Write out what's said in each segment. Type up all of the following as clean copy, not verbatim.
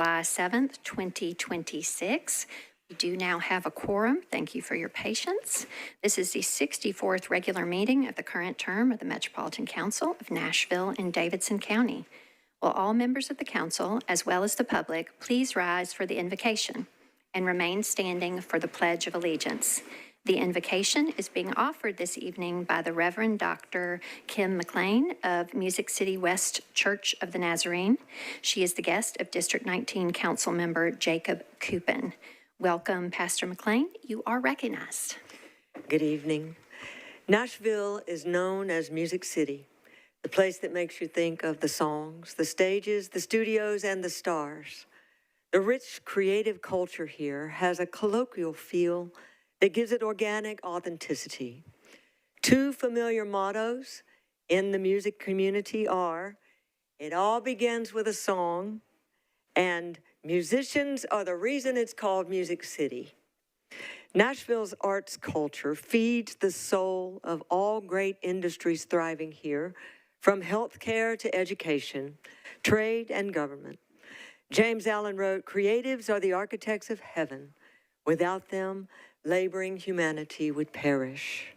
July 7th, 2026. We do now have a quorum. Thank you for your patience. This is the 64th regular meeting of the current term of the Metropolitan Council of Nashville and Davidson County. Will all members of the council, as well as the public, please rise for the invocation and remain standing for the Pledge of Allegiance. The invocation is being offered this evening by the Reverend Dr. Kim McLean of Music City West Church of the Nazarene. She is the guest of District 19 Council Member Jacob Coupin. Welcome, Pastor McLean. You are recognized. Good evening. Nashville is known as Music City, the place that makes you think of the songs, the stages, the studios, and the stars. The rich creative culture here has a colloquial feel that gives it organic authenticity. Two familiar mottos in the music community are, "It all begins with a song," and "Musicians are the reason it's called Music City." Nashville's arts culture feeds the soul of all great industries thriving here, from healthcare to education, trade, and government. James Allen wrote, "Creatives are the architects of heaven. Without them, laboring humanity would perish."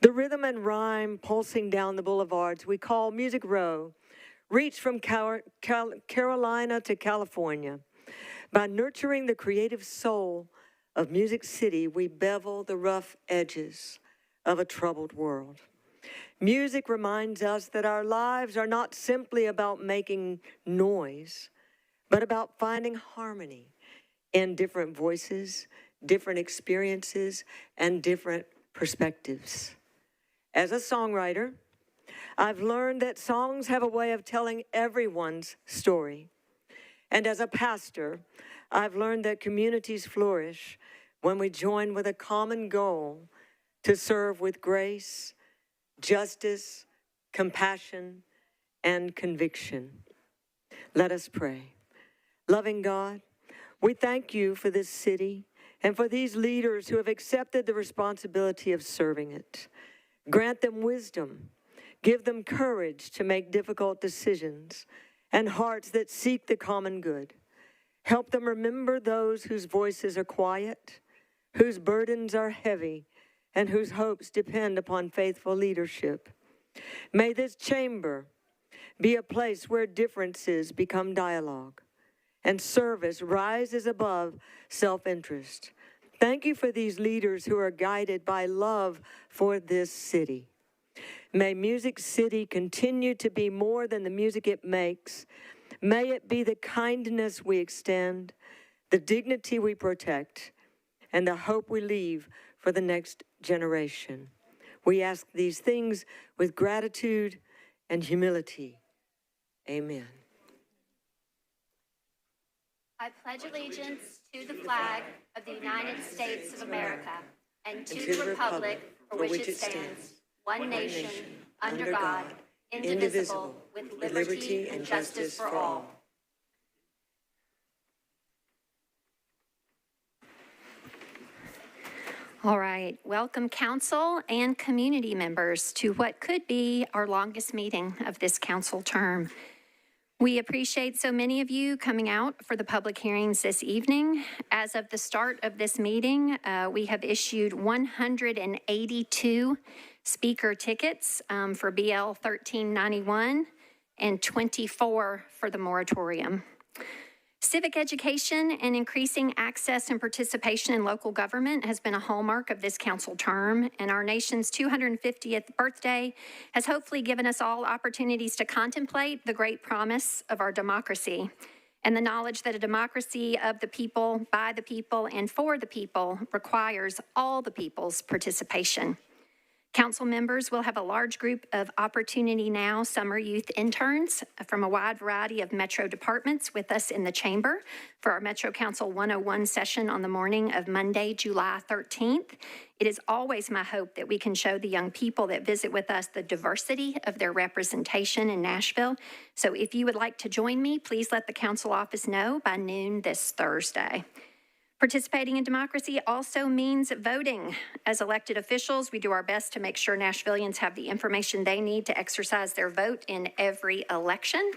The rhythm and rhyme pulsing down the boulevards we call Music Row reach from Carolina to California. By nurturing the creative soul of Music City, we bevel the rough edges of a troubled world. Music reminds us that our lives are not simply about making noise, but about finding harmony in different voices, different experiences, and different perspectives. As a songwriter, I've learned that songs have a way of telling everyone's story. And as a pastor, I've learned that communities flourish when we join with a common goal to serve with grace, justice, compassion, and conviction. Let us pray. Loving God, we thank you for this city and for these leaders who have accepted the responsibility of serving it. Grant them wisdom. Give them courage to make difficult decisions and hearts that seek the common good. Help them remember those whose voices are quiet, whose burdens are heavy, and whose hopes depend upon faithful leadership. May this chamber be a place where differences become dialogue and service rises above self-interest. Thank you for these leaders who are guided by love for this city. May Music City continue to be more than the music it makes. May it be the kindness we extend, the dignity we protect, and the hope we leave for the next generation. We ask these things with gratitude and humility. Amen. I pledge allegiance to the flag of the United States of America and to the republic for which it stands, one nation, under God, indivisible, with liberty and justice for all. All right, welcome council and community members to what could be our longest meeting of this council term. We appreciate so many of you coming out for the public hearings this evening. As of the start of this meeting, we have issued 182 speaker tickets for BL 1391 and 24 for the moratorium. Civic education and increasing access and participation in local government has been a hallmark of this council term, and our nation's 250th birthday has hopefully given us all opportunities to contemplate the great promise of our democracy and the knowledge that a democracy of the people, by the people, and for the people requires all the people's participation. Council members will have a large group of Opportunity Now summer youth interns from a wide variety of Metro departments with us in the chamber for our Metro Council 101 session on the morning of Monday, July 13th. It is always my hope that we can show the young people that visit with us the diversity of their representation in Nashville. So if you would like to join me, please let the council office know by noon this Thursday. Participating in democracy also means voting. As elected officials, we do our best to make sure Nashvillians have the information they need to exercise their vote in every election.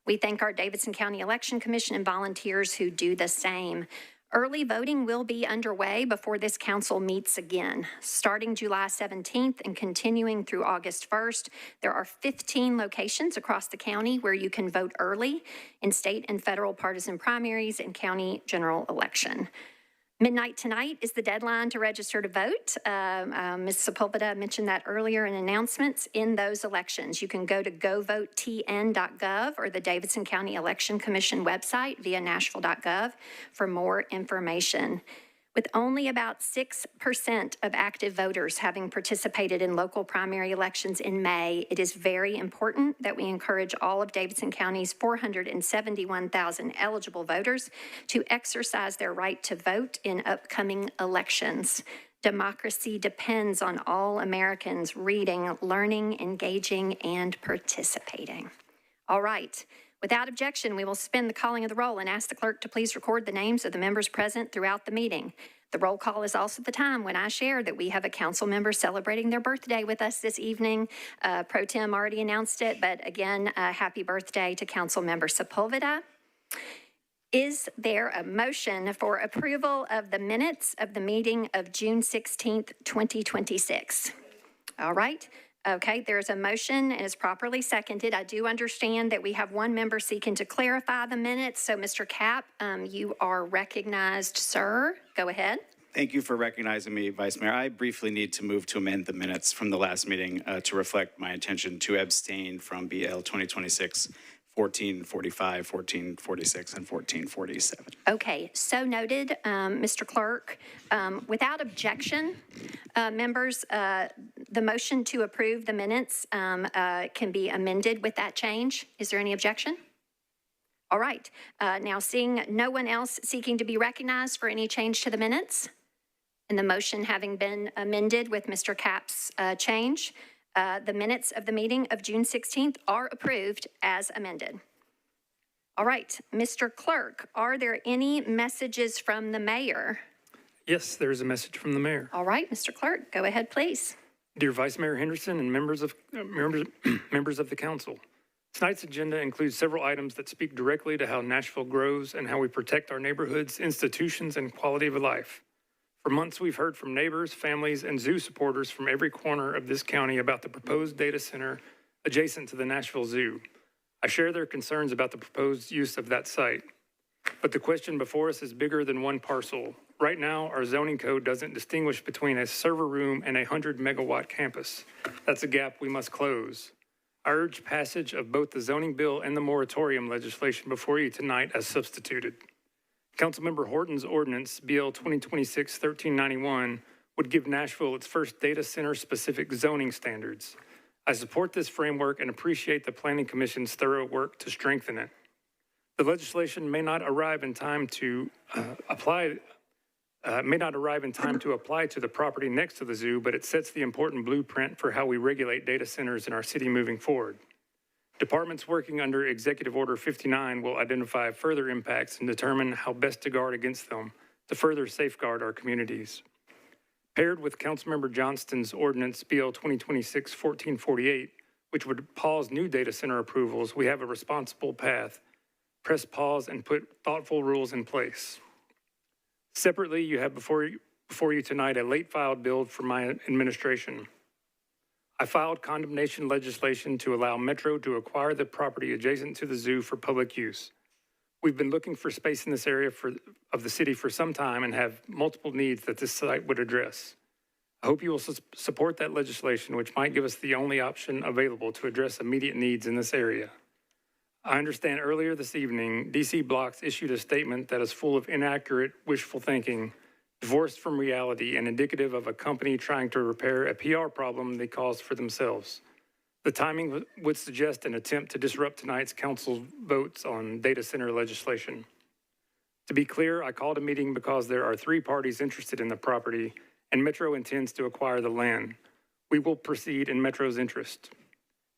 We thank our Davidson County Election Commission and volunteers who do the same. Early voting will be underway before this council meets again. Starting July 17th and continuing through August 1st, there are 15 locations across the county where you can vote early in state and federal partisan primaries and county general election. Midnight tonight is the deadline to register to vote. Ms. Sepulveda mentioned that earlier in announcements. In those elections, you can go to govotetn.gov or the Davidson County Election Commission website via nashville.gov for more information. With only about 6% of active voters having participated in local primary elections in May, it is very important that we encourage all of Davidson County's 471,000 eligible voters to exercise their right to vote in upcoming elections. Democracy depends on all Americans reading, learning, engaging, and participating. All right. Without objection, we will suspend the calling of the roll and ask the clerk to please record the names of the members present throughout the meeting. The roll call is also the time when I share that we have a council member celebrating their birthday with us this evening. Pro Tem already announced it, but again, happy birthday to Council Member Sepulveda. Is there a motion for approval of the minutes of the meeting of June 16th, 2026? All right. Okay, there's a motion and it's properly seconded. I do understand that we have one member seeking to clarify the minutes. So Mr. Kapp, you are recognized, sir. Go ahead. Thank you for recognizing me, Vice Mayor. I briefly need to move to amend the minutes from the last meeting to reflect my intention to abstain from BL 2026 1445, 1446, and 1447. Okay, so noted, Mr. Clerk. Without objection, members, the motion to approve the minutes can be amended with that change. Is there any objection? All right. Now, seeing no one else seeking to be recognized for any change to the minutes, and the motion having been amended with Mr. Kapp's change, the minutes of the meeting of June 16th are approved as amended. All right, Mr. Clerk, are there any messages from the mayor? Yes, there is a message from the mayor. All right, Mr. Clerk, go ahead, please. Dear Vice Mayor Henderson and members of the council, tonight's agenda includes several items that speak directly to how Nashville grows and how we protect our neighborhoods, institutions, and quality of life. For months, we've heard from neighbors, families, and zoo supporters from every corner of this county about the proposed data center adjacent to the Nashville Zoo. I share their concerns about the proposed use of that site. But the question before us is bigger than one parcel. Right now, our zoning code doesn't distinguish between a server room and a 100-megawatt campus. That's a gap we must close. I urge passage of both the zoning bill and the moratorium legislation before you tonight as substituted. Councilmember Horton's ordinance, BL 2026-1391, would give Nashville its first data center-specific zoning standards. I support this framework and appreciate the Planning Commission's thorough work to strengthen it. The legislation may not arrive in time to apply to the property next to the zoo, but it sets the important blueprint for how we regulate data centers in our city moving forward. Departments working under Executive Order 59 will identify further impacts and determine how best to guard against them to further safeguard our communities. Paired with Councilmember Johnston's ordinance BL 2026-1448, which would pause new data center approvals, we have a responsible path. Press pause and put thoughtful rules in place. Separately, you have before you tonight a late filed bill from my administration. I filed condemnation legislation to allow Metro to acquire the property adjacent to the zoo for public use. We've been looking for space in this area of the city for some time and have multiple needs that this site would address. I hope you will support that legislation, which might give us the only option available to address immediate needs in this area. I understand earlier this evening, DC Blocks issued a statement that is full of inaccurate, wishful thinking, divorced from reality and indicative of a company trying to repair a PR problem they caused for themselves. The timing would suggest an attempt to disrupt tonight's council votes on data center legislation. To be clear, I called a meeting because there are 3 parties interested in the property and Metro intends to acquire the land. We will proceed in Metro's interest.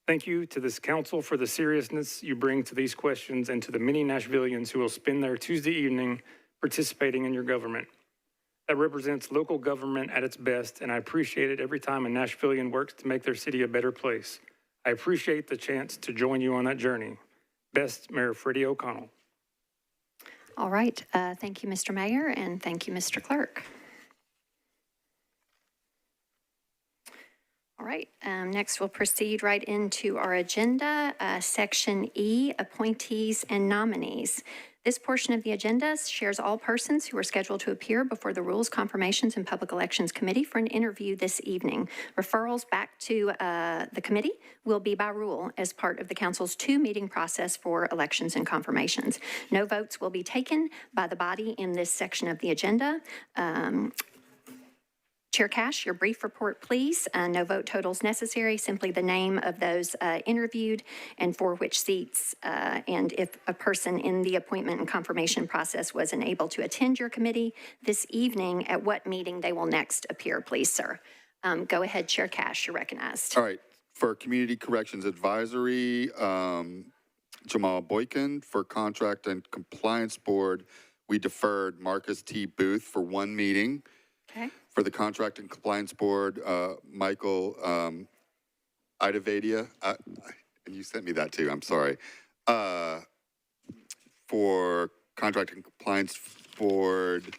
Thank you to this council for the seriousness you bring to these questions and to the many Nashvillians who will spend their Tuesday evening participating in your government. That represents local government at its best, and I appreciate it every time a Nashvillian works to make their city a better place. I appreciate the chance to join you on that journey. Best, Mayor Freddie O'Connell. All right. Thank you, Mr. Mayor, and thank you, Mr. Clerk. All right. Next, we'll proceed right into our agenda, Section E, Appointees and Nominees. This portion of the agenda shares all persons who are scheduled to appear before the Rules, Confirmations, and Public Elections Committee for an interview this evening. Referrals back to the committee will be by rule as part of the council's two-meeting process for elections and confirmations. No votes will be taken by the body in this section of the agenda. Chair Cash, your brief report, please. No vote totals necessary, simply the name of those interviewed and for which seats, and if a person in the appointment and confirmation process was unable to attend your committee this evening, at what meeting they will next appear, please, sir. Go ahead, Chair Cash, you're recognized. All right. For Community Corrections Advisory, Jamal Boykin. For Contract and Compliance Board, we deferred Marcus T. Booth for one meeting. Okay. For the Contract and Compliance Board, Michael Idavadia, and you sent me that too, I'm sorry. For Contract and Compliance Board,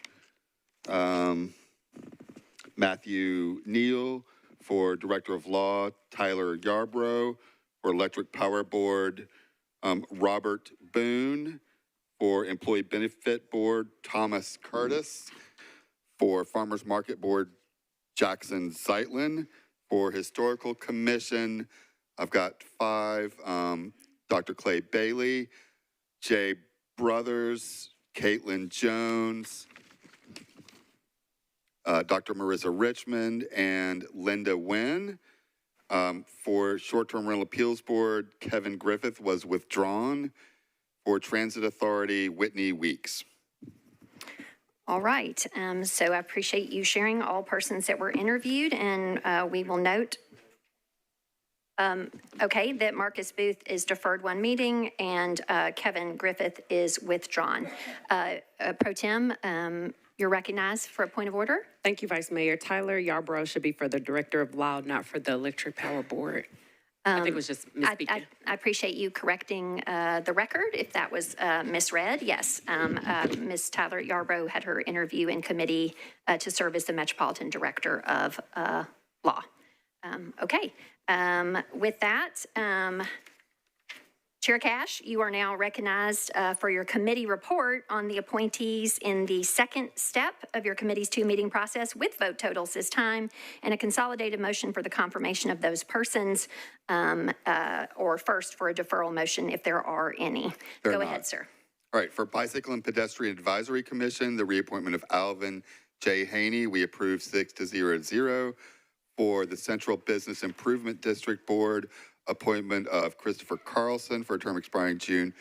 Matthew Neal. For Director of Law, Tyler Yarbrough. For Electric Power Board, Robert Boone. For Employee Benefit Board, Thomas Curtis. For Farmers Market Board, Jackson Zeitlin. For Historical Commission, I've got 5, Dr. Clay Bailey, Jay Brothers, Caitlin Jones, Dr. Marissa Richmond, and Linda Nguyen. For Short-Term Rental Appeals Board, Kevin Griffith was withdrawn. For Transit Authority, Whitney Weeks. All right, so I appreciate you sharing all persons that were interviewed, and we will note, that Marcus Booth is deferred one meeting and Kevin Griffith is withdrawn. Pro Tem, you're recognized for a point of order. Thank you, Vice Mayor. Tyler Yarbrough should be for the Director of Law, not for the Electric Power Board. I think it was just misspeaking. I appreciate you correcting the record if that was misread. Yes, Ms. Tyler Yarbrough had her interview in committee to serve as the Metropolitan Director of Law. Okay, with that, Chair Cash, you are now recognized for your committee report on the appointees in the second step of your committee's two-meeting process with vote totals this time, and a consolidated motion for the confirmation of those persons, or first for a deferral motion if there are any. Go ahead, sir. All right, for Bicycle and Pedestrian Advisory Commission, the reappointment of Alvin J. Haney, we approved 6-0-0. For the Central Business Improvement District Board, appointment of Christopher Carlson for a term expiring June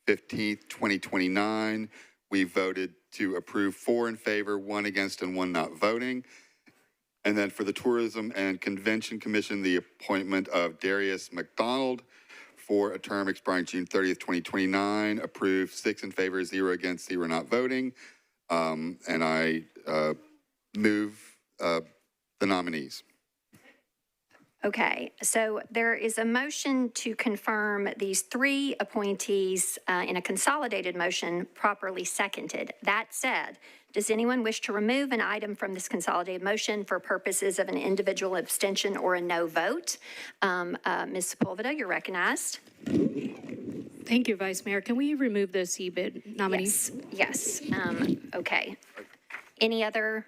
15th, 2029. We voted to approve 4 in favor, 1 against, and 1 not voting. And then for the Tourism and Convention Commission, the appointment of Darius McDonald for a term expiring June 30th, 2029. Approved 6 in favor, 0 against, 0 not voting. And I move the nominees. Okay, so there is a motion to confirm these 3 appointees in a consolidated motion properly seconded. That said, does anyone wish to remove an item from this consolidated motion for purposes of an individual abstention or a no vote? Ms. Sepulveda, you're recognized. Thank you, Vice Mayor. Can we remove the CBID nominees? Yes. Okay. Any other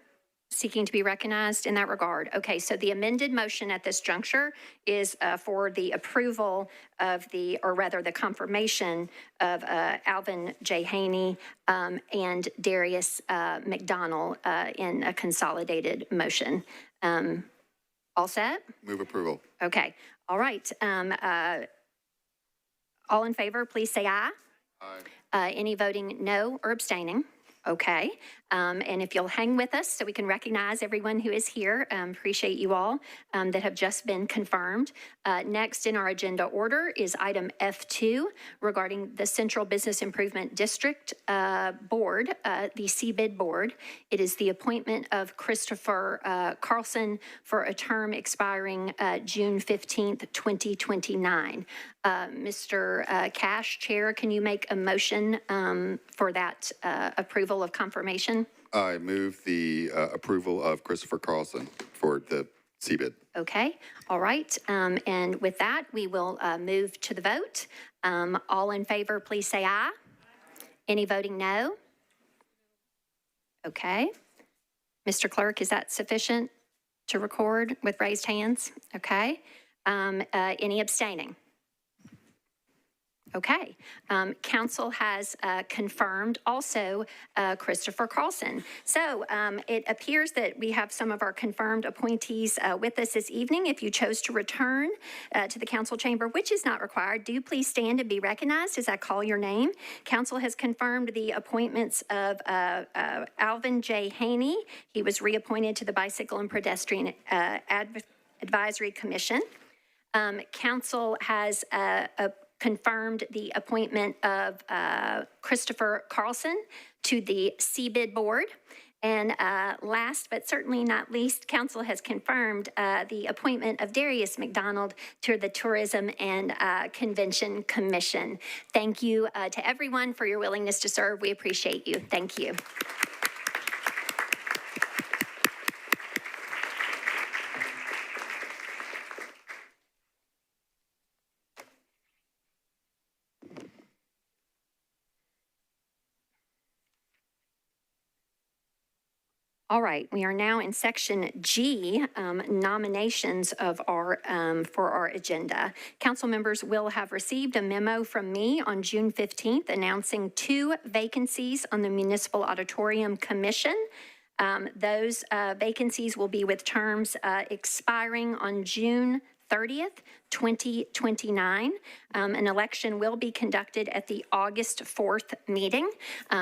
seeking to be recognized in that regard? Okay, so the amended motion at this juncture is for the approval of the, or rather the confirmation of Alvin J. Haney and Darius McDonald in a consolidated motion. All set? Move approval. Okay, all right. All in favor, please say aye. Aye. Any voting no or abstaining? Okay. And if you'll hang with us so we can recognize everyone who is here, appreciate you all that have just been confirmed. Next in our agenda order is item F2 regarding the Central Business Improvement District Board, the CBID Board. It is the appointment of Christopher Carlson for a term expiring June 15th, 2029. Mr. Cash, Chair, can you make a motion for that approval of confirmation? I move the approval of Christopher Carlson for the CBID. Okay, all right. And with that, we will move to the vote. All in favor, please say aye. Any voting no? Okay. Mr. Clerk, is that sufficient to record with raised hands? Okay. Any abstaining? Okay. Council has confirmed also Christopher Carlson. So it appears that we have some of our confirmed appointees with us this evening. If you chose to return to the council chamber, which is not required, do please stand and be recognized as I call your name. Council has confirmed the appointments of Alvin J. Haney. He was reappointed to the Bicycle and Pedestrian Advisory Commission. Council has confirmed the appointment of Christopher Carlson to the CBID Board. And last but certainly not least, Council has confirmed the appointment of Darius McDonald to the Tourism and Convention Commission. Thank you to everyone for your willingness to serve. We appreciate you. Thank you. All right, we are now in section G, nominations of our for our agenda. Council members will have received a memo from me on June 15th announcing 2 vacancies on the Municipal Auditorium Commission. Those vacancies will be with terms expiring on June 30th, 2029. An election will be conducted at the August 4th meeting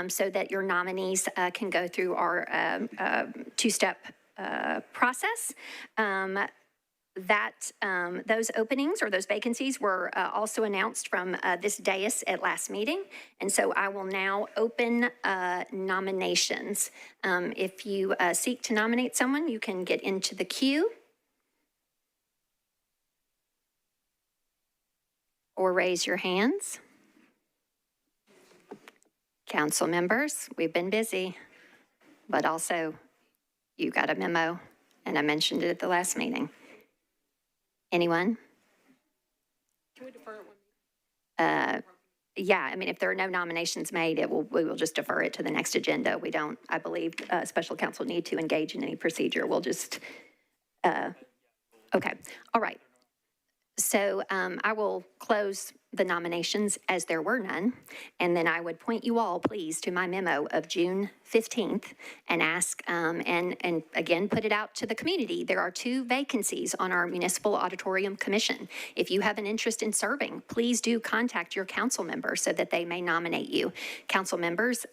so that your nominees can go through our 2-step process. Those openings or those vacancies were also announced from this dais at last meeting. And so I will now open nominations. If you seek to nominate someone, you can get into the queue or raise your hands. Council members, we've been busy, but also you got a memo and I mentioned it at the last meeting. Anyone? Can we defer it one? Yeah, I mean, if there are no nominations made, we will just defer it to the next agenda. We don't, I believe, special counsel need to engage in any procedure. We'll just, okay, all right. So I will close the nominations as there were none, and then I would point you all, please, to my memo of June 15th and ask, and again, put it out to the community. There are 2 vacancies on our Municipal Auditorium Commission. If you have an interest in serving, please do contact your council member so that they may nominate you. Council members,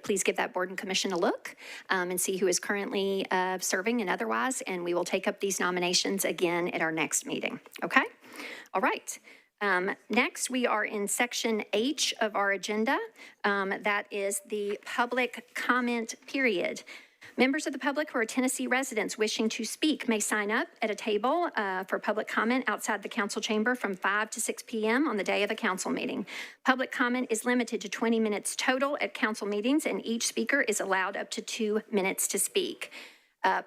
please give that board and commission a look and see who is currently serving and otherwise, and we will take up these nominations again at our next meeting, okay? All right. Next, we are in section H of our agenda. That is the public comment period. Members of the public who are Tennessee residents wishing to speak may sign up at a table for public comment outside the council chamber from 5 to 6 p.m. on the day of a council meeting. Public comment is limited to 20 minutes total at council meetings, and each speaker is allowed up to 2 minutes to speak.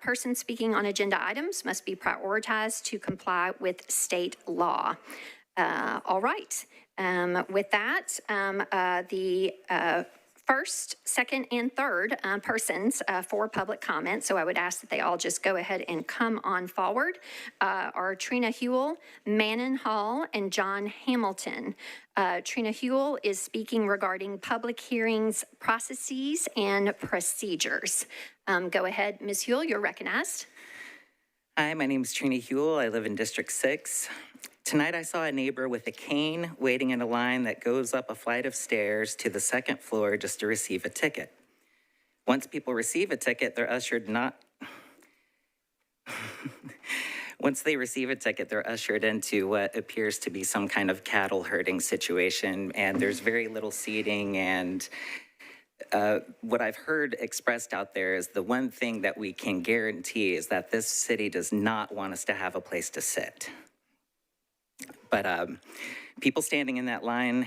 Persons speaking on agenda items must be prioritized to comply with state law. All right. With that, the first, second, and third persons for public comment, so I would ask that they all just go ahead and come on forward, are Trina Hewell, Manon Hall, and John Hamilton. Trina Hewell is speaking regarding public hearings, processes, and procedures. Go ahead, Ms. Hewell, you're recognized. Hi, my name is Trina Hewell. I live in District 6. Tonight I saw a neighbor with a cane waiting in a line that goes up a flight of stairs to the second floor just to receive a ticket. Once people receive a ticket, they're ushered not. Once they receive a ticket, they're ushered into what appears to be some kind of cattle herding situation, and there's very little seating. And what I've heard expressed out there is the one thing that we can guarantee is that this city does not want us to have a place to sit. But people standing in that line,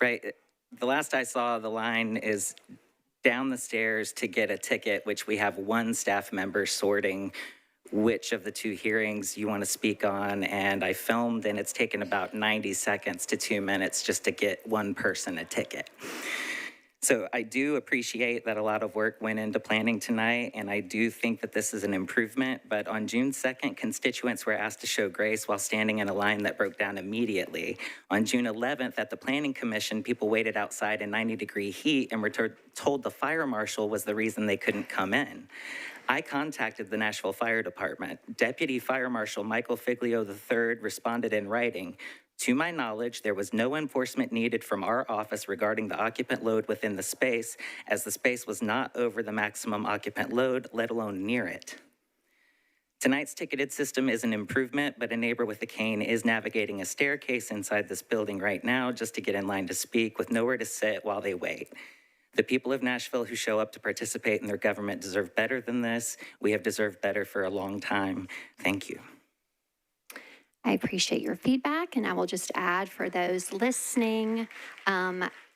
right, the last I saw, the line is down the stairs to get a ticket, which we have one staff member sorting which of the two hearings you want to speak on. And I filmed, and it's taken about 90 seconds to 2 minutes just to get one person a ticket. So I do appreciate that a lot of work went into planning tonight, and I do think that this is an improvement. But on June 2nd, constituents were asked to show grace while standing in a line that broke down immediately. On June 11th, at the Planning Commission, people waited outside in 90-degree heat and were told the fire marshal was the reason they couldn't come in. I contacted the Nashville Fire Department. Deputy Fire Marshal Michael Figlio III responded in writing, "To my knowledge, there was no enforcement needed from our office regarding the occupant load within the space, as the space was not over the maximum occupant load, let alone near it." Tonight's ticketed system is an improvement, but a neighbor with a cane is navigating a staircase inside this building right now just to get in line to speak with nowhere to sit while they wait. The people of Nashville who show up to participate in their government deserve better than this. We have deserved better for a long time. Thank you. I appreciate your feedback, and I will just add for those listening,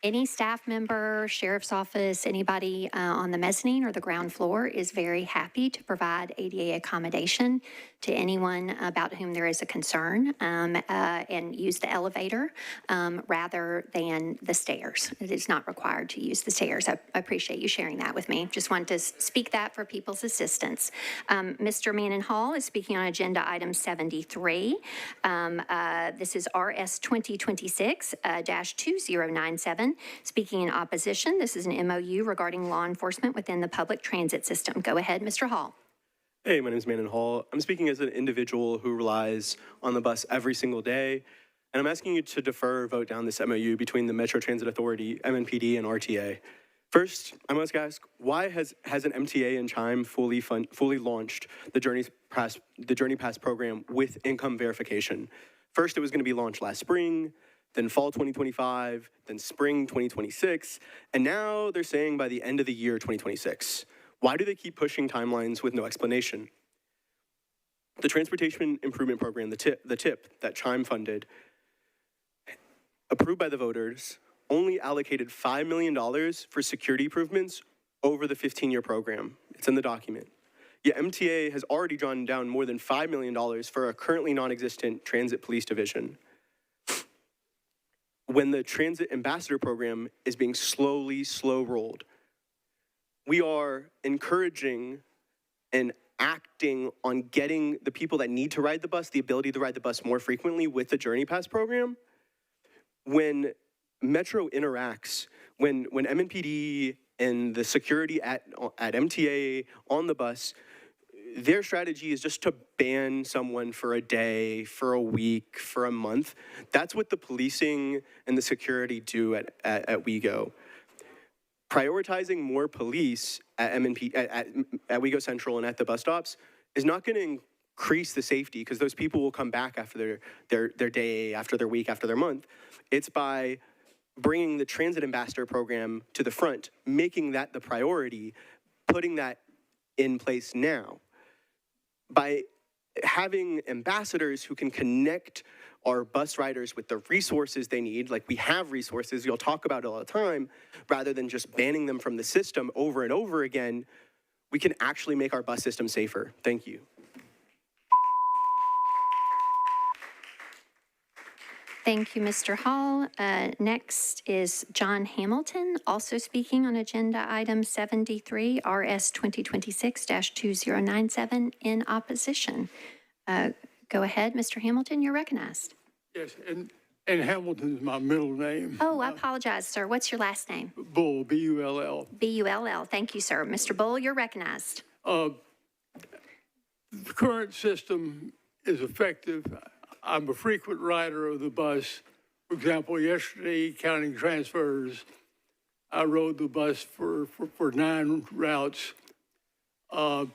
any staff member, sheriff's office, anybody on the mezzanine or the ground floor is very happy to provide ADA accommodation to anyone about whom there is a concern, and use the elevator rather than the stairs. It is not required to use the stairs. I appreciate you sharing that with me. Just wanted to speak that for people's assistance. Mr. Mannon Hall is speaking on agenda item 73. This is RS 2026-2097. Speaking in opposition, this is an MOU regarding law enforcement within the public transit system. Go ahead, Mr. Hall. Hey, my name is Mannon Hall. I'm speaking as an individual who relies on the bus every single day, and I'm asking you to defer vote down this MOU between the Metro Transit Authority, MNPD, and RTA. First, I must ask, why has an MTA and Chime fully launched the Journey Pass program with income verification? First, it was going to be launched last spring, then fall 2025, then spring 2026, and now they're saying by the end of the year 2026. Why do they keep pushing timelines with no explanation? The Transportation Improvement Program, the TIP that Chime funded, approved by the voters, only allocated $5 million for security improvements over the 15-year program. It's in the document. Yet MTA has already drawn down more than $5 million for a currently non-existent transit police division, when the Transit Ambassador Program is being slow-rolled. We are encouraging and acting on getting the people that need to ride the bus the ability to ride the bus more frequently with the Journey Pass program. When Metro interacts, when MNPD and the security at MTA on the bus, their strategy is just to ban someone for a day, for a week, for a month. That's what the policing and the security do at WeGo. Prioritizing more police at WeGo Central and at the bus stops is not going to increase the safety, because those people will come back after their day, after their week, after their month. It's by bringing the Transit Ambassador Program to the front, making that the priority, putting that in place now. By having ambassadors who can connect our bus riders with the resources they need, like we have resources, you'll talk about it all the time, rather than just banning them from the system over and over again, we can actually make our bus system safer. Thank you. Thank you, Mr. Hall. Next is John Hamilton, also speaking on agenda item 73, RS 2026-2097, in opposition. Go ahead, Mr. Hamilton, you're recognized. Yes, and Hamilton's my middle name. Oh, I apologize, sir. What's your last name? Bull, B-U-L-L. B-U-L-L. Thank you, sir. Mr. Bull, you're recognized. The current system is effective. I'm a frequent rider of the bus. For example, yesterday, counting transfers, I rode the bus for 9 routes. And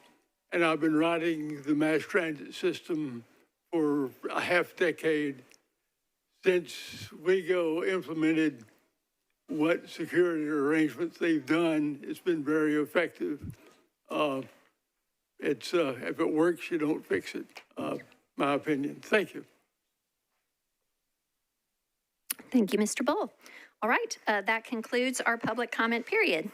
I've been riding the mass transit system for a half decade since WeGo implemented what security arrangements they've done. It's been very effective. If it works, you don't fix it, my opinion. Thank you. Thank you, Mr. Bull. All right, that concludes our public comment period.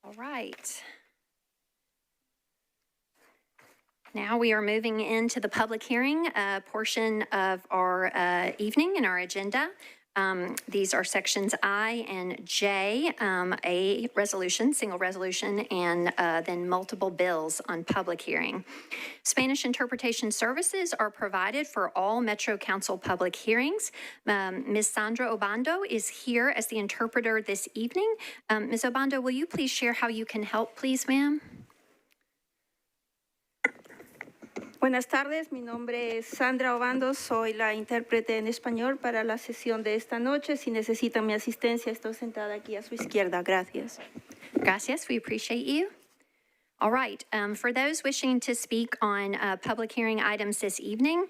All right. Now we are moving into the public hearing portion of our evening in our agenda. These are sections I and J, a resolution, single resolution, and then multiple bills on public hearing. Spanish interpretation services are provided for all Metro Council public hearings. Ms. Sandra Obando is here as the interpreter this evening. Ms. Obando, will you please share how you can help, please, ma'am? Buenas tardes, mi nombre es Sandra Obando, soy la intérprete en español para la sesión de esta noche. Si necesitan mi asistencia, estoy sentada aquí a su izquierda. Gracias. Gracias, we appreciate you. All right, for those wishing to speak on public hearing items this evening,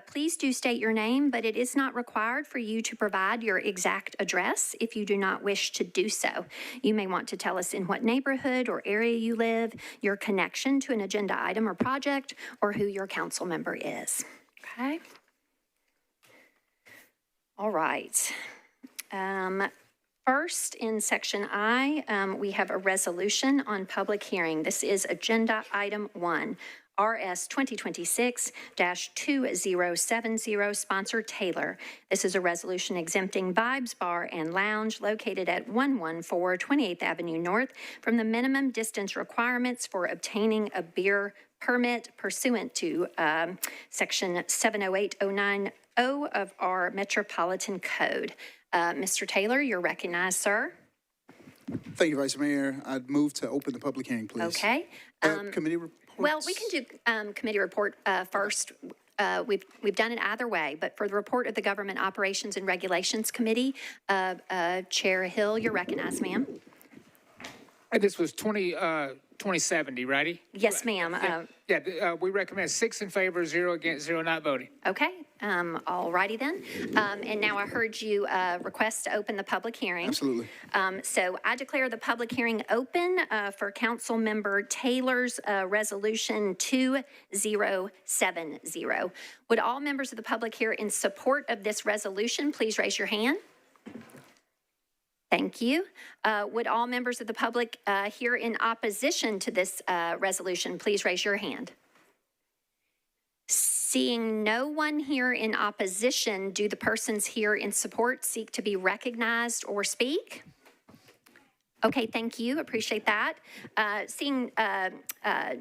please do state your name, but it is not required for you to provide your exact address if you do not wish to do so. You may want to tell us in what neighborhood or area you live, your connection to an agenda item or project, or who your council member is. Okay? All right. First, in section I, we have a resolution on public hearing. This is agenda item 1, RS 2026-2070, sponsor Taylor. This is a resolution exempting Vibes Bar and Lounge located at 114 28th Avenue North from the minimum distance requirements for obtaining a beer permit pursuant to section 70809 of our Metropolitan Code. Mr. Taylor, you're recognized, sir. Thank you, Vice Mayor. I'd move to open the public hearing, please. Okay. Committee reports? Well, we can do committee report first. We've done it either way, but for the report of the Government Operations and Regulations Committee, Chair Hill, you're recognized, ma'am. This was 2070, righty? Yes, ma'am. We recommend 6 in favor, 0 against, 0 not voting. Okay, all righty then. And now I heard you request to open the public hearing. Absolutely. So I declare the public hearing open for Council Member Taylor's resolution 2070. Would all members of the public here in support of this resolution please raise your hand? Thank you. Would all members of the public here in opposition to this resolution please raise your hand? Seeing no one here in opposition, do the persons here in support seek to be recognized or speak? Okay, thank you. Appreciate that. Seeing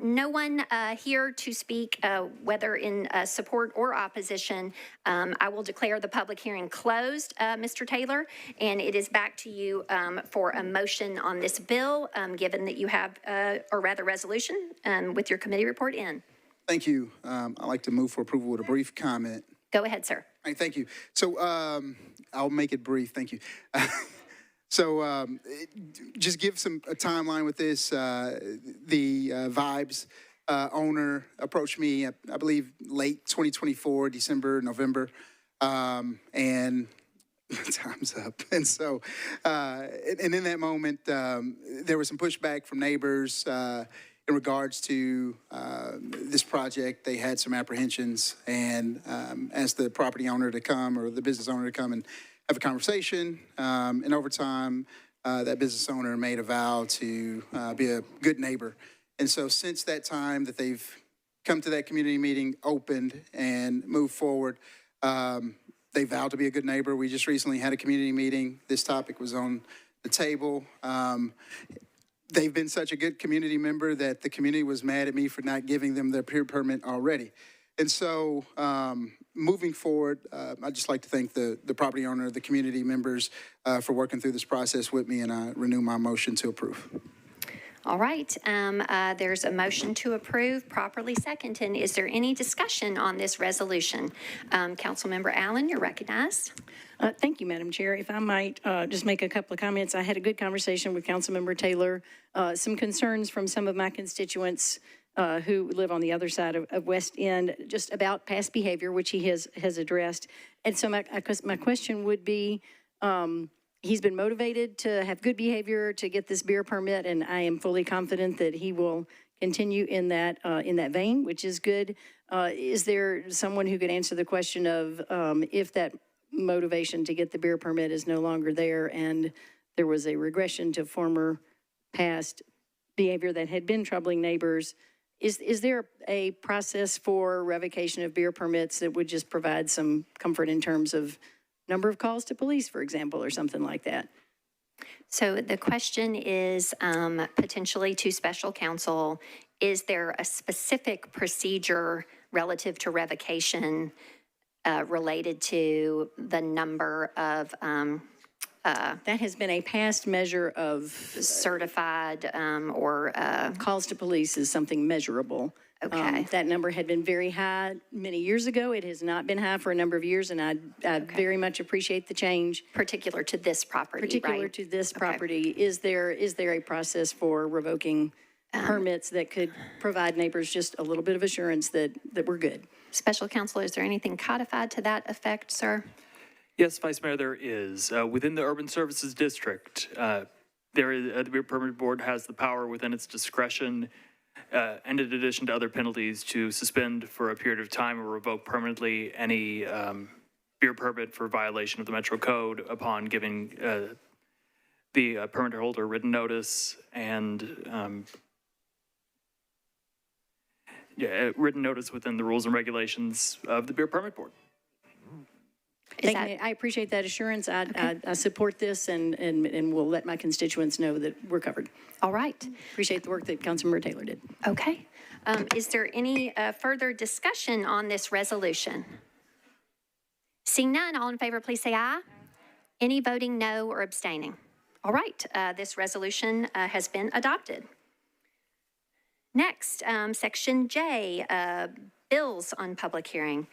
no one here to speak, whether in support or opposition, I will declare the public hearing closed, Mr. Taylor, and it is back to you for a motion on this bill, given that you have, or rather resolution, with your committee report in. Thank you. I'd like to move for approval with a brief comment. Go ahead, sir. All right, thank you. So I'll make it brief. Thank you. So just give a timeline with this. The Vibes owner approached me, I believe, late 2024, December, November, and time's up. And so, and in that moment, there was some pushback from neighbors in regards to this project. They had some apprehensions and asked the property owner to come, or the business owner to come and have a conversation, and over time, that business owner made a vow to be a good neighbor. And so since that time that they've come to that community meeting, opened and moved forward, they vowed to be a good neighbor. We just recently had a community meeting. This topic was on the table. They've been such a good community member that the community was mad at me for not giving them their peer permit already. And so moving forward, I'd just like to thank the property owner, the community members for working through this process with me, and I renew my motion to approve. All right, there's a motion to approve, properly seconded. Is there any discussion on this resolution? Councilmember Allen, you're recognized. Thank you, Madam Chair. If I might just make a couple of comments. I had a good conversation with Councilmember Taylor. Some concerns from some of my constituents who live on the other side of West End, just about past behavior, which he has addressed. And so my question would be, he's been motivated to have good behavior to get this beer permit, and I am fully confident that he will continue in that vein, which is good. Is there someone who could answer the question of if that motivation to get the beer permit is no longer there and there was a regression to former past behavior that had been troubling neighbors? Is there a process for revocation of beer permits that would just provide some comfort in terms of number of calls to police, for example, or something like that? So the question is potentially to special counsel, is there a specific procedure relative to revocation related to the number of that has been a past measure of certified or calls to police is something measurable. Okay. That number had been very high many years ago. It has not been high for a number of years, and I very much appreciate the change. Particular to this property, Particular right? to this property. Is there a process for revoking permits that could provide neighbors just a little bit of assurance that we're good? Special counsel, is there anything codified to that effect, sir? Yes, Vice Mayor, there is. Within the Urban Services District, the Beer Permit Board has the power within its discretion, and in addition to other penalties, to suspend for a period of time or revoke permanently any beer permit for violation of the Metro Code upon giving the permit holder written notice and written notice within the rules and regulations of the Beer Permit Board. I appreciate that assurance. I support this and will let my constituents know that we're covered. All right. Appreciate the work that Councilmember Taylor did. Okay. Is there any further discussion on this resolution? Seeing none, all in favor, please say aye. Any voting no or abstaining? All right. This resolution has been adopted. Next, Section J, bills on public hearing.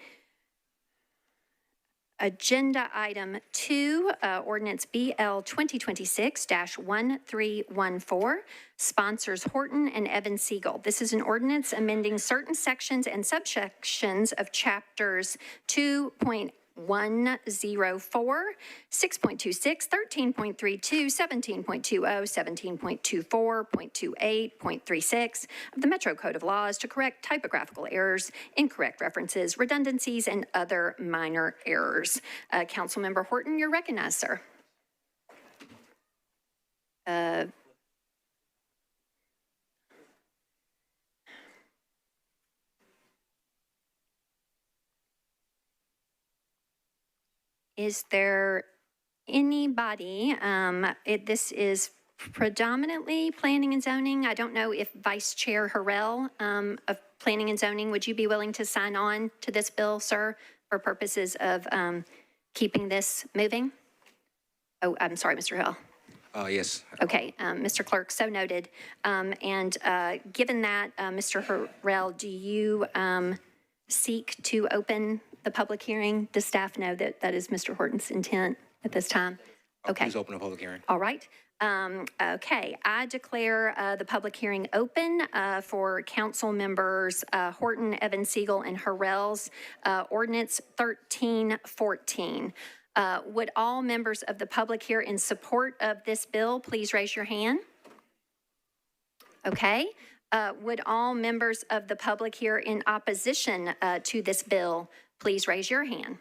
Agenda item 2, Ordinance BL 2026-1314, sponsors Horton and Evan Siegel. This is an ordinance amending certain sections and subsections of chapters 2.104, 6.26, 13.32, 17.20, 17.24, 0.28, of the Metro Code of Laws to correct typographical errors, incorrect references, redundancies, and other minor errors. Councilmember Horton, you're recognized, sir. Is there anybody, this is predominantly planning and zoning. I don't know if Vice Chair Harrell of Planning and Zoning, would you be willing to sign on to this bill, sir, for purposes of keeping this moving? Oh, I'm sorry, Mr. Hill. Yes. Okay, Mr. Clerk, so noted. And given that, Mr. Harrell, do you seek to open the public hearing? Does staff know that that is Mr. Horton's intent at this time? Okay. Please open the public hearing. All right. Okay, I declare the public hearing open for council members Horton, Evan Siegel, and Harrell's Ordinance 1314. Would all members of the public here in support of this bill please raise your hand? Okay. Would all members of the public here in opposition to this bill please raise your hand?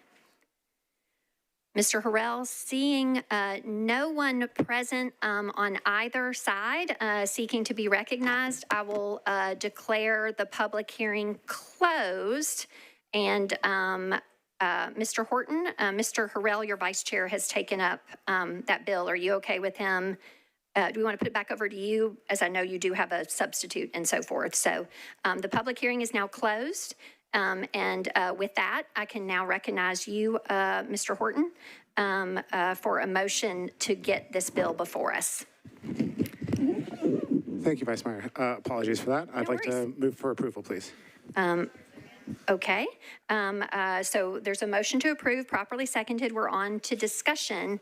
Mr. Harrell, seeing no one present on either side seeking to be recognized, I will declare the public hearing closed. And Mr. Horton, Mr. Harrell, your vice chair, has taken up that bill. Are you okay with him? Do we want to put it back over to you, as I know you do have a substitute and so forth. So the public hearing is now closed. And with that, I can now recognize you, Mr. Horton, for a motion to get this bill before us. Thank you, Vice Mayor. Apologies for that. I'd like to move for approval, please. Okay, so there's a motion to approve, properly seconded. We're on to discussion.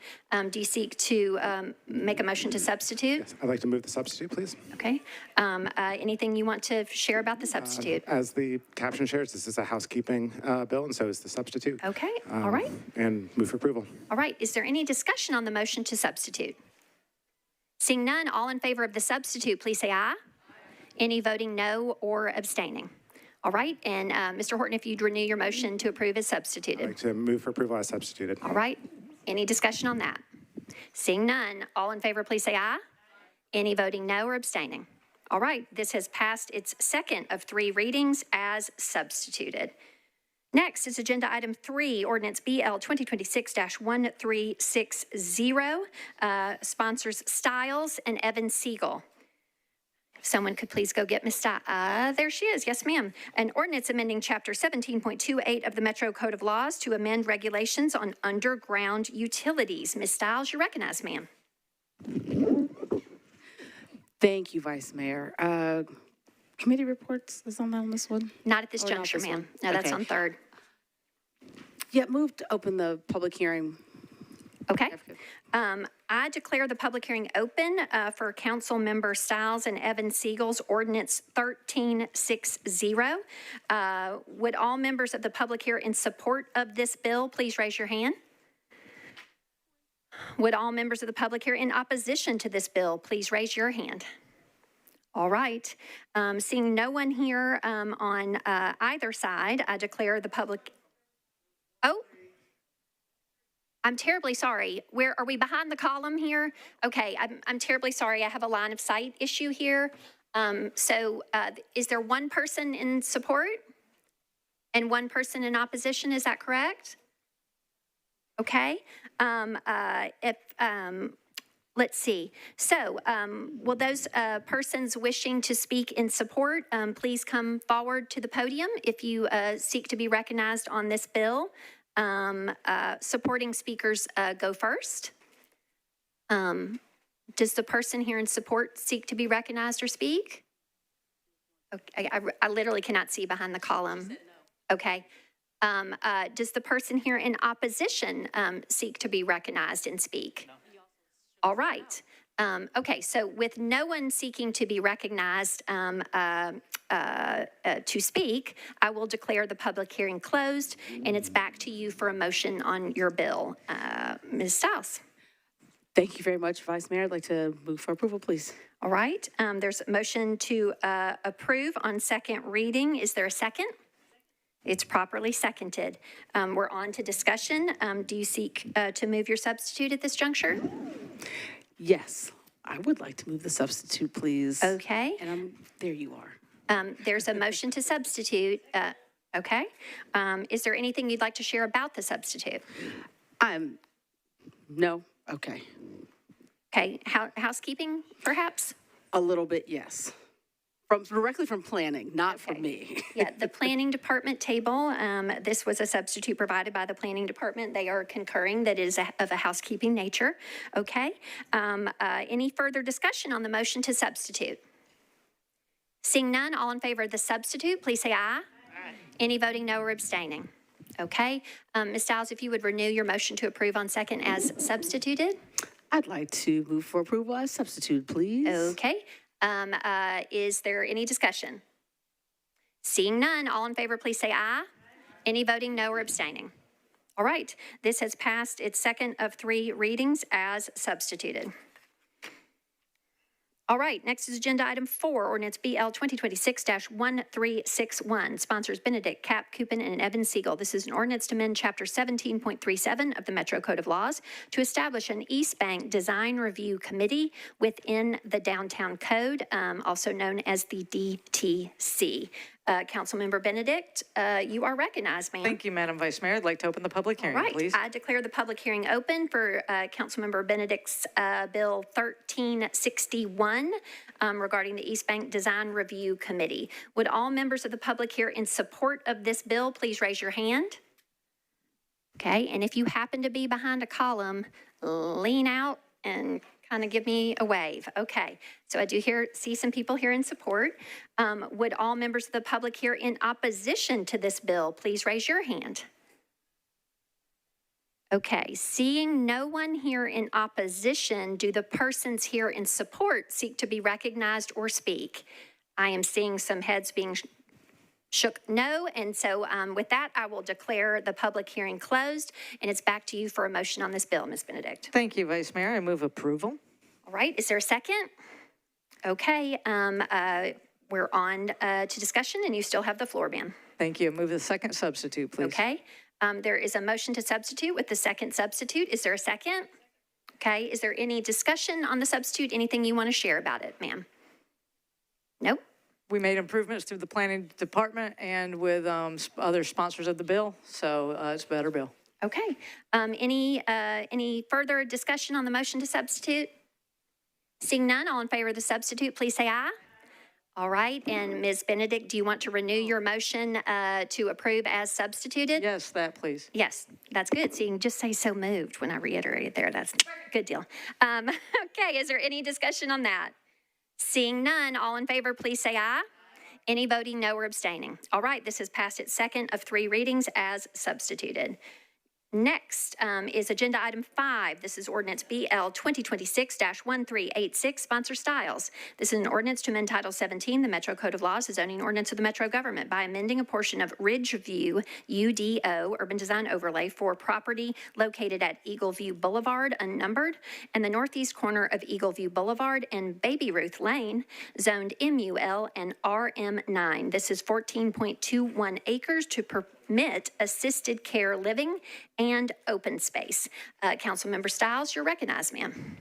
Do you seek to make a motion to substitute? Yes, I'd like to move the substitute, please. Okay. Anything you want to share about the substitute? As the caption shares, this is a housekeeping bill, and so is the substitute. Okay, all right. And move for approval. All right, is there any discussion on the motion to substitute? Seeing none, all in favor of the substitute, please say aye. Any voting no or abstaining? All right, and Mr. Horton, if you'd renew your motion to approve as substituted. I'd like to move for approval as substituted. All right, any discussion on that? Seeing none, all in favor, please say aye. Any voting no or abstaining? All right, this has passed its second of 3 readings as substituted. Next is Agenda Item 3, Ordinance BL 2026-1360, sponsors Stiles and Evan Siegel. If someone could please go get Ms. Stiles. There she is. Yes, ma'am. An ordinance amending Chapter 17.28 of the Metro Code of Laws to amend regulations on underground utilities. Ms. Stiles, you're recognized, ma'am. Thank you, Vice Mayor. Committee reports is on this one? Not at this Or not juncture, this ma'am. one? No, that's Okay. on third. Yeah, move to open the public hearing. Okay. I declare the public hearing open for Council Member Stiles and Evan Siegel's Ordinance 1360. Would all members of the public here in support of this bill please raise your hand? Would all members of the public here in opposition to this bill please raise your hand? All right. Seeing no one here on either side, I declare the public. Oh. I'm terribly sorry. Where are we behind the column here? Okay, I'm terribly sorry. I have a line of sight issue here. Is there one person in support and one person in opposition? Is that correct? Okay. Let's see. So, will those persons wishing to speak in support please come forward to the podium if you seek to be recognized on this bill? Supporting speakers go first. Does the person here in support seek to be recognized or speak? Okay, I literally cannot see behind the column. Okay. Does the person here in opposition seek to be recognized and speak? All right. Okay, so with no one seeking to be recognized to speak, I will declare the public hearing closed, and it's back to you for a motion on your bill. Ms. Stiles. Thank you very much, Vice Mayor. I'd like to move for approval, please. All right, there's a motion to approve on second reading. Is there a second? It's properly seconded. We're on to discussion. Do you seek to move your substitute at this juncture? Yes, I would like to move the substitute, please. Okay. And there you are. There's a motion to substitute. Okay. Is there anything you'd like to share about the substitute? No. Okay. Okay. Housekeeping, perhaps? A little bit, yes. Directly from planning, not from me. Yeah, the planning department table, this was a substitute provided by the planning department. They are concurring that is of a housekeeping nature. Okay. Any further discussion on the motion to substitute? Seeing none, all in favor of the substitute, please say aye. Aye. Any voting no or abstaining? Okay. Ms. Stiles, if you would renew your motion to approve on second as substituted. I'd like to move for approval as substitute, please. Okay. Is there any discussion? Seeing none, all in favor, please say aye. Any voting no or abstaining? All right, this has passed its second of 3 readings as substituted. All right, next is Agenda Item 4, Ordinance BL 2026-1361. Sponsors Benedict, Cap, Coupin, and Evan Siegel. This is an ordinance to amend Chapter 17.37 of the Metro Code of Laws to establish an East Bank Design Review Committee within the Downtown Code, also known as the DTC. Councilmember Benedict, you are recognized, ma'am. Thank you, Madam Vice Mayor. I'd like to open the public hearing, please. I declare the public hearing open for Councilmember Benedict's Bill 1361 regarding the East Bank Design Review Committee. Would all members of the public here in support of this bill please raise your hand? Okay, and if you happen to be behind a column, lean out and Kind of give me a wave. Okay. So I do see some people here in support. Would all members of the public here in opposition to this bill please raise your hand? Okay, seeing no one here in opposition, do the persons here in support seek to be recognized or speak? I am seeing some heads being shook no, and so with that, I will declare the public hearing closed, and it's back to you for a motion on this bill, Ms. Benedict. Thank you, Vice Mayor. I move approval. All right, is there a second? Okay, we're on to discussion, and you still have the floor, ma'am. Thank you. Move the second substitute, please. Okay. There is a motion to substitute with the second substitute. Is there a second? Okay. Is there any discussion on the substitute? Anything you want to share about it, ma'am? Nope. We made improvements through the planning department and with other sponsors of the bill, so it's a better bill. Okay. Any further discussion on the motion to substitute? Seeing none, all in favor of the substitute, please say aye. All right, and Ms. Benedict, do you want to renew your motion to approve as substituted? Yes, that please. Yes, that's good. So you can just say so moved when I reiterate there. That's a good deal. Okay, is there any discussion on that? Seeing none, all in favor, please say aye. Any voting no or abstaining? All right, this has passed its second of 3 readings as substituted. Next is agenda item 5. This is ordinance BL 2026-1386, sponsor Stiles. This is an ordinance to amend Title 17, the Metro Code of Laws, the zoning ordinance of the Metro government by amending a portion of Ridgeview UDO, urban design overlay, for property located at Eagleview Boulevard, unnumbered, and the northeast corner of Eagleview Boulevard and Baby Ruth Lane, zoned MUL and RM9. This is 14.21 acres to permit assisted care living and open space. Councilmember Stiles, you're recognized, ma'am.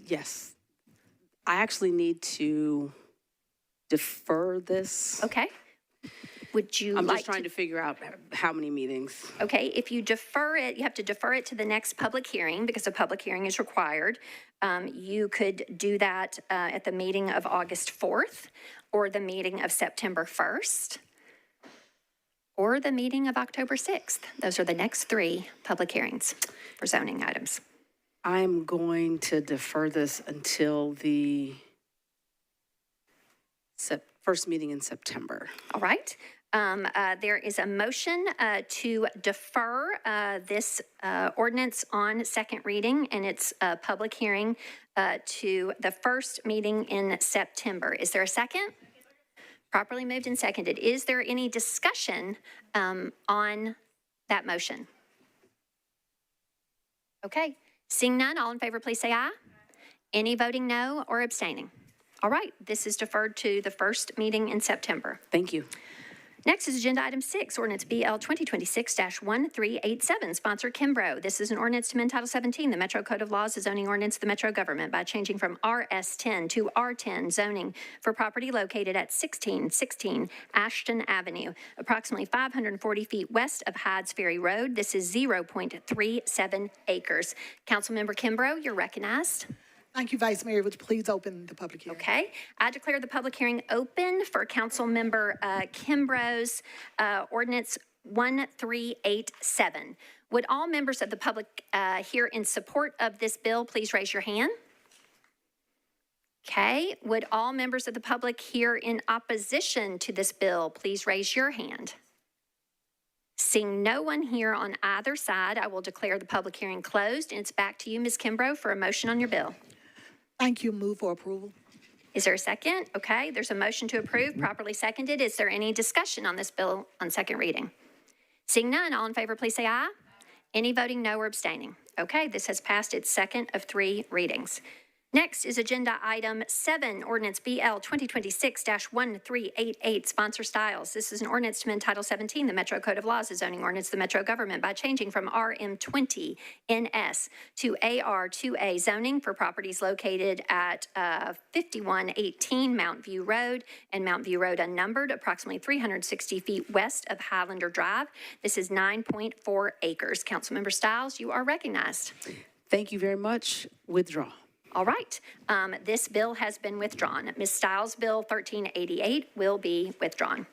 Yes. I actually need to defer this. Okay. Would you I'm like just trying to figure out how many meetings. Okay, if you defer it, you have to defer it to the next public hearing because a public hearing is required. You could do that at the meeting of August 4th or the meeting of September 1st or the meeting of October 6th. Those are the next 3 public hearings for zoning items. I'm going to defer this until the first meeting in September. All right. There is a motion to defer this ordinance on second reading and its public hearing to the first meeting in September. Is there a second? Properly moved and seconded. Is there any discussion on that motion? Okay. Seeing none, all in favor, please say aye. Any voting no or abstaining? All right. This is deferred to the first meeting in September. Thank you. Next is agenda item 6, ordinance BL 2026-1387, sponsor Kimbrough. This is an ordinance to amend Title 17, the Metro Code of Laws, the zoning ordinance of the Metro government by changing from RS10 to R10 zoning for property located at 1616 Ashton Avenue, approximately 540 feet west of Hydes Ferry Road. This is 0.37 acres. Councilmember Kimbrough, you're recognized. Thank you, Vice Mayor. Would you please open the public hearing? Okay. I declare the public hearing open for Councilmember Kimbrough's ordinance 1387. Would all members of the public here in support of this bill please raise your hand? Okay. Would all members of the public here in opposition to this bill please raise your hand? Seeing no one here on either side, I will declare the public hearing closed, and it's back to you, Ms. Kimbrough, for a motion on your bill. Thank you. Move for approval. Is there a second? Okay, there's a motion to approve, properly seconded. Is there any discussion on this bill on second reading? Seeing none, all in favor, please say aye. Any voting no or abstaining? Okay, this has passed its second of 3 readings. Next is agenda item 7, ordinance BL 2026-1388, sponsor Stiles. This is an ordinance to amend Title 17, the Metro Code of Laws, the zoning ordinance of the Metro government by changing from RM20 NS to AR2A zoning for properties located at 5118 Mount View Road and Mount View Road unnumbered, approximately 360 feet west of Highlander Drive. This is 9.4 acres. Councilmember Stiles, you are recognized. Thank you very much. Withdraw. All right. This bill has been withdrawn. Ms. Stiles' Bill 1388 will be withdrawn.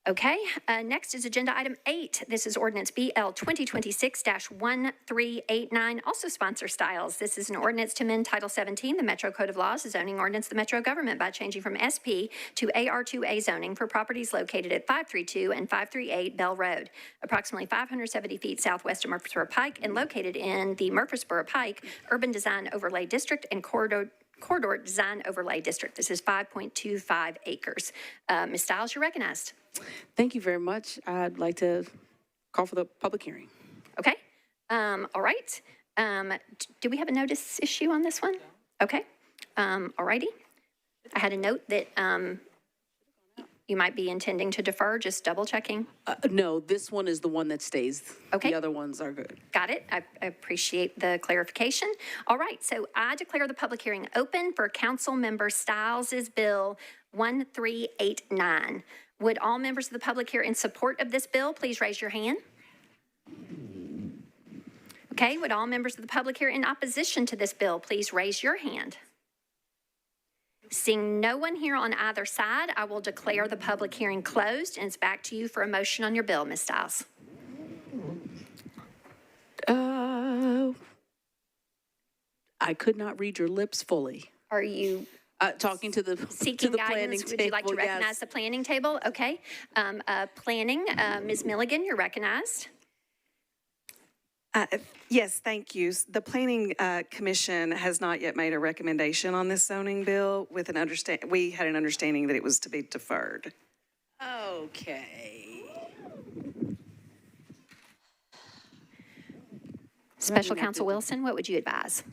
Okay, next is agenda item 8. This is ordinance BL 2026-1389, also sponsor styles. This is an ordinance to amend Title 17, the Metro Code of Laws, a zoning ordinance of the Metro government by changing from SP to AR2A zoning for properties located at 532 and 538 Bell Road, approximately 570 feet southwest of Murfreesboro Pike and located in the Murfreesboro Pike Urban Design Overlay District and Corridor Design Overlay District. This is 5.25 acres. Ms. Stiles, you're recognized. Thank you very much. I'd like to call for the public hearing. Okay. All right. Do we have a notice issue on this one? Okay. All righty. I had a note that you might be intending to defer, just double checking. No, this one is the one that stays. Okay. The other ones are good. Got it. I appreciate the clarification. All right. So I declare the public hearing open for Council Member Stiles' Bill 1389. Would all members of the public here in support of this bill please raise your hand? Okay, would all members of the public here in opposition to this bill please raise your hand? Seeing no one here on either side, I will declare the public hearing closed, and it's back to you for a motion on your bill, Ms. Stiles. I could not read your lips fully. Are you talking to the seeking to the guidance? Would you like to recognize yes. the planning table? Okay. Planning, Ms. Milligan, you're recognized. Yes, thank you. The Planning Commission has not yet made a recommendation on this zoning bill with an we had an understanding that it was to be deferred. Okay. Special Counsel Wilson, what would you advise?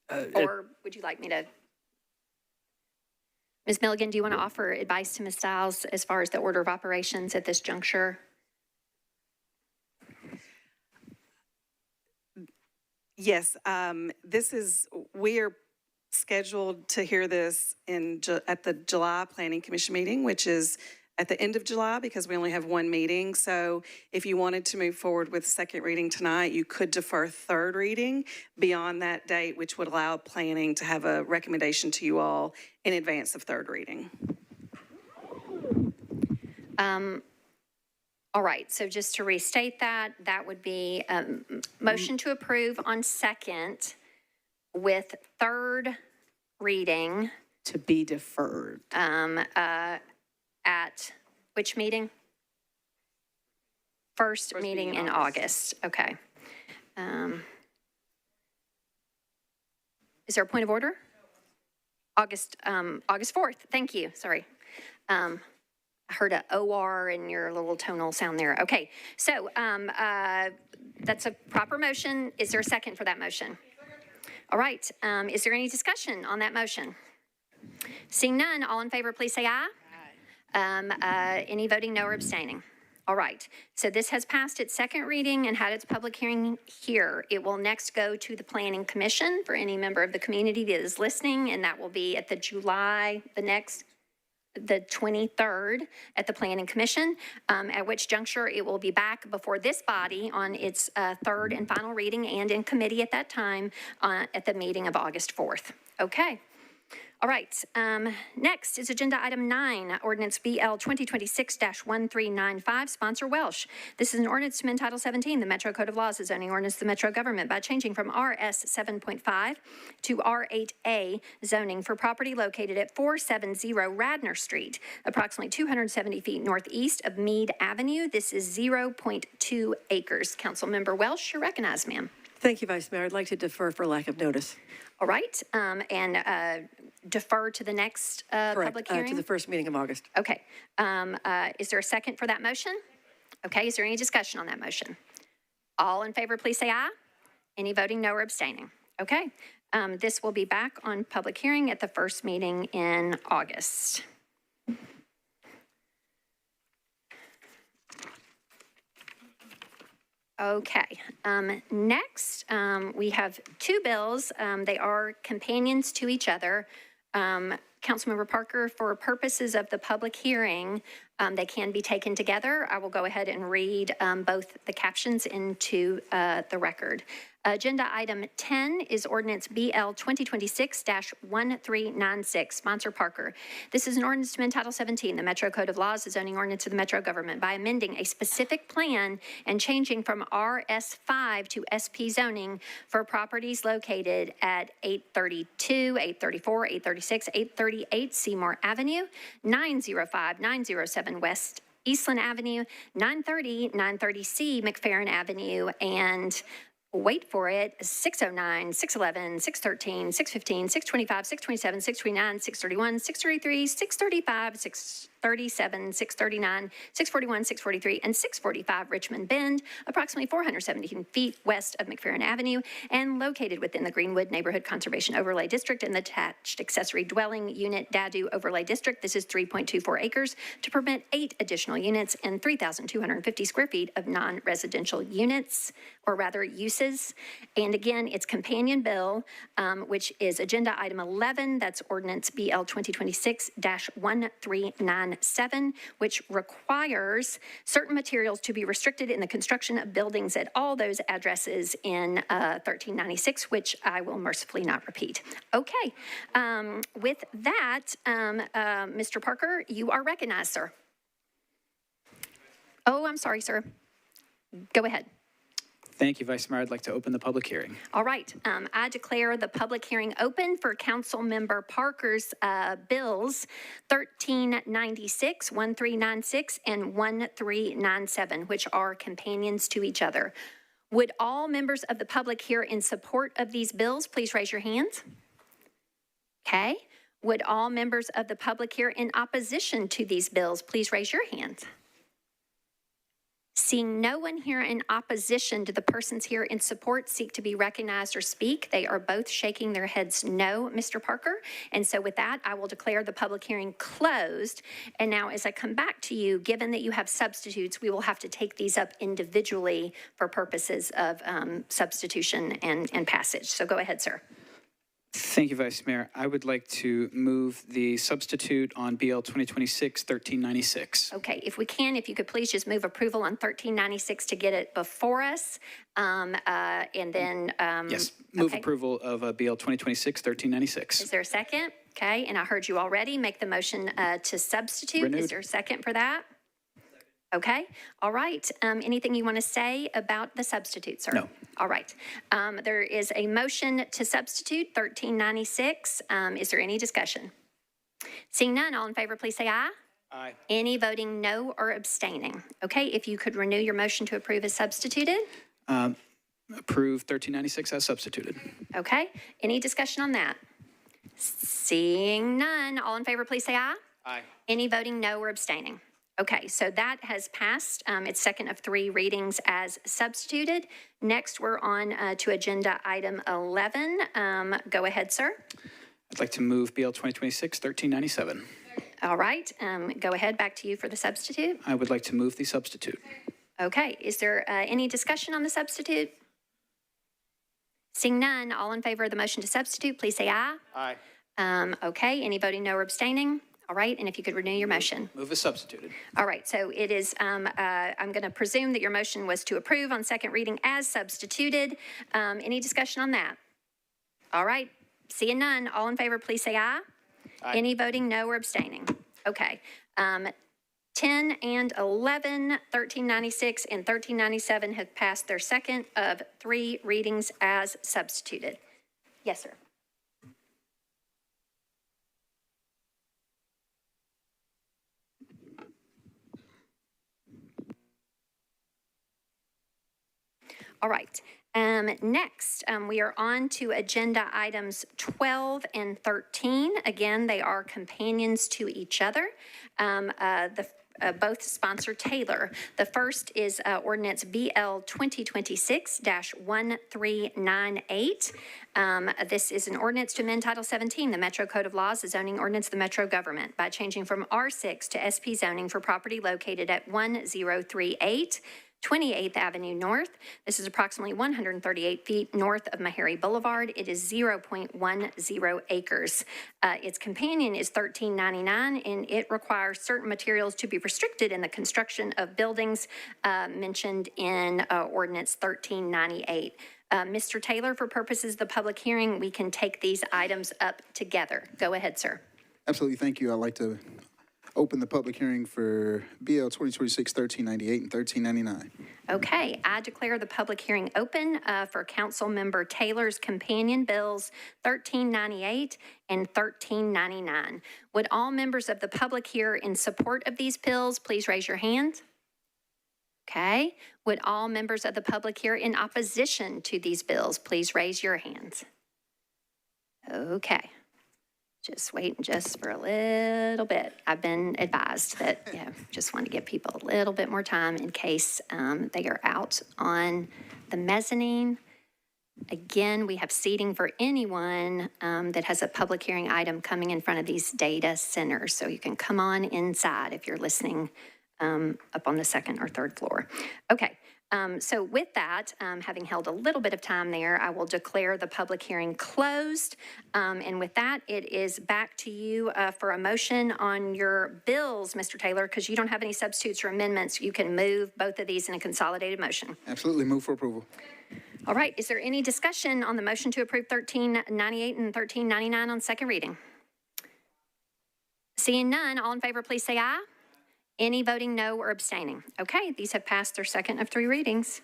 Or would you like me to? Ms. Milligan, do you want to offer advice to Ms. Stiles as far as the order of operations at this juncture? Yes, we are scheduled to hear this at the July Planning Commission meeting, which is at the end of July because we only have one meeting. So if you wanted to move forward with second reading tonight, you could defer third reading beyond that date, which would allow planning to have a recommendation to you all in advance of third reading. All right, so just to restate that, that would be a motion to approve on second with third reading. To be deferred. At which meeting? First meeting in August. Okay. Is there a point of order? August 4th. Thank you. Sorry. I heard a OR in your little tonal sound there. Okay. So that's a proper motion. Is there a second for that motion? All right. Is there any discussion on that motion? Seeing none, all in favor, please say aye. Any voting no or abstaining? All right, so this has passed its second reading and had its public hearing here. It will next go to the Planning Commission for any member of the community that is listening, and that will be at the 23rd at the Planning Commission, at which juncture it will be back before this body on its third and final reading and in committee at that time at the meeting of August 4th. Okay. All right, next is agenda item 9, ordinance BL 2026-1395, sponsor Welsh. This is an ordinance to amend Title 17, the Metro Code of Laws, a zoning ordinance of the Metro government by changing from RS 7.5 to R8A zoning for property located at 470 Radnor Street, approximately 270 feet northeast of Meade Avenue. This is 0.2 acres. Councilmember Welsh, you're recognized, ma'am. Thank you, Vice Mayor. I'd like to defer for lack of notice. All right, and defer to the next public hearing? To the first meeting of August. Okay. Is there a second for that motion? Okay, is there any discussion on that motion? All in favor, please say aye. Any voting no or abstaining? Okay. This will be back on public hearing at the first meeting in August. Okay, next we have two bills. They are companions to each other. Councilmember Parker, for purposes of the public hearing, They can be taken together. I will go ahead and read both the captions into the record. Agenda item 10 is ordinance BL 2026-1396, sponsor Parker. This is an ordinance to amend Title 17, the Metro Code of Laws, the zoning ordinance of the Metro government by amending a specific plan and changing from RS5 to SP zoning for properties located at 832, 834, 836, 838 Seymour Avenue, 905, 907 West Eastland Avenue, 930, 930C McFerrin Avenue, and wait for it, 609, 611, 613, 615, 625, 627, 629, 631, 633, 635, 637, 639, 641, 643, and 645 Richmond Bend, approximately 417 feet west of McFerrin Avenue, and located within the Greenwood Neighborhood Conservation Overlay District and the attached accessory dwelling unit Dadu Overlay District. This is 3.24 acres to permit 8 additional units and 3,250 square feet of non-residential units, or rather uses. And again, it's companion bill, which is agenda item 11. That's ordinance BL 2026-1397, which requires certain materials to be restricted in the construction of buildings at all those addresses in 1396, which I will mercifully not repeat. Okay. With that, Mr. Parker, you are recognized, sir. Oh, I'm sorry, sir. Go ahead. Thank you, Vice Mayor. I'd like to open the public hearing. All right. I declare the public hearing open for Council Member Parker's bills 1396, 1396, and 1397, which are companions to each other. Would all members of the public here in support of these bills please raise your hands? Okay. Would all members of the public here in opposition to these bills please raise your hands? Seeing no one here in opposition to the persons here in support seek to be recognized or speak, they are both shaking their heads no, Mr. Parker. And so with that, I will declare the public hearing closed. And now as I come back to you, given that you have substitutes, we will have to take these up individually for purposes of substitution and passage. So go ahead, sir. Thank you, Vice Mayor. I would like to move the substitute on BL 2026-1396. Okay, if you could please just move approval on 1396 to get it before us. And then. Yes, move approval of BL 2026-1396. Is there a second? Okay, and I heard you already make the motion to substitute. Renewed. Is there a second for that? Okay, all right. Anything you want to say about the substitute, sir? No. All right. There is a motion to substitute 1396. Is there any discussion? Seeing none, all in favor, please say aye. Aye. Any voting no or abstaining? Okay, if you could renew your motion to approve as substituted. Approve 1396 as substituted. Okay, any discussion on that? Seeing none, all in favor, please say aye. Aye. Any voting no or abstaining? Okay, so that has passed. It's second of 3 readings as substituted. Next, we're on to agenda item 11. Go ahead, sir. I'd like to move BL 2026-1397. All right, go ahead, back to you for the substitute. I would like to move the substitute. Okay, is there any discussion on the substitute? Seeing none, all in favor of the motion to substitute, please say aye. Aye. Okay, any voting no or abstaining? All right, and if you could renew your motion. Move as substituted. All right, so it is, I'm going to presume that your motion was to approve on second reading as substituted. Any discussion on that? All right, seeing none, all in favor, please say aye. Aye. Any voting no or abstaining? Okay. 10 and 11, 1396 and 1397 have passed their second of 3 readings as substituted. Yes, sir. All right. Next, we are on to agenda items 12 and 13. Again, they are companions to each other. Both sponsor Taylor. The first is ordinance BL 2026-1398. This is an ordinance to amend Title 17, the Metro Code of Laws, the zoning ordinance of the Metro government by changing from R6 to SP zoning for property located at 1038 28th Avenue North. This is approximately 138 feet north of Meharry Boulevard. It is 0.10 acres. Its companion is 1399, and it requires certain materials to be restricted in the construction of buildings mentioned in Ordinance 1398. Mr. Taylor, for purposes of the public hearing, we can take these items up together. Go ahead, sir. Absolutely, thank you. I'd like to open the public hearing for BL 2026-1398 and 1399. Okay, I declare the public hearing open for Council Member Taylor's companion bills 1398 and 1399. Would all members of the public here in support of these bills please raise your hand? Okay. Would all members of the public here in opposition to these bills please raise your hands? Okay. Just waiting just for a little bit. I've been advised that, just want to give people a little bit more time in case they are out on the mezzanine. Again, we have seating for anyone that has a public hearing item coming in front of these data centers. So you can come on inside if you're listening up on the second or third floor. Okay. So with that, having held a little bit of time there, I will declare the public hearing closed. And with that, it is back to you for a motion on your bills, Mr. Taylor, because you don't have any substitutes or amendments. You can move both of these in a consolidated motion. Absolutely, move for approval. All right. Is there any discussion on the motion to approve 1398 and 1399 on second reading? Seeing none, all in favor, please say aye. Any voting no or abstaining? Okay, these have passed their second of 3 readings.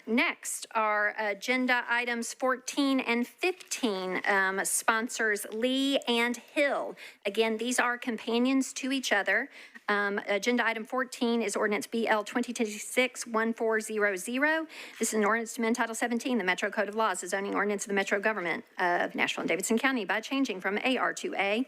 Next are agenda items 14 and 15, sponsors Lee and Hill. Again, these are companions to each other. Agenda item 14 is ordinance BL 2026-1400. This is an ordinance to amend Title 17, the Metro Code of Laws, the zoning ordinance of the Metro Government of Nashville and Davidson County by changing from AR2A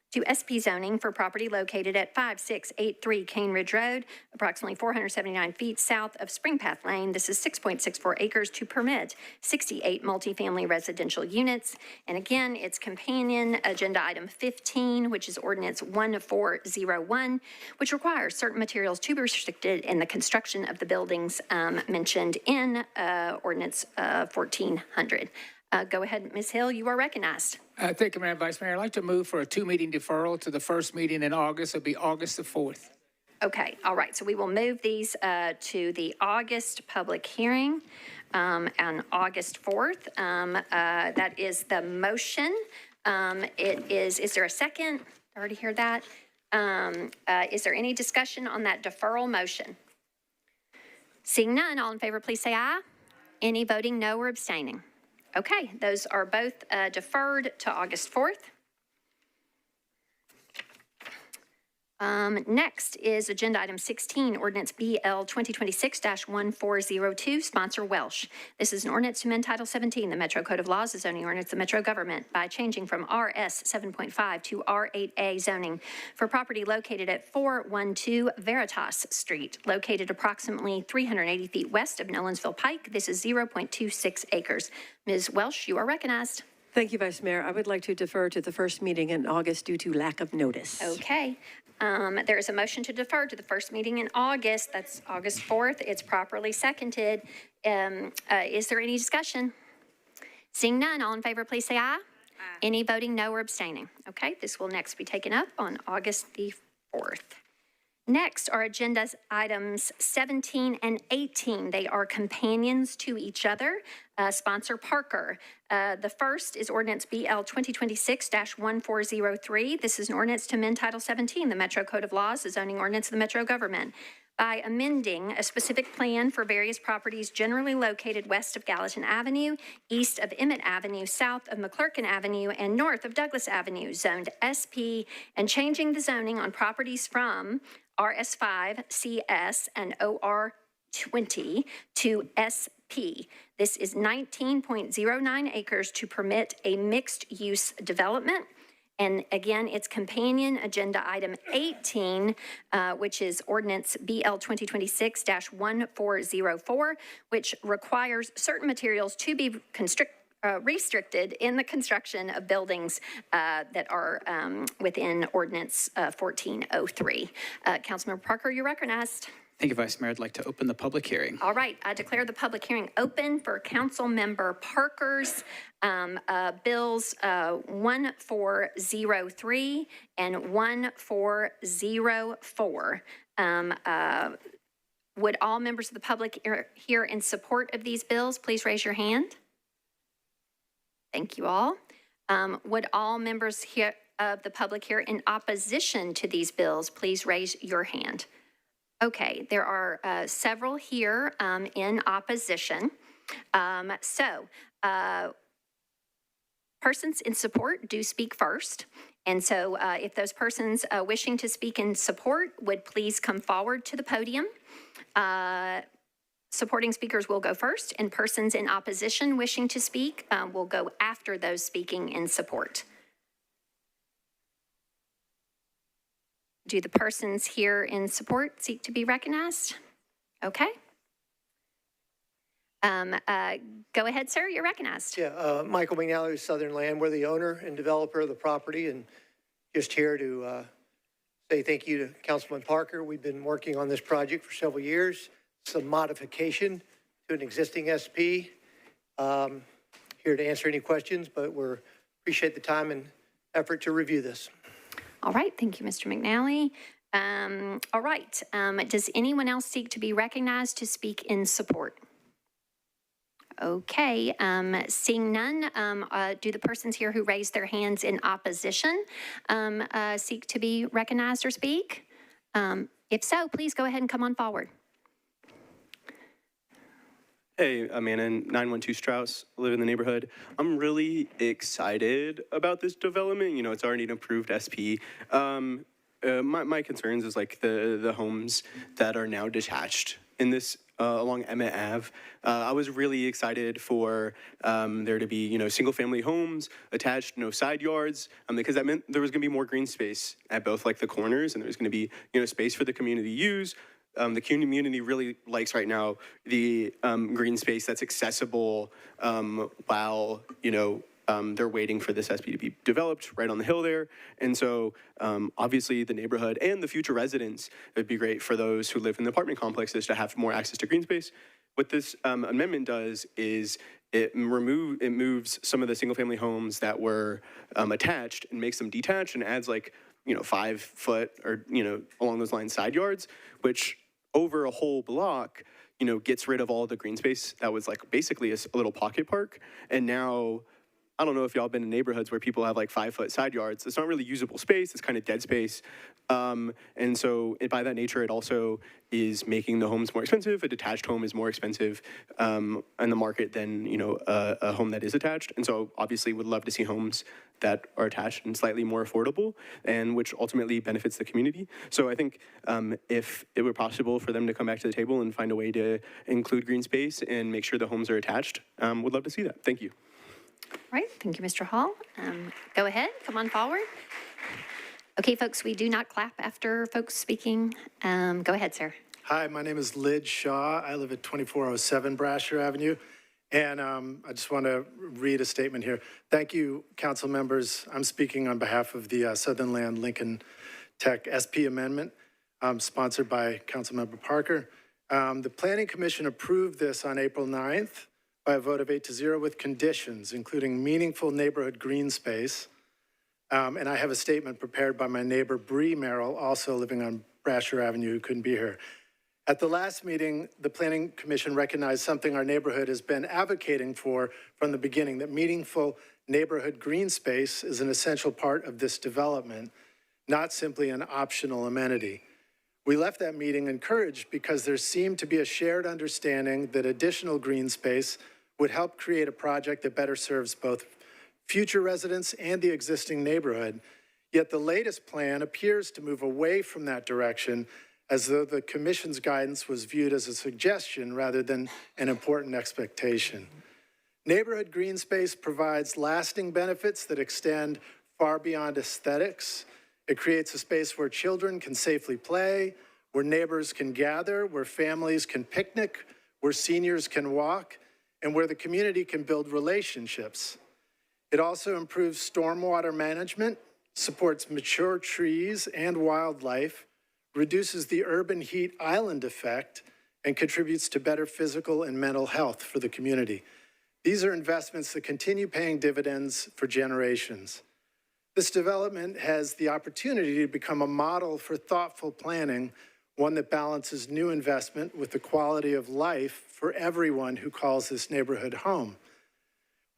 to SP zoning for property located at 5683 Cane Ridge Road, approximately 479 feet south of Spring Path Lane. This is 6.64 acres to permit 68 multifamily residential units. And again, it's companion agenda item 15, which is ordinance 1401, which requires certain materials to be restricted in the construction of the buildings mentioned in ordinance 1400. Go ahead, Ms. Hill, you are recognized. Thank you, Madam Vice Mayor. I'd like to move for a 2-meeting deferral to the first meeting in August. It'll be August the 4th. Okay, all right. So we will move these to the August public hearing on August 4th. That is the motion. Is there a second? I already heard that. Is there any discussion on that deferral motion? Seeing none, all in favor, please say aye. Any voting no or abstaining? Okay, those are both deferred to August 4th. Next is agenda item 16, ordinance BL 2026-1402, sponsor Welsh. This is an ordinance to amend Title 17, the Metro Code of Laws, the zoning ordinance of the Metro Government by changing from RS 7.5 to R8A zoning for property located at 412 Veritas Street, located approximately 380 feet west of Nolensville Pike. This is 0.26 acres. Ms. Welsh, you are recognized. Thank you, Vice Mayor. I would like to defer to the first meeting in August due to lack of notice. Okay. There is a motion to defer to the first meeting in August. That's August 4th. It's properly seconded. Is there any discussion? Seeing none, all in favor, please say aye. Any voting no or abstaining? Okay, this will next be taken up on August the 4th. Next are agenda items 17 and 18. They are companions to each other. Sponsor Parker. The first is ordinance BL 2026-1403. This is an ordinance to amend Title 17, the Metro Code of Laws, the zoning ordinance of the Metro Government, by amending a specific plan for various properties generally located west of Gallatin Avenue, east of Emmett Avenue, south of McClurkin Avenue, and north of Douglas Avenue, zoned SP, and changing the zoning on properties from RS5, CS, and OR20 to SP. This is 19.09 acres to permit a mixed-use development. And again, it's companion agenda item 18, which is ordinance BL 2026-1404, which requires certain materials to be restricted in the construction of buildings that are within ordinance 1403. Councilmember Parker, you're recognized. Thank you, Vice Mayor. I'd like to open the public hearing. All right, I declare the public hearing open for Council Member Parker's bills 1403 and 1404. Would all members of the public here in support of these bills please raise your hand? Thank you all. Would all members here of the public here in opposition to these bills please raise your hand? Okay, there are several here in opposition. Persons in support do speak first. And so if those persons wishing to speak in support would please come forward to the podium. Supporting speakers will go first, and persons in opposition wishing to speak will go after those speaking in support. Do the persons here in support seek to be recognized? Okay. Go ahead, sir, you're recognized. Yeah, Michael McNally, Southern Land. We're the owner and developer of the property, and just here to say thank you to Councilman Parker. We've been working on this project for several years. Some modification to an existing SP. Here to answer any questions, but we appreciate the time and effort to review this. All right, thank you, Mr. McNally. All right, does anyone else seek to be recognized to speak in support? Okay, seeing none, do the persons here who raised their hands in opposition seek to be recognized or speak? If so, please go ahead and come on forward. Hey, I'm Annan, 912 Strauss, live in the neighborhood. I'm really excited about this development. You know, it's already an approved SP. My concerns is like the homes that are now detached in this along Emmett Ave. I was really excited for there to be, you know, single family homes attached, no side yards, because that meant there was gonna be more green space at both like the corners, and there's gonna be, you know, space for the community to use. The community really likes right now the green space that's accessible while, you know, they're waiting for this SP to be developed right on the hill there. And so obviously the neighborhood and the future residents, it'd be great for those who live in the apartment complexes to have more access to green space. What this amendment does is it moves some of the single family homes that were attached and makes them detached and adds like, you know, 5 foot or, you know, along those lines side yards, which over a whole block, you know, gets rid of all the green space that was like basically a little pocket park. And now, I don't know if y'all been in neighborhoods where people have like 5 foot side yards. It's not really usable space. It's kind of dead space. And so by that nature, it also is making the homes more expensive. A detached home is more expensive in the market than, you know, a home that is attached. And so obviously would love to see homes that are attached and slightly more affordable, and which ultimately benefits the community. So I think if it were possible for them to come back to the table and find a way to include green space and make sure the homes are attached, would love to see that. Thank you. All right, thank you, Mr. Hall. Go ahead, come on forward. Okay, folks, we do not clap after folks speaking. Go ahead, sir. Hi, my name is Lid Shaw. I live at 2407 Brasher Avenue. And I just want to read a statement here. Thank you, council members. I'm speaking on behalf of the Southern Land Lincoln Tech SP amendment, sponsored by Councilmember Parker. The Planning Commission approved this on April 9th by a vote of 8-0 with conditions, including meaningful neighborhood green space. And I have a statement prepared by my neighbor, Bree Merrill, also living on Brasher Avenue, who couldn't be here. At the last meeting, the Planning Commission recognized something our neighborhood has been advocating for from the beginning, that meaningful neighborhood green space is an essential part of this development, not simply an optional amenity. We left that meeting encouraged because there seemed to be a shared understanding that additional green space would help create a project that better serves both future residents and the existing neighborhood. Yet the latest plan appears to move away from that direction, as though the Commission's guidance was viewed as a suggestion rather than an important expectation. Neighborhood green space provides lasting benefits that extend far beyond aesthetics. It creates a space where children can safely play, where neighbors can gather, where families can picnic, where seniors can walk, and where the community can build relationships. It also improves stormwater management, supports mature trees and wildlife, reduces the urban heat island effect, and contributes to better physical and mental health for the community. These are investments that continue paying dividends for generations. This development has the opportunity to become a model for thoughtful planning, one that balances new investment with the quality of life for everyone who calls this neighborhood home.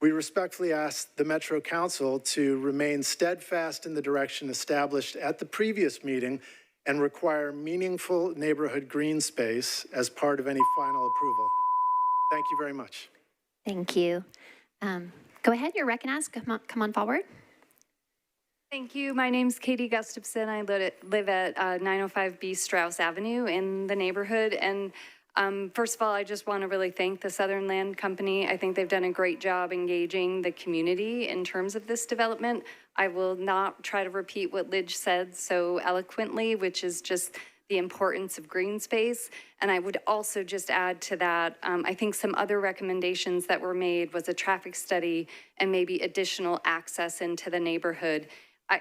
We respectfully ask the Metro Council to remain steadfast in the direction established at the previous meeting and require meaningful neighborhood green space as part of any final approval. Thank you very much. Thank you. Go ahead, you're recognized. Come on forward. Thank you. My name's Katie Gustafson. I live at 905B Strauss Avenue in the neighborhood. And first of all, I just want to really thank the Southern Land Company. I think they've done a great job engaging the community in terms of this development. I will not try to repeat what Lidge said so eloquently, which is just the importance of green space. And I would also just add to that, I think some other recommendations that were made was a traffic study and maybe additional access into the neighborhood.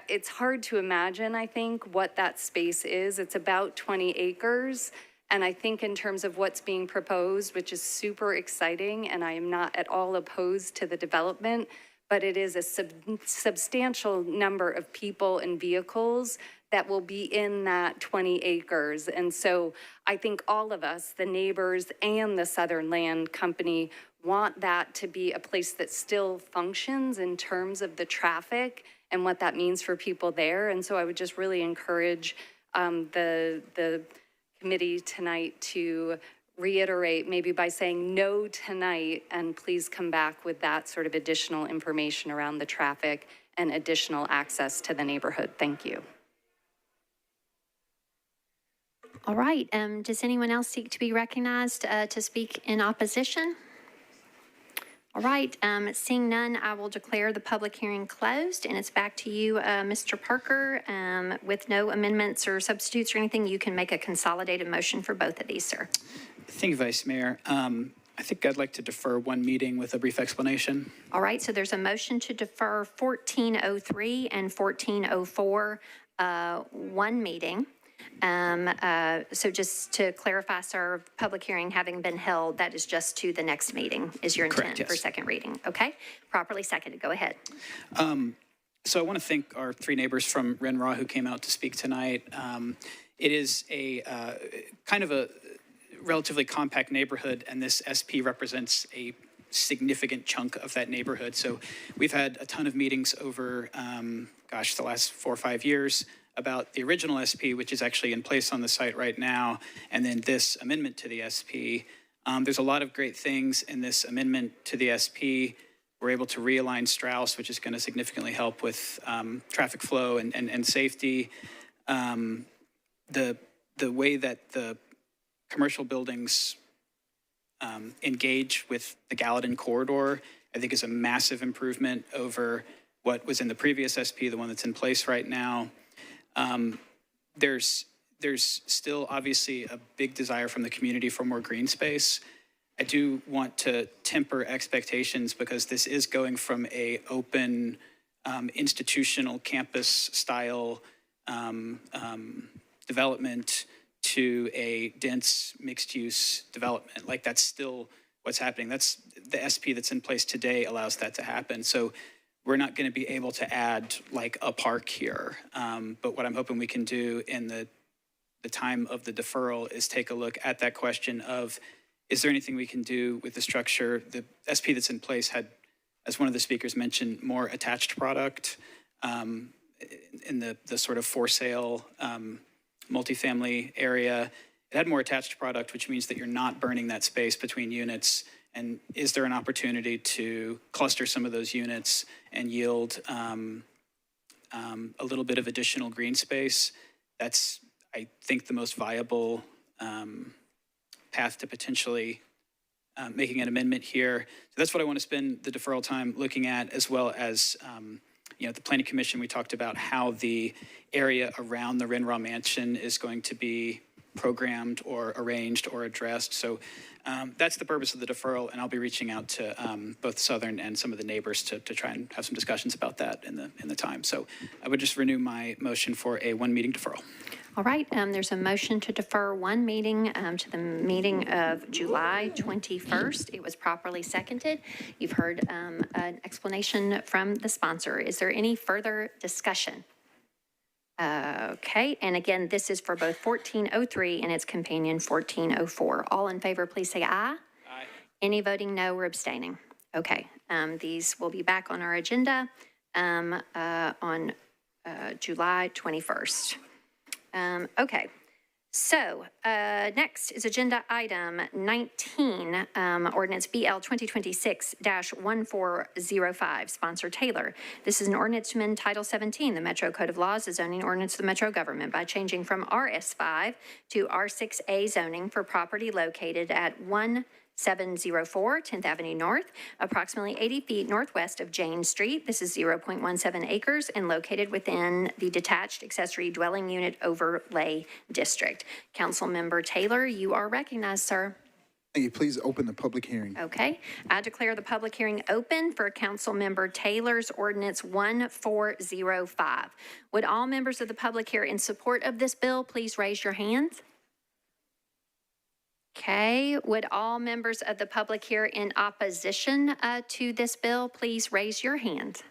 It's hard to imagine, I think, what that space is. It's about 20 acres. And I think in terms of what's being proposed, which is super exciting, and I am not at all opposed to the development, but it is a substantial number of people and vehicles that will be in that 20 acres. And so I think all of us, the neighbors and the Southern Land Company, want that to be a place that still functions in terms of the traffic and what that means for people there. And so I would just really encourage the committee tonight to reiterate, maybe by saying no tonight, and please come back with that sort of additional information around the traffic and additional access to the neighborhood. Thank you. All right. Does anyone else seek to be recognized to speak in opposition? All right. Seeing none, I will declare the public hearing closed, and it's back to you, Mr. Parker. With no amendments or substitutes or anything, you can make a consolidated motion for both of these, sir. Thank you, Vice Mayor. I think I'd like to defer one meeting with a brief explanation. All right. So there's a motion to defer 1403 and 1404 one meeting. So just to clarify, sir, public hearing having been held, that is just to the next meeting is your intent. Correct, yes. For second reading. Okay. Properly seconded. Go ahead. So I want to thank our three neighbors from Renraw who came out to speak tonight. It is a kind of a relatively compact neighborhood, and this SP represents a significant chunk of that neighborhood. So we've had a ton of meetings over, the last 4 or 5 years about the original SP, which is actually in place on the site right now, and then this amendment to the SP. There's a lot of great things in this amendment to the SP. We're able to realign Strauss, which is going to significantly help with traffic flow and safety. The way that the commercial buildings engage with the Gallatin corridor, I think is a massive improvement over what was in the previous SP, the one that's in place right now. There's still obviously a big desire from the community for more green space. I do want to temper expectations because this is going from a open institutional campus style development to a dense mixed use development. Like that's still what's happening. That's the SP that's in place today allows that to happen. So we're not going to be able to add like a park here. But what I'm hoping we can do in the time of the deferral is take a look at that question of, is there anything we can do with the structure? The SP that's in place had, as one of the speakers mentioned, more attached product in the sort of for sale multifamily area. It had more attached product, which means that you're not burning that space between units. And is there an opportunity to cluster some of those units and yield a little bit of additional green space? That's, I think, the most viable path to potentially making an amendment here. So that's what I want to spend the deferral time looking at, as well as the Planning Commission. We talked about how the area around the Renraw Mansion is going to be programmed or arranged or addressed. So that's the purpose of the deferral, and I'll be reaching out to both Southern and some of the neighbors to try and have some discussions about that in the time. So I would just renew my motion for a one meeting deferral. All right, there's a motion to defer one meeting to the meeting of July 21st. It was properly seconded. You've heard an explanation from the sponsor. Is there any further discussion? Okay, and again, this is for both 1403 and its companion 1404. All in favor, please say aye. Aye. Any voting no or abstaining? Okay, these will be back on our agenda on July 21st. Okay, so next is agenda item 19, ordinance BL 2026-1405, sponsor Taylor. This is an ordinance to amend Title 17, the Metro Code of Laws, the zoning ordinance of the Metro government by changing from RS5 to R6A zoning for property located at 1704 10th Avenue North, approximately 80 feet northwest of Jane Street. This is 0.17 acres and located within the detached accessory dwelling unit overlay district. Councilmember Taylor, you are recognized, sir. Thank you. Please open the public hearing. Okay. I declare the public hearing open for Councilmember Taylor's ordinance 1405. Would all members of the public here in support of this bill please raise your hands? Okay, would all members of the public here in opposition to this bill please raise your hand?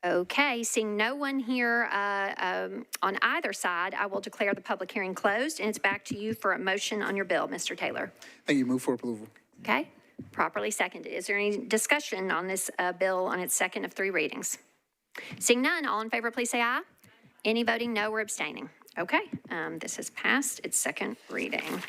Okay, seeing no one here on either side, I will declare the public hearing closed, and it's back to you for a motion on your bill, Mr. Taylor. Thank you. Move for approval. Okay, properly seconded. Is there any discussion on this bill on its second of 3 readings? Seeing none, all in favor please say aye. Any voting no or abstaining? Okay, this has passed its second reading.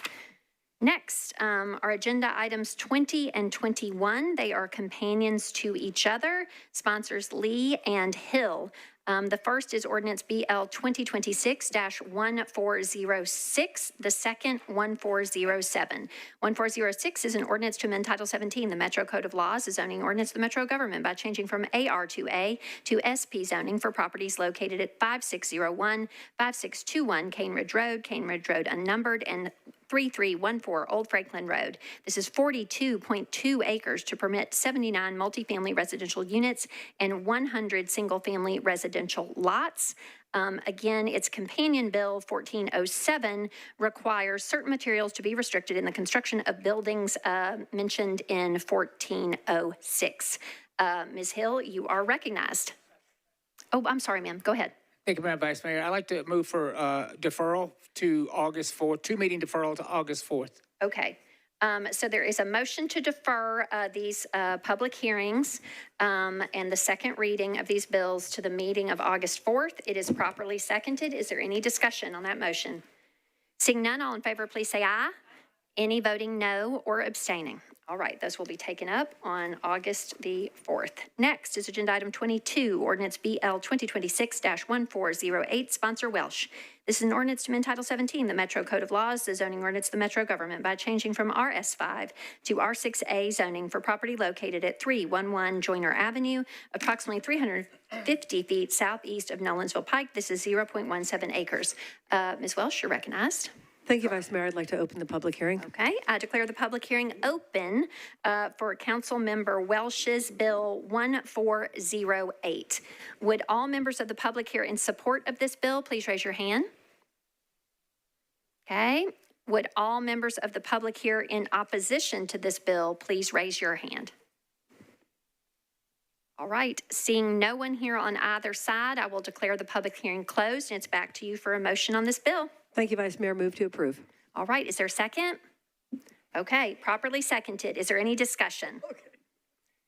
Next are agenda items 20 and 21. They are companions to each other, sponsors Lee and Hill. The first is ordinance BL 2026-1406, the second 1407. 1406 is an ordinance to amend Title 17, the Metro Code of Laws, the zoning ordinance of the Metro government by changing from AR2A to SP zoning for properties located at 5601, 5621 Cane Ridge Road unnumbered, and 3314 Old Franklin Road. This is 42.2 acres to permit 79 multifamily residential units and 100 single-family residential lots. Again, its companion bill 1407 requires certain materials to be restricted in the construction of buildings mentioned in 1406. Ms. Hill, you are recognized. Oh, I'm sorry, ma'am. Go ahead. Thank you, Madam Vice Mayor. I'd like to move for deferral to August 4th, 2-meeting deferral to August 4th. Okay. So there is a motion to defer these public hearings and the second reading of these bills to the meeting of August 4th. It is properly seconded. Is there any discussion on that motion? Seeing none, all in favor, please say aye. Any voting no or abstaining? All right, those will be taken up on August the 4th. Next is agenda item 22, ordinance BL 2026-1408, sponsor Welsh. This is an ordinance to amend Title 17, the Metro Code of Laws, the zoning ordinance of the Metro government by changing from RS5 to R6A zoning for property located at 311 Joyner Avenue, approximately 350 feet southeast of Nolensville Pike. This is 0.17 acres. Ms. Welsh, you're recognized. Thank you, Vice Mayor. I'd like to open the public hearing. Okay, I declare the public hearing open for Council Member Welsh's Bill 1408. Would all members of the public here in support of this bill please raise your hand? Okay, would all members of the public here in opposition to this bill please raise your hand? All right, seeing no one here on either side, I will declare the public hearing closed, and it's back to you for a motion on this bill. Thank you, Vice Mayor. Move to approve. All right, is there a second? Okay, properly seconded. Is there any discussion? Okay.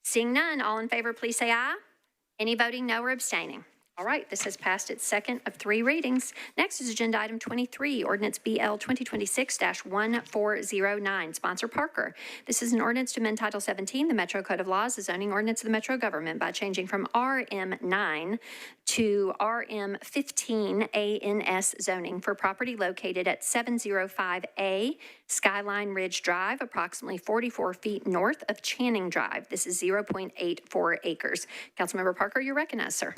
Seeing none, all in favor, please say aye. Any voting no or abstaining? All right, this has passed its second of 3 readings. Next is agenda item 23, ordinance BL 2026-1409, sponsor Parker. This is an ordinance to amend Title 17, the Metro Code of Laws, the zoning ordinance of the Metro government by changing from RM9 to RM15 ANS zoning for property located at 705A Skyline Ridge Drive, approximately 44 feet north of Channing Drive. This is 0.84 acres. Councilmember Parker, you're recognized, sir.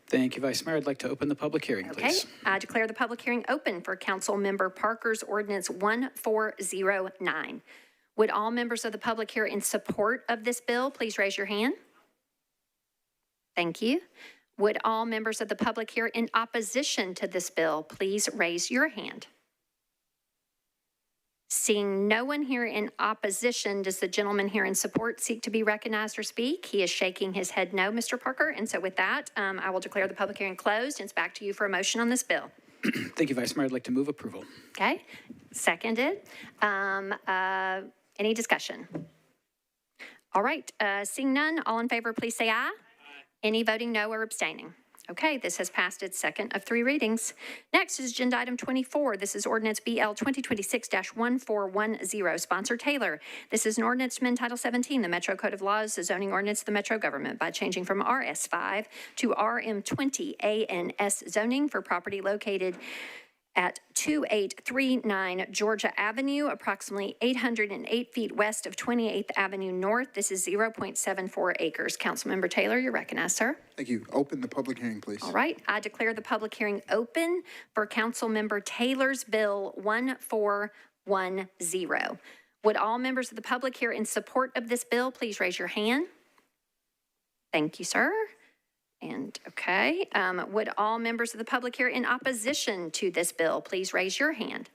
Thank you, Vice Mayor. I'd like to open the public hearing, please. Okay, I declare the public hearing open for Council Member Parker's Ordinance 1409. Would all members of the public here in support of this bill please raise your hand? Thank you. Would all members of the public here in opposition to this bill please raise your hand? Seeing no one here in opposition, does the gentleman here in support seek to be recognized or speak? He is shaking his head no, Mr. Parker. And so with that, I will declare the public hearing closed, and it's back to you for a motion on this bill. Thank you, Vice Mayor. I'd like to move approval. Okay, seconded. Any discussion? All right, seeing none, all in favor, please say aye. Any voting no or abstaining? Okay, this has passed its second of 3 readings. Next is agenda item 24. This is ordinance BL 2026-1410, sponsor Taylor. This is an ordinance to amend Title 17, the Metro Code of Laws, the zoning ordinance of the Metro government by changing from RS5 to RM20 ANS zoning for property located at 2839 Georgia Avenue, approximately 808 feet west of 28th Avenue North. This is 0.74 acres. Councilmember Taylor, you're recognized, sir. Thank you. Open the public hearing, please. All right, I declare the public hearing open for Councilmember Taylor's Bill 1410. Would all members of the public here in support of this bill please raise your hand? Thank you, sir. And okay, would all members of the public here in opposition to this bill please raise your hand?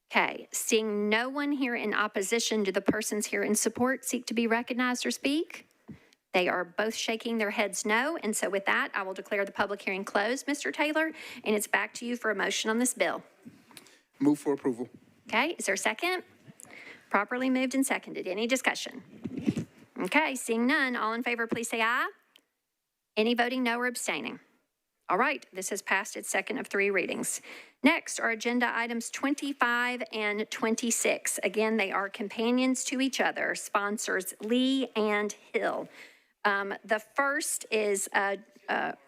Okay, seeing no one here in opposition, do the persons here in support seek to be recognized or speak? They are both shaking their heads no, and so with that, I will declare the public hearing closed, Mr. Taylor, and it's back to you for a motion on this bill. Move for approval. Okay, is there a second? Properly moved and seconded. Any discussion? Okay, seeing none, all in favor, please say aye. Any voting no or abstaining? All right, this has passed its second of 3 readings. Next are agenda items 25 and 26. Again, they are companions to each other, sponsors Lee and Hill. The first is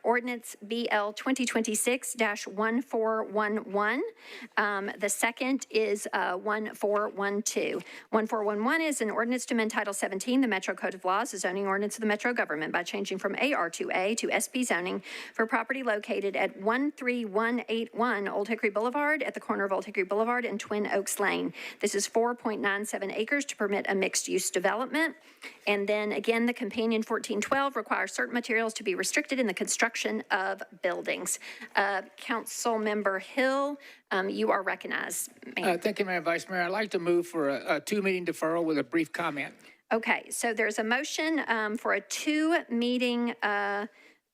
Ordinance BL 2026-1411. The second is 1412. 1411 is an ordinance to amend Title 17, the Metro Code of Laws, the zoning ordinance of the Metro government by changing from AR2A to SP zoning for property located at 13181 Old Hickory Boulevard at the corner of Old Hickory Boulevard and Twin Oaks Lane. This is 4.97 acres to permit a mixed-use development. And then again, the companion 1412 requires certain materials to be restricted in the construction of buildings. Council Member Hill, you are recognized. Thank you, Madam Vice Mayor. I'd like to move for a 2-meeting deferral with a brief comment. Okay, so there's a motion for a 2-meeting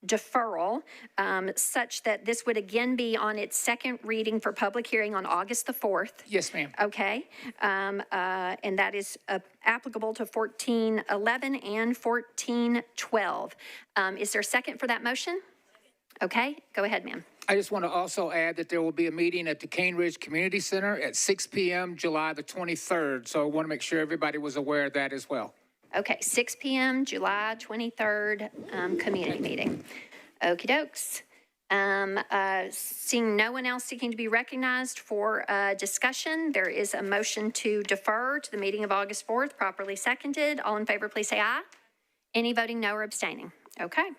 deferral such that this would again be on its second reading for public hearing on August the 4th. Yes, ma'am. Okay, and that is applicable to 1411 and 1412. Is there a second for that motion? Okay, go ahead, ma'am. I just want to also add that there will be a meeting at the Cane Ridge Community Center at 6 p.m. July the 23rd. So I want to make sure everybody was aware of that as well. Okay, 6 p.m., July 23rd, community meeting. Okie dokes. Seeing no one else seeking to be recognized for discussion, there is a motion to defer to the meeting of August 4th, properly seconded. All in favor, please say aye. Any voting no or abstaining? Okay.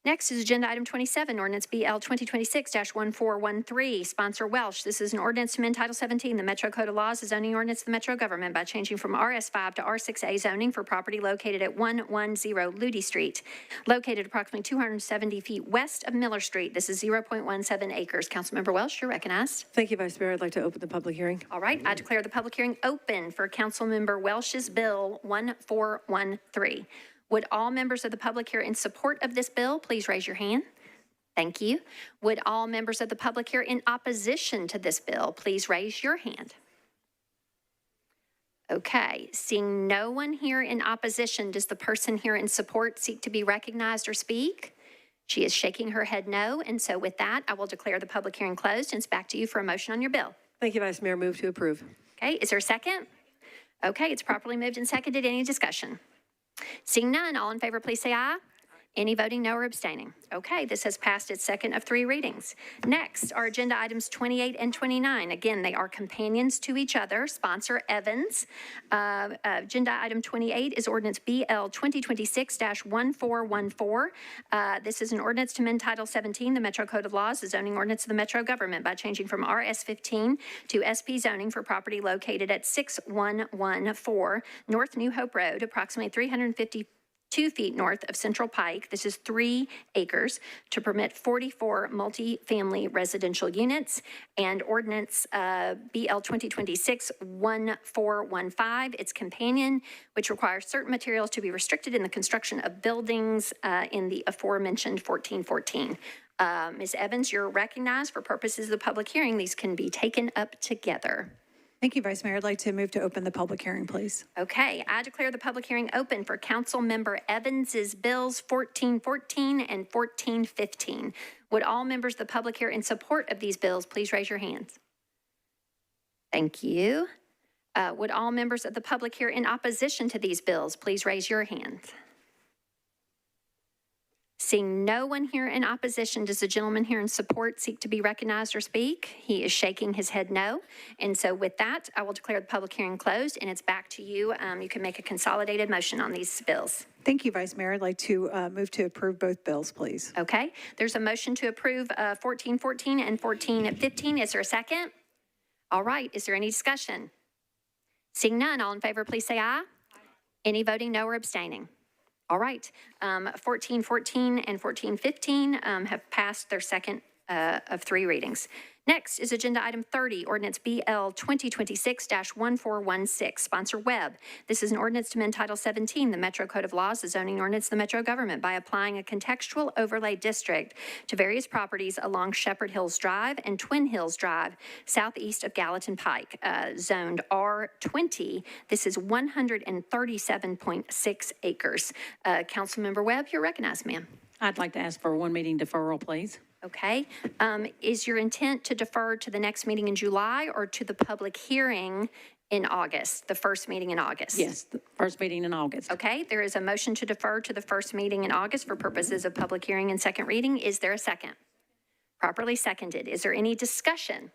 Next is agenda item 27, ordinance BL 2026-1413, sponsor Welsh. This is an ordinance to amend Title 17, the Metro Code of Laws, the zoning ordinance of the Metro government by changing from RS5 to R6A zoning for property located at 110 Ludi Street, located approximately 270 feet west of Miller Street. This is 0.17 acres. Councilmember Welsh, you're recognized. Thank you, Vice Mayor. I'd like to open the public hearing. All right, I declare the public hearing open for Councilmember Welsh's Bill 1413. Would all members of the public here in support of this bill please raise your hand? Thank you. Would all members of the public here in opposition to this bill please raise your hand? Okay, seeing no one here in opposition, does the person here in support seek to be recognized or speak? She is shaking her head no, and so with that, I will declare the public hearing closed, and it's back to you for a motion on your bill. Thank you, Vice Mayor. Move to approve. Okay, is there a second? Okay, it's properly moved and seconded. Any discussion? Seeing none, all in favor, please say aye. Any voting no or abstaining? Okay, this has passed its second of 3 readings. Next are agenda items 28 and 29. Again, they are companions to each other. Sponsor Evans. Agenda item 28 is ordinance BL 2026-1414. This is an ordinance to amend Title 17, the Metro Code of Laws, the zoning ordinance of the Metro government by changing from RS 15 to SP zoning for property located at 6114 North New Hope Road, approximately 352 feet north of Central Pike. This is 3 acres to permit 44 multifamily residential units, and ordinance BL 2026-1415, its companion, which requires certain materials to be restricted in the construction of buildings in the aforementioned 1414. Ms. Evans, you're recognized for purposes of the public hearing. These can be taken up together. Thank you, Vice Mayor. I'd like to move to open the public hearing, please. Okay, I declare the public hearing open for Council Member Evans's bills 1414 and 1415. Would all members of the public here in support of these bills please raise your hands? Thank you. Would all members of the public here in opposition to these bills please raise your hands? Seeing no one here in opposition, does the gentleman here in support seek to be recognized or speak? He is shaking his head no. And so with that, I will declare the public hearing closed, and it's back to you. You can make a consolidated motion on these bills. Thank you, Vice Mayor. I'd like to move to approve both bills, please. Okay, there's a motion to approve 1414 and 1415. Is there a second? All right, is there any discussion? Seeing none, all in favor, please say aye. Any voting no or abstaining? All right, 1414 and 1415 have passed their second of 3 readings. Next is agenda item 30, ordinance BL 2026-1416, sponsor Webb. This is an ordinance to amend Title 17, the Metro Code of Laws, the zoning ordinance of the Metro government by applying a contextual overlay district to various properties along Shepherd Hills Drive and Twin Hills Drive, southeast of Gallatin Pike, zoned R20. This is 137.6 acres. Councilmember Webb, you're recognized, ma'am. I'd like to ask for a 1-meeting deferral, please. Okay. Is your intent to defer to the next meeting in July or to the public hearing in August, the first meeting in August? Yes, the first meeting in August. Okay. There is a motion to defer to the first meeting in August for purposes of public hearing and second reading. Is there a second? Properly seconded. Is there any discussion?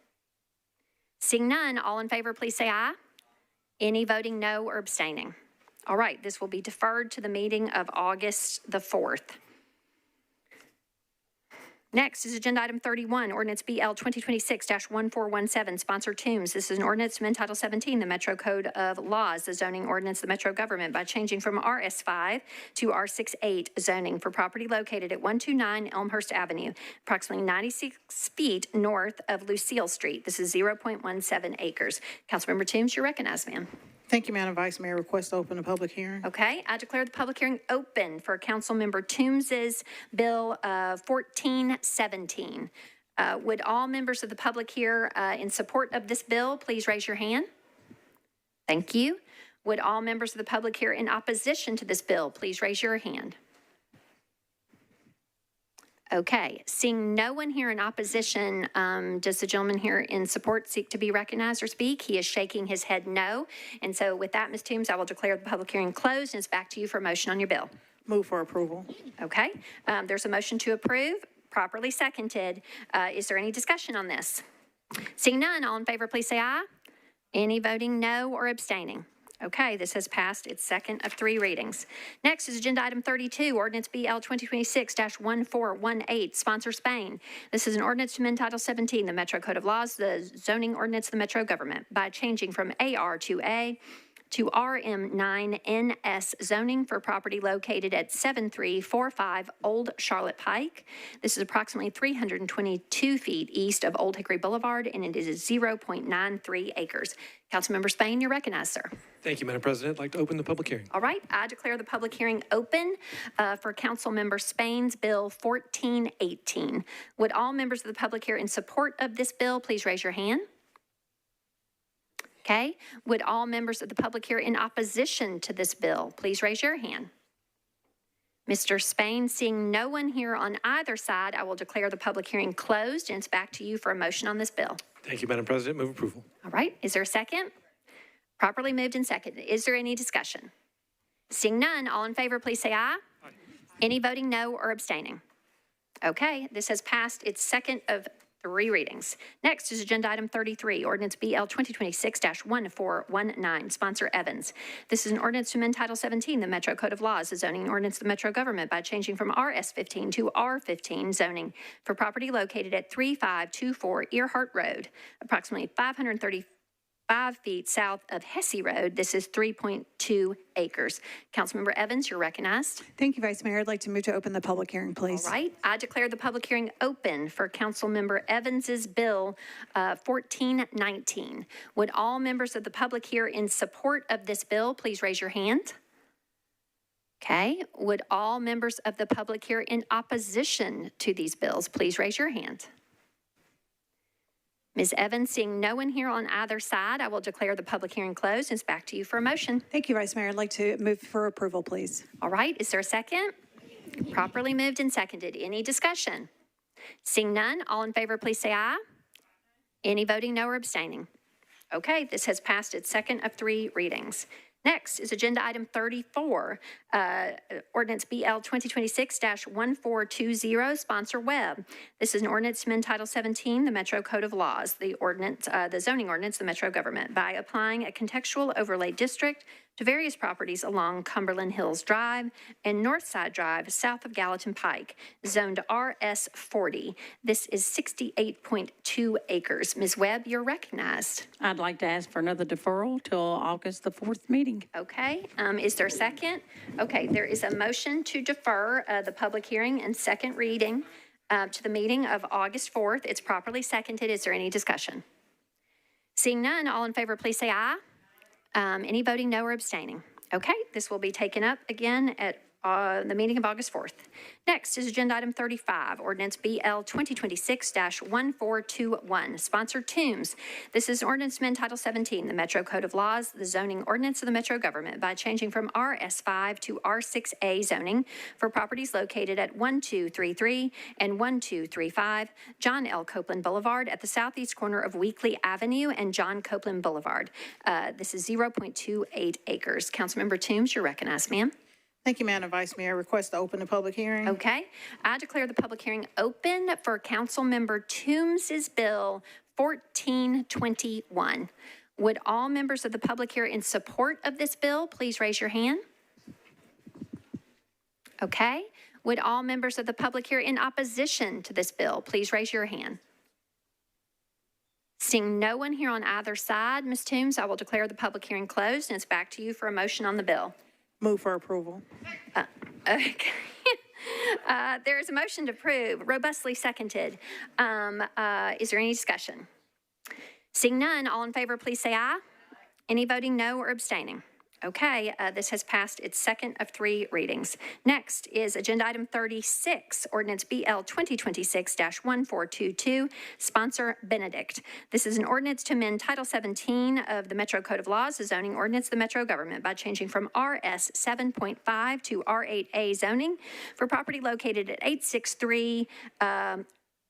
Seeing none, all in favor, please say aye. Any voting no or abstaining? All right. This will be deferred to the meeting of August the 4th. Next is agenda item 31, ordinance BL 2026-1417, sponsor Toombs. This is an ordinance to amend Title 17, the Metro Code of Laws, the zoning ordinance of the Metro government by changing from RS5 to R68 zoning for property located at 129 Elmhurst Avenue, approximately 96 feet north of Lucille Street. This is 0.17 acres. Councilmember Toombs, you're recognized, ma'am. Thank you, Madam Vice Mayor. Request to open a public hearing. Okay, I declare the public hearing open for Councilmember Toombs's Bill 1417. Would all members of the public here in support of this bill please raise your hand? Thank you. Would all members of the public here in opposition to this bill please raise your hand? Okay, seeing no one here in opposition, does the gentleman here in support seek to be recognized or speak? He is shaking his head no. And so with that, Ms. Toombs, I will declare the public hearing closed, and it's back to you for a motion on your bill. Move for approval. Okay, there's a motion to approve, properly seconded. Is there any discussion on this? Seeing none, all in favor, please say aye. Any voting no or abstaining? Okay, this has passed its second of 3 readings. Next is agenda item 32, ordinance BL 2026-1418, sponsor Spain. This is an ordinance to amend Title 17, the Metro Code of Laws, the zoning ordinance of the Metro government by changing from AR2A to RM9NS zoning for property located at 7345 Old Charlotte Pike. This is approximately 322 feet east of Old Hickory Boulevard, and it is 0.93 acres. Councilmember Spain, you're recognized, sir. Thank you, Madam President. I'd like to open the public hearing. All right, I declare the public hearing open for Councilmember Spain's Bill 1418. Would all members of the public here in support of this bill please raise your hand? Okay, would all members of the public here in opposition to this bill please raise your hand? Mr. Spain, seeing no one here on either side, I will declare the public hearing closed, and it's back to you for a motion on this bill. Thank you, Madam President. Move approval. All right, is there a second? Properly moved and seconded. Is there any discussion? Seeing none, all in favor, please say aye. Any voting no or abstaining? Okay, this has passed its second of 3 readings. Next is Agenda Item 33, Ordinance BL 2026-1419, sponsor Evans. This is an ordinance to amend Title 17, the Metro Code of Laws, the zoning ordinance of the Metro government by changing from RS15 to R15 zoning for property located at 3524 Earhart Road, approximately 535 feet south of Hesse Road. This is 3.2 acres. Councilmember Evans, you're recognized. Thank you, Vice Mayor. I'd like to move to open the public hearing, please. All right, I declare the public hearing open for Councilmember Evans's Bill 1419. Would all members of the public here in support of this bill please raise your hand? Okay, would all members of the public here in opposition to these bills please raise your hand? Ms. Evans, seeing no one here on either side, I will declare the public hearing closed. It's back to you for a motion. Thank you, Vice Mayor. I'd like to move for approval, please. All right, is there a second? Properly moved and seconded. Any discussion? Seeing none, all in favor, please say aye. Any voting no or abstaining? Okay, this has passed its second of 3 readings. Next is Agenda Item 34, Ordinance BL 2026-1420, sponsor Webb. This is an ordinance to amend Title 17, the Metro Code of Laws, the zoning ordinance of the Metro government by applying a contextual overlay district to various properties along Cumberland Hills Drive and Northside Drive south of Gallatin Pike, zoned RS40. This is 68.2 acres. Ms. Webb, you're recognized. I'd like to ask for another deferral till August the 4th meeting. Okay, is there a second? Okay, there is a motion to defer the public hearing and second reading to the meeting of August 4th. It's properly seconded. Is there any discussion? Seeing none, all in favor, please say aye. Any voting no or abstaining? Okay, this will be taken up again at the meeting of August 4th. Next is Agenda Item 35, Ordinance BL 2026-1421, sponsor Toombs. This is Ordinance to amend Title 17, the Metro Code of Laws, the zoning ordinance of the Metro government by changing from RS5 to R6A zoning for properties located at 1233 and 1235 John L. Copeland Boulevard at the southeast corner of Weekly Avenue and John Copeland Boulevard. This is 0.28 acres. Councilmember Toombs, you're recognized, ma'am. Thank you, Madam Vice Mayor. Request to open the public hearing. Okay, I declare the public hearing open for Councilmember Toombs's Bill 1421. Would all members of the public here in support of this bill please raise your hand? Okay, would all members of the public here in opposition to this bill please raise your hand? Seeing no one here on either side, Ms. Toombs, I will declare the public hearing closed, and it's back to you for a motion on the bill. Move for approval. Okay. There is a motion to approve, robustly seconded. Is there any discussion? Seeing none, all in favor, please say aye. Any voting no or abstaining? Okay, this has passed its second of 3 readings. Next is Agenda Item 36, Ordinance BL 2026-1422, sponsor Benedict. This is an ordinance to amend Title 17 of the Metro Code of Laws, the zoning ordinance of the Metro government by changing from RS 7.5 to R8A zoning for property located at 863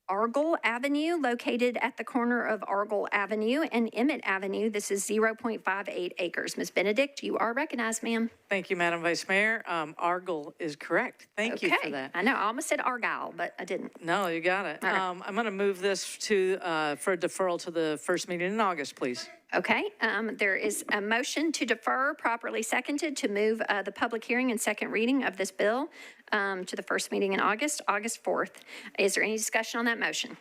Argyle Avenue, located at the corner of Argyle Avenue and Emmett Avenue. This is 0.58 acres. Ms. Benedict, you are recognized, ma'am. Thank you, Madam Vice Mayor. Argyle is correct. Thank you for that. I know, I almost said Argyle, but I didn't. No, you got it. Right. I'm going to move this to for deferral to the first meeting in August, please. Okay, there is a motion to defer, properly seconded, to move the public hearing and second reading of this bill to the first meeting in August 4th. Is there any discussion on that motion?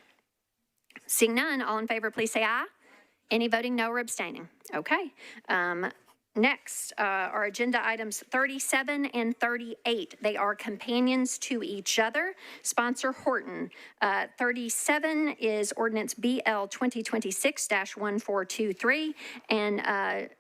Seeing none, all in favor, please say aye. Any voting no or abstaining? Okay. Next are Agenda Items 37 and 38. They are companions to each other. Sponsor Horton. 37 is Ordinance BL 2026-1423, and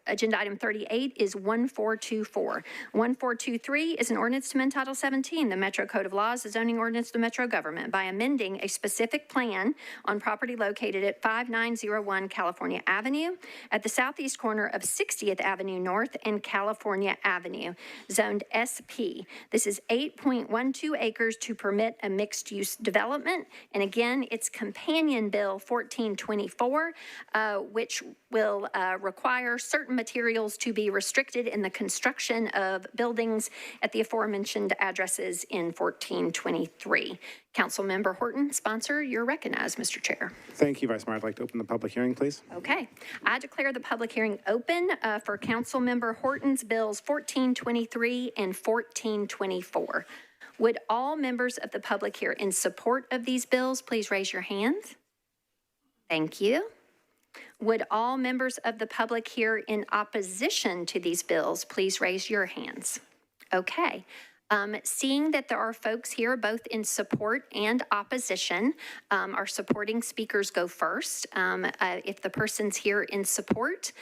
Agenda Item 38 is 1424. 1423 is an ordinance to amend Title 17, the Metro Code of Laws, the zoning ordinance of the Metro government by amending a specific plan on property located at 5901 California Avenue at the southeast corner of 60th Avenue North and California Avenue, zoned SP. This is 8.12 acres to permit a mixed-use development. And again, it's Companion Bill 1424, which will require certain materials to be restricted in the construction of buildings at the aforementioned addresses in 1423. Councilmember Horton, sponsor, you're recognized, Mr. Chair. Thank you, Vice Mayor. I'd like to open the public hearing, please. Okay. I declare the public hearing open for Councilmember Horton's bills 1423 and 1424. Would all members of the public here in support of these bills please raise your hands? Thank you. Would all members of the public here in opposition to these bills please raise your hands? Okay. Seeing that there are folks here both in support and opposition, our supporting speakers go first. If the persons here in support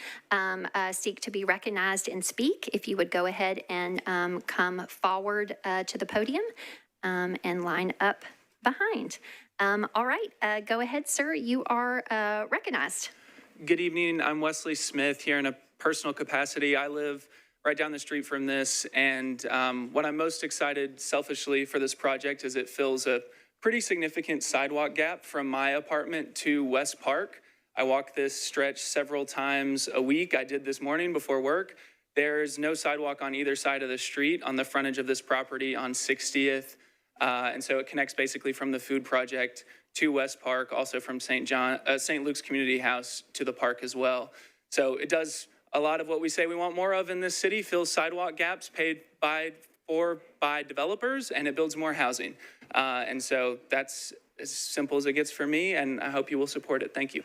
seek to be recognized and speak, if you would go ahead and come forward to the podium and line up behind. All right, go ahead, sir. You are recognized. Good evening. I'm Wesley Smith here in a personal capacity. I live right down the street from this, and what I'm most excited selfishly for this project is it fills a pretty significant sidewalk gap from my apartment to West Park. I walk this stretch several times a week. I did this morning before work. There's no sidewalk on either side of the street on the frontage of this property on 60th, and so it connects basically from the food project to West Park, also from St. Luke's Community House to the park as well. So it does a lot of what we say we want more of in this city, fills sidewalk gaps paid for by developers, and it builds more housing. And so that's as simple as it gets for me, and I hope you will support it. Thank you.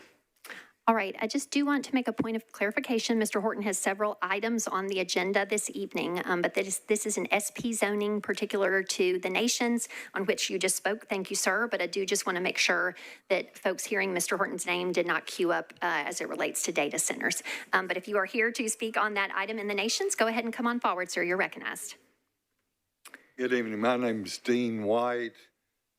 All right, I just do want to make a point of clarification. Mr. Horton has several items on the agenda this evening, but this is an SP zoning particular to the nations on which you just spoke. Thank you, sir. But I do just want to make sure that folks hearing Mr. Horton's name did not queue up as it relates to data centers. But if you are here to speak on that item in the nations, go ahead and come on forward, sir. You're recognized. Good evening. My name is Dean White.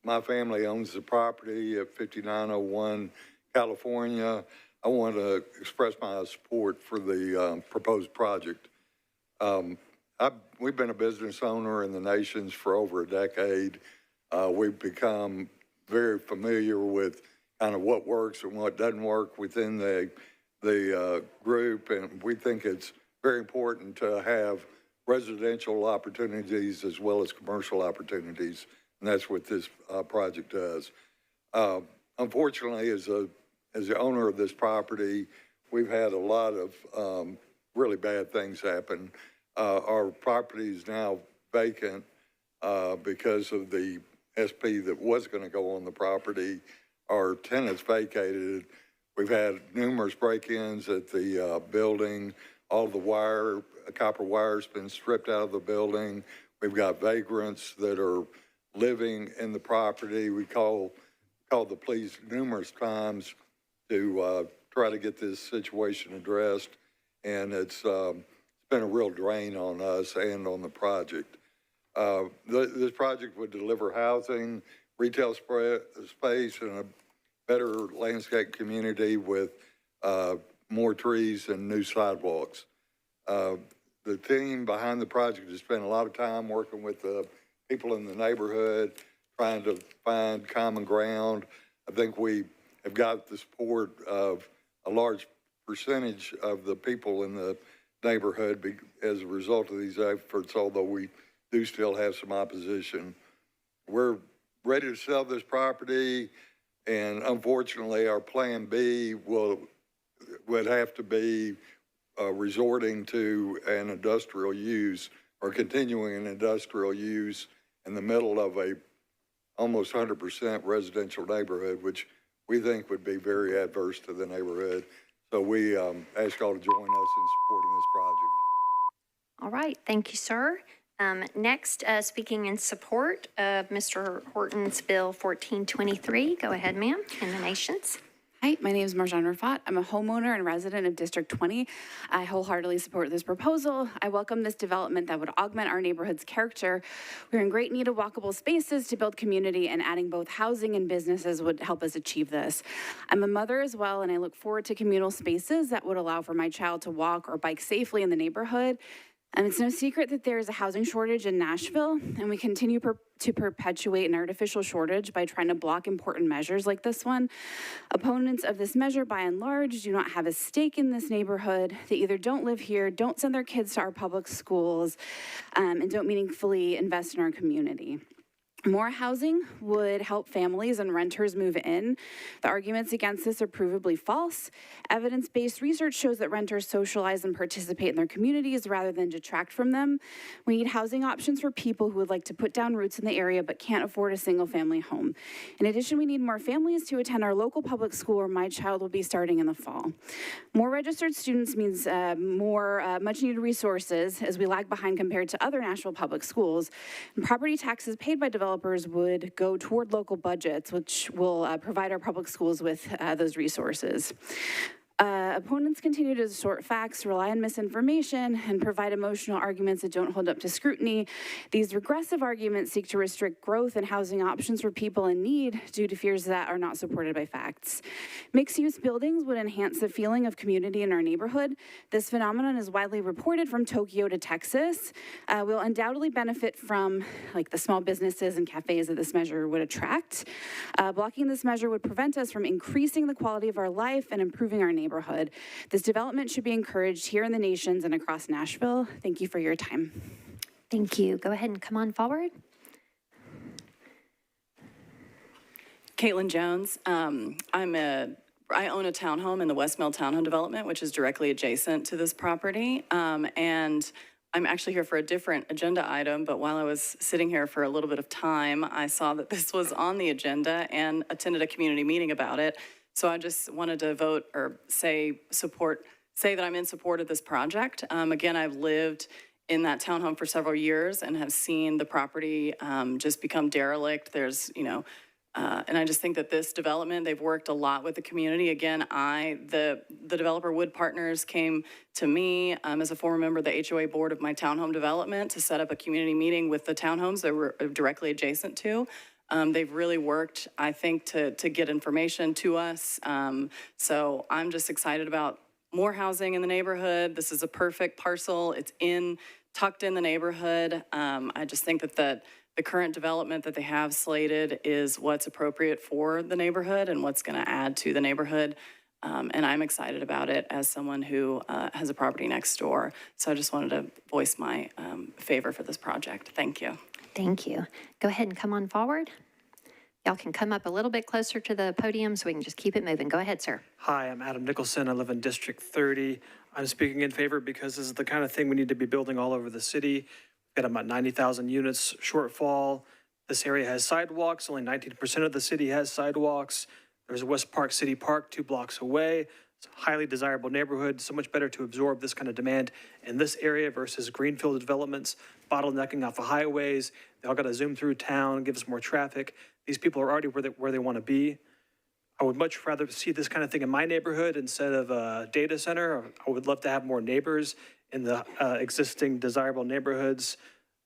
My family owns the property at 5901 California. I want to express my support for the proposed project. We've been a business owner in the nations for over a decade. We've become very familiar with kind of what works and what doesn't work within the group, and we think it's very important to have residential opportunities as well as commercial opportunities, and that's what this project does. Unfortunately, as the owner of this property, we've had a lot of really bad things happen. Our property is now vacant because of the SP that was going to go on the property. Our tenants vacated. We've had numerous break-ins at the building. All the copper wire's been stripped out of the building. We've got vagrants that are living in the property. We called the police numerous times to try to get this situation addressed, and it's been a real drain on us and on the project. This project would deliver housing, retail space, and a better landscape community with more trees and new sidewalks. The team behind the project has spent a lot of time working with the people in the neighborhood, trying to find common ground. I think we have got the support of a large percentage of the people in the neighborhood as a result of these efforts, although we do still have some opposition. We're ready to sell this property, and unfortunately our plan B would have to be resorting to an industrial use or continuing an industrial use in the middle of a almost 100% residential neighborhood, which we think would be very adverse to the neighborhood. So we ask y'all to join us in supporting this project. All right, thank you, sir. Next, speaking in support of Mr. Horton's Bill 1423, go ahead, ma'am, in the nations. Hi, my name is Marjan Rafat. I'm a homeowner and resident of District 20. I wholeheartedly support this proposal. I welcome this development that would augment our neighborhood's character. We're in great need of walkable spaces to build community, and adding both housing and businesses would help us achieve this. I'm a mother as well, and I look forward to communal spaces that would allow for my child to walk or bike safely in the neighborhood. And it's no secret that there is a housing shortage in Nashville, and we continue to perpetuate an artificial shortage by trying to block important measures like this one. Opponents of this measure, by and large, do not have a stake in this neighborhood. They either don't live here, don't send their kids to our public schools, and don't meaningfully invest in our community. More housing would help families and renters move in. The arguments against this are provably false. Evidence-based research shows that renters socialize and participate in their communities rather than detract from them. We need housing options for people who would like to put down roots in the area but can't afford a single-family home. In addition, we need more families to attend our local public school where my child will be starting in the fall. More registered students means more much-needed resources as we lag behind compared to other Nashville public schools. And property taxes paid by developers would go toward local budgets, which will provide our public schools with those resources. Opponents continue to distort facts, rely on misinformation, and provide emotional arguments that don't hold up to scrutiny. These regressive arguments seek to restrict growth and housing options for people in need due to fears that are not supported by facts. Mixed-use buildings would enhance the feeling of community in our neighborhood. This phenomenon is widely reported from Tokyo to Texas. We'll undoubtedly benefit from the small businesses and cafes that this measure would attract. Blocking this measure would prevent us from increasing the quality of our life and improving our neighborhood. This development should be encouraged here in the nations and across Nashville. Thank you for your time. Thank you. Go ahead and come on forward. Caitlin Jones. I own a townhome in the West Mill Townhome Development, which is directly adjacent to this property. And I'm actually here for a different agenda item, but while I was sitting here for a little bit of time, I saw that this was on the agenda and attended a community meeting about it. So I just wanted to vote or say that I'm in support of this project. Again, I've lived in that townhome for several years and have seen the property just become derelict. There's, and I just think that this development, they've worked a lot with the community. Again, the developer Wood Partners came to me as a former member of the HOA board of my townhome development to set up a community meeting with the townhomes that were directly adjacent to. They've really worked, I think, to get information to us. So I'm just excited about more housing in the neighborhood. This is a perfect parcel. It's tucked in the neighborhood. I just think that the current development that they have slated is what's appropriate for the neighborhood and what's going to add to the neighborhood. And I'm excited about it as someone who has a property next door. So I just wanted to voice my favor for this project. Thank you. Thank you. Go ahead and come on forward. Y'all can come up a little bit closer to the podium so we can just keep it moving. Go ahead, sir. Hi, I'm Adam Nicholson. I live in District 30. I'm speaking in favor because this is the kind of thing we need to be building all over the city. We've got about 90,000 units shortfall. This area has sidewalks. Only 19% of the city has sidewalks. There's a West Park City Park 2 blocks away. It's a highly desirable neighborhood, so much better to absorb this kind of demand in this area versus greenfield developments, bottlenecking off of highways. They all got to zoom through town, give us more traffic. These people are already where they want to be. I would much rather see this kind of thing in my neighborhood instead of a data center. I would love to have more neighbors in the existing desirable neighborhoods.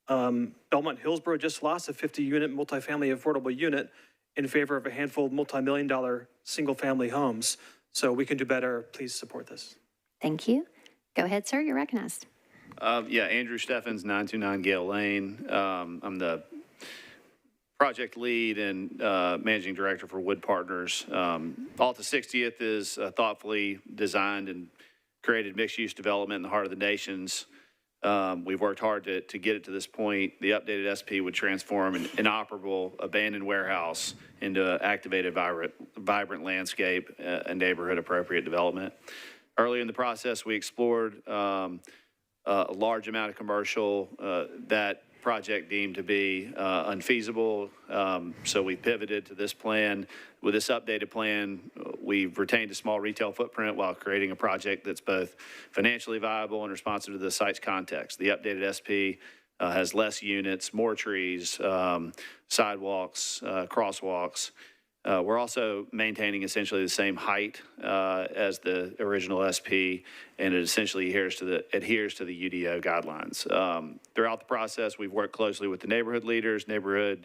Belmont Hillsborough just lost a 50-unit multifamily affordable unit in favor of a handful of multi-million-dollar single-family homes. So we can do better. Please support this. Thank you. Go ahead, sir. You're recognized. Andrew Steffens, 929 Gale Lane. I'm the project lead and managing director for Wood Partners. Alta 60th is thoughtfully designed and created mixed-use development in the heart of the nations. We've worked hard to get it to this point. The updated SP would transform an inoperable abandoned warehouse into an activated, vibrant landscape and neighborhood-appropriate development. Early in the process, we explored a large amount of commercial that project deemed to be unfeasible. So we pivoted to this plan. With this updated plan, we've retained a small retail footprint while creating a project that's both financially viable and responsive to the site's context. The updated SP has less units, more trees, sidewalks, crosswalks. We're also maintaining essentially the same height as the original SP, and it essentially adheres to the UDO guidelines. Throughout the process, we've worked closely with the neighborhood leaders, neighbors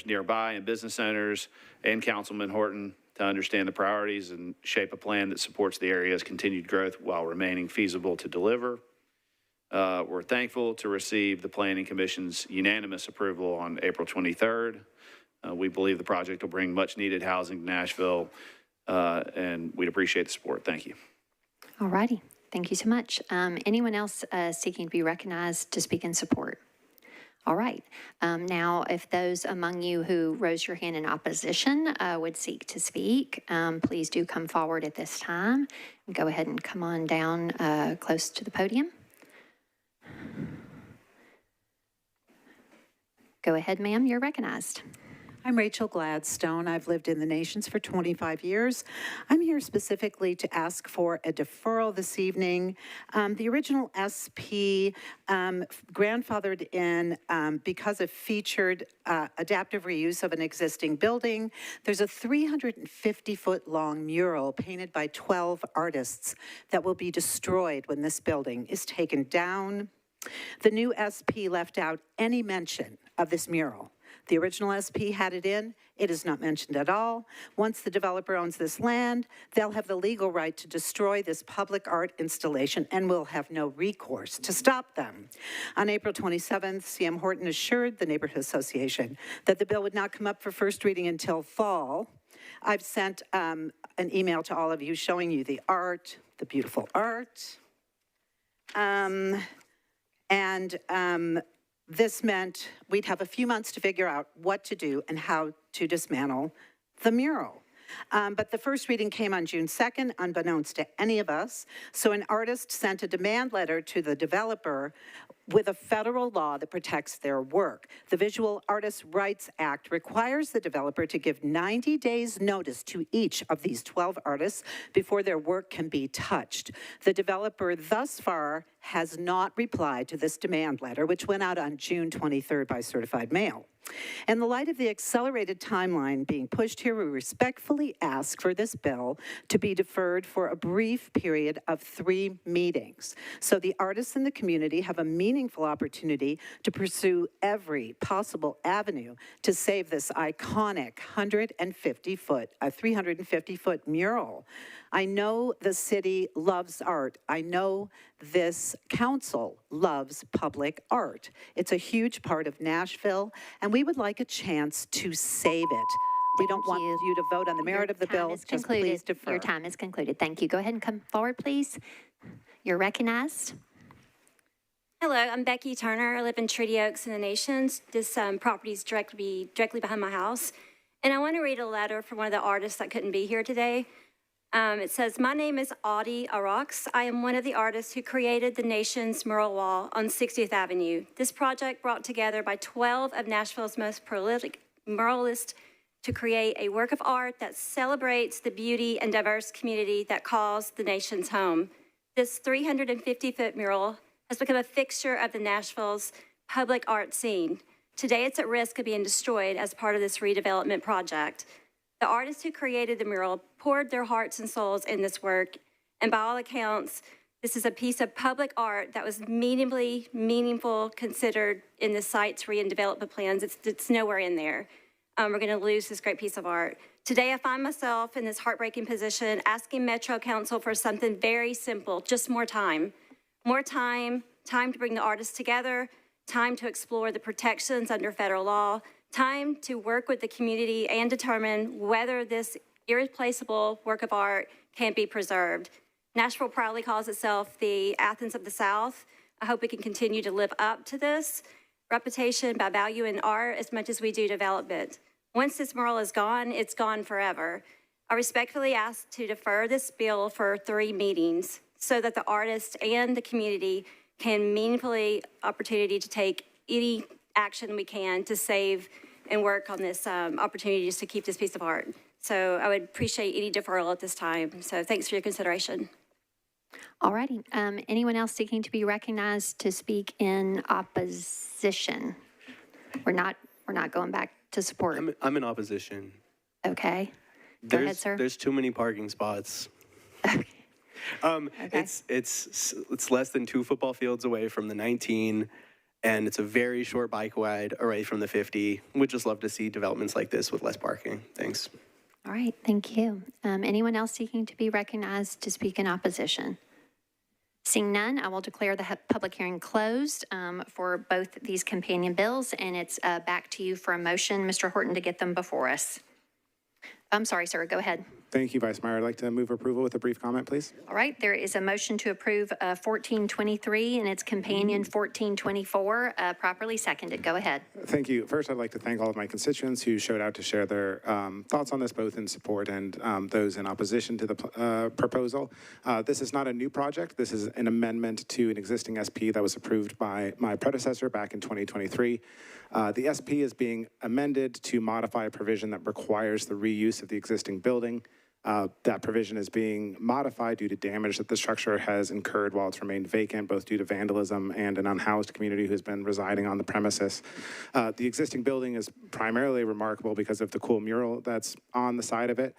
nearby, and business owners, and Councilman Horton to understand the priorities and shape a plan that supports the area's continued growth while remaining feasible to deliver. We're thankful to receive the Planning Commission's unanimous approval on April 23rd. We believe the project will bring much needed housing to Nashville, and we'd appreciate the support. Thank you. All righty. Thank you so much. Anyone else seeking to be recognized to speak in support? All right. Now, if those among you who rose your hand in opposition would seek to speak, please do come forward at this time. Go ahead and come on down close to the podium. Go ahead, ma'am. You're recognized. I'm Rachel Gladstone. I've lived in the Nations for 25 years. I'm here specifically to ask for a deferral this evening. The original SP grandfathered in because of featured adaptive reuse of an existing building. There's a 350-foot long mural painted by 12 artists that will be destroyed when this building is taken down. The new SP left out any mention of this mural. The original SP had it in. It is not mentioned at all. Once the developer owns this land, they'll have the legal right to destroy this public art installation and will have no recourse to stop them. On April 27th, CM Horton assured the Neighborhood Association that the bill would not come up for first reading until fall. I've sent an email to all of you showing you the art, the beautiful art. This meant we'd have a few months to figure out what to do and how to dismantle the mural. But the first reading came on June 2nd, unbeknownst to any of us. So an artist sent a demand letter to the developer with a federal law that protects their work. The Visual Artists' Rights Act requires the developer to give 90 days notice to each of these 12 artists before their work can be touched. The developer thus far has not replied to this demand letter, which went out on June 23rd by certified mail. In the light of the accelerated timeline being pushed here, we respectfully ask for this bill to be deferred for a brief period of 3 meetings, so the artists in the community have a meaningful opportunity to pursue every possible avenue to save this iconic 350-foot mural. I know the city loves art. I know this council loves public art. It's a huge part of Nashville, and we would like a chance to save it. We don't want you to vote on the merit of the bill. Just please defer. Your time is concluded. Thank you. Go ahead and come forward, please. You're recognized. Hello, I'm Becky Turner. I live in Treaty Oaks in the Nations. This property is directly behind my house. And I want to read a letter from one of the artists that couldn't be here today. It says, "My name is Audie Arox. I am one of the artists who created the Nation's mural wall on 60th Avenue. This project brought together by 12 of Nashville's most prolific muralists to create a work of art that celebrates the beauty and diverse community that calls the Nation's home. This 350-foot mural has become a fixture of the Nashville's public art scene. Today, it's at risk of being destroyed as part of this redevelopment project. The artists who created the mural poured their hearts and souls in this work, and by all accounts, this is a piece of public art that was meaningful considered in the site's redevelopment plans. It's nowhere in there. We're going to lose this great piece of art. Today, I find myself in this heartbreaking position asking Metro Council for something very simple, just more time. More time to bring the artists together, time to explore the protections under federal law, time to work with the community and determine whether this irreplaceable work of art can be preserved. Nashville proudly calls itself the Athens of the South. I hope we can continue to live up to this reputation by valuing art as much as we do development. Once this mural is gone, it's gone forever. I respectfully ask to defer this bill for 3 meetings so that the artists and the community can meaningfully opportunity to take any action we can to save and work on this opportunity just to keep this piece of art. So I would appreciate any deferral at this time. So thanks for your consideration. All righty. Anyone else seeking to be recognized to speak in opposition? We're not going back to support. I'm in opposition. Okay. Go ahead, sir. There's too many parking spots. It's less than 2 football fields away from the 19, and it's a very short bike ride away from the 50. We'd just love to see developments like this with less parking. Thanks. All right, thank you. Anyone else seeking to be recognized to speak in opposition? Seeing none, I will declare the public hearing closed for both these companion bills, and it's back to you for a motion, Mr. Horton, to get them before us. I'm sorry, sir, go ahead. Thank you, Vice Mayor. I'd like to move approval with a brief comment, please. All right, there is a motion to approve 1423 and its companion 1424, properly seconded. Go ahead. Thank you. First, I'd like to thank all of my constituents who showed out to share their thoughts on this, both in support and those in opposition to the proposal. This is not a new project. This is an amendment to an existing SP that was approved by my predecessor back in 2023. The SP is being amended to modify a provision that requires the reuse of the existing building. That provision is being modified due to damage that the structure has incurred while it's remained vacant, both due to vandalism and an unhoused community who's been residing on the premises. The existing building is primarily remarkable because of the cool mural that's on the side of it.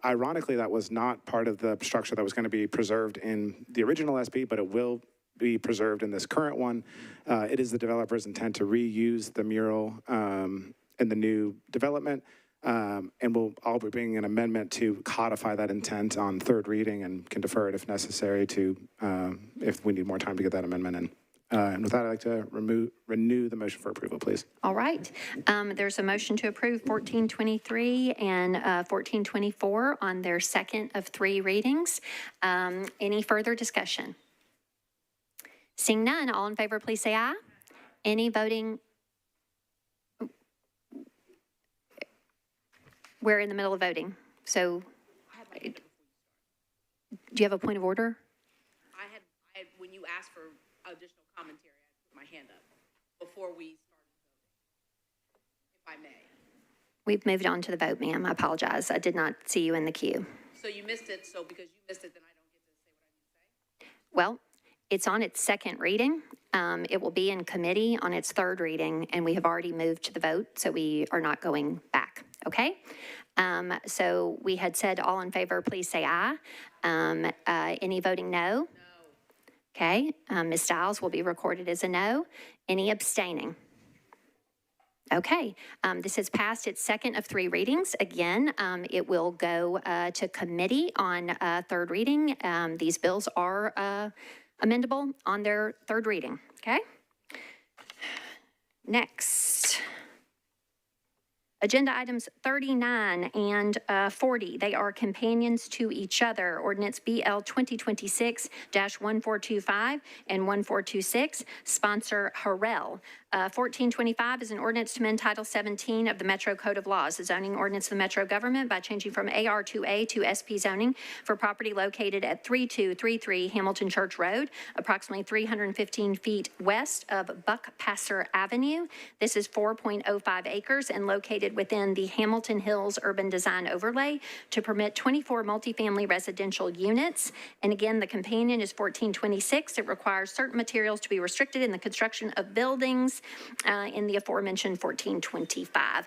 Ironically, that was not part of the structure that was going to be preserved in the original SP, but it will be preserved in this current one. It is the developer's intent to reuse the mural in the new development. And I'll be bringing an amendment to codify that intent on third reading and can defer it if necessary to, if we need more time to get that amendment in. And with that, I'd like to renew the motion for approval, please. All right. There's a motion to approve 1423 and 1424 on their second of 3 readings. Any further discussion? Seeing none, all in favor, please say aye. Any voting? We're in the middle of voting, so do you have a point of order? When you asked for additional commentary, I put my hand up before we started voting, if I may. We've moved on to the vote, ma'am. I apologize. I did not see you in the queue. So you missed it, so because you missed it, then I don't get to say what I need to say? Well, it's on its second reading. It will be in committee on its third reading, and we have already moved to the vote, so we are not going back, okay? So we had said all in favor, please say aye. Any voting no? No. Okay, Ms. Stiles will be recorded as a no. Any abstaining? Okay, this has passed its second of 3 readings. Again, it will go to committee on third reading. These bills are amendable on their third reading, okay? Next. Agenda items 39 and 40, they are companions to each other. Ordinance BL 2026-1425 and 1426, sponsor Harrell. 1425 is an ordinance to amend Title 17 of the Metro Code of Laws, the zoning ordinance of the Metro government by changing from AR2A to SP zoning for property located at 3233 Hamilton Church Road, approximately 315 feet west of Buckpasser Avenue. This is 4.05 acres and located within the Hamilton Hills Urban Design Overlay to permit 24 multifamily residential units. And again, the companion is 1426. It requires certain materials to be restricted in the construction of buildings in the aforementioned 1425.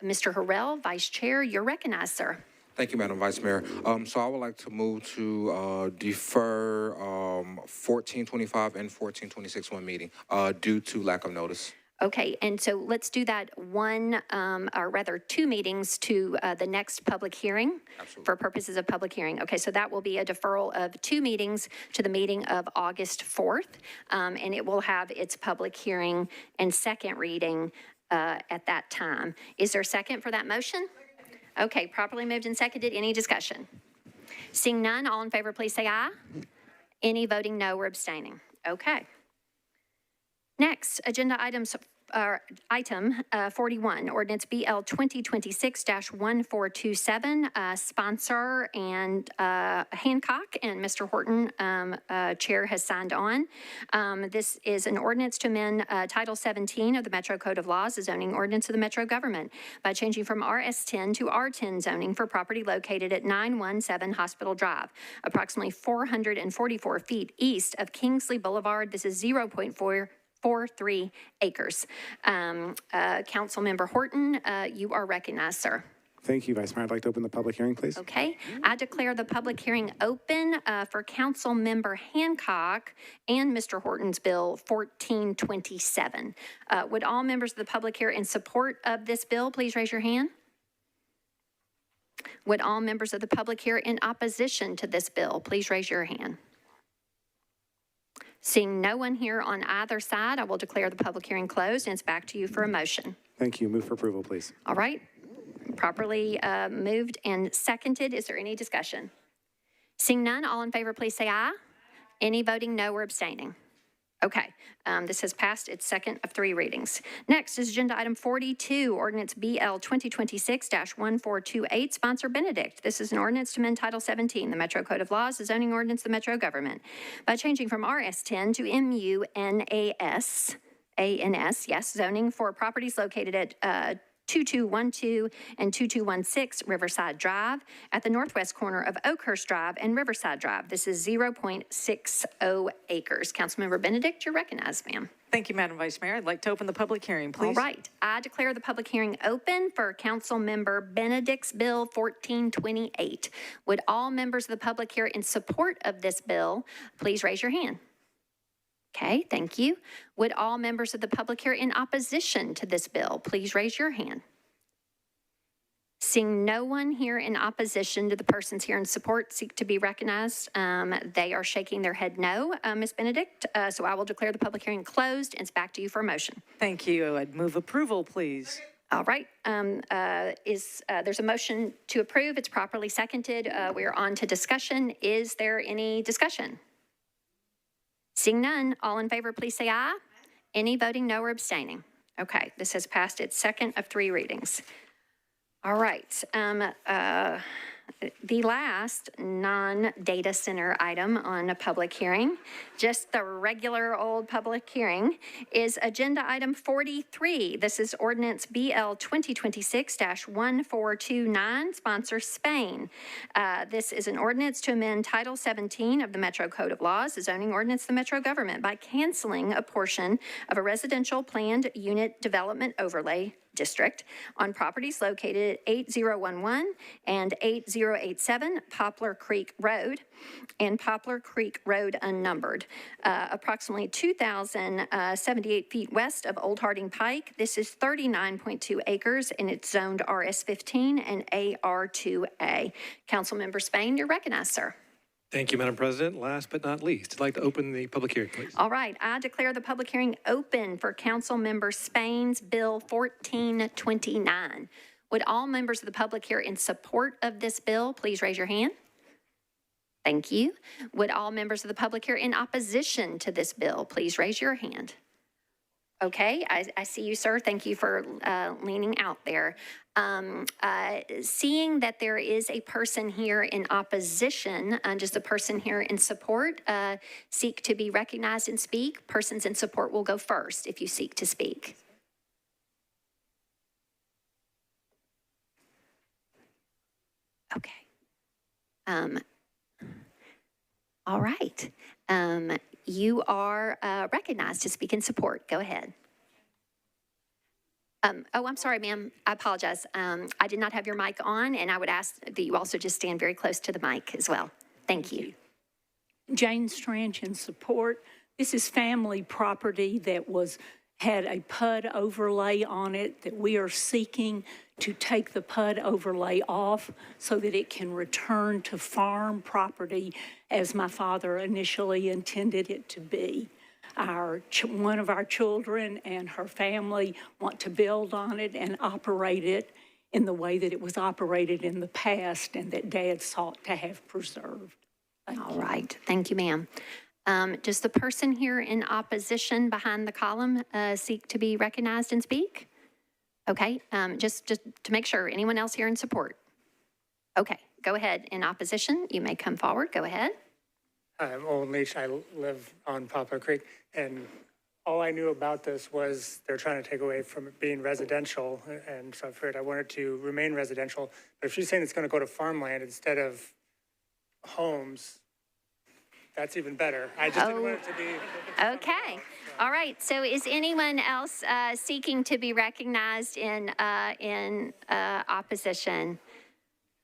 Mr. Harrell, Vice Chair, you're recognized, sir. Thank you, Madam Vice Mayor. So I would like to move to defer 1425 and 1426 one meeting due to lack of notice. Okay, and so let's do that one, or rather 2 meetings to the next public hearing. Absolutely. For purposes of public hearing. Okay, so that will be a deferral of 2 meetings to the meeting of August 4th, and it will have its public hearing and second reading at that time. Is there a second for that motion? Okay, properly moved and seconded. Any discussion? Seeing none, all in favor, please say aye. Any voting no or abstaining? Okay. Next, agenda items. Item 41, Ordinance BL 2026-1427, sponsor and Hancock and Mr. Horton, Chair, has signed on. This is an ordinance to amend Title 17 of the Metro Code of Laws, the zoning ordinance of the Metro government, by changing from RS10 to R10 zoning for property located at 917 Hospital Drive, approximately 444 feet east of Kingsley Boulevard. This is 0.43 acres. Councilmember Horton, you are recognized, sir. Thank you, Vice Mayor. I'd like to open the public hearing, please. Okay, I declare the public hearing open for Council Member Hancock and Mr. Horton's Bill 1427. Would all members of the public here in support of this bill please raise your hand? Would all members of the public here in opposition to this bill please raise your hand? Seeing no one here on either side, I will declare the public hearing closed, and it's back to you for a motion. Thank you. Move for approval, please. All right, properly moved and seconded. Is there any discussion? Seeing none, all in favor, please say aye. Any voting no or abstaining? Okay, this has passed its second of 3 readings. Next is agenda item 42, ordinance BL 2026-1428, sponsor Benedict. This is an ordinance to amend Title 17, the Metro Code of Laws, the zoning ordinance of the Metro government, by changing from RS10 to MUNAS, yes, zoning for properties located at 2212 and 2216 Riverside Drive at the northwest corner of Oakhurst Drive and Riverside Drive. This is 0.60 acres. Councilmember Benedict, you're recognized, ma'am. Thank you, Madam Vice Mayor. I'd like to open the public hearing, please. All right. I declare the public hearing open for Councilmember Benedict's Bill 1428. Would all members of the public here in support of this bill please raise your hand? Okay, thank you. Would all members of the public here in opposition to this bill please raise your hand? Seeing no one here in opposition to the persons here in support seek to be recognized, they are shaking their head no, Ms. Benedict. So I will declare the public hearing closed, and it's back to you for a motion. Thank you. I'd move approval, please. All right. There's a motion to approve. It's properly seconded. We're on to discussion. Is there any discussion? Seeing none, all in favor, please say aye. Any voting no or abstaining? Okay, this has passed its second of 3 readings. All right, the last non-data center item on a public hearing, just the regular old public hearing, is agenda item 43. This is ordinance BL 2026-1429, sponsor Spain. This is an ordinance to amend Title 17 of the Metro Code of Laws, the zoning ordinance of the Metro government, by canceling a portion of a residential planned unit development overlay district on properties located at 8011 and 8087 Poplar Creek Road and Poplar Creek Road unnumbered, approximately 2,078 feet west of Old Harding Pike. This is 39.2 acres and it's zoned RS15 and AR2A. Councilmember Spain, you're recognized, sir. Thank you, Madam President. Last but not least, I'd like to open the public hearing, please. All right, I declare the public hearing open for Councilmember Spain's Bill 1429. Would all members of the public here in support of this bill please raise your hand? Thank you. Would all members of the public here in opposition to this bill please raise your hand? Okay, I see you, sir. Thank you for leaning out there. Seeing that there is a person here in opposition, just a person here in support, seek to be recognized and speak. Persons in support will go first if you seek to speak. Okay. All right. You are recognized to speak in support. Go ahead. I'm sorry, ma'am. I apologize. I did not have your mic on, and I would ask that you also just stand very close to the mic as well. Thank you. Jane Strange in support. This is family property that had a PUD overlay on it that we are seeking to take the PUD overlay off so that it can return to farm property as my father initially intended it to be. One of our children and her family want to build on it and operate it in the way that it was operated in the past and that Dad sought to have preserved. All right. Thank you, ma'am. Does the person here in opposition behind the column seek to be recognized and speak? Okay, just to make sure. Anyone else here in support? Okay, go ahead. In opposition, you may come forward. Go ahead. I'm Old Leach. I live on Poplar Creek, and all I knew about this was they're trying to take away from it being residential, and so I figured I wanted to remain residential. But if she's saying it's going to go to farmland instead of homes, that's even better. I just didn't want it to be. Okay. All right, so is anyone else seeking to be recognized in opposition?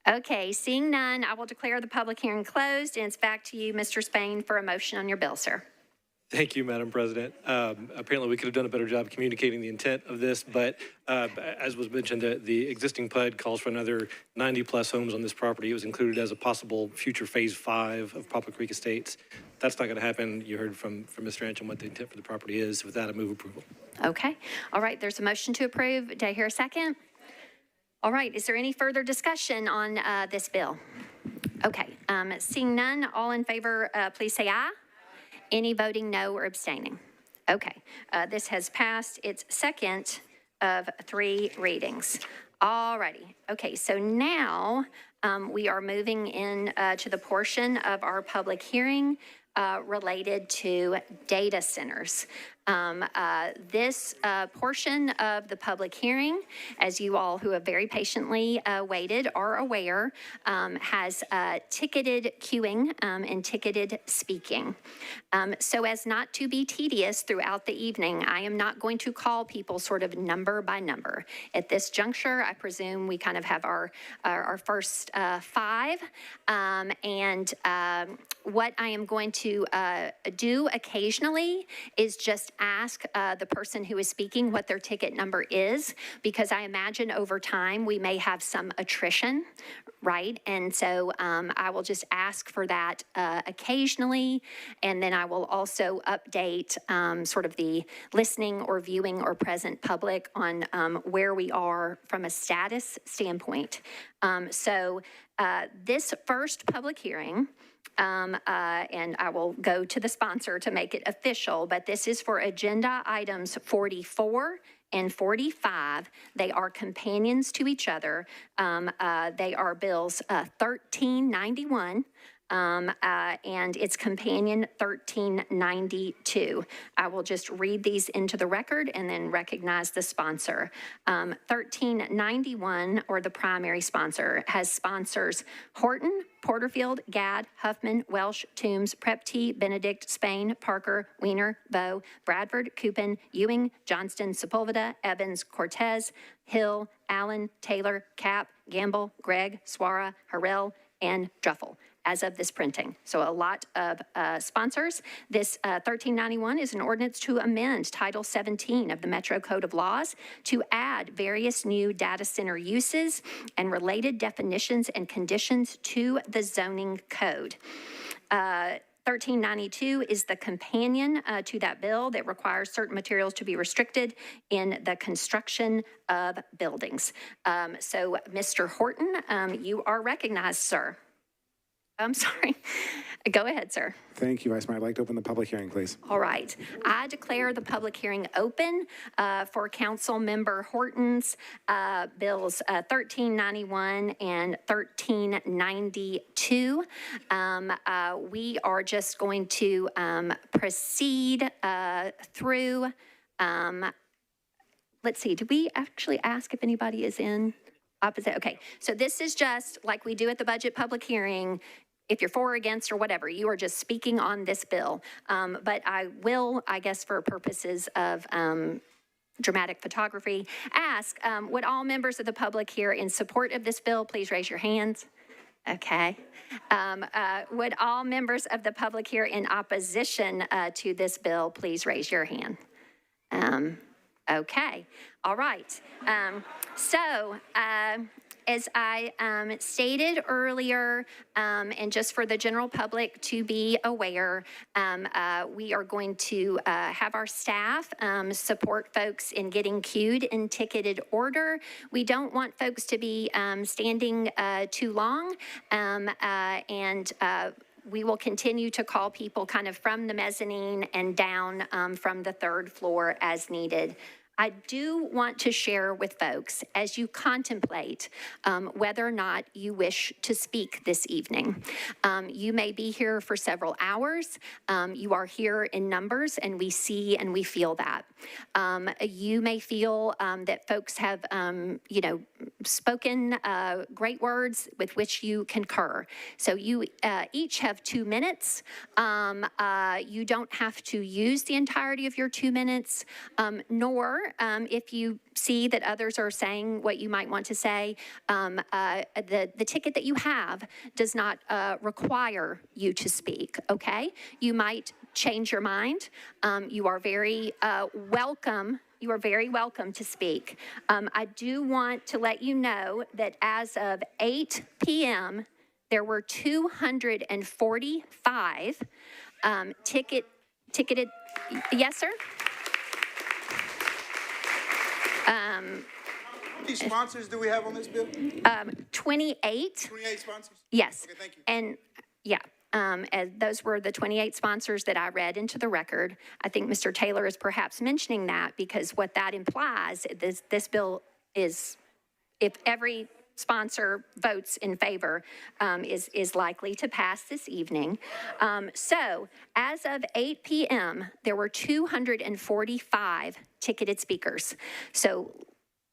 Okay, seeing none, I will declare the public hearing closed, and it's back to you, Mr. Spain, for a motion on your bill, sir. Thank you, Madam President. Apparently, we could have done a better job communicating the intent of this, but as was mentioned, the existing PUD calls for another 90-plus homes on this property. It was included as a possible future Phase 5 of Poplar Creek Estates. That's not going to happen. You heard from Mr. Ancham what the intent for the property is. With that, I move approval. Okay, all right, there's a motion to approve. Do I hear a second? All right, is there any further discussion on this bill? Okay, seeing none, all in favor, please say aye. Any voting no or abstaining? Okay, this has passed its second of 3 readings. All righty. Okay, so now we are moving in to the portion of our public hearing related to data centers. This portion of the public hearing, as you all who have very patiently waited are aware, has ticketed queuing and ticketed speaking. So as not to be tedious throughout the evening, I am not going to call people sort of number by number. At this juncture, I presume we kind of have our first 5. What I am going to do occasionally is just ask the person who is speaking what their ticket number is, because I imagine over time we may have some attrition, right? And so I will just ask for that occasionally, and then I will also update sort of the listening or viewing or present public on where we are from a status standpoint. So this first public hearing, and I will go to the sponsor to make it official, but this is for agenda items 44 and 45. They are companions to each other. They are bills 1391 and its companion 1392. I will just read these into the record and then recognize the sponsor. 1391, or the primary sponsor, has sponsors Horton, Porterfield, Gadd, Huffman, Welsh, Toombs, Prepty, Benedict, Spain, Parker, Weiner, Bowe, Bradford, Coupin, Ewing, Johnston, Sepulveda, Evans, Cortez, Hill, Allen, Taylor, Cap, Gamble, Gregg, Swara, Harrell, and Druffel as of this printing. So a lot of sponsors. This 1391 is an ordinance to amend Title 17 of the Metro Code of Laws to add various new data center uses and related definitions and conditions to the zoning code. 1392 is the companion to that bill that requires certain materials to be restricted in the construction of buildings. So Mr. Horton, you are recognized, sir. I'm sorry. Go ahead, sir. Thank you, Vice Mayor. I'd like to open the public hearing, please. All right. I declare the public hearing open for Council Member Horton's bills 1391 and 1392. We are just going to proceed through, let's see, did we actually ask if anybody is in opposite? Okay, so this is just like we do at the budget public hearing. If you're for or against or whatever, you are just speaking on this bill. But I will, I guess for purposes of dramatic photography, ask, would all members of the public here in support of this bill please raise your hands? Okay. Would all members of the public here in opposition to this bill please raise your hand? Okay. All right. As I stated earlier, and just for the general public to be aware, we are going to have our staff support folks in getting queued in ticketed order. We don't want folks to be standing too long, and we will continue to call people kind of from the mezzanine and down from the 3rd floor as needed. I do want to share with folks, as you contemplate whether or not you wish to speak this evening. You may be here for several hours. You are here in numbers, and we see and we feel that. You may feel that folks have, spoken great words with which you concur. So you each have 2 minutes. You don't have to use the entirety of your 2 minutes, nor if you see that others are saying what you might want to say, the ticket that you have does not require you to speak, okay? You might change your mind. You are very welcome. You are very welcome to speak. I do want to let you know that as of 8 p.m., there were 245 ticketed, yes, sir? How many sponsors do we have on this bill? 28. 28 sponsors? Yes. Okay, thank you. And yeah. And those were the 28 sponsors that I read into the record. I think Mr. Taylor is perhaps mentioning that because what that implies, this bill is, if every sponsor votes in favor, is likely to pass this evening. So as of 8 p.m., there were 245 ticketed speakers. So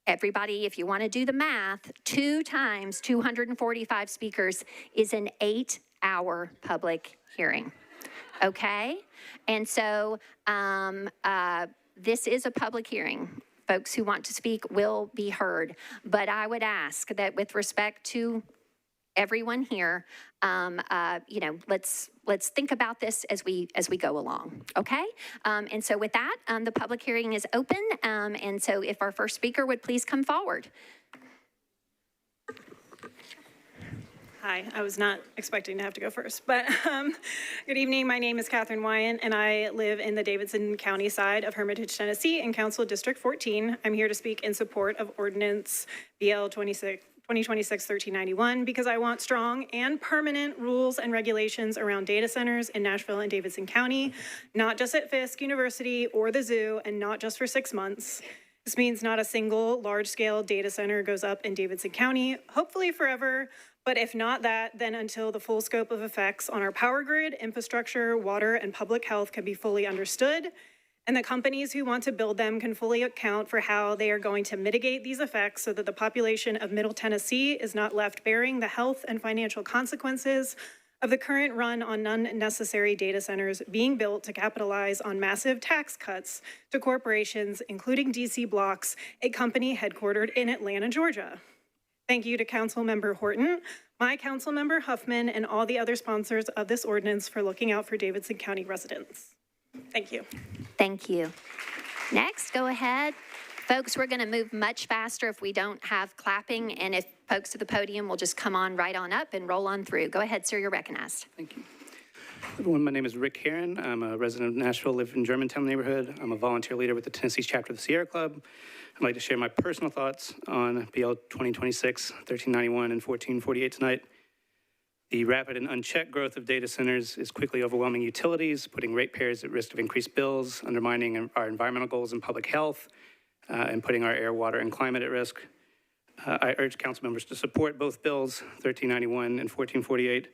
everybody, if you want to do the math, 2 times 245 speakers is an 8-hour public hearing, okay? And so this is a public hearing. Folks who want to speak will be heard, but I would ask that with respect to everyone here, you know, let's think about this as we go along, okay? And so with that, the public hearing is open, and so if our first speaker would please come forward. Hi, I was not expecting to have to go first, but good evening. My name is Catherine Wyant, and I live in the Davidson County side of Hermitage, Tennessee, in Council District 14. I'm here to speak in support of Ordinance BL 2026-1391 because I want strong and permanent rules and regulations around data centers in Nashville and Davidson County, not just at Fisk University or the zoo, and not just for 6 months. This means not a single large-scale data center goes up in Davidson County, hopefully forever. But if not that, then until the full scope of effects on our power grid, infrastructure, water, and public health can be fully understood, and the companies who want to build them can fully account for how they are going to mitigate these effects so that the population of Middle Tennessee is not left bearing the health and financial consequences of the current run on unnecessary data centers being built to capitalize on massive tax cuts to corporations, including DC Blocks, a company headquartered in Atlanta, Georgia. Thank you to Councilmember Horton, my Councilmember Huffman, and all the other sponsors of this ordinance for looking out for Davidson County residents. Thank you. Thank you. Next, go ahead. Folks, we're going to move much faster if we don't have clapping, and if folks at the podium will just come on right on up and roll on through. Go ahead, sir, you're recognized. Thank you. Everyone, my name is Rick Heron. I'm a resident of Nashville, live in Germantown neighborhood. I'm a volunteer leader with the Tennessee chapter of the Sierra Club. I'd like to share my personal thoughts on BL 2026, 1391, and 1448 tonight. The rapid and unchecked growth of data centers is quickly overwhelming utilities, putting ratepayers at risk of increased bills, undermining our environmental goals and public health, and putting our air, water, and climate at risk. I urge council members to support both bills, 1391 and 1448,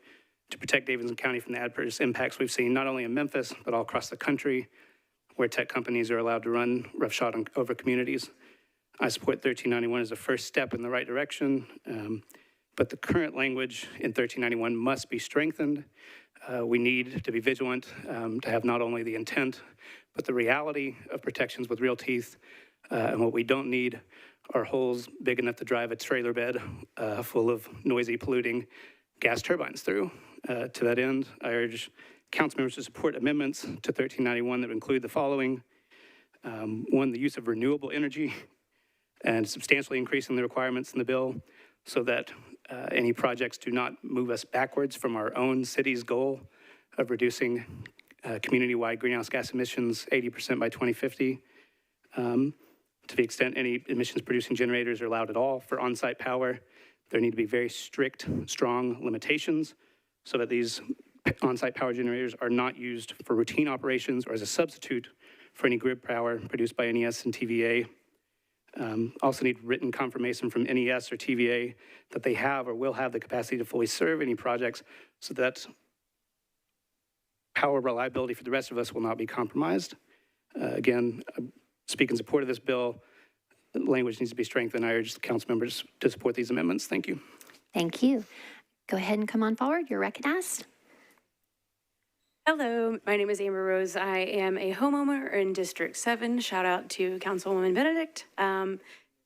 to protect Davidson County from the adverse impacts we've seen not only in Memphis, but all across the country, where tech companies are allowed to run roughshod over communities. I support 1391 as a first step in the right direction, but the current language in 1391 must be strengthened. We need to be vigilant to have not only the intent, but the reality of protections with real teeth. And what we don't need are holes big enough to drive a trailer bed full of noisy, polluting gas turbines through. To that end, I urge council members to support amendments to 1391 that include the following. One, the use of renewable energy and substantially increasing the requirements in the bill so that any projects do not move us backwards from our own city's goal of reducing community-wide greenhouse gas emissions 80% by 2050. To the extent any emissions-producing generators are allowed at all for on-site power, there need to be very strict, strong limitations so that these on-site power generators are not used for routine operations or as a substitute for any grid power produced by NES and TVA. Also need written confirmation from NES or TVA that they have or will have the capacity to fully serve any projects so that power reliability for the rest of us will not be compromised. Again, I speak in support of this bill. language needs to be strengthened. I urge the council members to support these amendments. Thank you. Thank you. Go ahead and come on forward. You're recognized. Hello, my name is Amber Rose. I am a homeowner in District 7. Shout out to Councilwoman Benedict.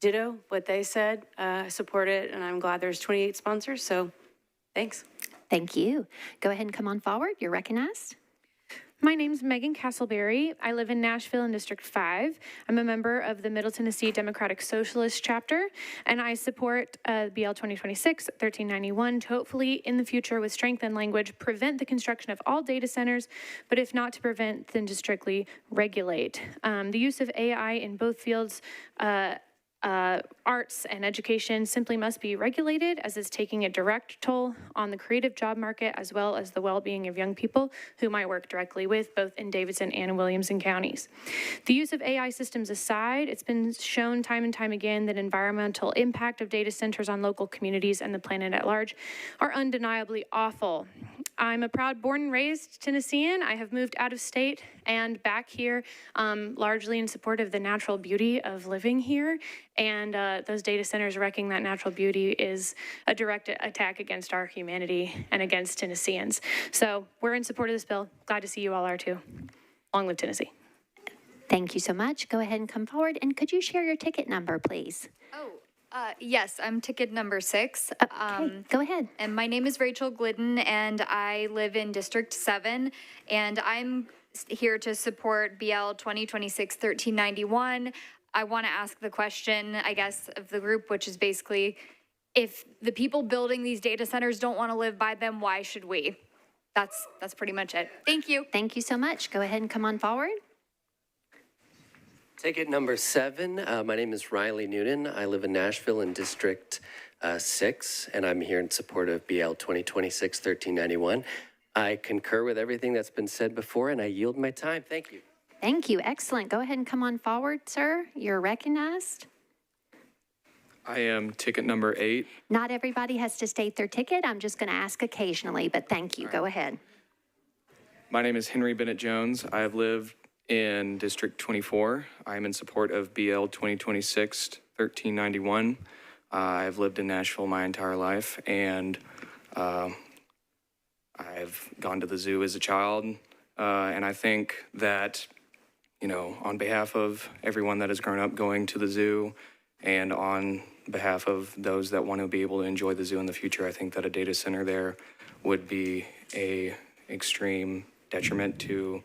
Ditto what they said. Support it, and I'm glad there's 28 sponsors, so thanks. Thank you. Go ahead and come on forward. You're recognized. My name's Megan Castleberry. I live in Nashville in District 5. I'm a member of the Middle Tennessee Democratic Socialist chapter, and I support BL 2026-1391 to hopefully, in the future, with strengthened language, prevent the construction of all data centers, but if not to prevent, then to strictly regulate. The use of AI in both fields, arts and education, simply must be regulated, as it's taking a direct toll on the creative job market as well as the well-being of young people whom I work directly with, both in Davidson and Williamson counties. The use of AI systems aside, it's been shown time and time again that environmental impact of data centers on local communities and the planet at large are undeniably awful. I'm a proud born and raised Tennessean. I have moved out of state and back here largely in support of the natural beauty of living here. And those data centers wrecking that natural beauty is a direct attack against our humanity and against Tennesseans. So we're in support of this bill. Glad to see you all are too. Long live Tennessee. Thank you so much. Go ahead and come forward. And could you share your ticket number, please? Yes, I'm ticket number 6. Okay, go ahead. And my name is Rachel Glidden, and I live in District 7, and I'm here to support BL 2026-1391. I want to ask the question, I guess, of the group, which is basically, if the people building these data centers don't want to live by them, why should we? That's pretty much it. Thank you. Thank you so much. Go ahead and come on forward. Ticket number 7, my name is Riley Noonan. I live in Nashville in District 6, and I'm here in support of BL 2026-1391. I concur with everything that's been said before, and I yield my time. Thank you. Thank you. Excellent. Go ahead and come on forward, sir. You're recognized. I am ticket number 8. Not everybody has to state their ticket. I'm just going to ask occasionally, but thank you. Go ahead. My name is Henry Bennett Jones. I have lived in District 24. I am in support of BL 2026-1391. I've lived in Nashville my entire life, and I've gone to the zoo as a child. And I think that, you know, on behalf of everyone that has grown up going to the zoo and on behalf of those that want to be able to enjoy the zoo in the future, I think that a data center there would be a extreme detriment to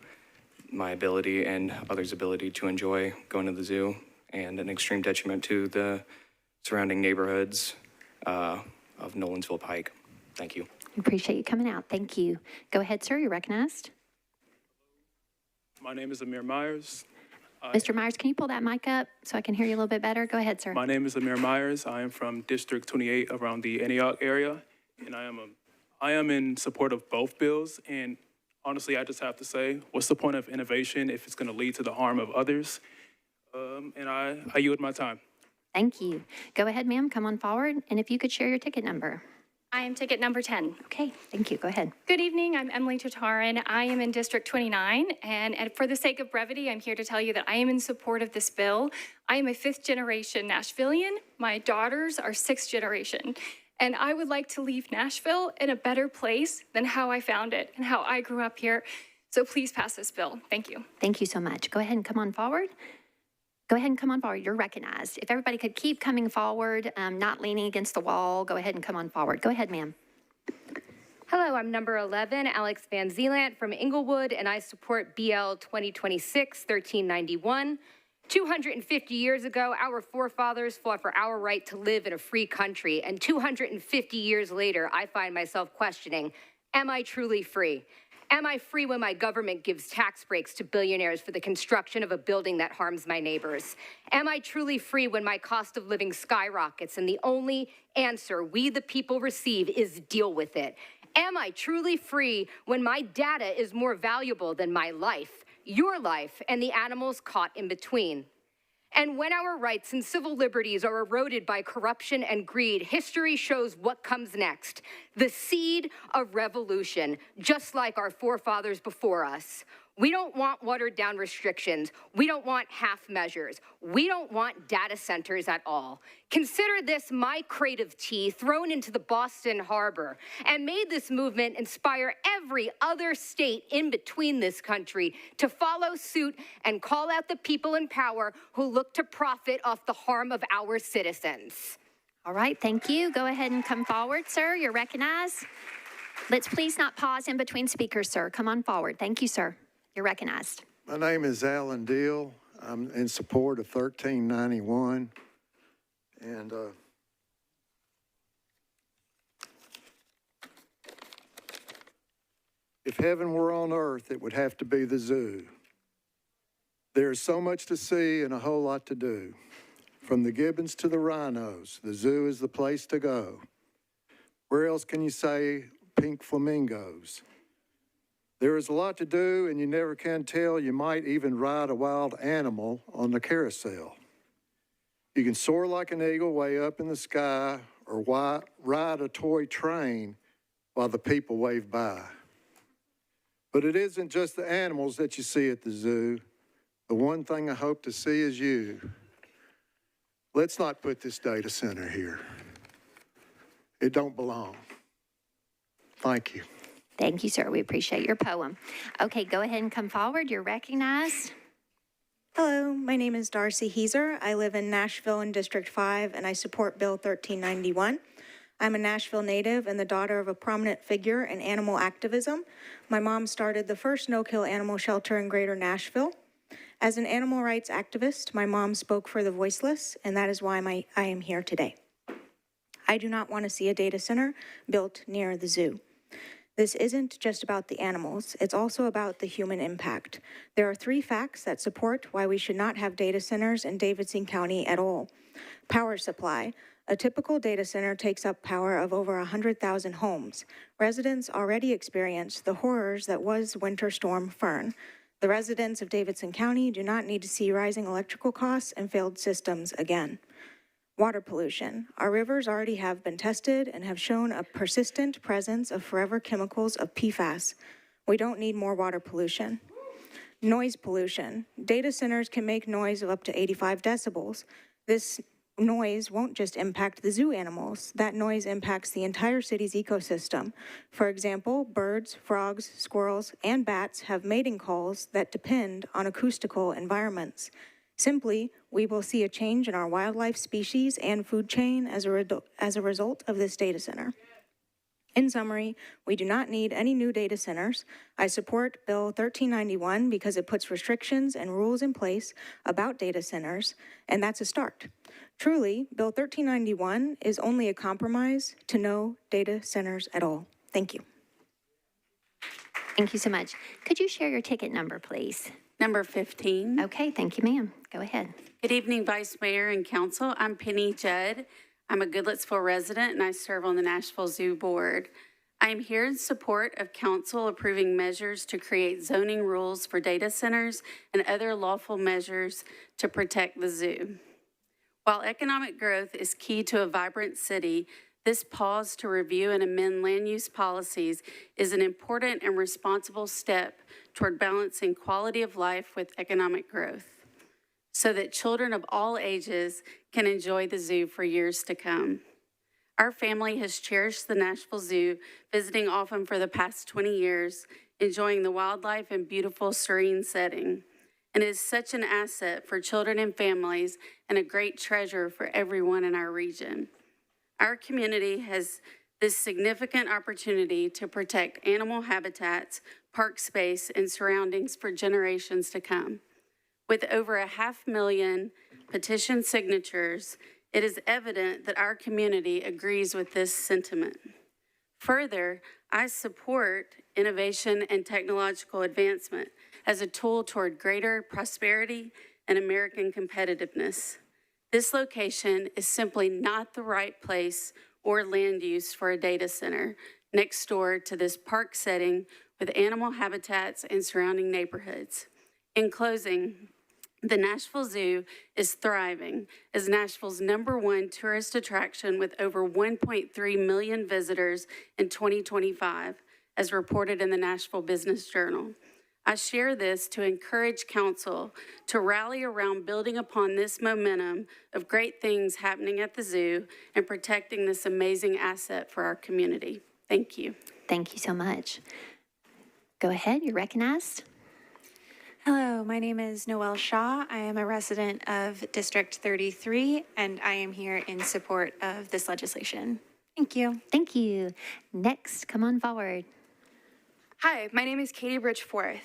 my ability and others' ability to enjoy going to the zoo, and an extreme detriment to the surrounding neighborhoods of Nolensville Pike. Thank you. Appreciate you coming out. Thank you. Go ahead, sir. You're recognized. My name is Amir Myers. Mr. Myers, can you pull that mic up so I can hear you a little bit better? Go ahead, sir. My name is Amir Myers. I am from District 28 around the Antioch area, and I am in support of both bills. And honestly, I just have to say, what's the point of innovation if it's going to lead to the harm of others? And I yield my time. Thank you. Go ahead, ma'am. Come on forward. And if you could share your ticket number. I am ticket number 10. Okay, thank you. Go ahead. Good evening. I'm Emily Tatarin. I am in District 29, and for the sake of brevity, I'm here to tell you that I am in support of this bill. I am a 5th-generation Nashvilleian. My daughters are 6th generation, and I would like to leave Nashville in a better place than how I found it and how I grew up here. So please pass this bill. Thank you. Thank you so much. Go ahead and come on forward. Go ahead and come on forward. You're recognized. If everybody could keep coming forward, not leaning against the wall, go ahead and come on forward. Go ahead, ma'am. Hello, I'm number 11, Alex Van Zeeland from Inglewood, and I support BL 2026-1391. 250 years ago, our forefathers fought for our right to live in a free country, and 250 years later, I find myself questioning, am I truly free? Am I free when my government gives tax breaks to billionaires for the construction of a building that harms my neighbors? Am I truly free when my cost of living skyrockets and the only answer we the people receive is deal with it? Am I truly free when my data is more valuable than my life, your life, and the animals caught in between? And when our rights and civil liberties are eroded by corruption and greed, history shows what comes next. The seed of revolution, just like our forefathers before us. We don't want watered down restrictions. We don't want half measures. We don't want data centers at all. Consider this my crate of tea thrown into the Boston Harbor, and may this movement inspire every other state in between this country to follow suit and call out the people in power who look to profit off the harm of our citizens. All right, thank you. Go ahead and come forward, sir. You're recognized. Let's please not pause in between speakers, sir. Come on forward. Thank you, sir. You're recognized. My name is Alan Deal. I'm in support of 1391. And if heaven were on earth, it would have to be the zoo. There is so much to see and a whole lot to do. From the gibbons to the rhinos, the zoo is the place to go. Where else can you say pink flamingos? There is a lot to do, and you never can tell. You might even ride a wild animal on the carousel. You can soar like an eagle way up in the sky, or ride a toy train while the people wave by. But it isn't just the animals that you see at the zoo. The one thing I hope to see is you. Let's not put this data center here. It don't belong. Thank you. Thank you, sir. We appreciate your poem. Okay, go ahead and come forward. You're recognized. Hello, my name is Darcy Heiser. I live in Nashville in District 5, and I support Bill 1391. I'm a Nashville native and the daughter of a prominent figure in animal activism. My mom started the first no-kill animal shelter in Greater Nashville. As an animal rights activist, my mom spoke for the voiceless, and that is why I am here today. I do not want to see a data center built near the zoo. This isn't just about the animals, it's also about the human impact. There are 3 facts that support why we should not have data centers in Davidson County at all. Power supply. A typical data center takes up power of over 100,000 homes. Residents already experienced the horrors that was Winter Storm Fern. The residents of Davidson County do not need to see rising electrical costs and failed systems again. Water pollution. Our rivers already have been tested and have shown a persistent presence of forever chemicals of PFAS. We don't need more water pollution. Noise pollution. Data centers can make noise of up to 85 decibels. This noise won't just impact the zoo animals. That noise impacts the entire city's ecosystem. For example, birds, frogs, squirrels, and bats have mating calls that depend on acoustical environments. Simply, we will see a change in our wildlife species and food chain as a result of this data center. In summary, we do not need any new data centers. I support Bill 1391 because it puts restrictions and rules in place about data centers, and that's a start. Truly, Bill 1391 is only a compromise to no data centers at all. Thank you. Thank you so much. Could you share your ticket number, please? Number 15. Okay, thank you, ma'am. Go ahead. Good evening, Vice Mayor and Council. I'm Penny Judd. I'm a Goodlettsville resident, and I serve on the Nashville Zoo Board. I am here in support of Council approving measures to create zoning rules for data centers and other lawful measures to protect the zoo. While economic growth is key to a vibrant city, this pause to review and amend land use policies is an important and responsible step toward balancing quality of life with economic growth, so that children of all ages can enjoy the zoo for years to come. Our family has cherished the Nashville Zoo, visiting often for the past 20 years, enjoying the wildlife and beautiful, serene setting. And it is such an asset for children and families and a great treasure for everyone in our region. Our community has this significant opportunity to protect animal habitats, park space, and surroundings for generations to come. With over 500,000 petition signatures, it is evident that our community agrees with this sentiment. Further, I support innovation and technological advancement as a tool toward greater prosperity and American competitiveness. This location is simply not the right place or land use for a data center next door to this park setting with animal habitats and surrounding neighborhoods. In closing, the Nashville Zoo is thriving as Nashville's #1 tourist attraction with over 1.3 million visitors in 2025, as reported in the Nashville Business Journal. I share this to encourage council to rally around building upon this momentum of great things happening at the zoo and protecting this amazing asset for our community. Thank you. Thank you so much. Go ahead, you're recognized. Hello, my name is Noelle Shaw. I am a resident of District 33, and I am here in support of this legislation. Thank you. Thank you. Next, come on forward. Hi, my name is Katie Bridgeforth.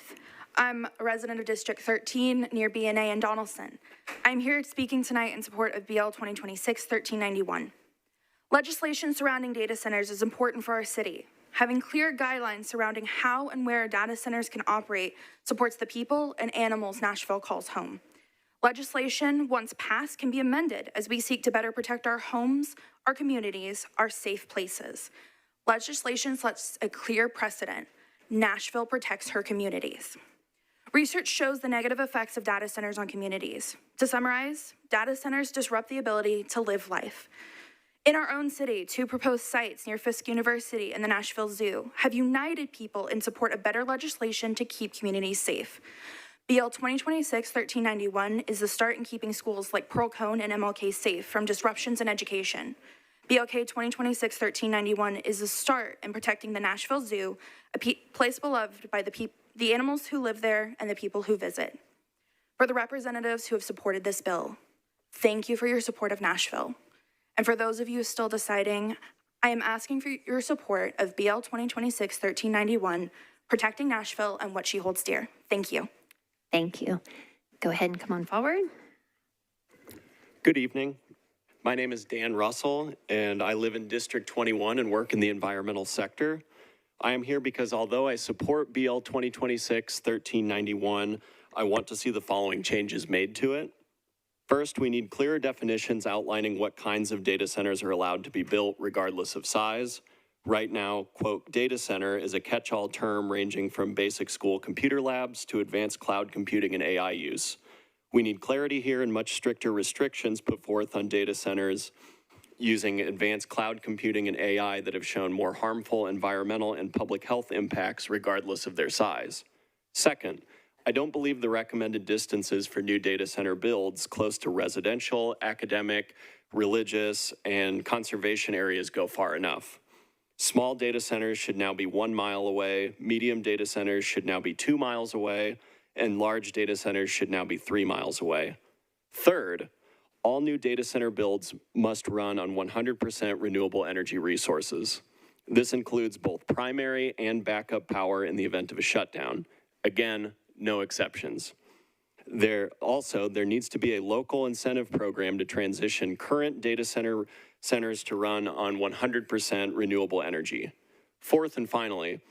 I'm a resident of District 13 near BNA and Donaldson. I'm here speaking tonight in support of BL 2026-1391. Legislation surrounding data centers is important for our city. Having clear guidelines surrounding how and where data centers can operate supports the people and animals Nashville calls home. Legislation, once passed, can be amended as we seek to better protect our homes, our communities, our safe places. Legislation sets a clear precedent. Nashville protects her communities. Research shows the negative effects of data centers on communities. To summarize, data centers disrupt the ability to live life. In our own city, 2 proposed sites near Fisk University and the Nashville Zoo have united people in support of better legislation to keep communities safe. BL 2026-1391 is the start in keeping schools like Pearl Cone and MLK safe from disruptions in education. BLK 2026-1391 is the start in protecting the Nashville Zoo, a place beloved by the animals who live there and the people who visit. For the representatives who have supported this bill, thank you for your support of Nashville. And for those of you still deciding, I am asking for your support of BL 2026-1391, protecting Nashville and what she holds dear. Thank you. Thank you. Go ahead and come on forward. Good evening. My name is Dan Russell, and I live in District 21 and work in the environmental sector. I am here because although I support BL 2026-1391, I want to see the following changes made to it. First, we need clearer definitions outlining what kinds of data centers are allowed to be built regardless of size. Right now, quote, data center is a catch-all term ranging from basic school computer labs to advanced cloud computing and AI use. We need clarity here and much stricter restrictions put forth on data centers using advanced cloud computing and AI that have shown more harmful environmental and public health impacts regardless of their size. Second, I don't believe the recommended distances for new data center builds close to residential, academic, religious, and conservation areas go far enough. Small data centers should now be 1 mile away, medium data centers should now be 2 miles away, and large data centers should now be 3 miles away. Third, all new data center builds must run on 100% renewable energy resources. This includes both primary and backup power in the event of a shutdown. Again, no exceptions. There needs to be a local incentive program to transition current data centers to run on 100% renewable energy. Fourth and finally,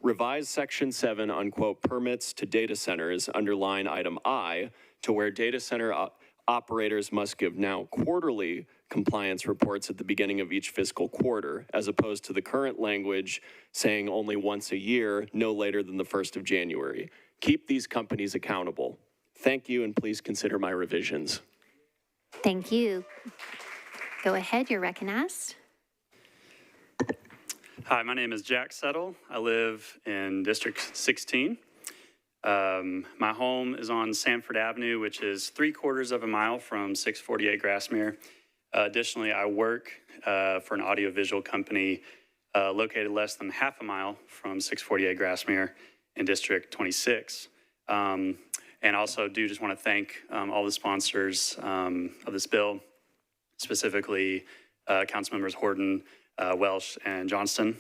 revise Section 7 on, quote, permits to data centers, underline item I, to where data center operators must give now quarterly compliance reports at the beginning of each fiscal quarter, as opposed to the current language saying only once a year, no later than the 1st of January. Keep these companies accountable. Thank you, and please consider my revisions. Thank you. Go ahead, you're recognized. Hi, my name is Jack Settle. I live in District 16. My home is on Sanford Avenue, which is 3/4 of a mile from 648 Grassmere. Additionally, I work for an audiovisual company located less than half a mile from 648 Grassmere in District 26. And also do just want to thank all the sponsors of this bill, specifically Council Members Horton, Welsh, and Johnston.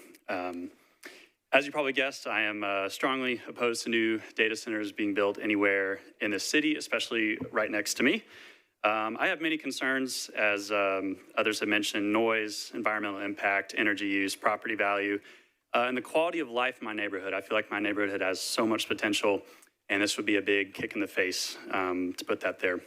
As you probably guessed, I am strongly opposed to new data centers being built anywhere in the city, especially right next to me. I have many concerns, as others have mentioned: noise, environmental impact, energy use, property value, and the quality of life in my neighborhood. I feel like my neighborhood has so much potential, and this would be a big kick in the face to put that there.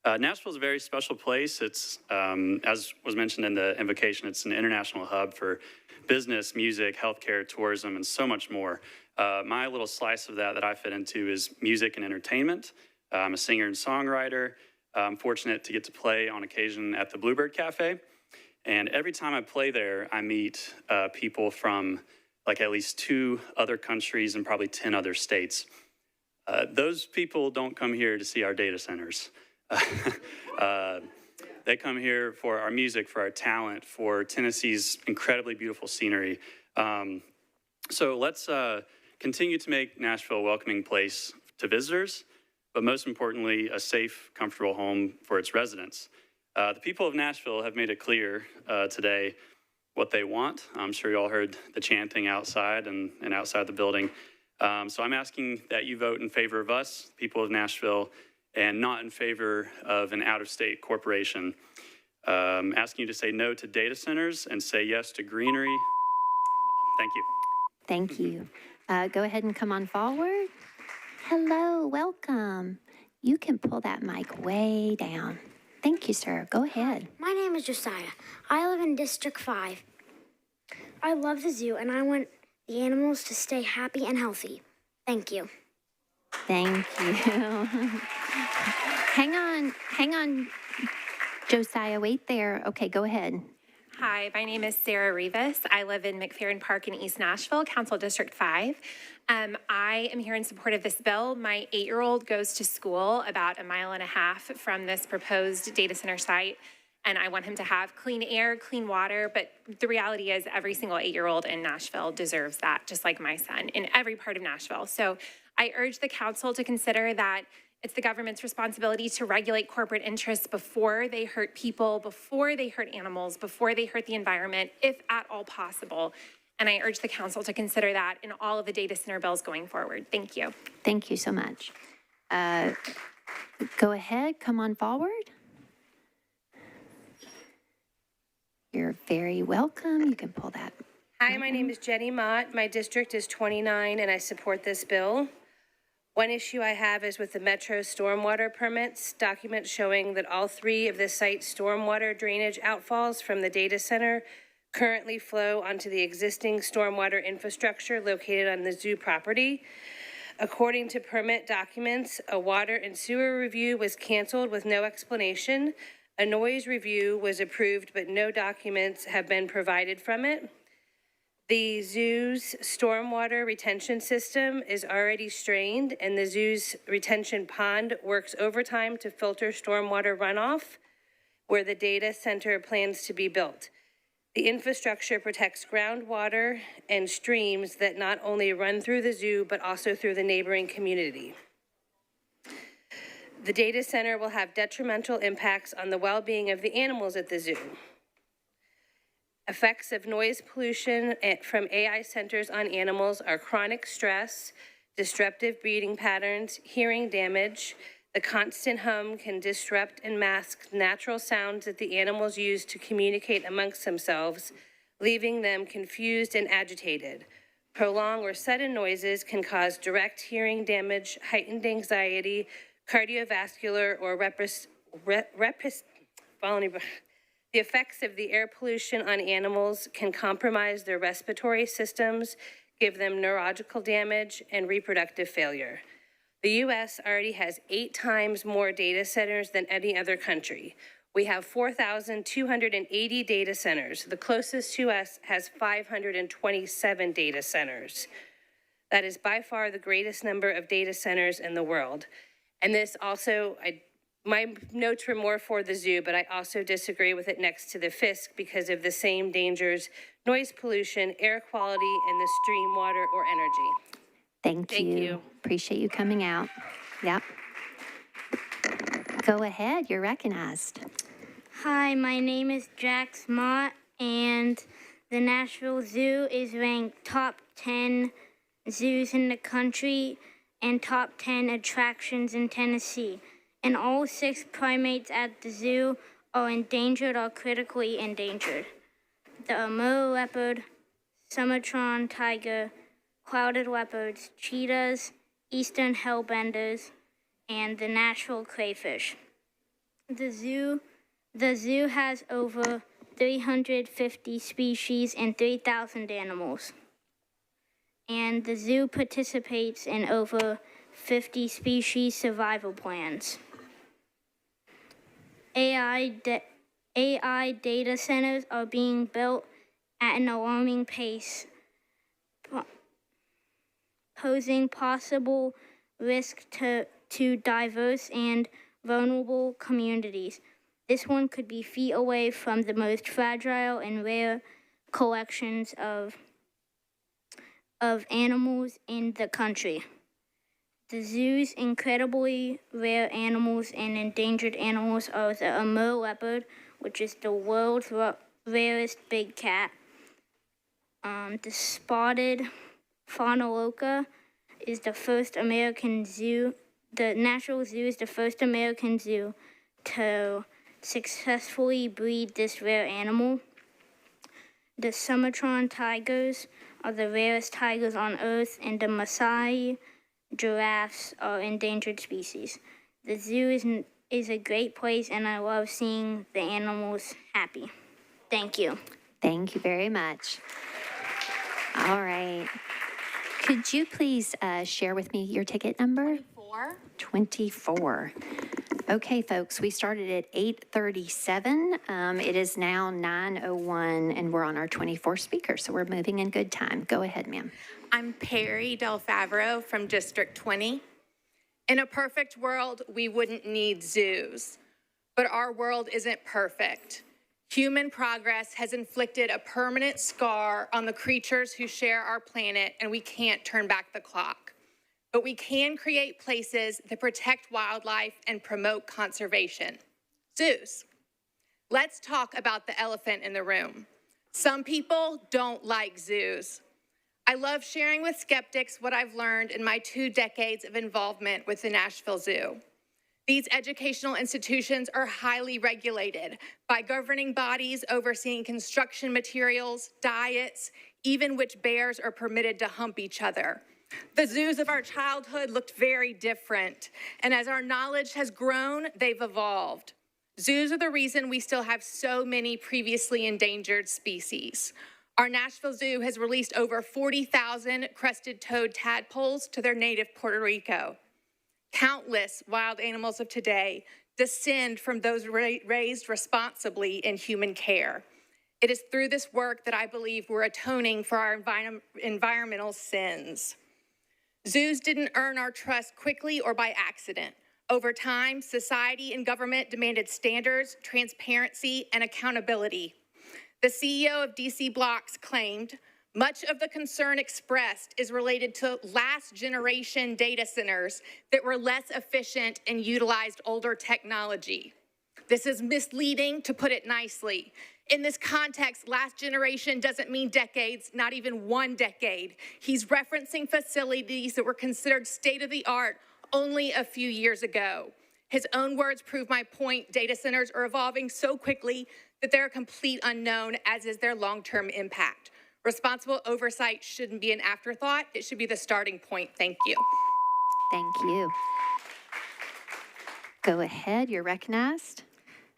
Nashville is a very special place. It's, as was mentioned in the invocation, it's an international hub for business, music, healthcare, tourism, and so much more. My little slice of that I fit into is music and entertainment. I'm a singer and songwriter. I'm fortunate to get to play on occasion at the Bluebird Cafe. And every time I play there, I meet people from like at least 2 other countries and probably 10 other states. Those people don't come here to see our data centers. They come here for our music, for our talent, for Tennessee's incredibly beautiful scenery. So let's continue to make Nashville a welcoming place to visitors, but most importantly, a safe, comfortable home for its residents. The people of Nashville have made it clear today what they want. I'm sure you all heard the chanting outside and outside the building. So I'm asking that you vote in favor of us, people of Nashville, and not in favor of an out-of-state corporation. Asking you to say no to data centers and say yes to greenery. Thank you. Thank you. Go ahead and come on forward. Hello, welcome. You can pull that mic way down. Thank you, sir. Go ahead. My name is Josiah. I live in District 5. I love the zoo and I want the animals to stay happy and healthy. Thank you. Thank you. Hang on, Josiah, wait there. Okay, go ahead. Hi, my name is Sarah Rivas. I live in McPherrin Park in East Nashville, Council District 5. I am here in support of this bill. My 8-year-old goes to school about 1.5 miles from this proposed data center site, and I want him to have clean air, clean water, but the reality is every single 8-year-old in Nashville deserves that, just like my son, in every part of Nashville. So I urge the council to consider that it's the government's responsibility to regulate corporate interests before they hurt people, before they hurt animals, before they hurt the environment, if at all possible. And I urge the council to consider that in all of the data center bills going forward. Thank you. Thank you so much. Go ahead, come on forward. You're very welcome. You can pull that. Hi, my name is Jenny Mott. My district is 29 and I support this bill. One issue I have is with the Metro stormwater permits, documents showing that all 3 of the site's stormwater drainage outfalls from the data center currently flow onto the existing stormwater infrastructure located on the zoo property. According to permit documents, a water and sewer review was canceled with no explanation. A noise review was approved, but no documents have been provided from it. The zoo's stormwater retention system is already strained, and the zoo's retention pond works overtime to filter stormwater runoff where the data center plans to be built. The infrastructure protects groundwater and streams that not only run through the zoo, but also through the neighboring community. The data center will have detrimental impacts on the well-being of the animals at the zoo. Effects of noise pollution from AI centers on animals are chronic stress, disruptive breathing patterns, hearing damage. The constant hum can disrupt and mask natural sounds that the animals use to communicate amongst themselves, leaving them confused and agitated. Prolonged or sudden noises can cause direct hearing damage, heightened anxiety, cardiovascular or the effects of the air pollution on animals can compromise their respiratory systems, give them neurological damage, and reproductive failure. The U.S. already has 8 times more data centers than any other country. We have 4,280 data centers. The closest to us has 527 data centers. That is by far the greatest number of data centers in the world. And this also, my notes were more for the zoo, but I also disagree with it next to the FISC because of the same dangers, noise pollution, air quality, and the stream water or energy. Thank you. Appreciate you coming out. Yep. Go ahead, you're recognized. Hi, my name is Jax Mott, and the Nashville Zoo is ranked top 10 zoos in the country and top 10 attractions in Tennessee. And all 6 primates at the zoo are endangered or critically endangered. The Amur leopard, Sumatran tiger, clouded leopards, cheetahs, eastern hellbenders, and the Nashville crayfish. The zoo has over 350 species and 3,000 animals. And the zoo participates in over 50 species survival plans. AI data centers are being built at an alarming pace, posing possible risk to diverse and vulnerable communities. This one could be feet away from the most fragile and rare collections of animals in the country. The zoo's incredibly rare animals and endangered animals are the Amur leopard, which is the world's rarest big cat. The spotted fauna is the first American zoo. The National Zoo is the first American zoo to successfully breed this rare animal. The Sumatran tigers are the rarest tigers on Earth, and the Maasai giraffes are endangered species. The zoo is a great place, and I love seeing the animals happy. Thank you. Thank you very much. All right. Could you please share with me your ticket number? 24. Okay, folks, we started at 8:37. It is now 9:01, and we're on our 24th speaker, so we're moving in good time. Go ahead, ma'am. I'm Perry Del Favreau from District 20. In a perfect world, we wouldn't need zoos, but our world isn't perfect. Human progress has inflicted a permanent scar on the creatures who share our planet, and we can't turn back the clock. But we can create places that protect wildlife and promote conservation. Zoos. Let's talk about the elephant in the room. Some people don't like zoos. I love sharing with skeptics what I've learned in my 2 decades of involvement with the Nashville Zoo. These educational institutions are highly regulated by governing bodies overseeing construction materials, diets, even which bears are permitted to hump each other. The zoos of our childhood looked very different, and as our knowledge has grown, they've evolved. Zoos are the reason we still have so many previously endangered species. Our Nashville Zoo has released over 40,000 crested toad tadpoles to their native Puerto Rico. Countless wild animals of today descend from those raised responsibly in human care. It is through this work that I believe we're atoning for our environmental sins. Zoos didn't earn our trust quickly or by accident. Over time, society and government demanded standards, transparency, and accountability. The CEO of DC Blocks claimed, much of the concern expressed is related to last generation data centers that were less efficient and utilized older technology. This is misleading, to put it nicely. In this context, last generation doesn't mean decades, not even 1 decade. He's referencing facilities that were considered state-of-the-art only a few years ago. His own words prove my point. Data centers are evolving so quickly that they're a complete unknown, as is their long-term impact. Responsible oversight shouldn't be an afterthought. It should be the starting point. Thank you. Thank you. Go ahead, you're recognized.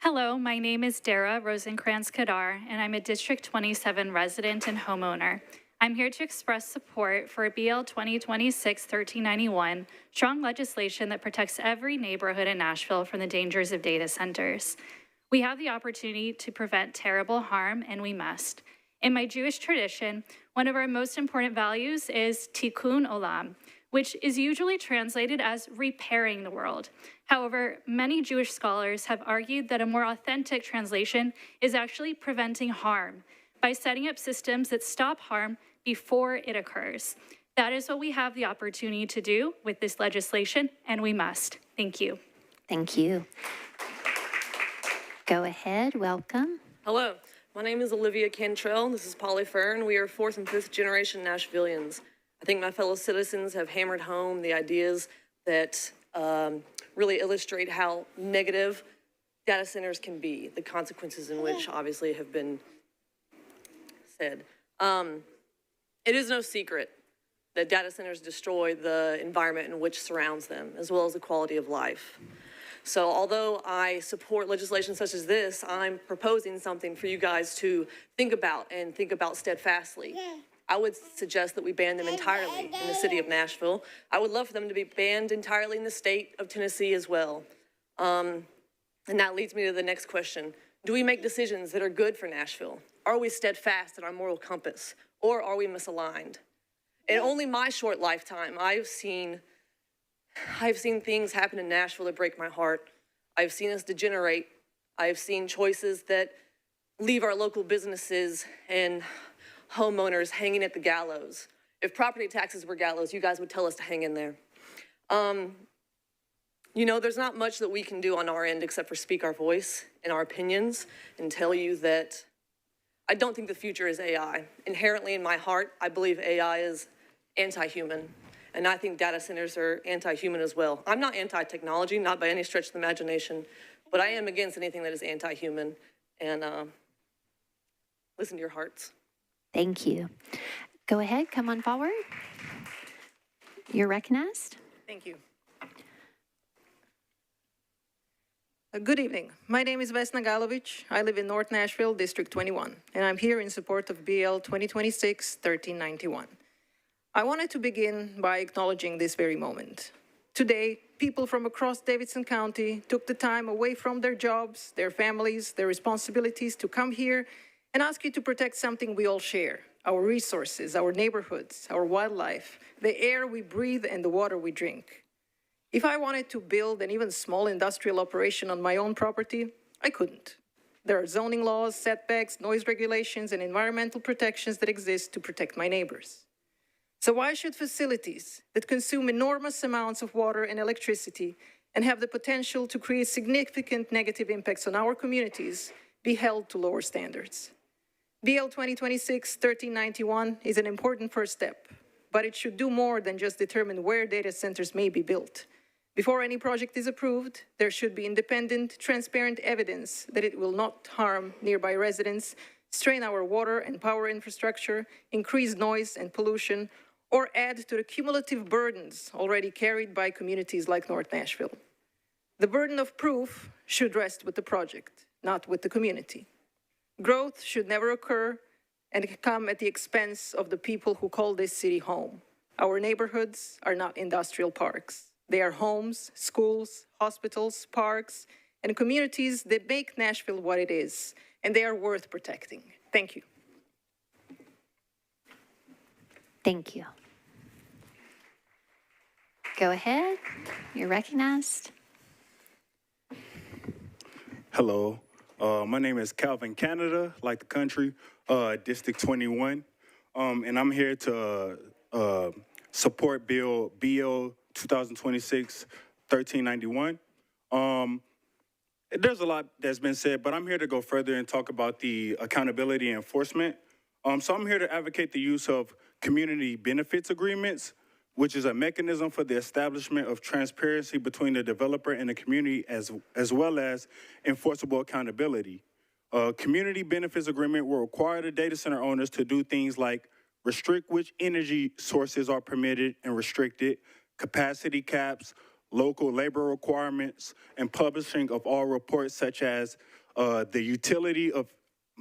Hello, my name is Dara Rosencrantz-Kadar, and I'm a District 27 resident and homeowner. I'm here to express support for BL 2026-1391, strong legislation that protects every neighborhood in Nashville from the dangers of data centers. We have the opportunity to prevent terrible harm, and we must. In my Jewish tradition, one of our most important values is tikkun olam, which is usually translated as repairing the world. However, many Jewish scholars have argued that a more authentic translation is actually preventing harm by setting up systems that stop harm before it occurs. That is what we have the opportunity to do with this legislation, and we must. Thank you. Thank you. Go ahead, welcome. Hello, my name is Olivia Cantrell. This is Polly Fern. We are 4th and 5th generation Nashvillians. I think my fellow citizens have hammered home the ideas that really illustrate how negative data centers can be, the consequences in which obviously have been said. It is no secret that data centers destroy the environment in which surrounds them, as well as the quality of life. So although I support legislation such as this, I'm proposing something for you guys to think about and think about steadfastly. I would suggest that we ban them entirely in the city of Nashville. I would love for them to be banned entirely in the state of Tennessee as well. And that leads me to the next question. Do we make decisions that are good for Nashville? Are we steadfast in our moral compass, or are we misaligned? In only my short lifetime, I've seen things happen in Nashville that break my heart. I've seen us degenerate. I've seen choices that leave our local businesses and homeowners hanging at the gallows. If property taxes were gallows, you guys would tell us to hang in there. You know, there's not much that we can do on our end except for speak our voice and our opinions and tell you that I don't think the future is AI. Inherently in my heart, I believe AI is anti-human. And I think data centers are anti-human as well. I'm not anti-technology, not by any stretch of the imagination, but I am against anything that is anti-human. And listen to your hearts. Thank you. Go ahead, come on forward. You're recognized. Thank you. Good evening. My name is Vesna Galovic. I live in North Nashville, District 21, and I'm here in support of BL 2026-1391. I wanted to begin by acknowledging this very moment. Today, people from across Davidson County took the time away from their jobs, their families, their responsibilities to come here and ask you to protect something we all share: our resources, our neighborhoods, our wildlife, the air we breathe, and the water we drink. If I wanted to build an even small industrial operation on my own property, I couldn't. There are zoning laws, setbacks, noise regulations, and environmental protections that exist to protect my neighbors. So why should facilities that consume enormous amounts of water and electricity and have the potential to create significant negative impacts on our communities be held to lower standards? BL 2026-1391 is an important first step, but it should do more than just determine where data centers may be built. Before any project is approved, there should be independent, transparent evidence that it will not harm nearby residents, strain our water and power infrastructure, increase noise and pollution, or add to the cumulative burdens already carried by communities like North Nashville. The burden of proof should rest with the project, not with the community. Growth should never occur and come at the expense of the people who call this city home. Our neighborhoods are not industrial parks. They are homes, schools, hospitals, parks, and communities that make Nashville what it is, and they are worth protecting. Thank you. Thank you. Go ahead. You're recognized. Hello. My name is Calvin Canada, like the country, District 21. And I'm here to support Bill 2026-1391. There's a lot that's been said, but I'm here to go further and talk about the accountability enforcement. So I'm here to advocate the use of community benefits agreements, which is a mechanism for the establishment of transparency between the developer and the community, as well as enforceable accountability. Community benefits agreement will require the data center owners to do things like restrict which energy sources are permitted and restricted, capacity caps, local labor requirements, and publishing of all reports such as the utility of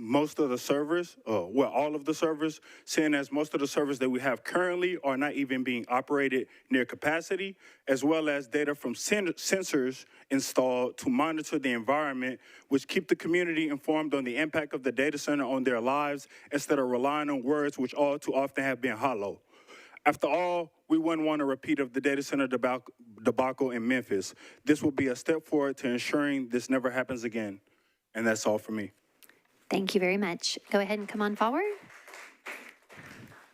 most of the servers, all of the servers, seeing as most of the servers that we have currently are not even being operated near capacity, as well as data from sensors installed to monitor the environment, which keep the community informed on the impact of the data center on their lives instead of relying on words which all too often have been hollow. After all, we wouldn't want a repeat of the data center debacle in Memphis. This will be a step forward to ensuring this never happens again. And that's all for me. Thank you very much. Go ahead and come on forward.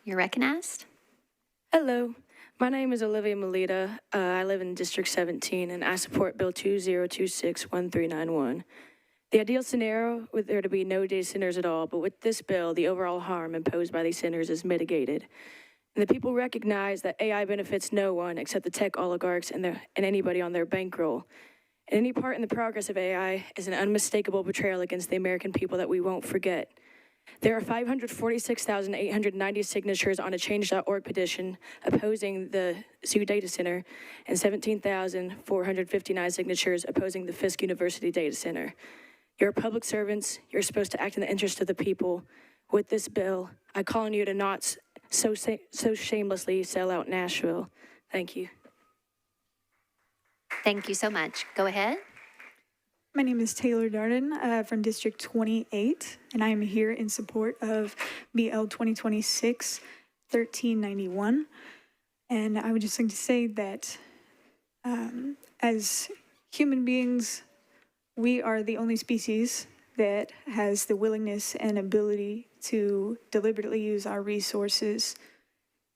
You're recognized. Hello, my name is Olivia Melita. I live in District 17, and I support Bill 2026-1391. The ideal scenario would there to be no data centers at all, but with this bill, the overall harm imposed by these centers is mitigated. And the people recognize that AI benefits no one except the tech oligarchs and anybody on their bankroll. And any part in the progress of AI is an unmistakable betrayal against the American people that we won't forget. There are 546,890 signatures on a change.org petition opposing the Zoo data center and 17,459 signatures opposing the Fisk University data center. You're public servants. You're supposed to act in the interest of the people. With this bill, I call on you to not so shamelessly sell out Nashville. Thank you. Thank you so much. Go ahead. My name is Taylor Darden from District 28, and I am here in support of BL 2026-1391. 1391. And I would just like to say that as human beings, we are the only species that has the willingness and ability to deliberately use our resources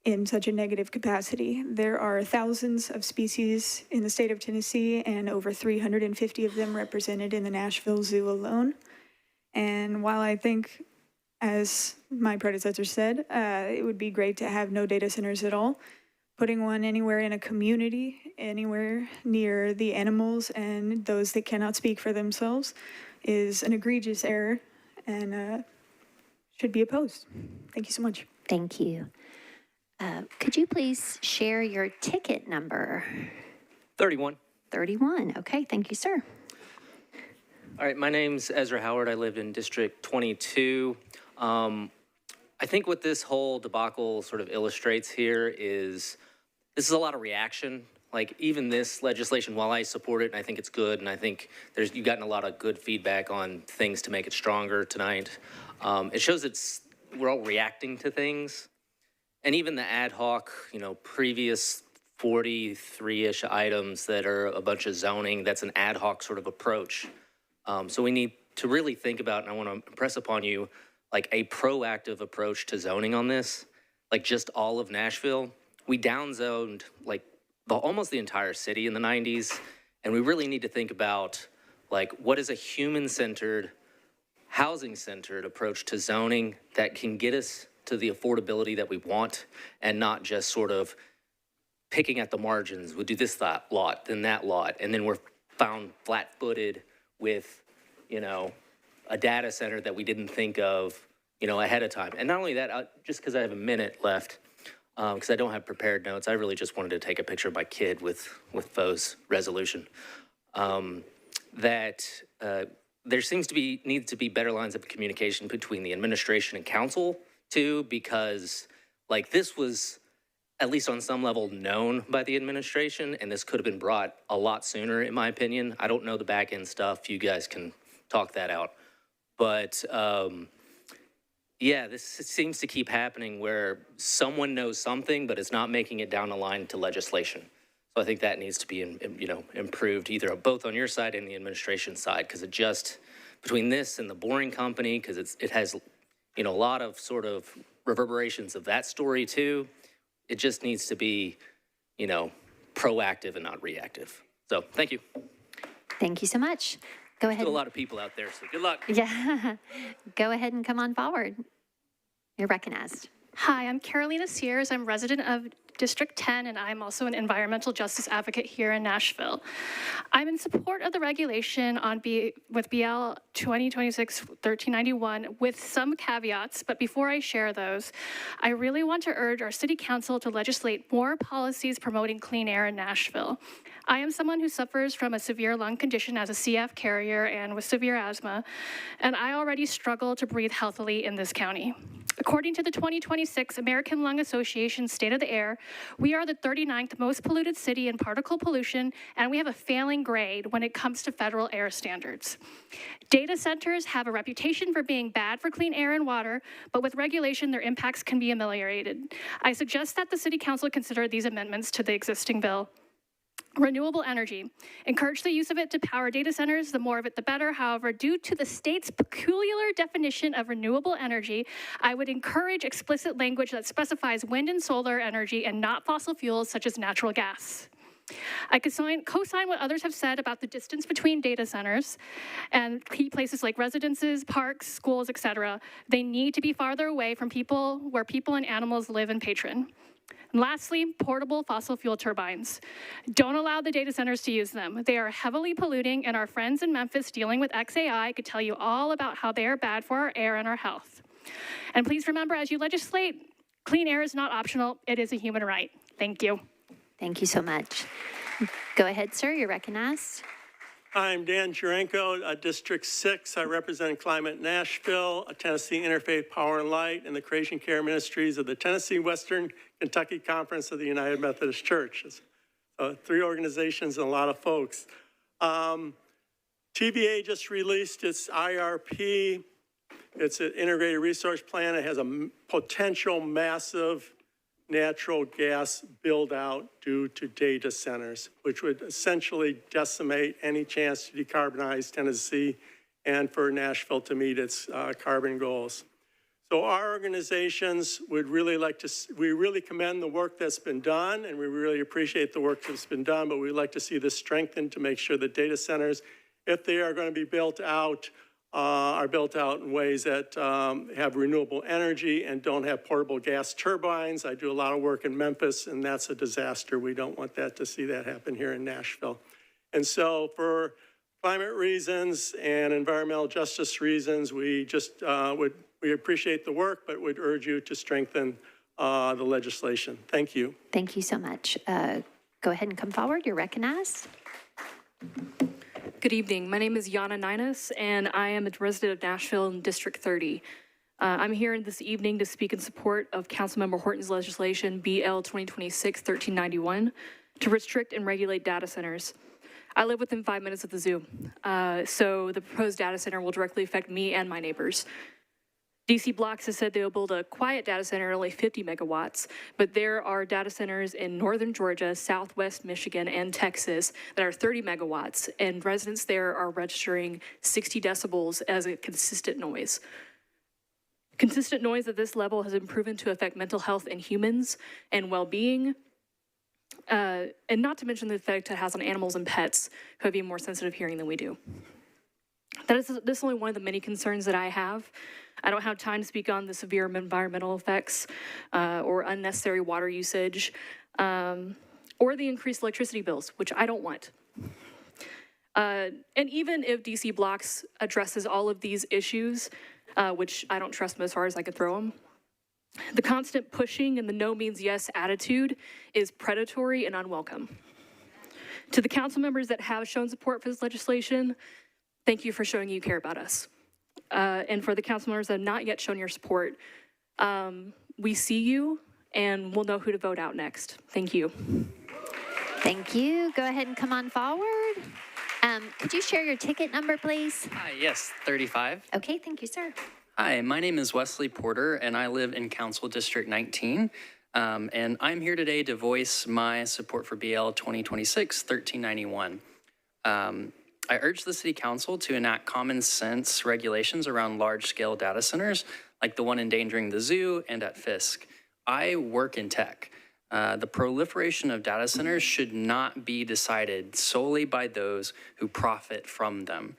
in such a negative capacity. There are thousands of species in the state of Tennessee and over 350 of them represented in the Nashville Zoo alone. And while I think, as my predecessor said, it would be great to have no data centers at all, putting one anywhere in a community, anywhere near the animals and those that cannot speak for themselves is an egregious error and should be opposed. Thank you so much. Thank you. Could you please share your ticket number? 31. 31. Okay, thank you, sir. All right, my name's Ezra Howard. I live in District 22. I think what this whole debacle sort of illustrates here is this is a lot of reaction. Like, even this legislation, while I support it and I think it's good, and I think you've gotten a lot of good feedback on things to make it stronger tonight, it shows we're all reacting to things. And even the ad hoc, previous 43-ish items that are a bunch of zoning, that's an ad hoc sort of approach. So we need to really think about, and I want to impress upon you, like a proactive approach to zoning on this, like just all of Nashville. We downzoned like almost the entire city in the 90s, and we really need to think about like what is a human-centered, housing-centered approach to zoning that can get us to the affordability that we want, and not just sort of picking at the margins. We'll do this lot, then that lot, and then we're found flat-footed with, a data center that we didn't think of, ahead of time. And not only that, just because I have a minute left, because I don't have prepared notes, I really just wanted to take a picture of my kid with Fo's resolution. There needs to be better lines of communication between the administration and council too, because like this was at least on some level known by the administration, and this could have been brought a lot sooner, in my opinion. I don't know the back end stuff. You guys can talk that out. But yeah, this seems to keep happening where someone knows something, but it's not making it down the line to legislation. So I think that needs to be, improved either both on your side and the administration side, because it just, between this and the Boring Company, because it has, a lot of sort of reverberations of that story too. It just needs to be, proactive and not reactive. So thank you. Thank you so much. Go ahead. Still a lot of people out there, so good luck. Yeah. Go ahead and come on forward. You're recognized. Hi, I'm Carolina Sears. I'm resident of District 10, and I'm also an environmental justice advocate here in Nashville. I'm in support of the regulation with BL 2026-1391 with some caveats, but before I share those, I really want to urge our city council to legislate more policies promoting clean air in Nashville. I am someone who suffers from a severe lung condition as a CF carrier and with severe asthma, and I already struggle to breathe healthily in this county. According to the 2026 American Lung Association State of the Air, we are the 39th most polluted city in particle pollution, and we have a failing grade when it comes to federal air standards. Data centers have a reputation for being bad for clean air and water, but with regulation, their impacts can be ameliorated. I suggest that the City Council consider these amendments to the existing bill. Renewable energy. Encourage the use of it to power data centers. The more of it, the better. However, due to the state's peculiar definition of renewable energy, I would encourage explicit language that specifies wind and solar energy and not fossil fuels such as natural gas. I co-sign what others have said about the distance between data centers and key places like residences, parks, schools, etc. They need to be farther away from where people and animals live and patron. And lastly, portable fossil fuel turbines. Don't allow the data centers to use them. They are heavily polluting, and our friends in Memphis dealing with XAI could tell you all about how they are bad for our air and our health. And please remember, as you legislate, clean air is not optional. It is a human right. Thank you. Thank you so much. Go ahead, sir. You're recognized. I'm Dan Jurenko, District 6. I represent Climate Nashville, a Tennessee Interfaith Power and Light, and the Creation Care Ministries of the Tennessee Western Kentucky Conference of the United Methodist Church. So 3 organizations and a lot of folks. TVA just released its IRP. It's an integrated resource plan. It has a potential massive natural gas build-out due to data centers, which would essentially decimate any chance to decarbonize Tennessee and for Nashville to meet its carbon goals. So our organizations would really we really commend the work that's been done, and we really appreciate the work that's been done, but we'd like to see this strengthened to make sure that data centers, if they are going to be built out, are built out in ways that have renewable energy and don't have portable gas turbines. I do a lot of work in Memphis, and that's a disaster. We don't want that to see that happen here in Nashville. And so for climate reasons and environmental justice reasons, we just we appreciate the work, but would urge you to strengthen the legislation. Thank you. Thank you so much. Go ahead and come forward. You're recognized. Good evening. My name is Yana Ninus, and I am a resident of Nashville in District 30. I'm here this evening to speak in support of Councilmember Horton's legislation, BL 2026-1391, to restrict and regulate data centers. I live within 5 minutes of the zoo, so the proposed data center will directly affect me and my neighbors. DC Blocks has said they will build a quiet data center at only 50 megawatts, but there are data centers in northern Georgia, southwest Michigan, and Texas that are 30 megawatts, and residents there are registering 60 decibels as a consistent noise. Consistent noise at this level has been proven to affect mental health in humans and well-being, and not to mention the effect it has on animals and pets who have even more sensitive hearing than we do. This is only one of the many concerns that I have. I don't have time to speak on the severe environmental effects or unnecessary water usage or the increased electricity bills, which I don't want. And even if DC Blocks addresses all of these issues, which I don't trust them as far as I could throw them, the constant pushing and the no means yes attitude is predatory and unwelcome. To the council members that have shown support for this legislation, thank you for showing you care about us. And for the council members that have not yet shown your support, we see you and we'll know who to vote out next. Thank you. Thank you. Go ahead and come on forward. Could you share your ticket number, please? Hi, yes, 35. Okay, thank you, sir. Hi, my name is Wesley Porter, and I live in Council District 19. And I'm here today to voice my support for BL 2026-1391. I urge the City Council to enact common sense regulations around large-scale data centers, like the one endangering the zoo and at Fisk. I work in tech. The proliferation of data centers should not be decided solely by those who profit from them.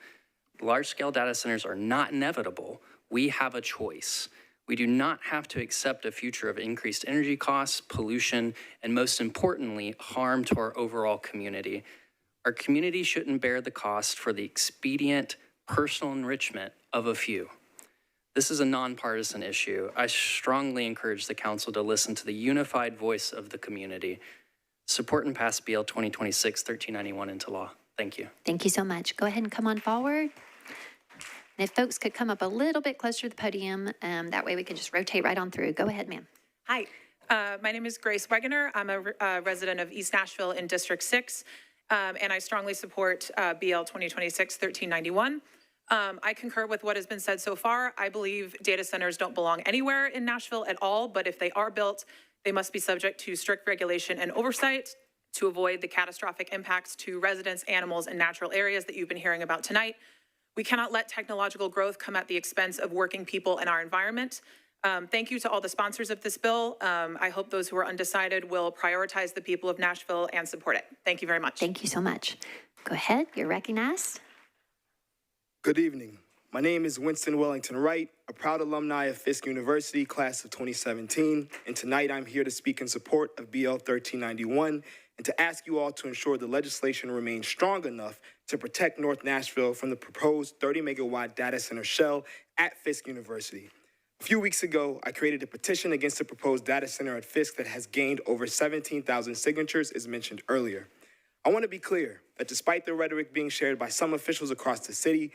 Large-scale data centers are not inevitable. We have a choice. We do not have to accept a future of increased energy costs, pollution, and most importantly, harm to our overall community. Our community shouldn't bear the cost for the expedient, personal enrichment of a few. This is a nonpartisan issue. I strongly encourage the council to listen to the unified voice of the community. Support and pass BL 2026-1391 into law. Thank you. Thank you so much. Go ahead and come on forward. And if folks could come up a little bit closer to the podium, that way we can just rotate right on through. Go ahead, ma'am. Hi, my name is Grace Wegener. I'm a resident of East Nashville in District 6. And I strongly support BL 2026-1391. I concur with what has been said so far. I believe data centers don't belong anywhere in Nashville at all, but if they are built, they must be subject to strict regulation and oversight to avoid the catastrophic impacts to residents, animals, and natural areas that you've been hearing about tonight. We cannot let technological growth come at the expense of working people and our environment. Thank you to all the sponsors of this bill. I hope those who are undecided will prioritize the people of Nashville and support it. Thank you very much. Thank you so much. Go ahead, you're recognized. Good evening. My name is Winston Wellington Wright, a proud alumni of Fisk University, class of 2017, and tonight I'm here to speak in support of BL 1391 and to ask you all to ensure the legislation remains strong enough to protect North Nashville from the proposed 30-megawatt data center shell at Fisk University. A few weeks ago, I created a petition against the proposed data center at Fisk that has gained over 17,000 signatures, as mentioned earlier. I want to be clear that despite the rhetoric being shared by some officials across the city,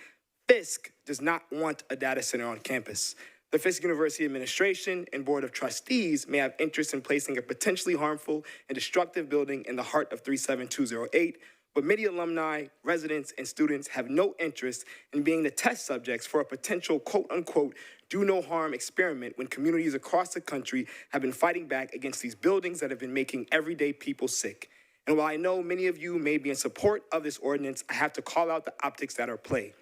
Fisk does not want a data center on campus. The Fisk University administration and board of trustees may have interest in placing a potentially harmful and destructive building in the heart of 37208, but many alumni, residents, and students have no interest in being the test subjects for a potential quote-unquote do no harm experiment when communities across the country have been fighting back against these buildings that have been making everyday people sick. And while I know many of you may be in support of this ordinance, I have to call out the optics that are at play.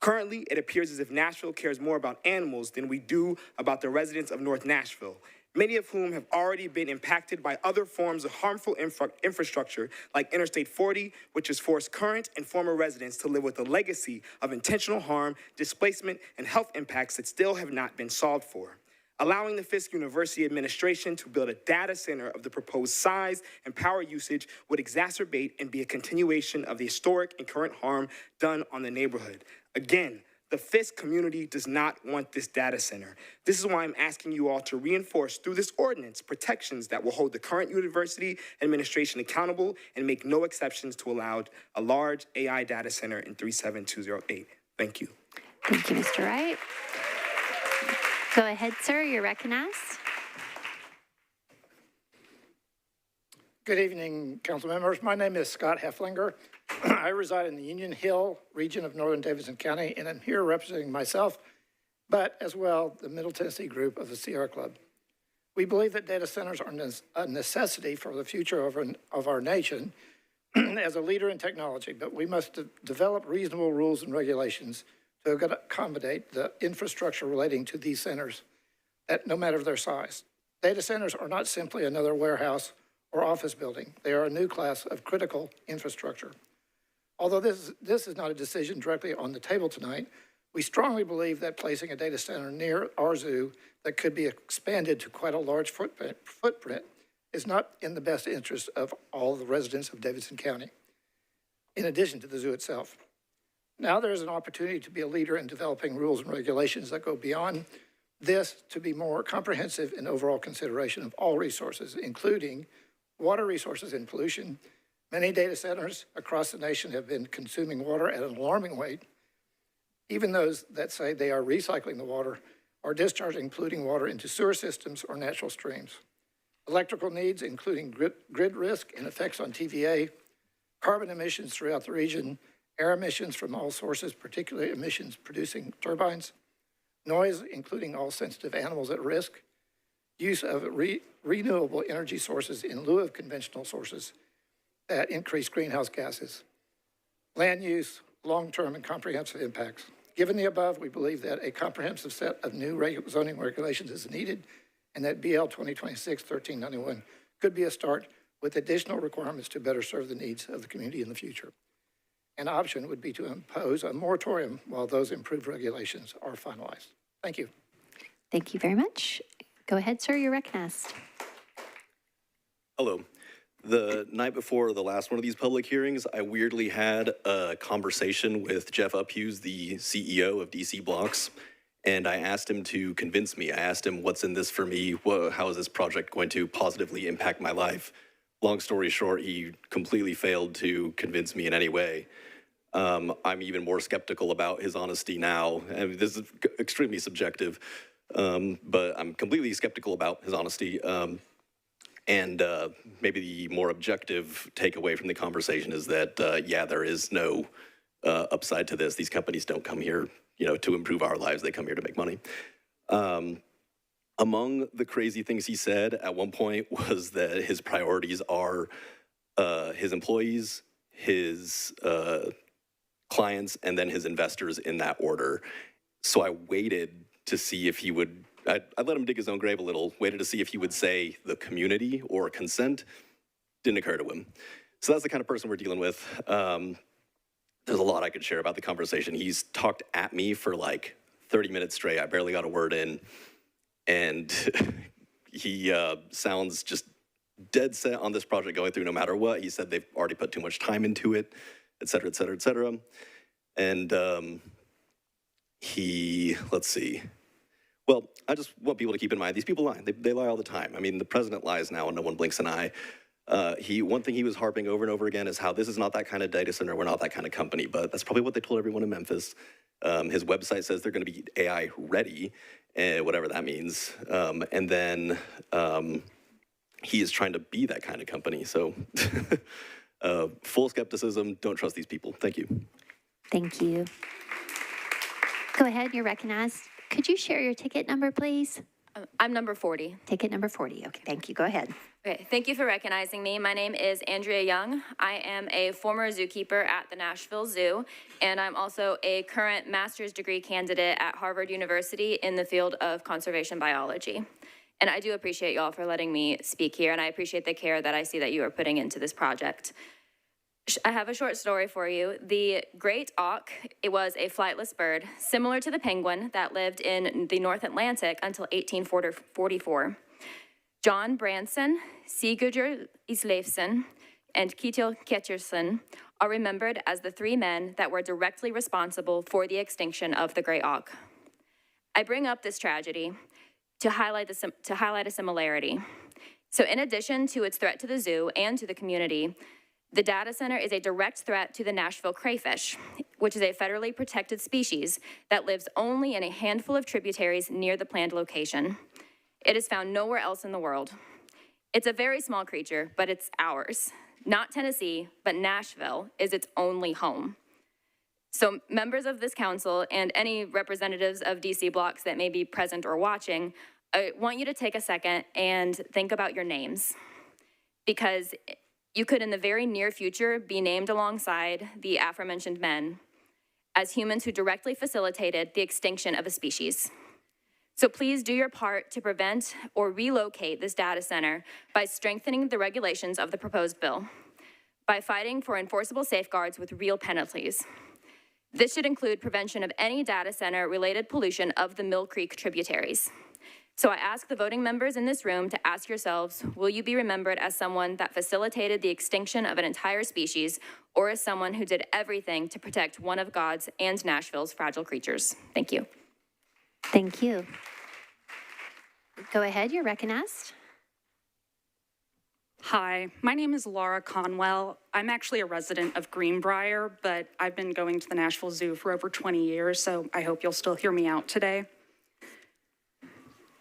Currently, it appears as if Nashville cares more about animals than we do about the residents of North Nashville, many of whom have already been impacted by other forms of harmful infrastructure like Interstate 40, which has forced current and former residents to live with a legacy of intentional harm, displacement, and health impacts that still have not been solved for. Allowing the Fisk University administration to build a data center of the proposed size and power usage would exacerbate and be a continuation of the historic and current harm done on the neighborhood. Again, the Fisk community does not want this data center. This is why I'm asking you all to reinforce through this ordinance protections that will hold the current university administration accountable and make no exceptions to allow a large AI data center in 37208. Thank you. Thank you, Mr. Wright. Go ahead, sir. You're recognized. Good evening, council members. My name is Scott Hefflinger. I reside in the Union Hill region of northern Davidson County, and I'm here representing myself, but as well the Middle Tennessee group of the Sierra Club. We believe that data centers are a necessity for the future of our nation as a leader in technology, but we must develop reasonable rules and regulations to accommodate the infrastructure relating to these centers, that no matter their size. Data centers are not simply another warehouse or office building. They are a new class of critical infrastructure. Although this is not a decision directly on the table tonight, we strongly believe that placing a data center near our zoo that could be expanded to quite a large footprint is not in the best interest of all the residents of Davidson County, in addition to the zoo itself. Now there is an opportunity to be a leader in developing rules and regulations that go beyond this to be more comprehensive in overall consideration of all resources, including water resources and pollution. Many data centers across the nation have been consuming water at an alarming rate. Even those that say they are recycling the water are discharging polluting water into sewer systems or natural streams. Electrical needs, including grid risk and effects on TVA, carbon emissions throughout the region, air emissions from all sources, particularly emissions producing turbines, noise, including all sensitive animals at risk, use of renewable energy sources in lieu of conventional sources that increase greenhouse gases, land use, long-term and comprehensive impacts. Given the above, we believe that a comprehensive set of new zoning regulations is needed and that BL 2026-1391 could be a start with additional requirements to better serve the needs of the community in the future. An option would be to impose a moratorium while those improved regulations are finalized. Thank you. Thank you very much. Go ahead, sir. You're recognized. Hello. The night before the last one of these public hearings, I weirdly had a conversation with Jeff Uphughes, the CEO of DC Blocks, and I asked him to convince me. I asked him, what's in this for me? How is this project going to positively impact my life? Long story short, he completely failed to convince me in any way. I'm even more skeptical about his honesty now. I mean, this is extremely subjective, but I'm completely skeptical about his honesty. And maybe the more objective takeaway from the conversation is that, yeah, there is no upside to this. These companies don't come here, to improve our lives. They come here to make money. Among the crazy things he said at one point was that his priorities are his employees, his clients, and then his investors in that order. So I waited to see if he would, I let him dig his own grave a little, waited to see if he would say the community or consent. Didn't occur to him. So that's the kind of person we're dealing with. There's a lot I could share about the conversation. He's talked at me for like 30 minutes straight. I barely got a word in. And he sounds just dead set on this project going through no matter what. He said they've already put too much time into it, et cetera, et cetera, et cetera. And let's see. Well, I just want people to keep in mind, these people lie. They lie all the time. I mean, the president lies now and no one blinks an eye. One thing he was harping over and over again is how this is not that kind of data center. We're not that kind of company, but that's probably what they told everyone in Memphis. His website says they're going to be AI ready, whatever that means. And then he is trying to be that kind of company. So Full skepticism, don't trust these people. Thank you. Thank you. Go ahead, you're recognized. Could you share your ticket number, please? I'm number 40. Ticket number 40. Okay, thank you. Go ahead. Okay, thank you for recognizing me. My name is Andrea Young. I am a former zookeeper at the Nashville Zoo, and I'm also a current master's degree candidate at Harvard University in the field of conservation biology. And I do appreciate y'all for letting me speak here, and I appreciate the care that I see that you are putting into this project. I have a short story for you. The great auk, it was a flightless bird, similar to the penguin that lived in the North Atlantic until 1844. John Branson, Sigurdur Isleifsson, and Ketil Ketcherson are remembered as the three men that were directly responsible for the extinction of the gray auk. I bring up this tragedy to highlight a similarity. So in addition to its threat to the zoo and to the community, the data center is a direct threat to the Nashville crayfish, which is a federally protected species that lives only in a handful of tributaries near the planned location. It is found nowhere else in the world. It's a very small creature, but it's ours. Not Tennessee, but Nashville is its only home. So members of this council and any representatives of DC blocks that may be present or watching, I want you to take a second and think about your names, because you could in the very near future be named alongside the aforementioned men as humans who directly facilitated the extinction of a species. So please do your part to prevent or relocate this data center by strengthening the regulations of the proposed bill, by fighting for enforceable safeguards with real penalties. This should include prevention of any data center related pollution of the Mill Creek tributaries. So I ask the voting members in this room to ask yourselves, will you be remembered as someone that facilitated the extinction of an entire species, or as someone who did everything to protect one of God's and Nashville's fragile creatures? Thank you. Thank you. Go ahead, you're recognized. Hi, my name is Laura Conwell. I'm actually a resident of Greenbrier, but I've been going to the Nashville Zoo for over 20 years, so I hope you'll still hear me out today.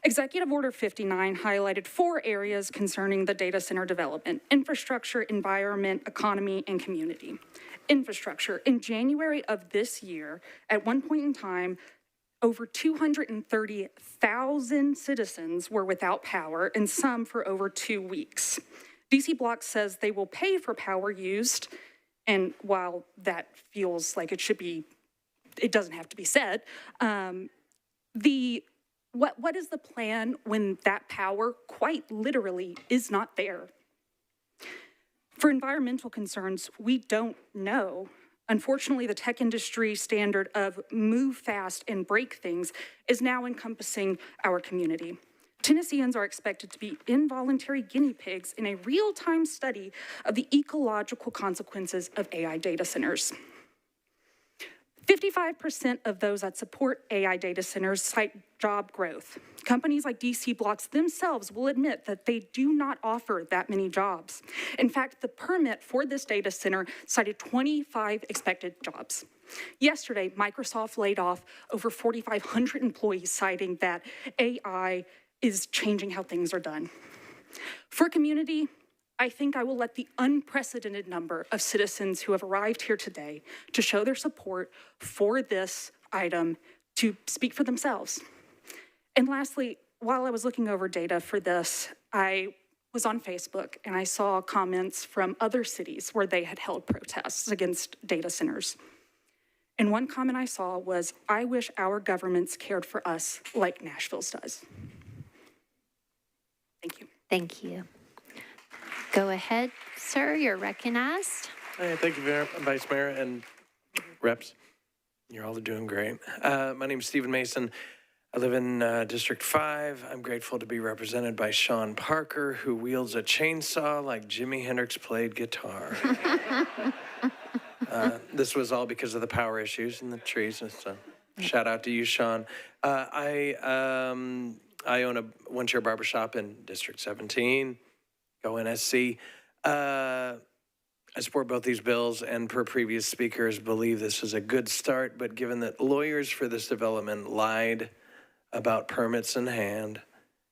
Executive Order 59 highlighted 4 areas concerning the data center development: infrastructure, environment, economy, and community. Infrastructure. In January of this year, at one point in time, over 230,000 citizens were without power, and some for over 2 weeks. DC Block says they will pay for power used, and while that feels like it should be, it doesn't have to be said, what is the plan when that power quite literally is not there? For environmental concerns, we don't know. Unfortunately, the tech industry standard of move fast and break things is now encompassing our community. Tennesseans are expected to be involuntary guinea pigs in a real-time study of the ecological consequences of AI data centers. 55% of those that support AI data centers cite job growth. Companies like DC Blocks themselves will admit that they do not offer that many jobs. In fact, the permit for this data center cited 25 expected jobs. Yesterday, Microsoft laid off over 4,500 employees, citing that AI is changing how things are done. For community, I think I will let the unprecedented number of citizens who have arrived here today to show their support for this item to speak for themselves. And lastly, while I was looking over data for this, I was on Facebook and I saw comments from other cities where they had held protests against data centers. And one comment I saw was, "I wish our governments cared for us like Nashville's does." Thank you. Thank you. Go ahead, sir, you're recognized. Hey, thank you, Vice Mayor and reps. You're all doing great. My name is Stephen Mason. I live in District 5. I'm grateful to be represented by Sean Parker, who wields a chainsaw like Jimi Hendrix played guitar. This was all because of the power issues and the trees, so shout out to you, Sean. I own a one-chair barbershop in District 17. Go NSC. I support both these bills, and per previous speakers, believe this is a good start, but given that lawyers for this development lied about permits in hand,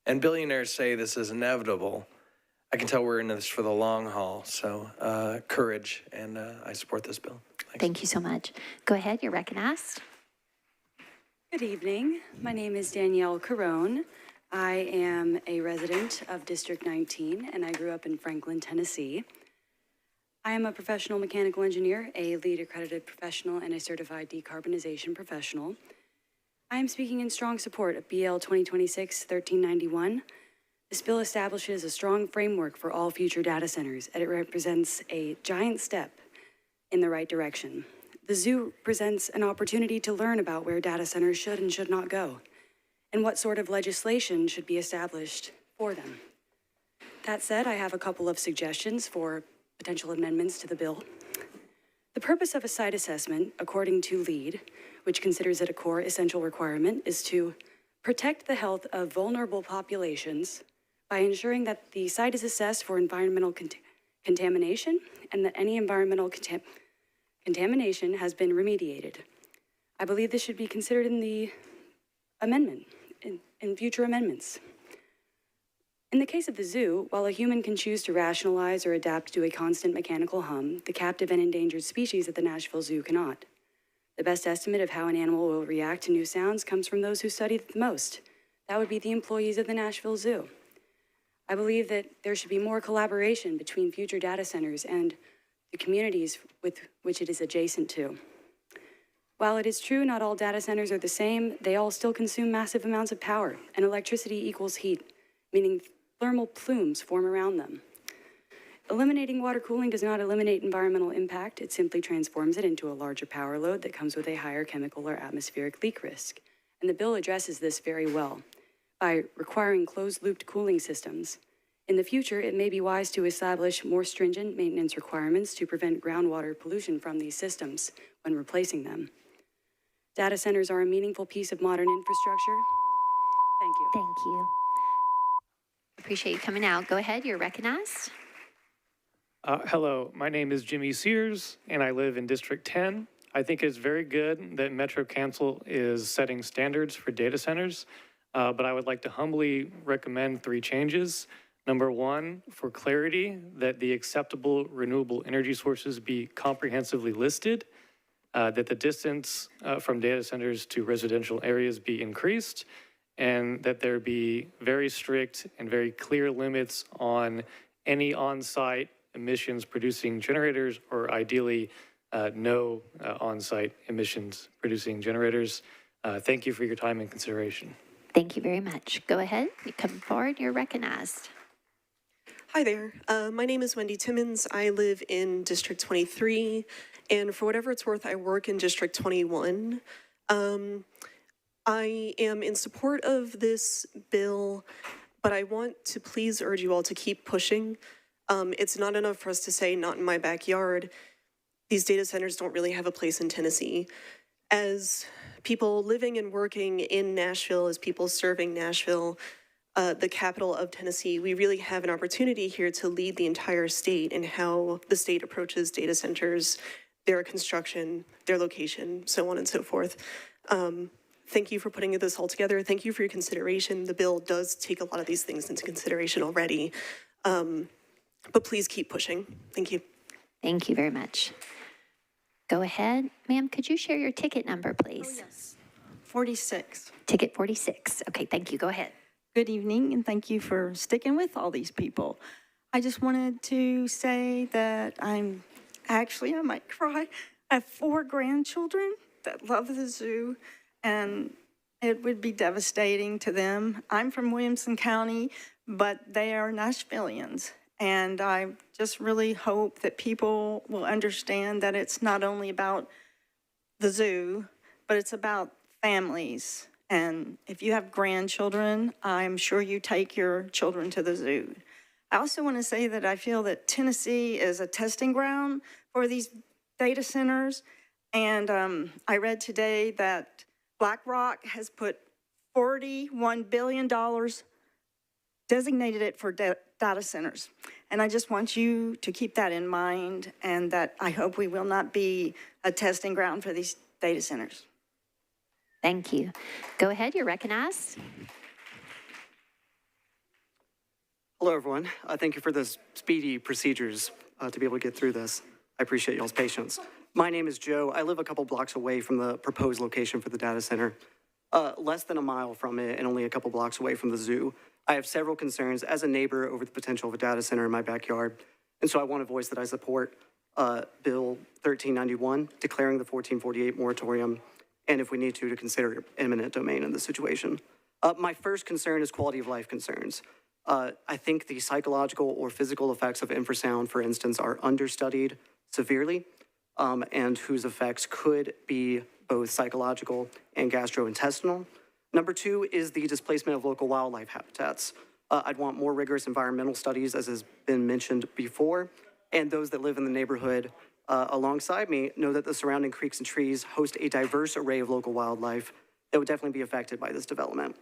and billionaires say this is inevitable, I can tell we're in this for the long haul, so courage, and I support this bill. Thanks. Thank you so much. Go ahead, you're recognized. Good evening. My name is Danielle Carone. I am a resident of District 19, and I grew up in Franklin, Tennessee. I am a professional mechanical engineer, a LEED accredited professional, and a certified decarbonization professional. I am speaking in strong support of BL 2026-1391. This bill establishes a strong framework for all future data centers, and it represents a giant step in the right direction. The zoo presents an opportunity to learn about where data centers should and should not go, and what sort of legislation should be established for them. That said, I have a couple of suggestions for potential amendments to the bill. The purpose of a site assessment, according to LEED, which considers it a core essential requirement, is to protect the health of vulnerable populations by ensuring that the site is assessed for environmental contamination and that any environmental contamination has been remediated. I believe this should be considered in the amendment, in future amendments. In the case of the zoo, while a human can choose to rationalize or adapt to a constant mechanical hum, the captive and endangered species at the Nashville Zoo cannot. The best estimate of how an animal will react to new sounds comes from those who study it the most. That would be the employees of the Nashville Zoo. I believe that there should be more collaboration between future data centers and the communities with which it is adjacent to. While it is true not all data centers are the same, they all still consume massive amounts of power, and electricity equals heat, meaning thermal plumes form around them. Eliminating water cooling does not eliminate environmental impact, it simply transforms it into a larger power load that comes with a higher chemical or atmospheric leak risk. And the bill addresses this very well by requiring closed-looped cooling systems. In the future, it may be wise to establish more stringent maintenance requirements to prevent groundwater pollution from these systems when replacing them. Data centers are a meaningful piece of modern infrastructure. Thank you. Thank you. Appreciate you coming out. Go ahead, you're recognized. Hello, my name is Jimmy Sears, and I live in District 10. I think it's very good that Metro Council is setting standards for data centers, but I would like to humbly recommend 3 changes. Number 1, for clarity, that the acceptable renewable energy sources be comprehensively listed, that the distance from data centers to residential areas be increased, and that there be very strict and very clear limits on any on-site emissions producing generators, or ideally no on-site emissions producing generators. Thank you for your time and consideration. Thank you very much. Go ahead, you come forward, you're recognized. Hi there. My name is Wendy Timmons. I live in District 23, and for whatever it's worth, I work in District 21. I am in support of this bill, but I want to please urge you all to keep pushing. It's not enough for us to say, not in my backyard. These data centers don't really have a place in Tennessee. As people living and working in Nashville, as people serving Nashville, the capital of Tennessee, we really have an opportunity here to lead the entire state in how the state approaches data centers, their construction, their location, so on and so forth. Thank you for putting this all together. Thank you for your consideration. The bill does take a lot of these things into consideration already, but please keep pushing. Thank you. Thank you very much. Go ahead. Ma'am, could you share your ticket number, please? Oh, yes. 46. Ticket 46. Okay, thank you. Go ahead. Good evening, and thank you for sticking with all these people. I just wanted to say that I might cry. I have 4 grandchildren that love the zoo, and it would be devastating to them. I'm from Williamson County, but they are Nashvillians. And I just really hope that people will understand that it's not only about the zoo, but it's about families. And if you have grandchildren, I'm sure you take your children to the zoo. I also want to say that I feel that Tennessee is a testing ground for these data centers. And I read today that BlackRock has put $41 billion, designated it for data centers. And I just want you to keep that in mind, and that I hope we will not be a testing ground for these data centers. Thank you. Go ahead, you're recognized. Hello, everyone. Thank you for the speedy procedures to be able to get through this. I appreciate y'all's patience. My name is Joe. I live a couple blocks away from the proposed location for the data center, less than a mile from it and only a couple blocks away from the zoo. I have several concerns as a neighbor over the potential of a data center in my backyard, and so I want to voice that I support Bill 1391, declaring the 1448 moratorium, and if we need to consider eminent domain in this situation. My first concern is quality of life concerns. I think the psychological or physical effects of infrasound, for instance, are understudied severely, and whose effects could be both psychological and gastrointestinal. Number two is the displacement of local wildlife habitats. I'd want more rigorous environmental studies, as has been mentioned before, and those that live in the neighborhood alongside me know that the surrounding creeks and trees host a diverse array of local wildlife that would definitely be affected by this development.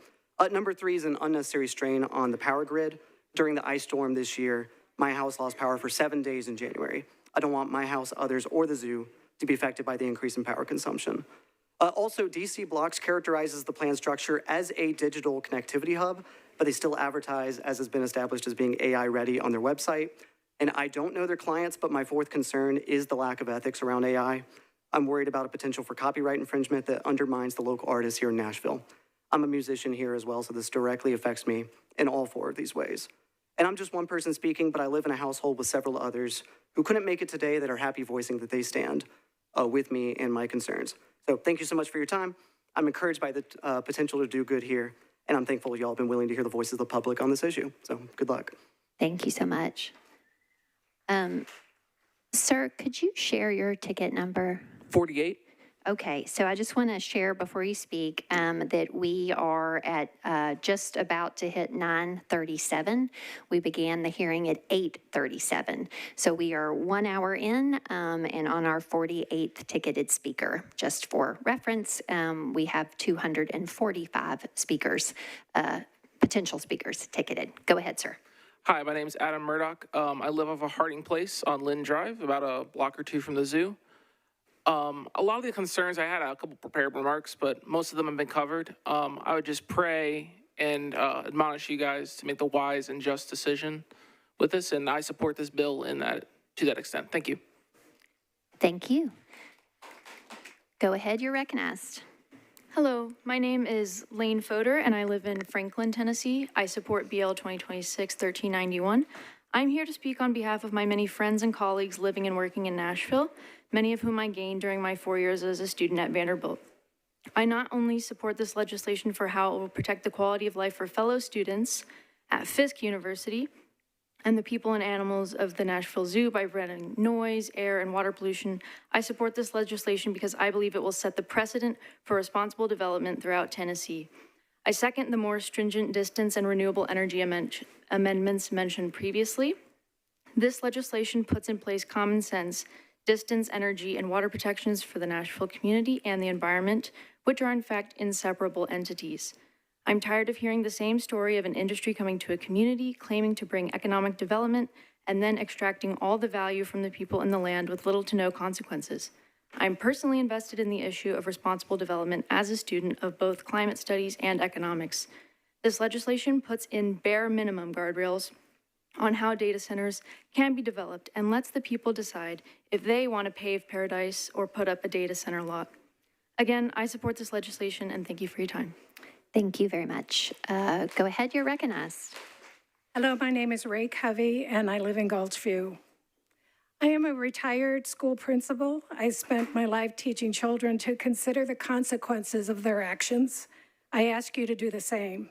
Number three is an unnecessary strain on the power grid. During the ice storm this year, my house lost power for 7 days in January. I don't want my house, others, or the zoo to be affected by the increase in power consumption. Also, DC Blocks characterizes the plan structure as a digital connectivity hub, but they still advertise, as has been established, as being AI ready on their website. And I don't know their clients, but my fourth concern is the lack of ethics around AI. I'm worried about a potential for copyright infringement that undermines the local artists here in Nashville. I'm a musician here as well, so this directly affects me in all four of these ways. And I'm just one person speaking, but I live in a household with several others who couldn't make it today that are happy voicing that they stand with me and my concerns. So thank you so much for your time. I'm encouraged by the potential to do good here, and I'm thankful y'all have been willing to hear the voices of the public on this issue. So good luck. Thank you so much. Sir, could you share your ticket number? 48. Okay, so I just want to share before you speak that we are at just about to hit 9:37. We began the hearing at 8:37. So we are 1 hour in and on our 48th ticketed speaker. Just for reference, we have 245 speakers, potential speakers ticketed. Go ahead, sir. Hi, my name's Adam Murdoch. I live off of Harding Place on Lynn Drive, about a block or two from the zoo. A lot of the concerns, I had a couple prepared remarks, but most of them have been covered. I would just pray and admonish you guys to make the wise and just decision with this, and I support this bill to that extent. Thank you. Thank you. Go ahead, you're recognized. Hello, my name is Lane Fodor, and I live in Franklin, Tennessee. I support BL 2026-1391. I'm here to speak on behalf of my many friends and colleagues living and working in Nashville, many of whom I gained during my 4 years as a student at Vanderbilt. I not only support this legislation for how it will protect the quality of life for fellow students at Fisk University and the people and animals of the Nashville Zoo by preventing noise, air, and water pollution. I support this legislation because I believe it will set the precedent for responsible development throughout Tennessee. I second the more stringent distance and renewable energy amendments mentioned previously. This legislation puts in place common sense, distance, energy, and water protections for the Nashville community and the environment, which are in fact inseparable entities. I'm tired of hearing the same story of an industry coming to a community, claiming to bring economic development, and then extracting all the value from the people in the land with little to no consequences. I'm personally invested in the issue of responsible development as a student of both climate studies and economics. This legislation puts in bare minimum guardrails on how data centers can be developed and lets the people decide if they want to pave paradise or put up a data center lot. Again, I support this legislation and thank you for your time. Thank you very much. Go ahead, you're recognized. Hello, my name is Ray Covey and I live in Gulchview. I am a retired school principal. I spent my life teaching children to consider the consequences of their actions. I ask you to do the same.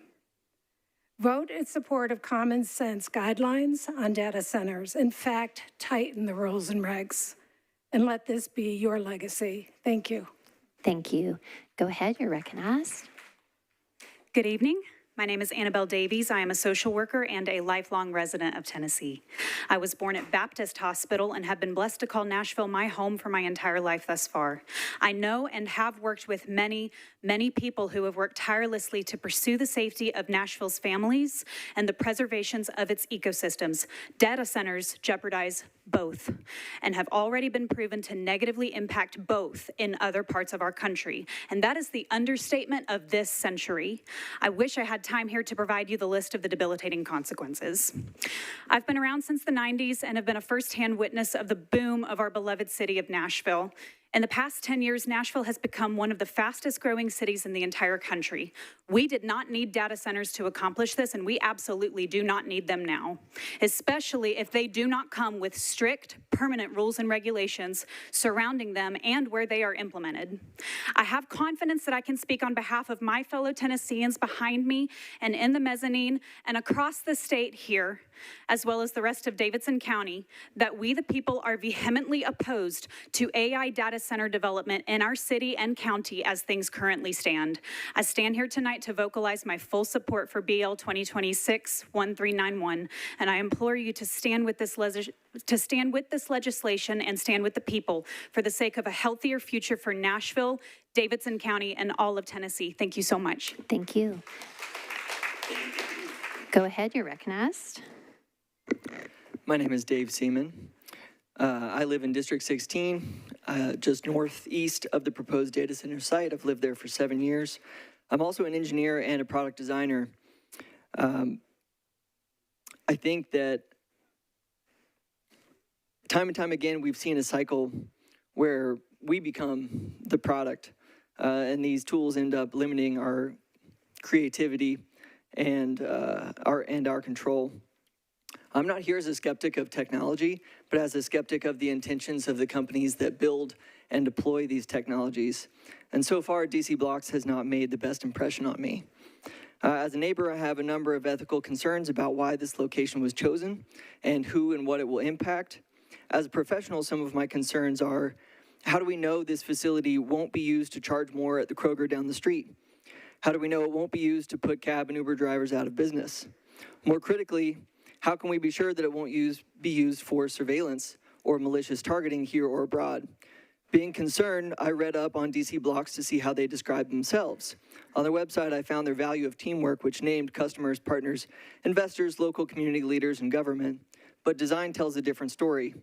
Vote in support of common sense guidelines on data centers. In fact, tighten the rules and regs. And let this be your legacy. Thank you. Thank you. Go ahead, you're recognized. Good evening. My name is Annabelle Davies. I am a social worker and a lifelong resident of Tennessee. I was born at Baptist Hospital and have been blessed to call Nashville my home for my entire life thus far. I know and have worked with many people who have worked tirelessly to pursue the safety of Nashville's families and the preservations of its ecosystems. Data centers jeopardize both and have already been proven to negatively impact both in other parts of our country. And that is the understatement of this century. I wish I had had time here to provide you the list of the debilitating consequences. I've been around since the 90s and have been a firsthand witness of the boom of our beloved city of Nashville. In the past 10 years, Nashville has become one of the fastest growing cities in the entire country. We did not need data centers to accomplish this, and we absolutely do not need them now, especially if they do not come with strict, permanent rules and regulations surrounding them and where they are implemented. I have confidence that I can speak on behalf of my fellow Tennesseans behind me and in the mezzanine and across the state here, as well as the rest of Davidson County, that we the people are vehemently opposed to AI data center development in our city and county as things currently stand. I stand here tonight to vocalize my full support for BL 2026-1391, and I implore you to stand with this legislation and stand with the people for the sake of a healthier future for Nashville, Davidson County, and all of Tennessee. Thank you so much. Thank you. Go ahead, you're recognized. My name is Dave Seaman. I live in District 16, just northeast of the proposed data center site. I've lived there for 7 years. I'm also an engineer and a product designer. I think that time and time again, we've seen a cycle where we become the product, and these tools end up limiting our creativity and our control. I'm not here as a skeptic of technology, but as a skeptic of the intentions of the companies that build and deploy these technologies. And so far, DC Blocks has not made the best impression on me. As a neighbor, I have a number of ethical concerns about why this location was chosen and who and what it will impact. As a professional, some of my concerns are, how do we know this facility won't be used to charge more at the Kroger down the street? How do we know it won't be used to put cab and Uber drivers out of business? More critically, how can we be sure that it won't be used for surveillance or malicious targeting here or abroad? Being concerned, I read up on DC Blocks to see how they describe themselves. On their website, I found their value of teamwork, which named customers, partners, investors, local community leaders, and government. But design tells a different story.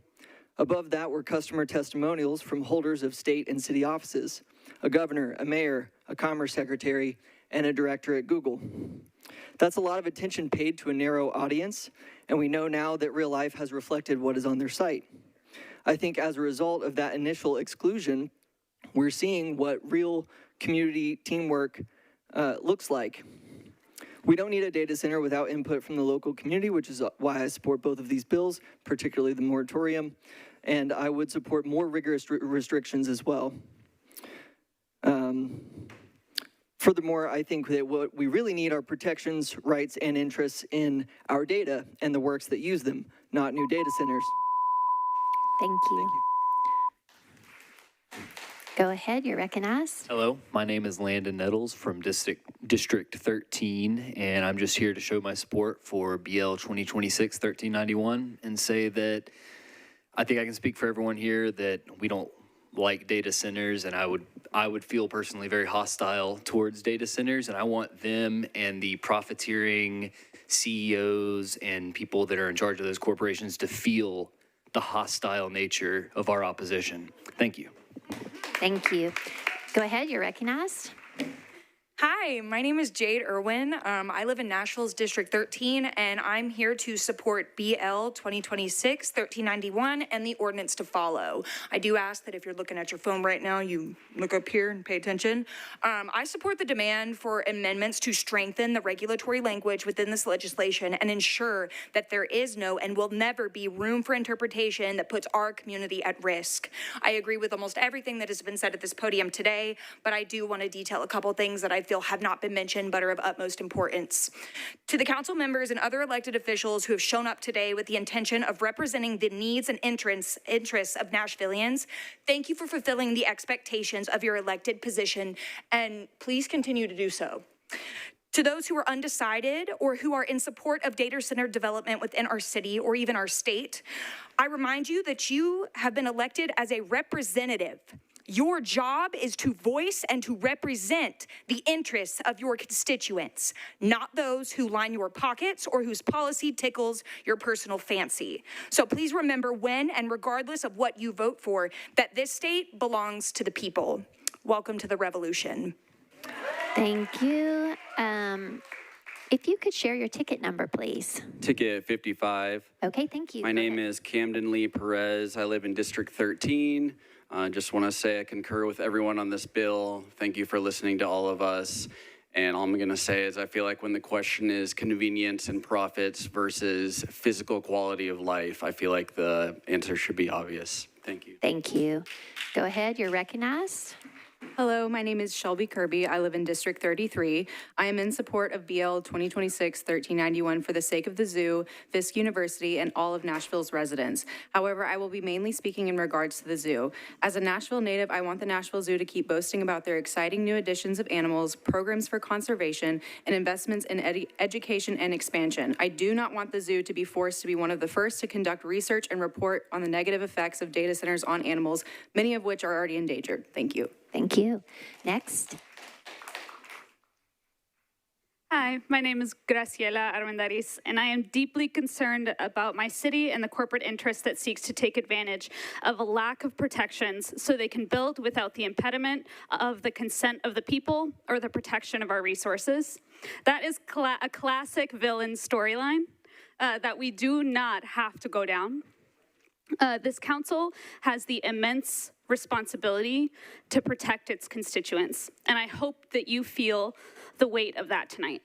Above that were customer testimonials from holders of state and city offices, a governor, a mayor, a commerce secretary, and a director at Google. That's a lot of attention paid to a narrow audience, and we know now that real life has reflected what is on their site. I think as a result of that initial exclusion, we're seeing what real community teamwork looks like. We don't need a data center without input from the local community, which is why I support both of these bills, particularly the moratorium, and I would support more rigorous restrictions as well. Furthermore, I think that what we really need are protections, rights, and interests in our data and the works that use them, not new data centers. Thank you. Go ahead, you're recognized. Hello, my name is Landon Nettles from District 13, and I'm just here to show my support for BL 2026-1391 and say that I think I can speak for everyone here that we don't like data centers, and I would feel personally very hostile towards data centers, and I want them and the profiteering CEOs and people that are in charge of those corporations to feel the hostile nature of our opposition. Thank you. Thank you. Go ahead, you're recognized. Hi, my name is Jade Irwin. I live in Nashville's District 13, and I'm here to support BL 2026-1391 and the ordinance to follow. I do ask that if you're looking at your phone right now, you look up here and pay attention. I support the demand for amendments to strengthen the regulatory language within this legislation and ensure that there is no and will never be room for interpretation that puts our community at risk. I agree with almost everything that has been said at this podium today, but I do want to detail a couple things that I feel have not been mentioned but are of utmost importance. To the council members and other elected officials who have shown up today with the intention of representing the needs and interests of Nashvillians, thank you for fulfilling the expectations of your elected position, and please continue to do so. To those who are undecided or who are in support of data center development within our city or even our state, I remind you that you have been elected as a representative. Your job is to voice and to represent the interests of your constituents, not those who line your pockets or whose policy tickles your personal fancy. So please remember when and regardless of what you vote for, that this state belongs to the people. Welcome to the revolution. Thank you. If you could share your ticket number, please. Ticket 55. Okay, thank you. My Go name ahead. is Camden Lee Perez. I live in District 13. Just want to say I concur with everyone on this bill. Thank you for listening to all of us. And all I'm going to say is I feel like when the question is convenience and profits versus physical quality of life, I feel like the answer should be obvious. Thank you. Thank you. Go ahead, you're recognized. Hello, my name is Shelby Kirby. I live in District 33. I am in support of BL 2026-1391 for the sake of the zoo, Fisk University, and all of Nashville's residents. However, I will be mainly speaking in regards to the zoo. As a Nashville native, I want the Nashville Zoo to keep boasting about their exciting new additions of animals, programs for conservation, and investments in education and expansion. I do not want the zoo to be forced to be one of the first to conduct research and report on the negative effects of data centers on animals, many of which are already endangered. Thank you. Thank you. Next. Hi, my name is Graciela Armendariz, and I am deeply concerned about my city and the corporate interest that seeks to take advantage of a lack of protections so they can build without the impediment of the consent of the people or the protection of our resources. That is a classic villain storyline that we do not have to go down. This council has the immense responsibility to protect its constituents, and I hope that you feel the weight of that tonight.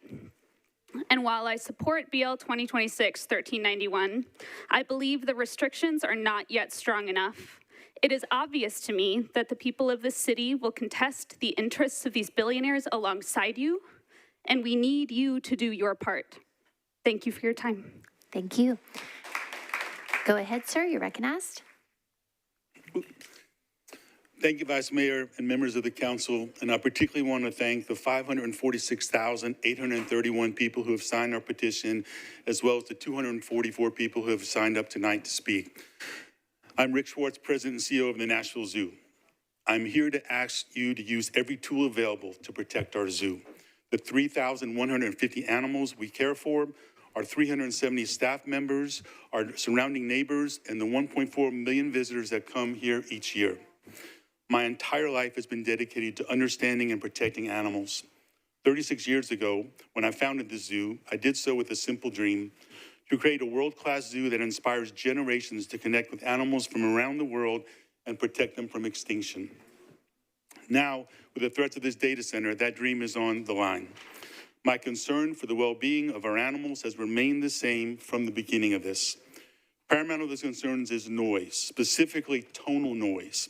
And while I support BL 2026-1391, I believe the restrictions are not yet strong enough. It is obvious to me that the people of this city will contest the interests of these billionaires alongside you, and we need you to do your part. Thank you for your time. Thank you. Go ahead, sir, you're recognized. Thank you, Vice Mayor and members of the council, and I particularly want to thank the 546,831 people who have signed our petition, as well as the 244 people who have signed up tonight to speak. I'm Rick Schwartz, President and CEO of the Nashville Zoo. I'm here to ask you to use every tool available to protect our zoo. The 3,150 animals we care for, our 370 staff members, our surrounding neighbors, and the 1.4 million visitors that come here each year. My entire life has been dedicated to understanding and protecting animals. 36 years ago, when I founded the zoo, I did so with a simple dream: to create a world-class zoo that inspires generations to connect with animals from around the world and protect them from extinction. Now, with the threats of this data center, that dream is on the line. My concern for the well-being of our animals has remained the same from the beginning of this. Paramount of those concerns is noise, specifically tonal noise.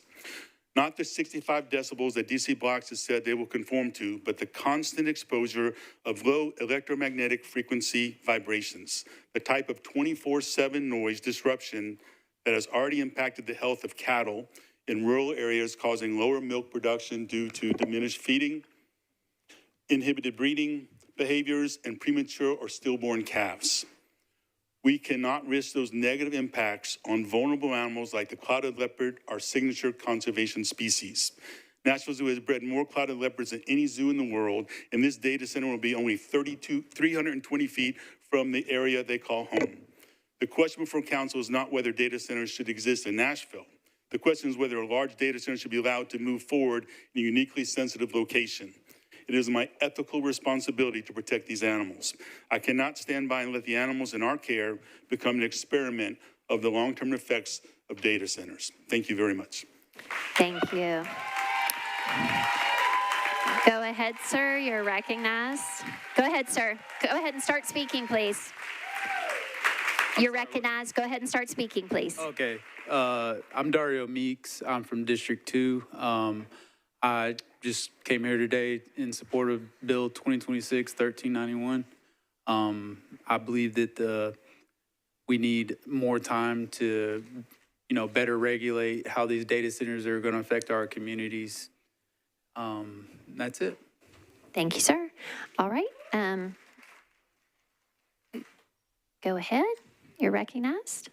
Not the 65 decibels that DC Blocks has said they will conform to, but the constant exposure of low electromagnetic frequency vibrations, the type of 24/7 noise disruption that has already impacted the health of cattle in rural areas, causing lower milk production due to diminished feeding, inhibited breeding behaviors, and premature or stillborn calves. We cannot risk those negative impacts on vulnerable animals like the clouded leopard, our signature conservation species. Nashville Zoo has bred more clouded leopards than any zoo in the world, and this data center will be only 320 feet from the area they call home. The question before council is not whether data centers should exist in Nashville. The question is whether a large data center should be allowed to move forward in a uniquely sensitive location. It is my ethical responsibility to protect these animals. I cannot stand by and let the animals in our care become an experiment of the long-term effects of data centers. Thank you very much. Thank you. Go ahead, sir, you're recognized. Go ahead, sir. Go ahead and start speaking, please. You're recognized. Go ahead and start speaking, please. Okay. I'm Dario Meeks. I'm from District 2. I just came here today in support of Bill 2026-1391. I believe that we need more time to, better regulate how these data centers are going to affect our communities. That's it. Thank you, sir. All right. Go ahead. You're recognized.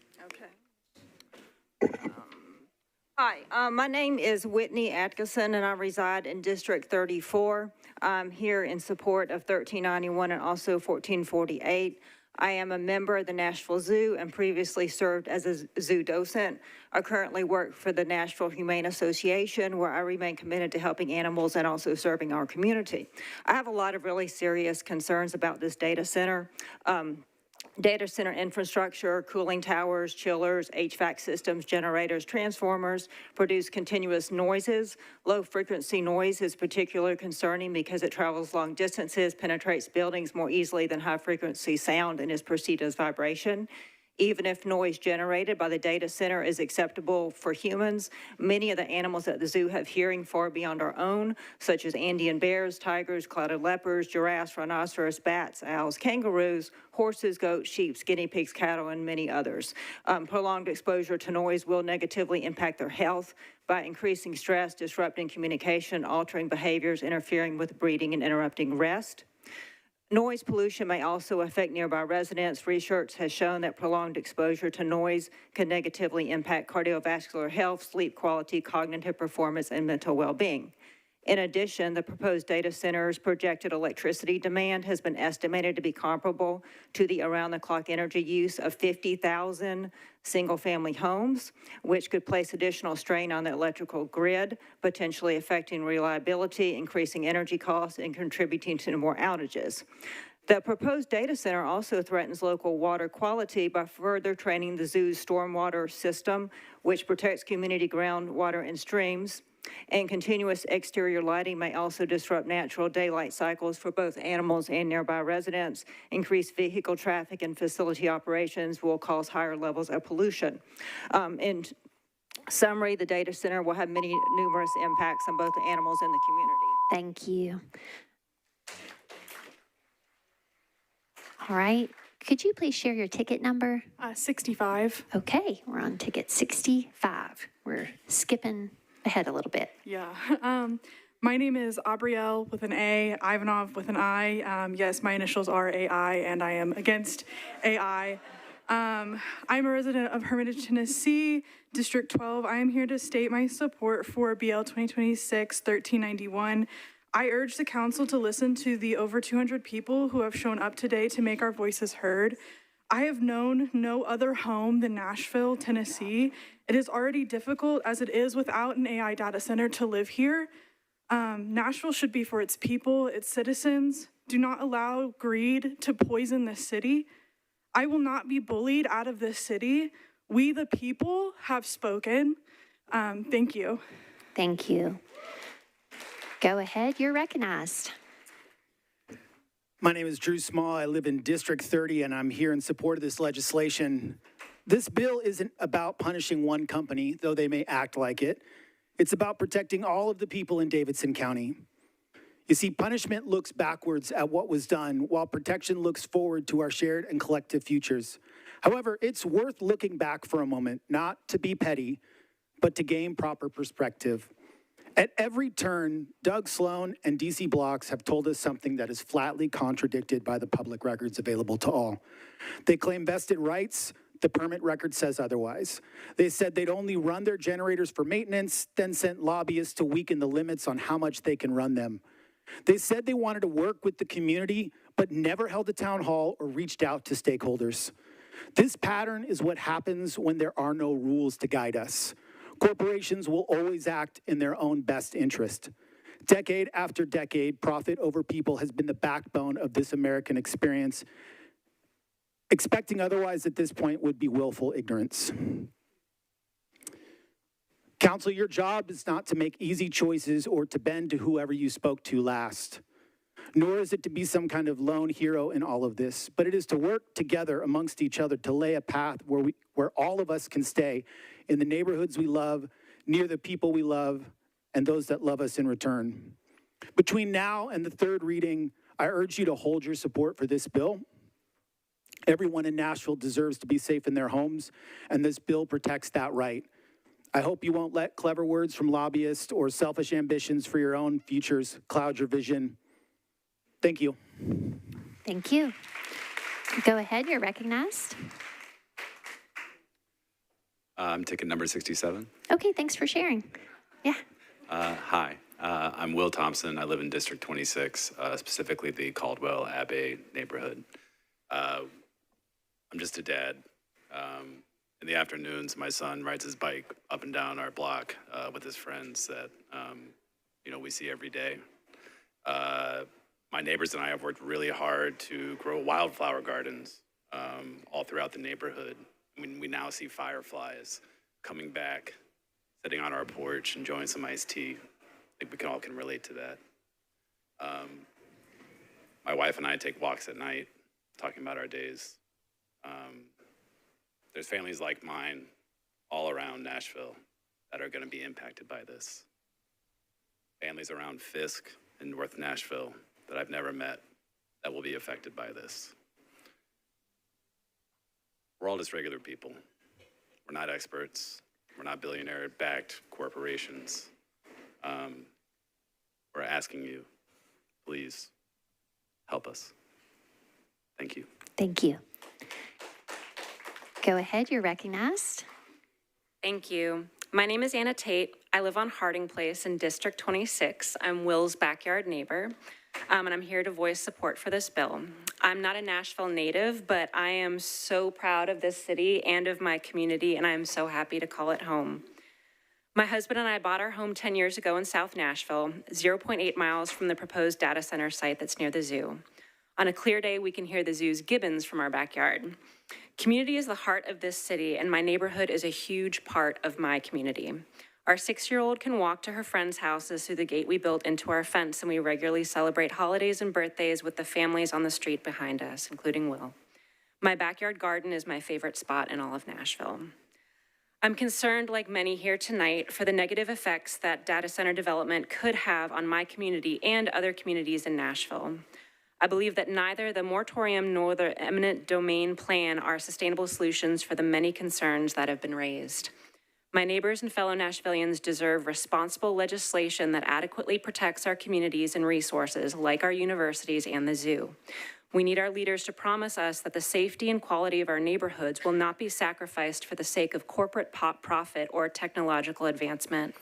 Hi, my name is Whitney Atkinson, and I reside in District 34. I'm here in support of 1391 and also 1448. I am a member of the Nashville Zoo and previously served as a zoo docent. I currently work for the Nashville Humane Association, where I remain committed to helping animals and also serving our community. I have a lot of really serious concerns about this data center. Data center infrastructure, cooling towers, chillers, HVAC systems, generators, transformers produce continuous noises. Low-frequency noise is particularly concerning because it travels long distances, penetrates buildings more easily than high-frequency sound, and is perceived as vibration. Even if noise generated by the data center is acceptable for humans, many of the animals at the zoo have hearing far beyond our own, such as Andean bears, tigers, clouded leopards, giraffes, rhinoceros, bats, owls, kangaroos, horses, goats, sheep, guinea pigs, cattle, and many others. Prolonged exposure to noise will negatively impact their health by increasing stress, disrupting communication, altering behaviors, interfering with breeding, and interrupting rest. Noise pollution may also affect nearby residents. Research has shown that prolonged exposure to noise can negatively impact cardiovascular health, sleep quality, cognitive performance, and mental well-being. In addition, the proposed data center's projected electricity demand has been estimated to be comparable to the around-the-clock energy use of 50,000 single-family homes, which could place additional strain on the electrical grid, potentially affecting reliability, increasing energy costs, and contributing to more outages. The proposed data center also threatens local water quality by further draining the zoo's stormwater system, which protects community groundwater and streams. And continuous exterior lighting may also disrupt natural daylight cycles for both animals and nearby residents. Increased vehicle traffic and facility operations will cause higher levels of pollution. In summary, the data center will have numerous impacts on both the animals and the community. Thank you. All right. Could you please share your ticket number? 65. Okay, we're on ticket 65. We're skipping ahead a little bit. Yeah. My name is Abrielle with an A, Ivanov with an I. Yes, my initials are AI, and I am against AI. I'm a resident of Hermitage, Tennessee, District 12. I am here to state my support for BL 2026-1391. I urge the council to listen to the over 200 people who have shown up today to make our voices heard. I have known no other home than Nashville, Tennessee. It is already difficult as it is without an AI data center to live here. Nashville should be for its people, its citizens. Do not allow greed to poison this city. I will not be bullied out of this city. We, the people, have spoken. Thank you. Thank you. Go ahead, you're recognized. My name is Drew Small. I live in District 30, and I'm here in support of this legislation. This bill isn't about punishing one company, though they may act like it. It's about protecting all of the people in Davidson County. You see, punishment looks backwards at what was done, while protection looks forward to our shared and collective futures. However, it's worth looking back for a moment, not to be petty, but to gain proper perspective. At every turn, Doug Sloan and DC Blocks have told us something that is flatly contradicted by the public records available to all. They claim vested rights. The permit record says otherwise. They said they'd only run their generators for maintenance, then sent lobbyists to weaken the limits on how much they can run them. They said they wanted to work with the community, but never held a town hall or reached out to stakeholders. This pattern is what happens when there are no rules to guide us. Corporations will always act in their own best interest. Decade after decade, profit over people has been the backbone of this American experience. Expecting otherwise at this point would be willful ignorance. Council, your job is not to make easy choices or to bend to whoever you spoke to last. Nor is it to be some kind of lone hero in all of this, but it is to work together amongst each other to lay a path where all of us can stay in the neighborhoods we love, near the people we love, and those that love us in return. Between now and the third reading, I urge you to hold your support for this bill. Everyone in Nashville deserves to be safe in their homes, and this bill protects that right. I hope you won't let clever words from lobbyists or selfish ambitions for your own futures cloud your vision. Thank you. Thank you. Go ahead, you're recognized. Ticket number 67. Okay, thanks for sharing. Yeah. Hi, I'm Will Thompson. I live in District 26, specifically the Caldwell Abbey neighborhood. I'm just a dad. In the afternoons, my son rides his bike up and down our block with his friends that, we see every day. My neighbors and I have worked really hard to grow wildflower gardens all throughout the neighborhood. I mean, we now see fireflies coming back, sitting on our porch, enjoying some iced tea. I think we all can relate to that. My wife and I take walks at night, talking about our days. There's families like mine all around Nashville that are going to be impacted by this. Families around Fisk and North Nashville that I've never met that will be affected by this. We're all just regular people. We're not experts. We're not billionaire-backed corporations. We're asking you, please help us. Thank you. Thank you. Go ahead, you're recognized. Thank you. My name is Anna Tate. I live on Harding Place in District 26. I'm Will's backyard neighbor, and I'm here to voice support for this bill. I'm not a Nashville native, but I am so proud of this city and of my community, and I'm so happy to call it home. My husband and I bought our home 10 years ago in South Nashville, 0.8 miles from the proposed data center site that's near the zoo. On a clear day, we can hear the zoo's gibbons from our backyard. Community is the heart of this city, and my neighborhood is a huge part of my community. Our 6-year-old can walk to her friends' houses through the gate we built into our fence, and we regularly celebrate holidays and birthdays with the families on the street behind us, including Will. My backyard garden is my favorite spot in all of Nashville. I'm concerned, like many here tonight, for the negative effects that data center development could have on my community and other communities in Nashville. I believe that neither the moratorium nor the eminent domain plan are sustainable solutions for the many concerns that have been raised. My neighbors and fellow Nashvillians deserve responsible legislation that adequately protects our communities and resources, like our universities and the zoo. We need our leaders to promise us that the safety and quality of our neighborhoods will not be sacrificed for the sake of corporate profit or technological advancement.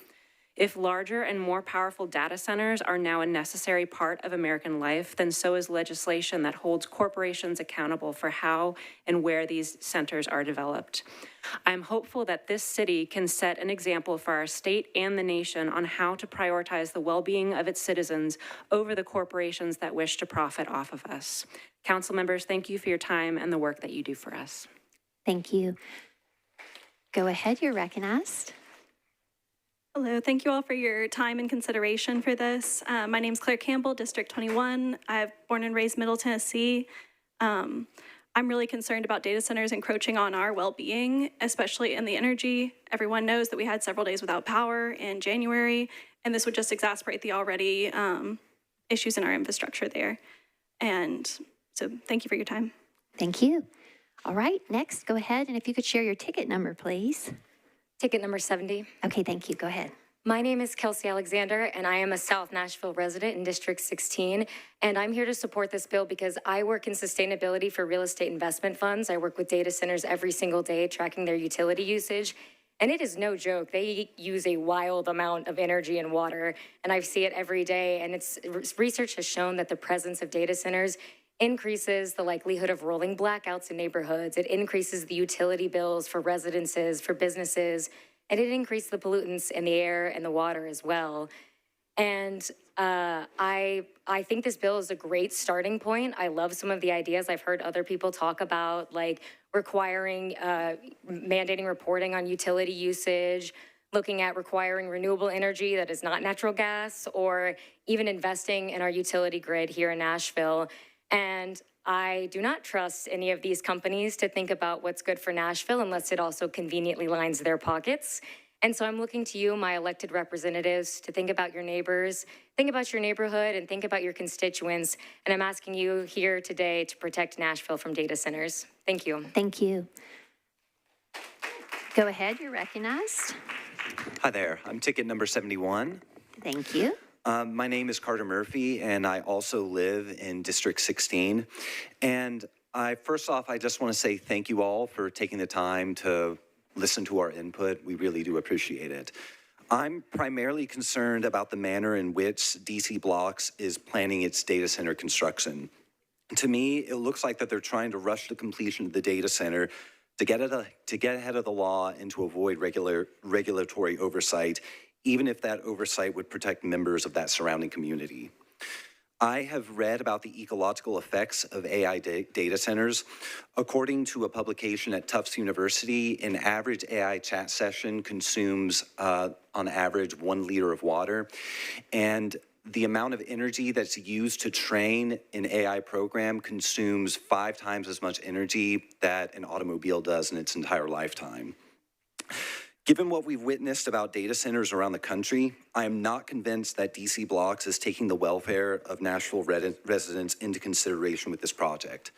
If larger and more powerful data centers are now a necessary part of American life, then so is legislation that holds corporations accountable for how and where these centers are developed. I'm hopeful that this city can set an example for our state and the nation on how to prioritize the well-being of its citizens over the corporations that wish to profit off of us. Council members, thank you for your time and the work that you do for us. Thank you. Go ahead, you're recognized. Hello, thank you all for your time and consideration for this. My name is Claire Campbell, District 21. I'm born and raised Middle Tennessee. I'm really concerned about data centers encroaching on our well-being, especially in the energy. Everyone knows that we had several days without power in January, and this would just exacerbate the already issues in our infrastructure there. And so thank you for your time. Thank you. All right, next, go ahead, and if you could share your ticket number, please. Ticket number 70. Okay, thank you. Go ahead. My name is Kelsey Alexander, and I am a South Nashville resident in District 16. And I'm here to support this bill because I work in sustainability for real estate investment funds. I work with data centers every single day, tracking their utility usage. And it is no joke. They use a wild amount of energy and water, and I see it every day. And research has shown that the presence of data centers increases the likelihood of rolling blackouts in neighborhoods. It increases the utility bills for residences, for businesses, and it increases the pollutants in the air and the water as well. And I think this bill is a great starting point. I love some of the ideas I've heard other people talk about, like requiring, mandating reporting on utility usage, looking at requiring renewable energy that is not natural gas, or even investing in our utility grid here in Nashville. And I do not trust any of these companies to think about what's good for Nashville unless it also conveniently lines their pockets. And so I'm looking to you, my elected representatives, to think about your neighbors, think about your neighborhood, and think about your constituents. And I'm asking you here today to protect Nashville from data centers. Thank you. Thank you. Go ahead, you're recognized. Hi there, I'm ticket number 71. Thank you. My name is Carter Murphy, and I also live in District 16. And first off, I just want to say thank you all for taking the time to listen to our input. We really do appreciate it. I'm primarily concerned about the manner in which DC Blocks is planning its data center construction. To me, it looks like that they're trying to rush the completion of the data center to get ahead of the law and to avoid regulatory oversight, even if that oversight would protect members of that surrounding community. I have read about the ecological effects of AI data centers. According to a publication at Tufts University, an average AI chat session consumes, on average, 1 liter of water. And the amount of energy that's used to train an AI program consumes 5 times as much energy that an automobile does in its entire lifetime. Given what we've witnessed about data centers around the country, I am not convinced that DC Blocks is taking the welfare of Nashville residents into consideration with this project,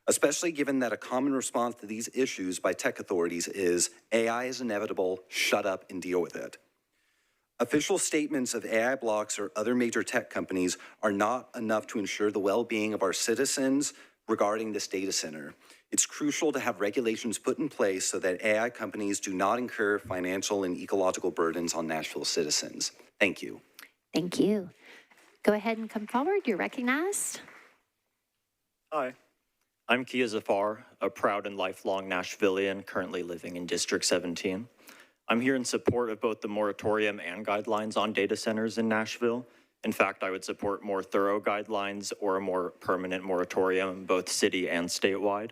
especially given that a common response to these issues by tech authorities is, AI is inevitable, shut up and deal with it. Official statements of AI Blocks or other major tech companies are not enough to ensure the well-being of our citizens regarding this data center. It's crucial to have regulations put in place so that AI companies do not incur financial and ecological burdens on Nashville citizens. Thank you. Thank you. Go ahead and come forward. You're recognized. Hi, I'm Kia Zafar, a proud and lifelong Nashvilleian currently living in District 17. I'm here in support of both the moratorium and guidelines on data centers in Nashville. In fact, I would support more thorough guidelines or a more permanent moratorium, both city and statewide.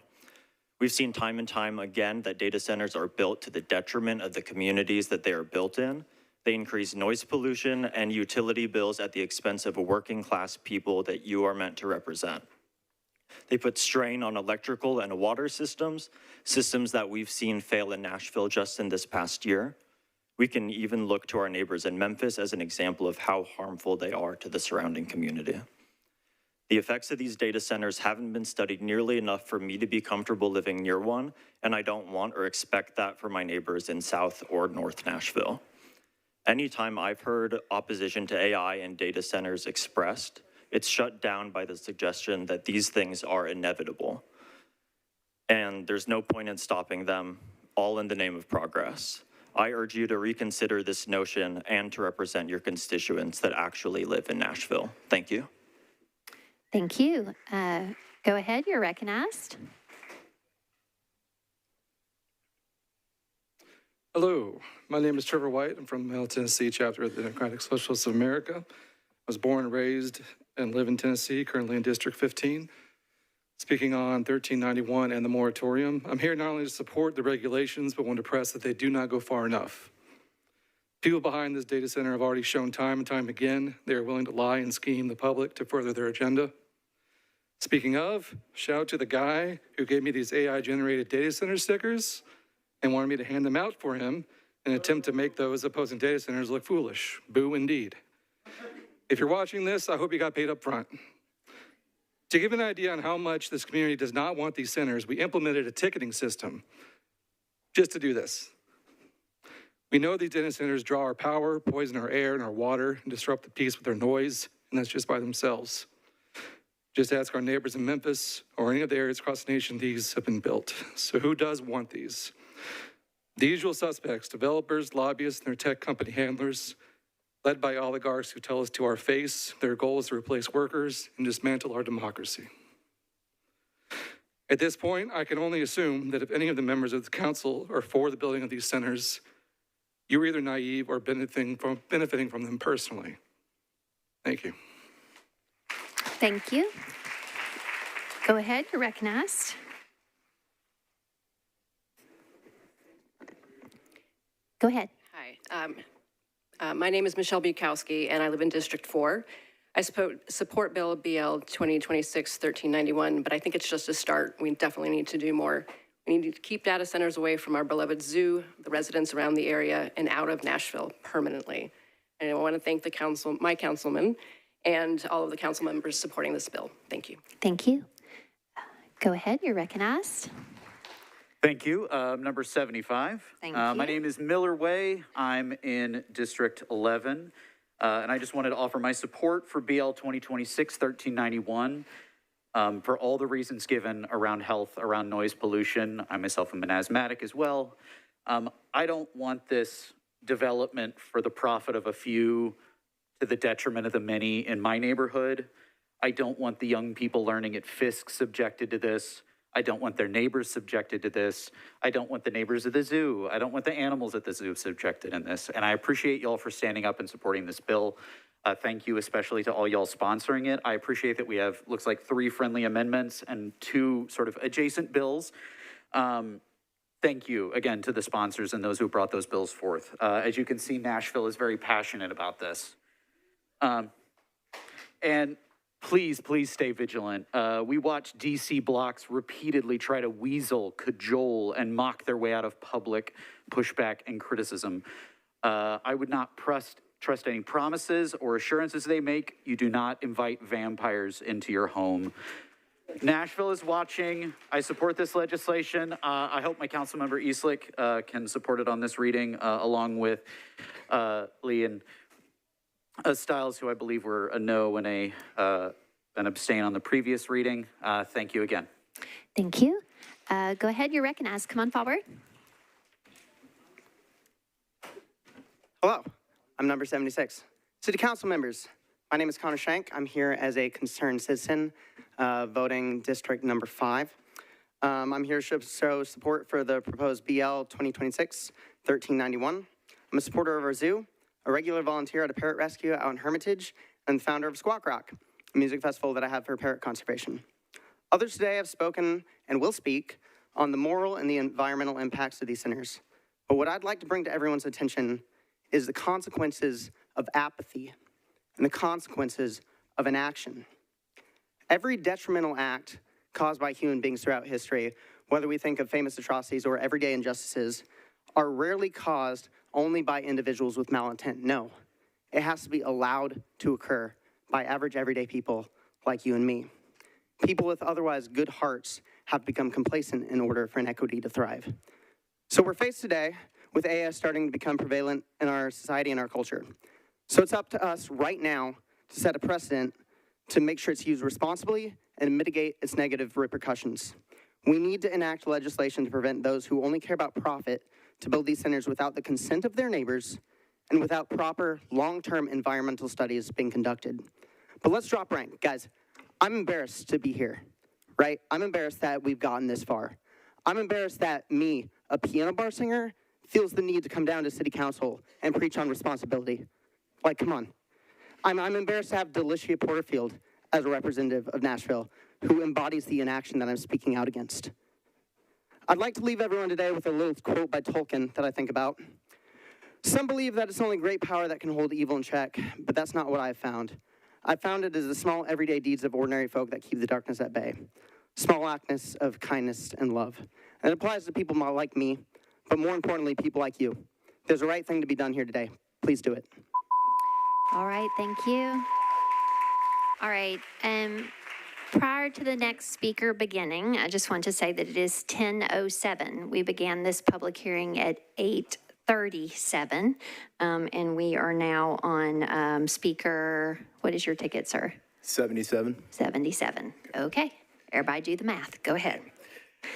We've seen time and time again that data centers are built to the detriment of the communities that they are built in. They increase noise pollution and utility bills at the expense of working class people that you are meant to represent. They put strain on electrical and water systems that we've seen fail in Nashville just in this past year. We can even look to our neighbors in Memphis as an example of how harmful they are to the surrounding community. The effects of these data centers haven't been studied nearly enough for me to be comfortable living near one, and I don't want or expect that for my neighbors in South or North Nashville. Anytime I've heard opposition to AI and data centers expressed, it's shut down by the suggestion that these things are inevitable. And there's no point in stopping them, all in the name of progress. I urge you to reconsider this notion and to represent your constituents that actually live in Nashville. Thank you. Thank you. Go ahead. You're recognized. Hello, my name is Trevor White. I'm from Middle Tennessee chapter of the Democratic Socialists of America. I was born and raised and live in Tennessee, currently in District 15. Speaking on 1391 and the moratorium, I'm here not only to support the regulations, but want to press that they do not go far enough. People behind this data center have already shown time and time again they are willing to lie and scheme the public to further their agenda. Speaking of, shout out to the guy who gave me these AI-generated data center stickers and wanted me to hand them out for him in an attempt to make those opposing data centers look foolish. Boo indeed. If you're watching this, I hope you got paid up front. To give an idea on how much this community does not want these centers, we implemented a ticketing system just to do this. We know these data centers draw our power, poison our air and our water, and disrupt the peace with their noise, and that's just by themselves. Just ask our neighbors in Memphis or any of the areas across the nation these have been built. So who does want these? The usual suspects, developers, lobbyists, and their tech company handlers, led by oligarchs who tell us to our face their goal is to replace workers and dismantle our democracy. At this point, I can only assume that if any of the members of the council are for the building of these centers, you're either naive or benefiting from them personally. Thank you. Thank you. Go ahead, you're recognized. Go ahead. Hi, my name is Michelle Bukowski, and I live in District 4. I support Bill BL 2026-1391, but I think it's just a start. We definitely need to do more. We need to keep data centers away from our beloved zoo, the residents around the area, and out of Nashville permanently. And I want to thank the council, my councilman, and all of the council members supporting this bill. Thank you. Thank you. Go ahead, you're recognized. Thank you. Number 75. Thank you. My name is Miller Way. I'm in District 11. And I just wanted to offer my support for BL 2026-1391 for all the reasons given around health, around noise pollution. I myself am an asthmatic as well. I don't want this development for the profit of a few to the detriment of the many in my neighborhood. I don't want the young people learning at Fisk subjected to this. I don't want their neighbors subjected to this. I don't want the neighbors of the zoo. I don't want the animals at the zoo subjected in this. And I appreciate y'all for standing up and supporting this bill. Thank you especially to all y'all sponsoring it. I appreciate that we have, looks like 3 friendly amendments and 2 sort of adjacent bills. Thank you again to the sponsors and those who brought those bills forth. As you can see, Nashville is very passionate about this. And please, please stay vigilant. We watch DC blocks repeatedly try to weasel, cajole, and mock their way out of public pushback and criticism. I would not trust any promises or assurances they make. You do not invite vampires into your home. Nashville is watching. I support this legislation. I hope my council member Eastlick can support it on this reading, along with Lee and Stiles, who I believe were a no and an abstain on the previous reading. Thank you again. Thank you. Go ahead, you're recognized. Come on forward. Hello, I'm number 76. City Council members, my name is Connor Shank. I'm here as a concerned citizen, voting district number 5. I'm here to show support for the proposed BL 2026-1391. I'm a supporter of our zoo, a regular volunteer at a parrot rescue out in Hermitage, and the founder of Squawk Rock, a music festival that I have for parrot conservation. Others today have spoken and will speak on the moral and the environmental impacts of these centers. But what I'd like to bring to everyone's attention is the consequences of apathy and the consequences of inaction. Every detrimental act caused by human beings throughout history, whether we think of famous atrocities or everyday injustices, are rarely caused only by individuals with malintent. No, it has to be allowed to occur by average everyday people like you and me. People with otherwise good hearts have become complacent in order for inequity to thrive. So we're faced today with AI starting to become prevalent in our society and our culture. So it's up to us right now to set a precedent to make sure it's used responsibly and mitigate its negative repercussions. We need to enact legislation to prevent those who only care about profit to build these centers without the consent of their neighbors and without proper long-term environmental studies being conducted. But let's drop rank. Guys, I'm embarrassed to be here, right? I'm embarrassed that we've gotten this far. I'm embarrassed that me, a piano bar singer, feels the need to come down to city council and preach on responsibility. Like, come on. I'm embarrassed to have Delicia Porterfield as a representative of Nashville who embodies the inaction that I'm speaking out against. I'd like to leave everyone today with a little quote by Tolkien that I think about. Some believe that it's only great power that can hold evil in check, but that's not what I've found. I've found it as the small everyday deeds of ordinary folk that keep the darkness at bay. Small acts of kindness and love. And it applies to people like me, but more importantly, people like you. There's a right thing to be done here today. Please do it. All right, thank you. All right, prior to the next speaker beginning, I just want to say that it is 10:07. We began this public hearing at 8:37, and we are now on speaker, what is your ticket, sir? 77. 77, okay. Everybody do the math, go ahead.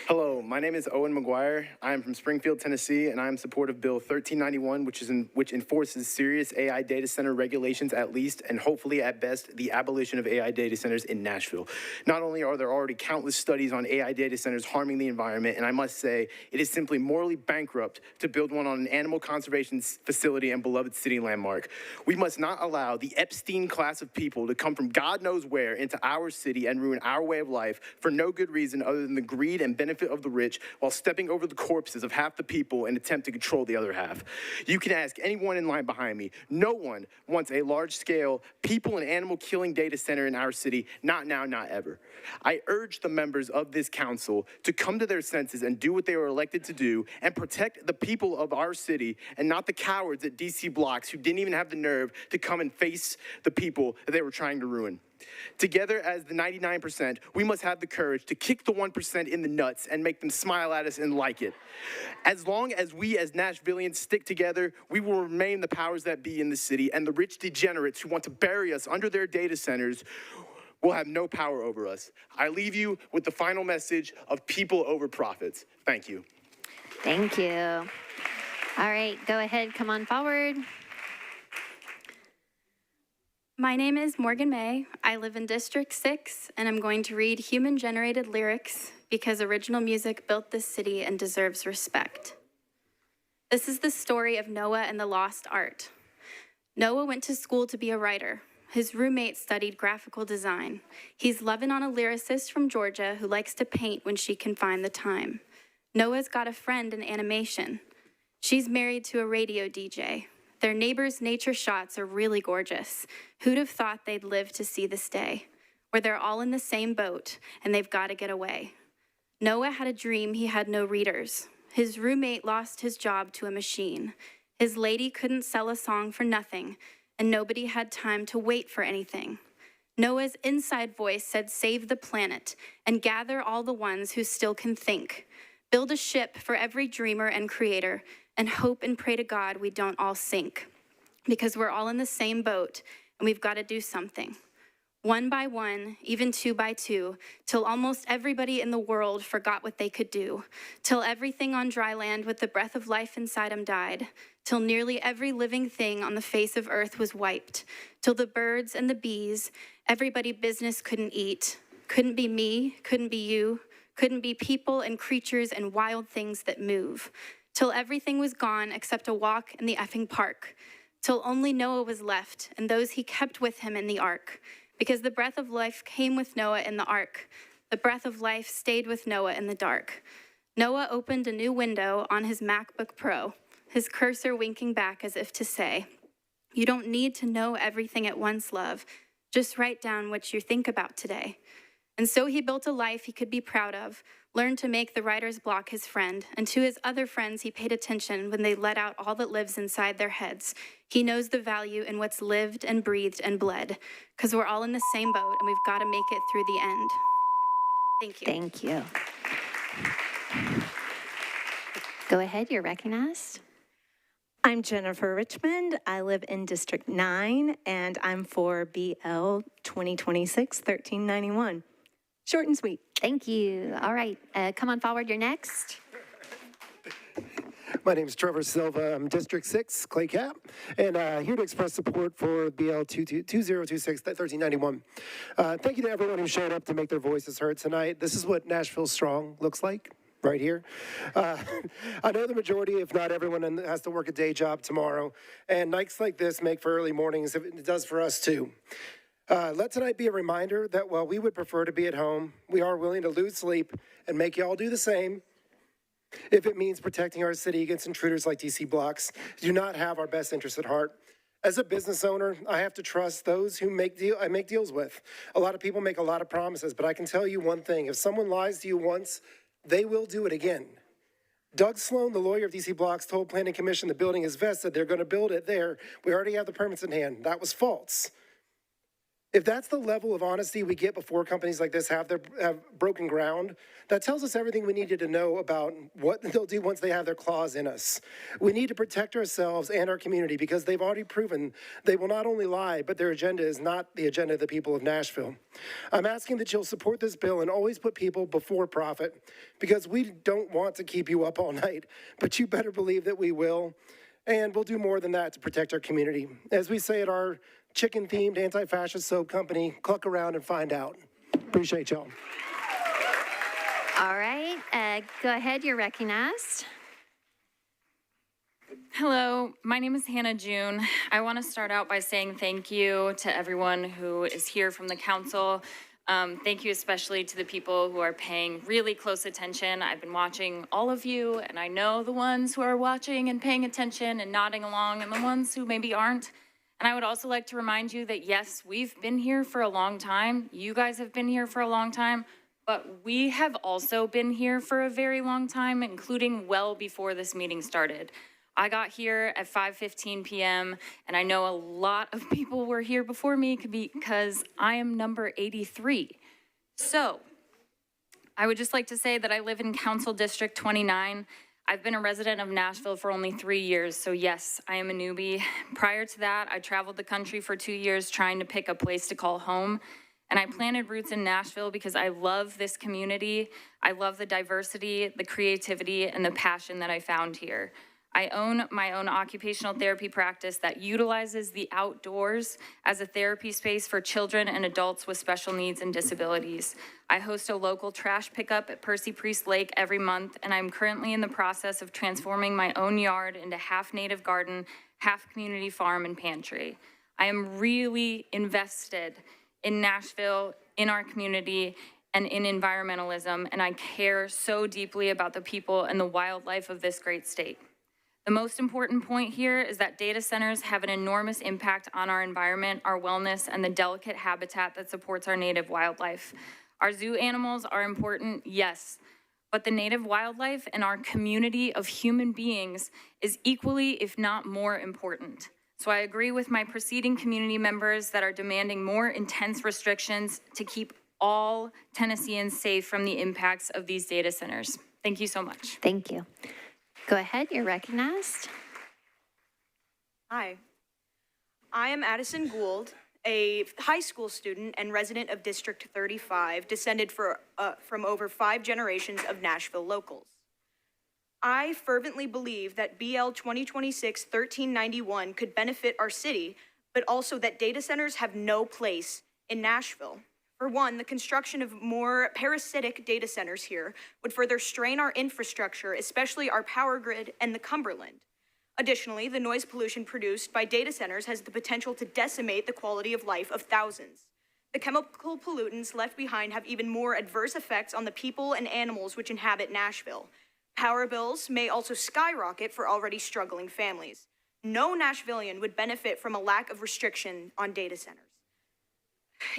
Hello, my name is Owen McGuire. I am from Springfield, Tennessee, and I am in support of Bill 1391, which enforces serious AI data center regulations at least, and hopefully at best, the abolition of AI data centers in Nashville. Not only are there already countless studies on AI data centers harming the environment, and I must say, it is simply morally bankrupt to build one on an animal conservation facility and beloved city landmark. We must not allow the Epstein class of people to come from God knows where into our city and ruin our way of life for no good reason other than the greed and benefit of the rich while stepping over the corpses of half the people in attempt to control the other half. You can ask anyone in line behind me. No one wants a large-scale people and animal killing data center in our city. Not now, not ever. I urge the members of this council to come to their senses and do what they were elected to do and protect the people of our city and not the cowards at DC blocks who didn't even have the nerve to come and face the people that they were trying to ruin. Together as the 99%, we must have the courage to kick the 1% in the nuts and make them smile at us and like it. As long as we as Nashvillians stick together, we will remain the powers that be in the city, and the rich degenerates who want to bury us under their data centers will have no power over us. I leave you with the final message of people over profits. Thank you. Thank you. All right, go ahead, come on forward. My name is Morgan May. I live in District 6, and I'm going to read human-generated lyrics because original music built this city and deserves respect. This is the story of Noah and the lost art. Noah went to school to be a writer. His roommate studied graphical design. He's loving on a lyricist from Georgia who likes to paint when she can find the time. Noah's got a friend in animation. She's married to a radio DJ. Their neighbor's nature shots are really gorgeous. Who'd have thought they'd live to see this day, where they're all in the same boat and they've got to get away. Noah had a dream he had no readers. His roommate lost his job to a machine. His lady couldn't sell a song for nothing, and nobody had time to wait for anything. Noah's inside voice said, save the planet and gather all the ones who still can think. Build a ship for every dreamer and creator, and hope and pray to God we don't all sink, because we're all in the same boat and we've got to do something. One by one, even two by two, till almost everybody in the world forgot what they could do, till everything on dry land with the breath of life inside them died, till nearly every living thing on the face of earth was wiped, till the birds and the bees, everybody business couldn't eat, couldn't be me, couldn't be you, couldn't be people and creatures and wild things that move, till everything was gone except a walk in the effing park, till only Noah was left and those he kept with him in the ark. Because the breath of life came with Noah in the ark. The breath of life stayed with Noah in the dark. Noah opened a new window on his MacBook Pro, his cursor winking back as if to say, you don't need to know everything at once, love. Just write down what you think about today. And so he built a life he could be proud of, learned to make the writer's block his friend, and to his other friends he paid attention when they let out all that lives inside their heads. He knows the value in what's lived and breathed and bled, because we're all in the same boat and we've got to make it through the end. Thank you. Thank you. Go ahead, you're recognized. I'm Jennifer Richmond. I live in District 9, and I'm for BL 2026-1391. Short and sweet. Thank you. All right, come on forward, you're next. My name is Trevor Silva. I'm District 6, Clay Cap, and here to express support for BL 2026-1391. Thank you to everyone who showed up to make their voices heard tonight. This is what Nashville Strong looks like. Right here. I know the majority, if not everyone, has to work a day job tomorrow, and nights like this make for early mornings. It does for us too. Let tonight be a reminder that while we would prefer to be at home, we are willing to lose sleep and make y'all do the same if it means protecting our city against intruders like DC Blocks who do not have our best interests at heart. As a business owner, I have to trust those who I make deals with. A lot of people make a lot of promises, but I can tell you one thing. If someone lies to you once, they will do it again. Doug Sloan, the lawyer of DC Blocks, told Planning Commission the building is vested. They're going to build it there. We already have the permits in hand. That was false. If that's the level of honesty we get before companies like this have broken ground, that tells us everything we needed to know about what they'll do once they have their claws in us. We need to protect ourselves and our community because they've already proven they will not only lie, but their agenda is not the agenda of the people of Nashville. I'm asking that you'll support this bill and always put people before profit because we don't want to keep you up all night, but you better believe that we will. And we'll do more than that to protect our community. As we say at our chicken-themed anti-fascist soap company, cluck around and find out. Appreciate y'all. All right, go ahead, you're recognized. Hello, my name is Hannah June. I want to start out by saying thank you to everyone who is here from the council. Thank you especially to the people who are paying really close attention. I've been watching all of you, and I know the ones who are watching and paying attention and nodding along and the ones who maybe aren't. And I would also like to remind you that, yes, we've been here for a long time. You guys have been here for a long time, but we have also been here for a very long time, including well before this meeting started. I got here at 5:15 p.m., and I know a lot of people were here before me because I am number 83. So I would just like to say that I live in Council District 29. I've been a resident of Nashville for only 3 years, so yes, I am a newbie. Prior to that, I traveled the country for 2 years trying to pick a place to call home, and I planted roots in Nashville because I love this community. I love the diversity, the creativity, and the passion that I found here. I own my own occupational therapy practice that utilizes the outdoors as a therapy space for children and adults with special needs and disabilities. I host a local trash pickup at Percy Priest Lake every month, and I'm currently in the process of transforming my own yard into half native garden, half community farm and pantry. I am really invested in Nashville, in our community, and in environmentalism, and I care so deeply about the people and the wildlife of this great state. The most important point here is that data centers have an enormous impact on our environment, our wellness, and the delicate habitat that supports our native wildlife. Our zoo animals are important, yes, but the native wildlife and our community of human beings is equally, if not more, important. So I agree with my preceding community members that are demanding more intense restrictions to keep all Tennesseans safe from the impacts of these data centers. Thank you so much. Thank you. Go ahead, you're recognized. Hi, I am Addison Gould, a high school student and resident of District 35, descended from over 5 generations of Nashville locals. I fervently believe that BL 2026-1391 could benefit our city, but also that data centers have no place in Nashville. For one, the construction of more parasitic data centers here would further strain our infrastructure, especially our power grid and the Cumberland. Additionally, the noise pollution produced by data centers has the potential to decimate the quality of life of thousands. The chemical pollutants left behind have even more adverse effects on the people and animals which inhabit Nashville. Power bills may also skyrocket for already struggling families. No Nashvillian would benefit from a lack of restriction on data centers.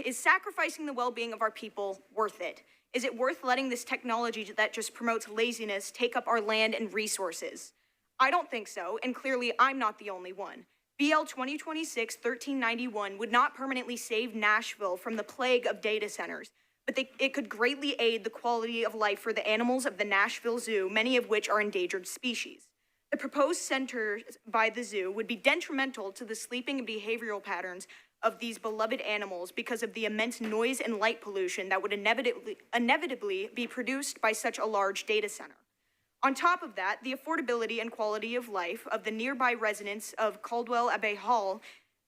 Is sacrificing the well-being of our people worth it? Is it worth letting this technology that just promotes laziness take up our land and resources? I don't think so, and clearly I'm not the only one. BL 2026-1391 would not permanently save Nashville from the plague of data centers, but it could greatly aid the quality of life for the animals of the Nashville Zoo, many of which are endangered species. The proposed center by the zoo would be detrimental to the sleeping and behavioral patterns of these beloved animals because of the immense noise and light pollution that would inevitably be produced by such a large data center. On top of that, the affordability and quality of life of the nearby residents of Caldwell Abbey Hall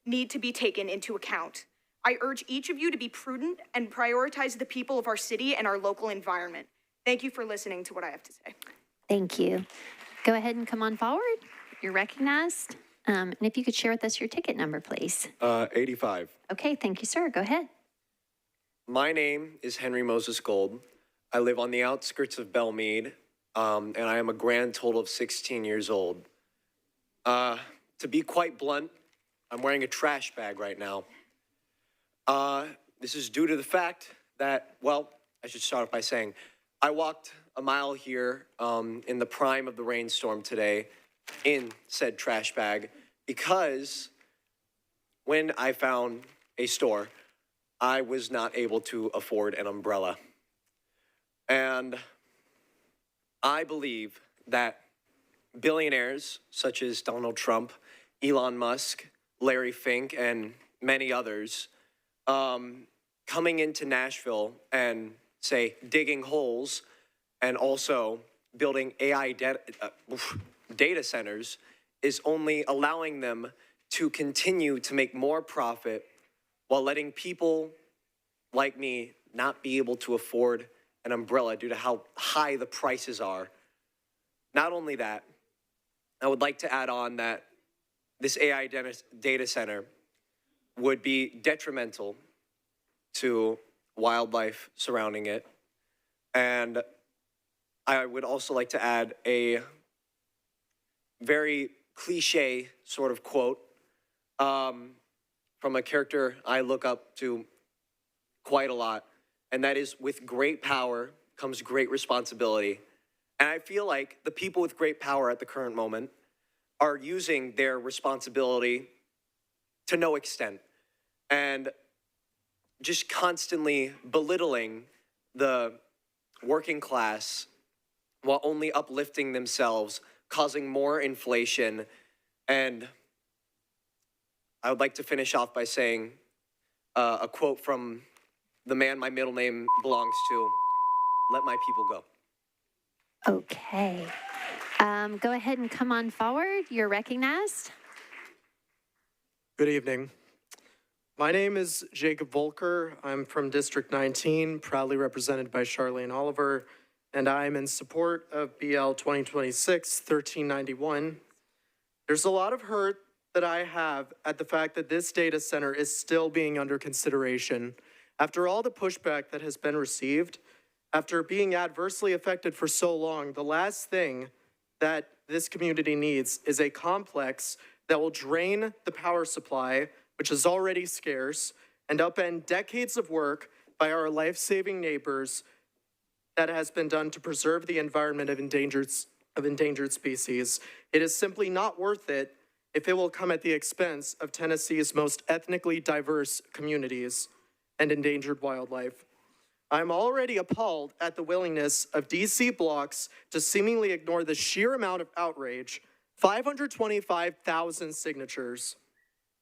need to be taken into account. I urge each of you to be prudent and prioritize the people of our city and our local environment. Thank you for listening to what I have to say. Thank you. Go ahead and come on forward. You're recognized. And if you could share with us your ticket number, please. 85. Okay, thank you, sir. Go ahead. My name is Henry Moses Gold. I live on the outskirts of Belmead, and I am a grand total of 16 years old. To be quite blunt, I'm wearing a trash bag right now. This is due to the fact that, well, I should start off by saying, I walked a mile here in the prime of the rainstorm today in said trash bag because when I found a store, I was not able to afford an umbrella. And I believe that billionaires such as Donald Trump, Elon Musk, Larry Fink, and many others coming into Nashville and, say, digging holes and also building AI data centers is only allowing them to continue to make more profit while letting people like me not be able to afford an umbrella due to how high the prices are. Not only that, I would like to add on that this AI data center would be detrimental to wildlife surrounding it. And I would also like to add a very cliche sort of quote from a character I look up to quite a lot, and that is, with great power comes great responsibility. And I feel like the people with great power at the current moment are using their responsibility to no extent and just constantly belittling the working class while only uplifting themselves, causing more inflation. And I would like to finish off by saying a quote from the man my middle name belongs to: "Let my people go." Okay. Go ahead and come on forward. You're recognized. Good evening. My name is Jacob Volker. I'm from District 19, proudly represented by Charlene Oliver, and I'm in support of BL 2026-1391. There's a lot of hurt that I have at the fact that this data center is still being under consideration. After all the pushback that has been received, after being adversely affected for so long, the last thing that this community needs is a complex that will drain the power supply, which is already scarce, and upend decades of work by our life-saving neighbors that has been done to preserve the environment of endangered species. It is simply not worth it if it will come at the expense of Tennessee's most ethnically diverse communities and endangered wildlife. I'm already appalled at the willingness of DC blocks to seemingly ignore the sheer amount of outrage, 525,000 signatures.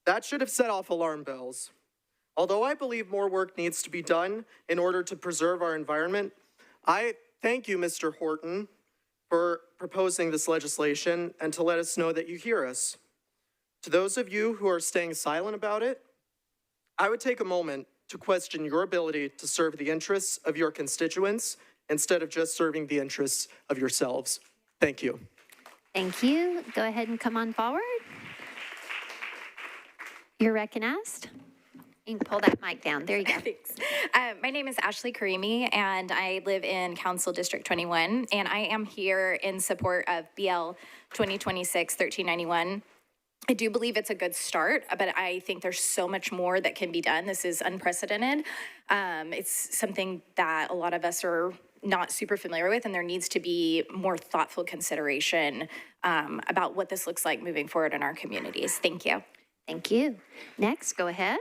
That should have set off alarm bells. Although I believe more work needs to be done in order to preserve our environment, I thank you, Mr. Horton, for proposing this legislation and to let us know that you hear us. To those of you who are staying silent about it, I would take a moment to question your ability to serve the interests of your constituents instead of just serving the interests of yourselves. Thank you. Thank you. Go ahead and come on forward. You're recognized. You can pull that mic down. There you go. Thanks. My name is Ashley Karimi, and I live in Council District 21, and I am here in support of BL 2026-1391. I do believe it's a good start, but I think there's so much more that can be done. This is unprecedented. It's something that a lot of us are not super familiar with, and there needs to be more thoughtful consideration about what this looks like moving forward in our communities. Thank you. Thank you. Next, go ahead.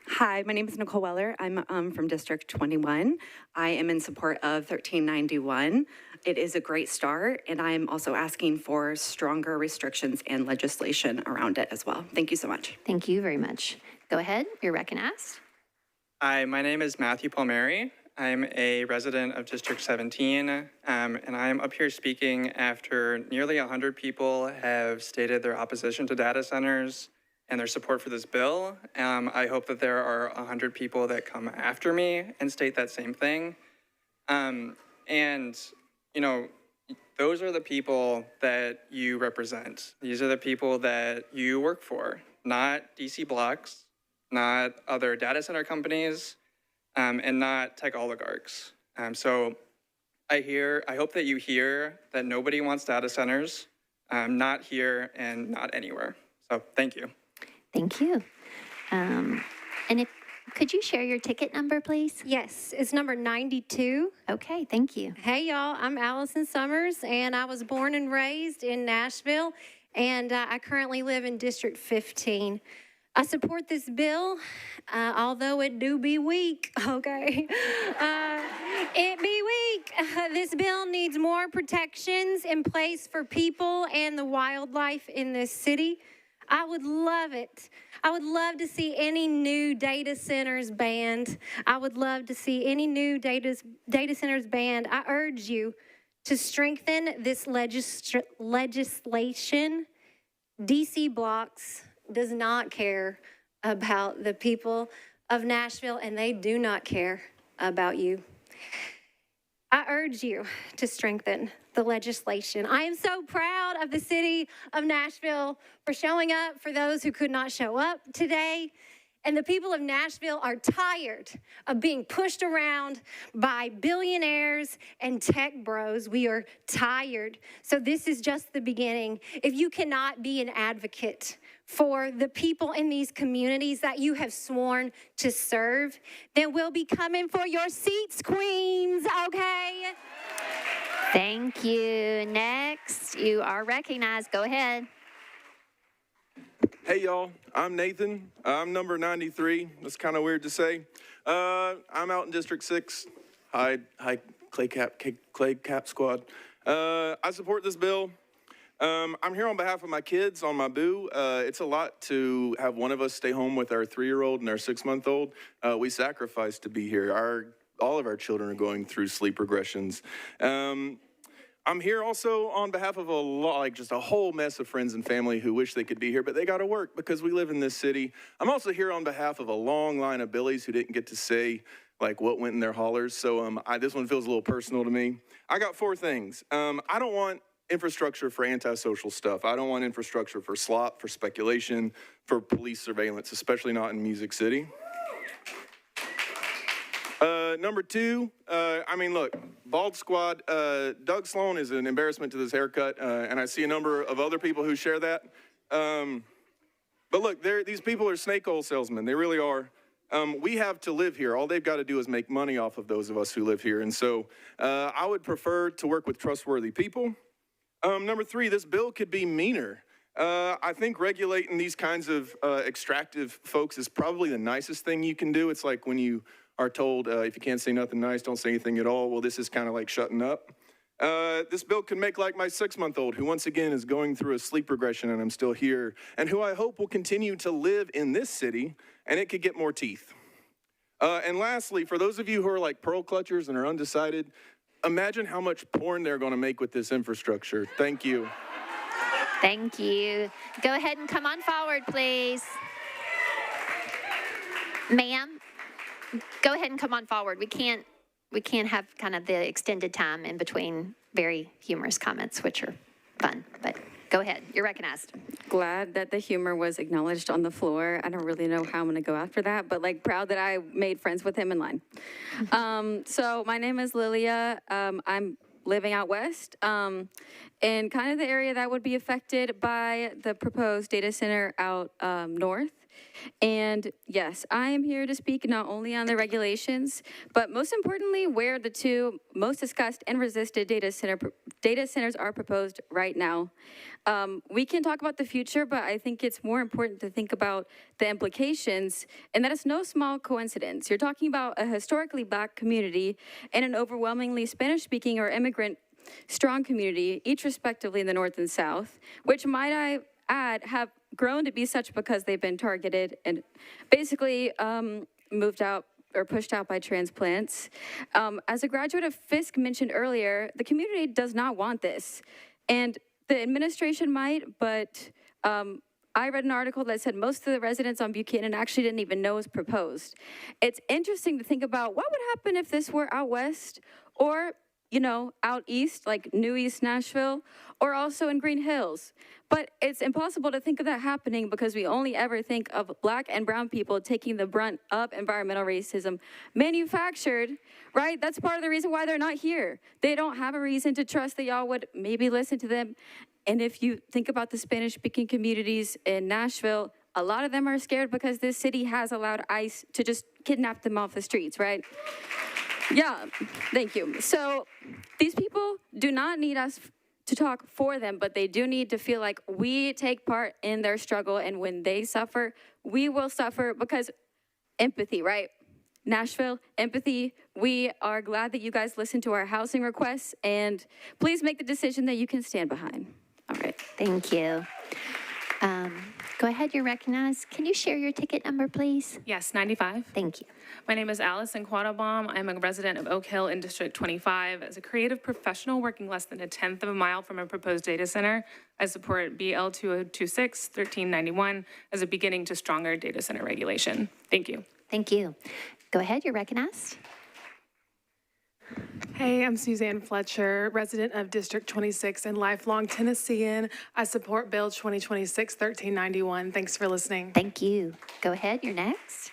Hi, my name is Nicole Weller. I'm from District 21. I am in support of 1391. It is a great start, and I am also asking for stronger restrictions and legislation around it as well. Thank you so much. Thank you very much. Go ahead. You're recognized. Hi, my name is Matthew Palmieri. I'm a resident of District 17, and I'm up here speaking after nearly 100 people have stated their opposition to data centers and their support for this bill. I hope that there are 100 people that come after me and state that same thing. And, you know, those are the people that you represent. These are the people that you work for, not DC blocks, not other data center companies, and not tech oligarchs. So I hope that you hear that nobody wants data centers, not here and not anywhere. So thank you. Thank you. And could you share your ticket number, please? Yes, it's number 92. Okay, thank you. Hey, y'all, I'm Allison Summers, and I was born and raised in Nashville, and I currently live in District 15. I support this bill, although it do be weak, okay? It be weak. This bill needs more protections in place for people and the wildlife in this city. I would love it. I would love to see any new data centers banned. I would love to see any new data centers banned. I urge you to strengthen this legislation. DC blocks does not care about the people of Nashville, and they do not care about you. I urge you to strengthen the legislation. I am so proud of the city of Nashville for showing up for those who could not show up today. And the people of Nashville are tired of being pushed around by billionaires and tech bros. We are tired. So this is just the beginning. If you cannot be an advocate for the people in these communities that you have sworn to serve, then we'll be coming for your seats, queens, okay? Thank you. Next, you are recognized. Go ahead. Hey, y'all. I'm Nathan. I'm number 93. That's kind of weird to say. I'm out in District 6. Hi, Clay Cap Squad. I support this bill. I'm here on behalf of my kids on my boo. It's a lot to have one of us stay home with our 3-year-old and our 6-month-old. We sacrificed to be here. All of our children are going through sleep regressions. I'm here also on behalf of just a whole mess of friends and family who wish they could be here, but they got to work because we live in this city. I'm also here on behalf of a long line of Billies who didn't get to say like what went in their hollers. So this one feels a little personal to me. I got 4 things. I don't want infrastructure for antisocial stuff. I don't want infrastructure for slop, for speculation, for police surveillance, especially not in Music City. Number 2, look, Bald Squad, Doug Sloan is an embarrassment to this haircut, and I see a number of other people who share that. But look, these people are snake oil salesmen. They really are. We have to live here. All they've got to do is make money off of those of us who live here. And so I would prefer to work with trustworthy people. Number 3, this bill could be meaner. I think regulating these kinds of extractive folks is probably the nicest thing you can do. It's like when you are told, if you can't say nothing nice, don't say anything at all. Well, this is kind of like shutting up. This bill could make like my 6-month-old, who once again is going through a sleep regression and I'm still here, and who I hope will continue to live in this city, and it could get more teeth. And lastly, for those of you who are like pearl clutchers and are undecided, imagine how much porn they're going to make with this infrastructure. Thank you. Thank you. Go ahead and come on forward, please. Ma'am, go ahead and come on forward. We can't have kind of the extended time in between very humorous comments, which are fun, but go ahead. You're recognized. Glad that the humor was acknowledged on the floor. I don't really know how I'm going to go after that, but like proud that I made friends with him in line. So my name is Lilia. I'm living out west in kind of the area that would be affected by the proposed data center out north. And yes, I am here to speak not only on the regulations, but most importantly, where the 2 most discussed and resisted data centers are proposed right now. We can talk about the future, but I think it's more important to think about the implications, and that is no small coincidence. You're talking about a historically Black community and an overwhelmingly Spanish-speaking or immigrant-strong community, each respectively in the North and South, which, might I add, have grown to be such because they've been targeted and basically moved out or pushed out by transplants. As a graduate of Fisk mentioned earlier, the community does not want this. And the administration might, but I read an article that said most of the residents on Buchanan actually didn't even know it was proposed. It's interesting to think about what would happen if this were out west or, out east, like New East Nashville, or also in Green Hills. But it's impossible to think of that happening because we only ever think of Black and brown people taking the brunt of environmental racism manufactured, right? That's part of the reason why they're not here. They don't have a reason to trust that y'all would maybe listen to them. And if you think about the Spanish-speaking communities in Nashville, a lot of them are scared because this city has allowed ICE to just kidnap them off the streets, right? Yeah, thank you. So these people do not need us to talk for them, but they do need to feel like we take part in their struggle, and when they suffer, we will suffer because empathy, right? Nashville, empathy. We are glad that you guys listened to our housing requests, and please make the decision that you can stand behind. All right. Thank you. Go ahead, you're recognized. Can you share your ticket number, please? Yes, 95. Thank you. My name is Allison Quattlebaum. I'm a resident of Oak Hill in District 25. As a creative professional working less than 1/10 of a mile from a proposed data center, I support BL 2026-1391 as a beginning to stronger data center regulation. Thank you. Thank you. Go ahead, you're recognized. Hey, I'm Suzanne Fletcher, resident of District 26 and lifelong Tennessean. I support Bill 2026-1391. Thanks for listening. Thank you. Go ahead, you're next.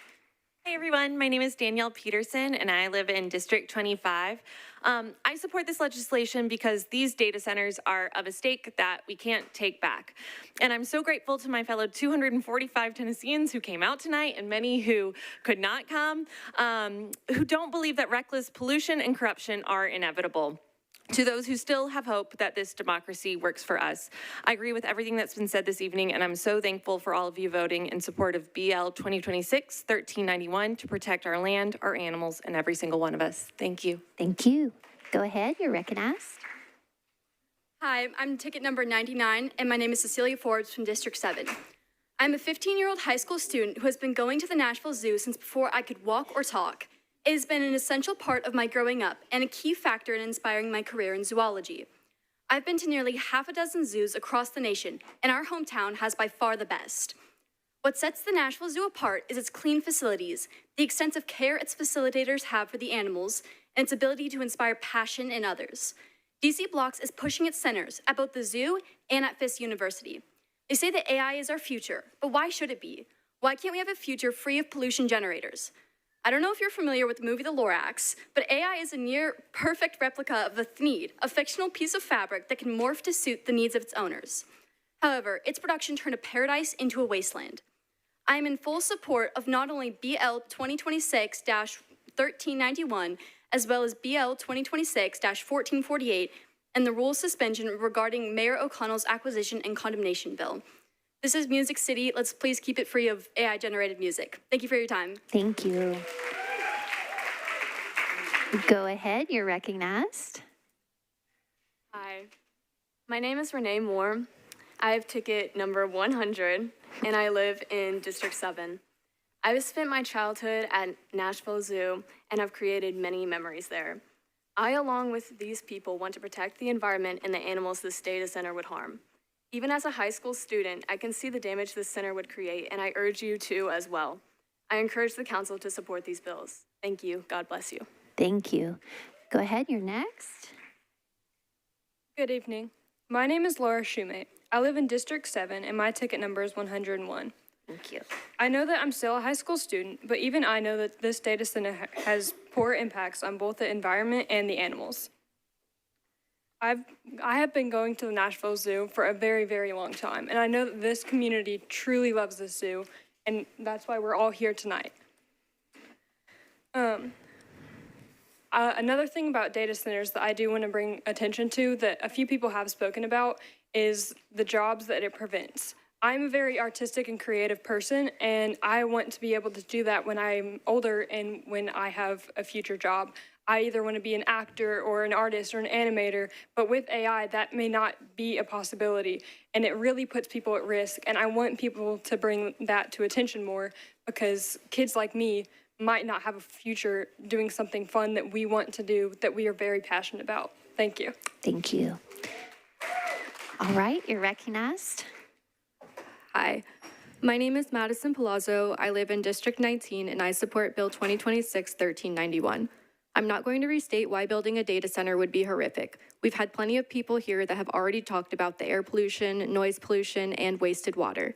Hey everyone, my name is Danielle Peterson and I live in District 25. I support this legislation because these data centers are of a stake that we can't take back. And I'm so grateful to my fellow 245 Tennesseans who came out tonight and many who could not come, who don't believe that reckless pollution and corruption are inevitable. To those who still have hope that this democracy works for us, I agree with everything that's been said this evening, and I'm so thankful for all of you voting in support of BL 2026-1391 to protect our land, our animals, and every single one of us. Thank you. Thank you. Go ahead, you're recognized. Hi, I'm ticket number 99, and my name is Cecilia Forbes from District 7. I'm a 15-year-old high school student who has been going to the Nashville Zoo since before I could walk or talk. It has been an essential part of my growing up and a key factor in inspiring my career in zoology. I've been to nearly half a dozen zoos across the nation, and our hometown has by far the best. What sets the Nashville Zoo apart is its clean facilities, the extensive care its facilitators have for the animals, and its ability to inspire passion in others. DC Blocks is pushing its centers at both the zoo and at Fisk University. They say that AI is our future, but why should it be? Why can't we have a future free of pollution generators? I don't know if you're familiar with the movie The Lorax, but AI is a near-perfect replica of a thneed, a fictional piece of fabric that can morph to suit the needs of its owners. However, its production turned a paradise into a wasteland. I am in full support of not only BL 2026-1391, as well as BL 2026-1448, and the rule suspension regarding Mayor O'Connell's acquisition and condemnation bill. This is Music City. Let's please keep it free of AI-generated music. Thank you for your time. Thank you. Go ahead, you're recognized. Hi, my name is Renee Moore. I have ticket number 100, and I live in District 7. I've spent my childhood at Nashville Zoo and have created many memories there. I, along with these people, want to protect the environment and the animals this data center would harm. Even as a high school student, I can see the damage this center would create, and I urge you to as well. I encourage the council to support these bills. Thank you. God bless you. Thank you. Go ahead, you're next. Good evening. My name is Laura Shumate. I live in District 7, and my ticket number is 101. Thank you. I know that I'm still a high school student, but even I know that this data center has poor impacts on both the environment and the animals. I have been going to the Nashville Zoo for a very, very long time, and I know that this community truly loves this zoo, and that's why we're all here tonight. Another thing about data centers that I do want to bring attention to that a few people have spoken about is the jobs that it prevents. I'm a very artistic and creative person, and I want to be able to do that when I'm older and when I have a future job. I either want to be an actor or an artist or an animator, but with AI, that may not be a possibility, and it really puts people at risk, and I want people to bring that to attention more because kids like me might not have a future doing something fun that we want to do, that we are very passionate about. Thank you. Thank you. All right, you're recognized. Hi, my name is Madison Palazzo. I live in District 19, and I support Bill 2026-1391. I'm not going to restate why building a data center would be horrific. We've had plenty of people here that have already talked about the air pollution, noise pollution, and wasted water.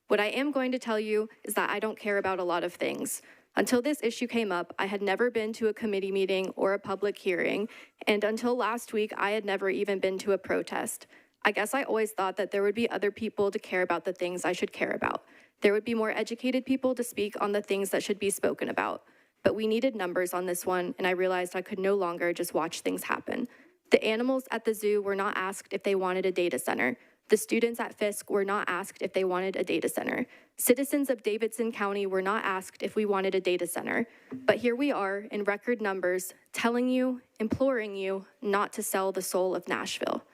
What I am going to tell you is that I don't care about a lot of things. Until this issue came up, I had never been to a committee meeting or a public hearing, and until last week, I had never even been to a protest. I guess I always thought that there would be other people to care about the things I should care about. There would be more educated people to speak on the things that should be spoken about. But we needed numbers on this one, and I realized I could no longer just watch things happen. The animals at the zoo were not asked if they wanted a data center. The students at Fisk were not asked if they wanted a data center. Citizens of Davidson County were not asked if we wanted a data center. But here we are in record numbers, telling you, imploring you not to sell the soul of Nashville.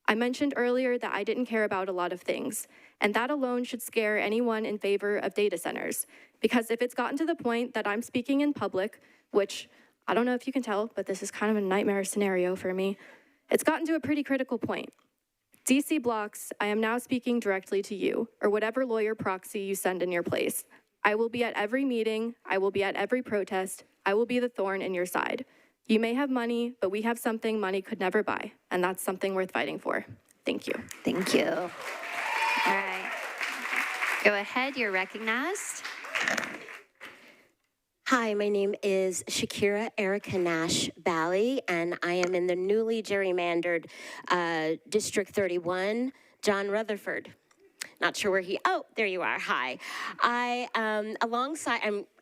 I mentioned earlier that I didn't care about a lot of things, and that alone should scare anyone in favor of data centers. Because if it's gotten to the point that I'm speaking in public, which I don't know if you can tell, but this is kind of a nightmare scenario for me, it's gotten to a pretty critical point. DC Blocks, I am now speaking directly to you, or whatever lawyer proxy you send in your place. I will be at every meeting, I will be at every protest, I will be the thorn in your side. You may have money, but we have something money could never buy, and that's something worth fighting for. Thank you. Thank you. All right. Go ahead, you're recognized. Hi, my name is Shakira Erica Nash Bally, and I am in the newly gerrymandered District 31, John Rutherford. Not sure where there you are, hi.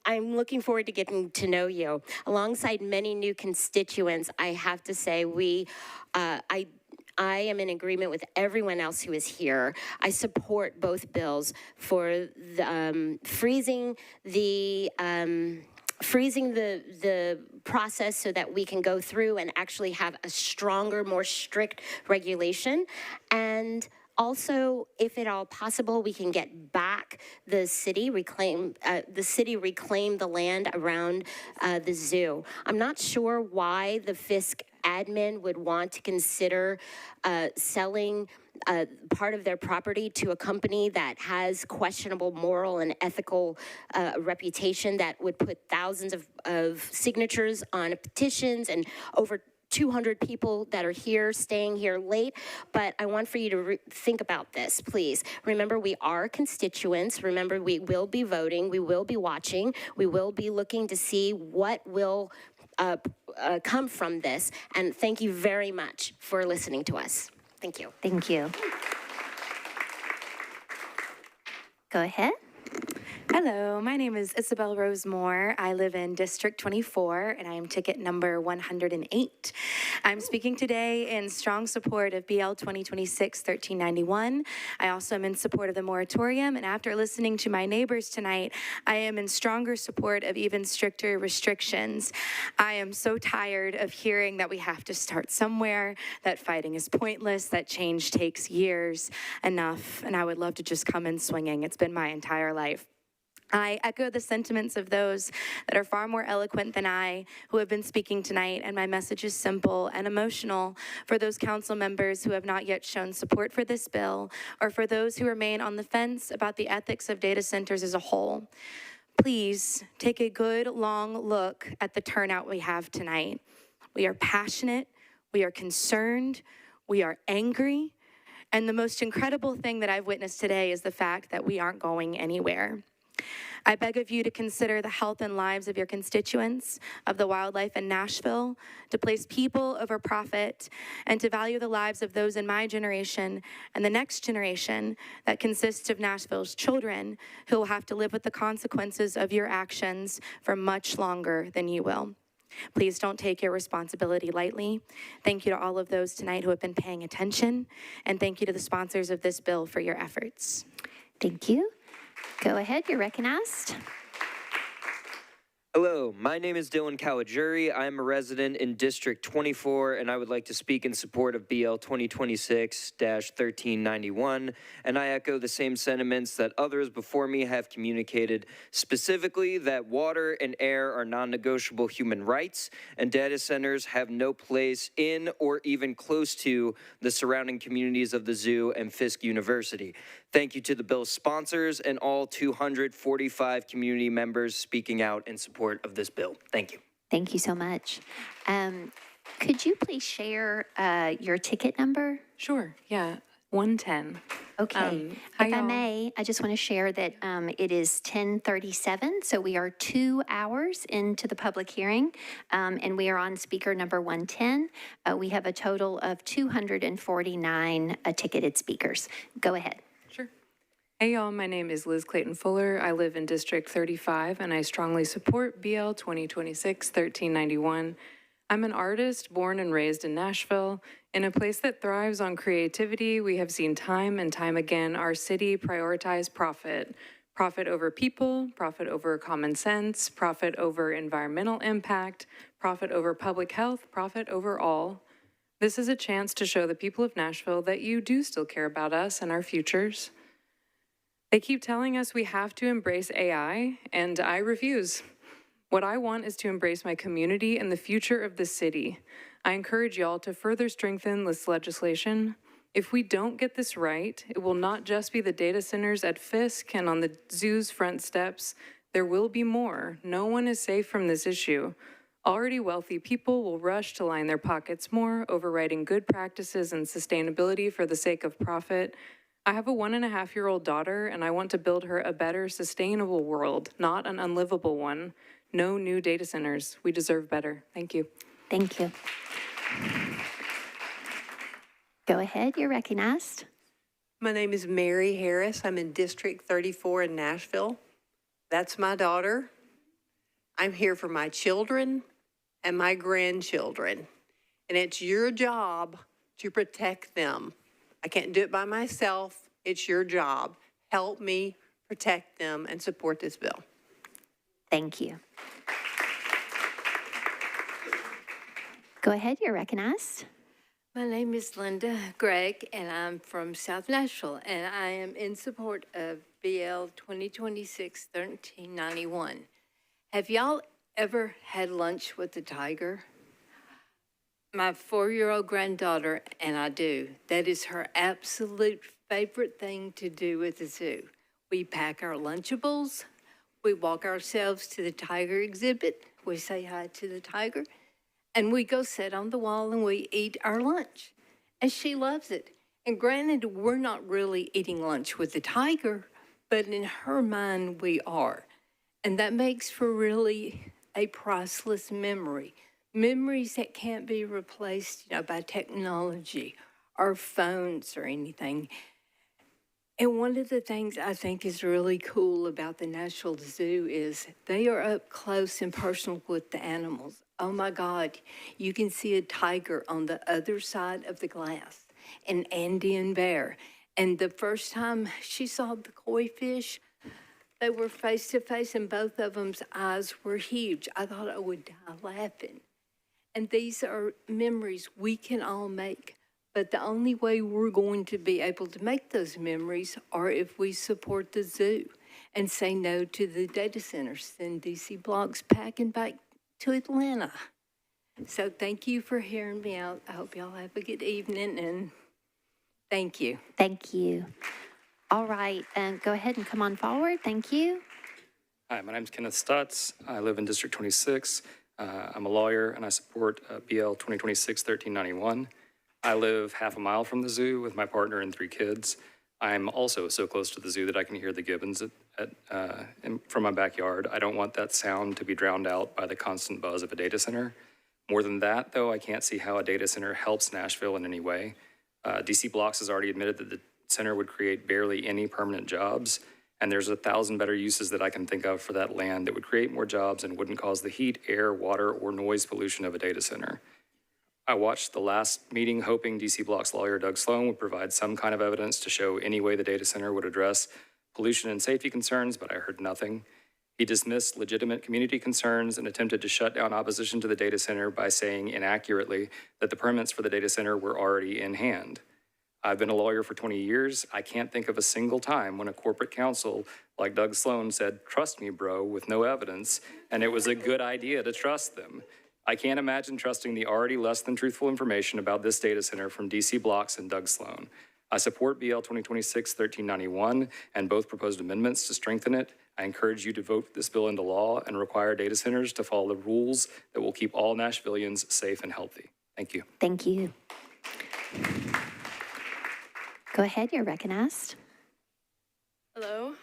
I'm looking forward to getting to know you. Alongside many new constituents, I have to say I am in agreement with everyone else who is here. I support both bills for the, freezing the process so that we can go through and actually have a stronger, more strict regulation. And also, if at all possible, we can get back the city, reclaim the land around the zoo. I'm not sure why the Fisk admin would want to consider selling part of their property to a company that has questionable moral and ethical reputation that would put thousands of signatures on petitions and over 200 people that are here, staying here late. But I want for you to think about this, please. Remember, we are constituents. Remember, we will be voting. We will be watching. We will be looking to see what will come from this. And thank you very much for listening to us. Thank you. Thank you. Go ahead. Hello, my name is Isabel Rose Moore. I live in District 24, and I am ticket number 108. I'm speaking today in strong support of BL 2026-1391. I also am in support of the moratorium, and after listening to my neighbors tonight, I am in stronger support of even stricter restrictions. I am so tired of hearing that we have to start somewhere, that fighting is pointless, that change takes years. Enough, and I would love to just come in swinging. It's been my entire life. I echo the sentiments of those that are far more eloquent than I who have been speaking tonight, and my message is simple and emotional for those council members who have not yet shown support for this bill, or for those who remain on the fence about the ethics of data centers as a whole. Please take a good long look at the turnout we have tonight. We are passionate, we are concerned, we are angry, and the most incredible thing that I've witnessed today is the fact that we aren't going anywhere. I beg of you to consider the health and lives of your constituents, of the wildlife in Nashville, to place people over profit, and to value the lives of those in my generation and the next generation that consists of Nashville's children who will have to live with the consequences of your actions for much longer than you will. Please don't take your responsibility lightly. Thank you to all of those tonight who have been paying attention, and thank you to the sponsors of this bill for your efforts. Thank you. Go ahead, you're recognized. Hello, my name is Dylan Caligiuri. I'm a resident in District 24, and I would like to speak in support of BL 2026-1391, and I echo the same sentiments that others before me have communicated, specifically that water and air are non-negotiable human rights, and data centers have no place in or even close to the surrounding communities of the zoo and Fisk University. Thank you to the bill's sponsors and all 245 community members speaking out in support of this bill. Thank you. Thank you so much. Could you please share your ticket number? Sure, yeah, 110. Okay. If I may, I just want to share that it is 10:37, so we are 2 hours into the public hearing, and we are on speaker number 110. We have a total of 249 ticketed speakers. Go ahead. Hey y'all, my name is Liz Clayton Fuller. I live in District 35 and I strongly support BL 2026-1391. I'm an artist born and raised in Nashville. In a place that thrives on creativity, we have seen time and time again our city prioritize profit. Profit over people, profit over common sense, profit over environmental impact, profit over public health, profit over all. This is a chance to show the people of Nashville that you do still care about us and our futures. They keep telling us we have to embrace AI, and I refuse. What I want is to embrace my community and the future of the city. I encourage y'all to further strengthen this legislation. If we don't get this right, it will not just be the data centers at Fisk and on the zoo's front steps. There will be more. No one is safe from this issue. Already wealthy people will rush to line their pockets more, overriding good practices and sustainability for the sake of profit. I have a 1.5-year-old daughter, and I want to build her a better, sustainable world, not an unlivable one. No new data centers. We deserve better. Thank you. Thank you. Go ahead, you're recognized. My name is Mary Harris. I'm in District 34 in Nashville. That's my daughter. I'm here for my children and my grandchildren, and it's your job to protect them. I can't do it by myself. It's your job. Help me protect them and support this bill. Thank you. Go ahead, you're recognized. My name is Linda Gregg, and I'm from South Nashville, and I am in support of BL 2026-1391. Have y'all ever had lunch with the tiger? my 4-year-old granddaughter, and I do. That is her absolute favorite thing to do at the zoo. We pack our Lunchables. We walk ourselves to the tiger exhibit. We say hi to the tiger. And we go sit on the wall and we eat our lunch. And she loves it. And granted, we're not really eating lunch with the tiger, but in her mind, we are. And that makes for really a priceless memory. Memories that can't be replaced, by technology or phones or anything. And one of the things I think is really cool about the Nashville Zoo is they are up close and personal with the animals. Oh my God, you can see a tiger on the other side of the glass, an Andean bear. And the first time she saw the koi fish, they were face to face and both of them's eyes were huge. I thought I would die laughing. And these are memories we can all make. But the only way we're going to be able to make those memories are if we support the zoo and say no to the data centers, send DC Blocks packing back to Atlanta. So thank you for hearing me out. I hope y'all have a good evening, and thank you. Thank you. All right, go ahead and come on forward. Thank you. Hi, my name is Kenneth Stutz. I live in District 26. I'm a lawyer, and I support BL 2026-1391. I live half a mile from the zoo with my partner and 3 kids. I'm also so close to the zoo that I can hear the gibbons from my backyard. I don't want that sound to be drowned out by the constant buzz of a data center. More than that, though, I can't see how a data center helps Nashville in any way. DC Blocks has already admitted that the center would create barely any permanent jobs, and there's 1,000 better uses that I can think of for that land that would create more jobs and wouldn't cause the heat, air, water, or noise pollution of a data center. I watched the last meeting hoping DC Block's lawyer Doug Sloan would provide some kind of evidence to show any way the data center would address pollution and safety concerns, but I heard nothing. He dismissed legitimate community concerns and attempted to shut down opposition to the data center by saying inaccurately that the permits for the data center were already in hand. I've been a lawyer for 20 years. I can't think of a single time when a corporate counsel like Doug Sloan said, "Trust me, bro," with no evidence, and it was a good idea to trust them. I can't imagine trusting the already less than truthful information about this data center from DC Blocks and Doug Sloan. I support BL 2026-1391 and both proposed amendments to strengthen it. I encourage you to vote this bill into law and require data centers to follow the rules that will keep all Nashvillians safe and healthy. Thank you. Thank you. Go ahead, you're recognized. Hello.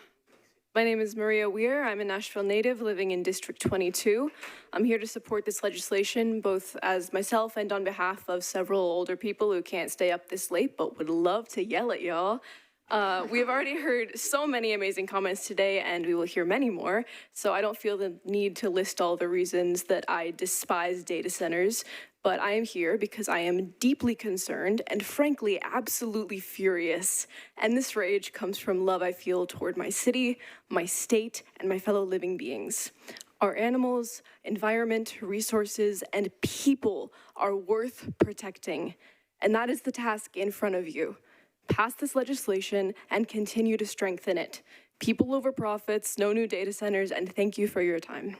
My name is Maria Weir. I'm a Nashville native living in District 22. I'm here to support this legislation, both as myself and on behalf of several older people who can't stay up this late but would love to yell at y'all. We have already heard so many amazing comments today, and we will hear many more, so I don't feel the need to list all the reasons that I despise data centers, but I am here because I am deeply concerned and frankly absolutely furious. And this rage comes from love I feel toward my city, my state, and my fellow living beings. Our animals, environment, resources, and people are worth protecting. And that is the task in front of you. Pass this legislation and continue to strengthen it. People over profits, no new data centers, and thank you for your time.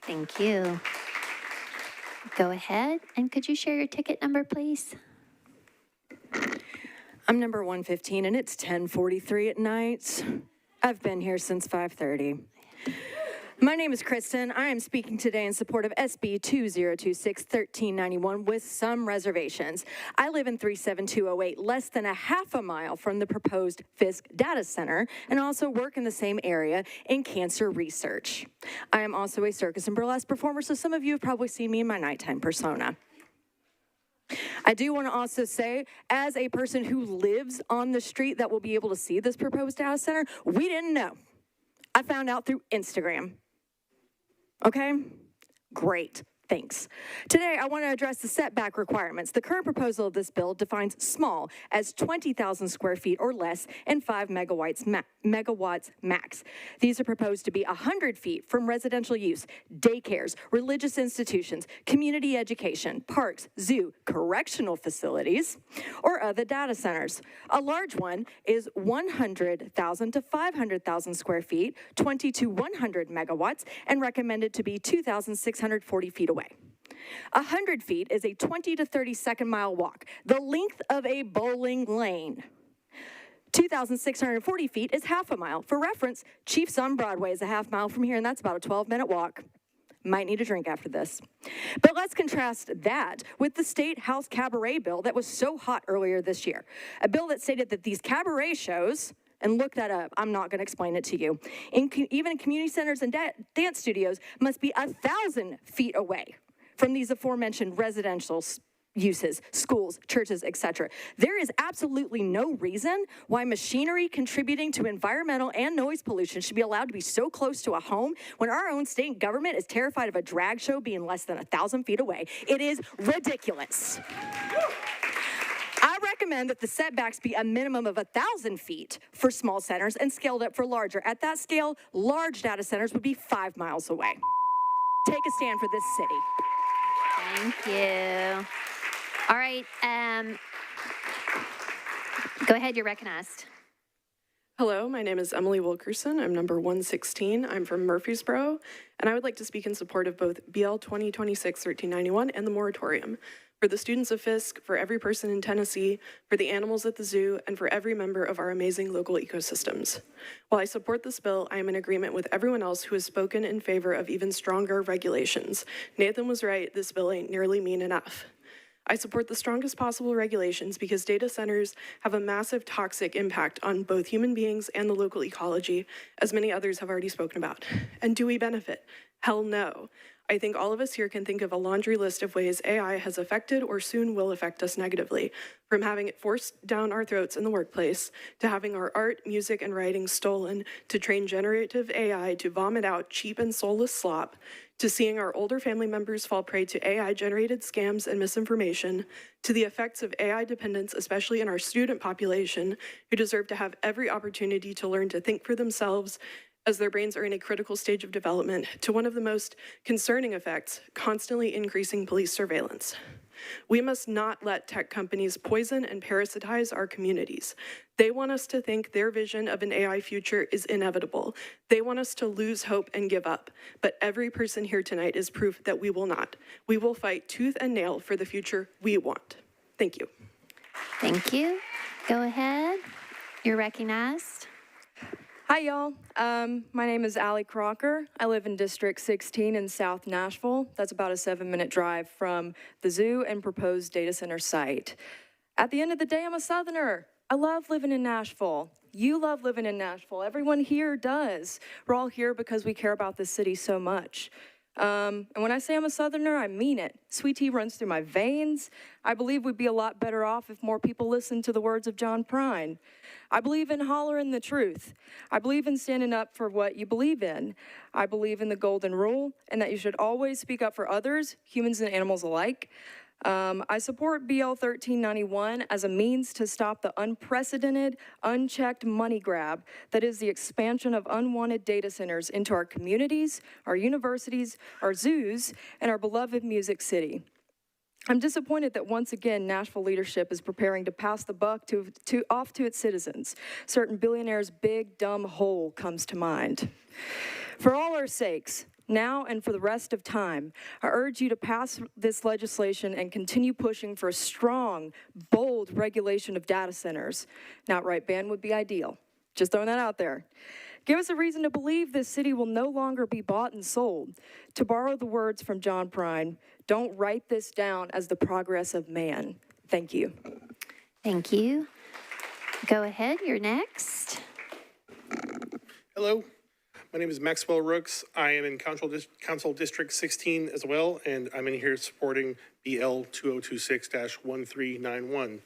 Thank you. Go ahead, and could you share your ticket number, please? I'm number 115, and it's 10:43 at night. I've been here since 5:30. My name is Kristen. I am speaking today in support of SB 2026-1391 with some reservations. I live in 37208, less than a half a mile from the proposed Fisk Data Center, and also work in the same area in cancer research. I am also a circus and burlesque performer, so some of you have probably seen me in my nighttime persona. I do want to also say, as a person who lives on the street that will be able to see this proposed data center, we didn't know. I found out through Instagram. Okay? Great. Thanks. Today, I want to address the setback requirements. The current proposal of this bill defines small as 20,000 square feet or less and 5 megawatts max. These are proposed to be 100 feet from residential use, daycares, religious institutions, community education, parks, zoo, correctional facilities, or other data centers. A large one is 100,000 to 500,000 square feet, 20 to 100 megawatts, and recommended to be 2,640 feet away. 100 feet is a 20 to 30 second mile walk, the length of a bowling lane. 2,640 feet is half a mile. For reference, Chiefs on Broadway is a half mile from here, and that's about a 12-minute walk. Might need a drink after this. But let's contrast that with the State House cabaret bill that was so hot earlier this year. A bill that stated that these cabaret shows, and look that up, I'm not going to explain it to you, even in community centers and dance studios, must be 1,000 feet away from these aforementioned residential uses, schools, churches, etc. There is absolutely no reason why machinery contributing to environmental and noise pollution should be allowed to be so close to a home when our own state government is terrified of a drag show being less than 1,000 feet away. It is ridiculous. I recommend that the setbacks be a minimum of 1,000 feet for small centers and scaled up for larger. At that scale, large data centers would be 5 miles away. Take a stand for this city. Thank you. All right, go ahead, you're recognized. Hello, my name is Emily Wilkerson. I'm number 116. I'm from Murfreesboro, and I would like to speak in support of both BL 2026-1391 and the moratorium. For the students of Fisk, for every person in Tennessee, for the animals at the zoo, and for every member of our amazing local ecosystems. While I support this bill, I am in agreement with everyone else who has spoken in favor of even stronger regulations. Nathan was right, this bill ain't nearly mean enough. I support the strongest possible regulations because data centers have a massive toxic impact on both human beings and the local ecology, as many others have already spoken about. And do we benefit? Hell no. I think all of us here can think of a laundry list of ways AI has affected or soon will affect us negatively, from having it forced down our throats in the workplace, to having our art, music, and writing stolen, to train generative AI to vomit out cheap and soulless slop, to seeing our older family members fall prey to AI-generated scams and misinformation, to the effects of AI dependence, especially in our student population, who deserve to have every opportunity to learn to think for themselves as their brains are in a critical stage of development, to one of the most concerning effects, constantly increasing police surveillance. We must not let tech companies poison and parasitize our communities. They want us to think their vision of an AI future is inevitable. They want us to lose hope and give up. But every person here tonight is proof that we will not. We will fight tooth and nail for the future we want. Thank you. Thank you. Go ahead. You're recognized. Hi, y'all. My name is Allie Crocker. I live in District 16 in South Nashville. That's about a 7-minute drive from the zoo and proposed data center site. At the end of the day, I'm a Southerner. I love living in Nashville. You love living in Nashville. Everyone here does. We're all here because we care about this city so much. And when I say I'm a Southerner, I mean it. Sweet tea runs through my veins. I believe we'd be a lot better off if more people listened to the words of John Prine. I believe in hollering the truth. I believe in standing up for what you believe in. I believe in the golden rule and that you should always speak up for others, humans and animals alike. I support BL 1391 as a means to stop the unprecedented, unchecked money grab that is the expansion of unwanted data centers into our communities, our universities, our zoos, and our beloved Music City. I'm disappointed that once again, Nashville leadership is preparing to pass the buck off to its citizens. Certain billionaires' big, dumb hole comes to mind. For all our sakes, now and for the rest of time, I urge you to pass this legislation and continue pushing for a strong, bold regulation of data centers. An outright ban would be ideal. Just throwing that out there. Give us a reason to believe this city will no longer be bought and sold. To borrow the words from John Prine, don't write this down as the progress of man. Thank you. Thank you. Go ahead, you're next. Hello. My name is Maxwell Rooks. I am in Council District 16 as well, and I'm in here supporting BL 2026-1391.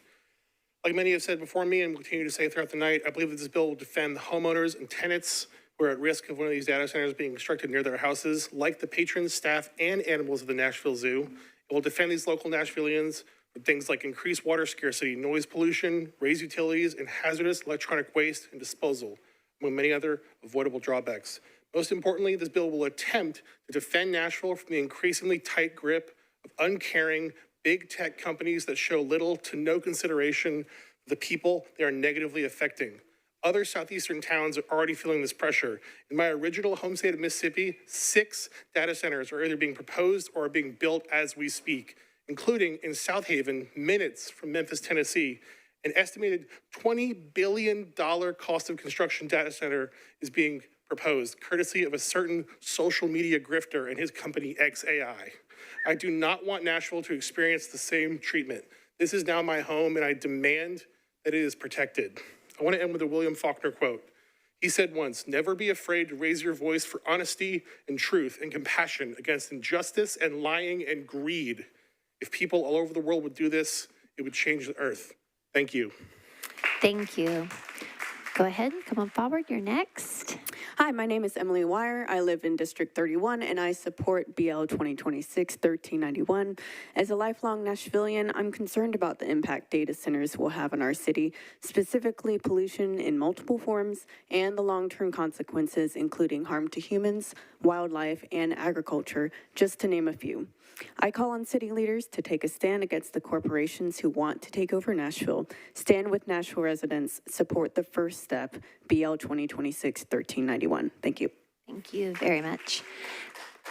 Like many have said before me and will continue to say throughout the night, I believe that this bill will defend the homeowners and tenants who are at risk of one of these data centers being constructed near their houses, like the patrons, staff, and animals of the Nashville Zoo. It will defend these local Nashvillians with things like increased water scarcity, noise pollution, raised utilities, and hazardous electronic waste and disposal, among many other avoidable drawbacks. Most importantly, this bill will attempt to defend Nashville from the increasingly tight grip of uncaring big tech companies that show little to no consideration for the people they are negatively affecting. Other southeastern towns are already feeling this pressure. In my original home state of Mississippi, 6 data centers are either being proposed or are being built as we speak, including in South Haven, minutes from Memphis, Tennessee. An estimated $20 billion cost of construction data center is being proposed, courtesy of a certain social media grifter and his company XAI. I do not want Nashville to experience the same treatment. This is now my home, and I demand that it is protected. I want to end with a William Faulkner quote. He said once, "Never be afraid to raise your voice for honesty and truth and compassion against injustice and lying and greed. If people all over the world would do this, it would change the earth." Thank you. Thank you. Go ahead, come on forward, you're next. Hi, my name is Emily Wire. I live in District 31, and I support BL 2026-1391. As a lifelong Nashvilleian, I'm concerned about the impact data centers will have on our city, specifically pollution in multiple forms and the long-term consequences, including harm to humans, wildlife, and agriculture, just to name a few. I call on city leaders to take a stand against the corporations who want to take over Nashville, stand with Nashville residents, support the first step, BL 2026-1391. Thank you. Thank you very much.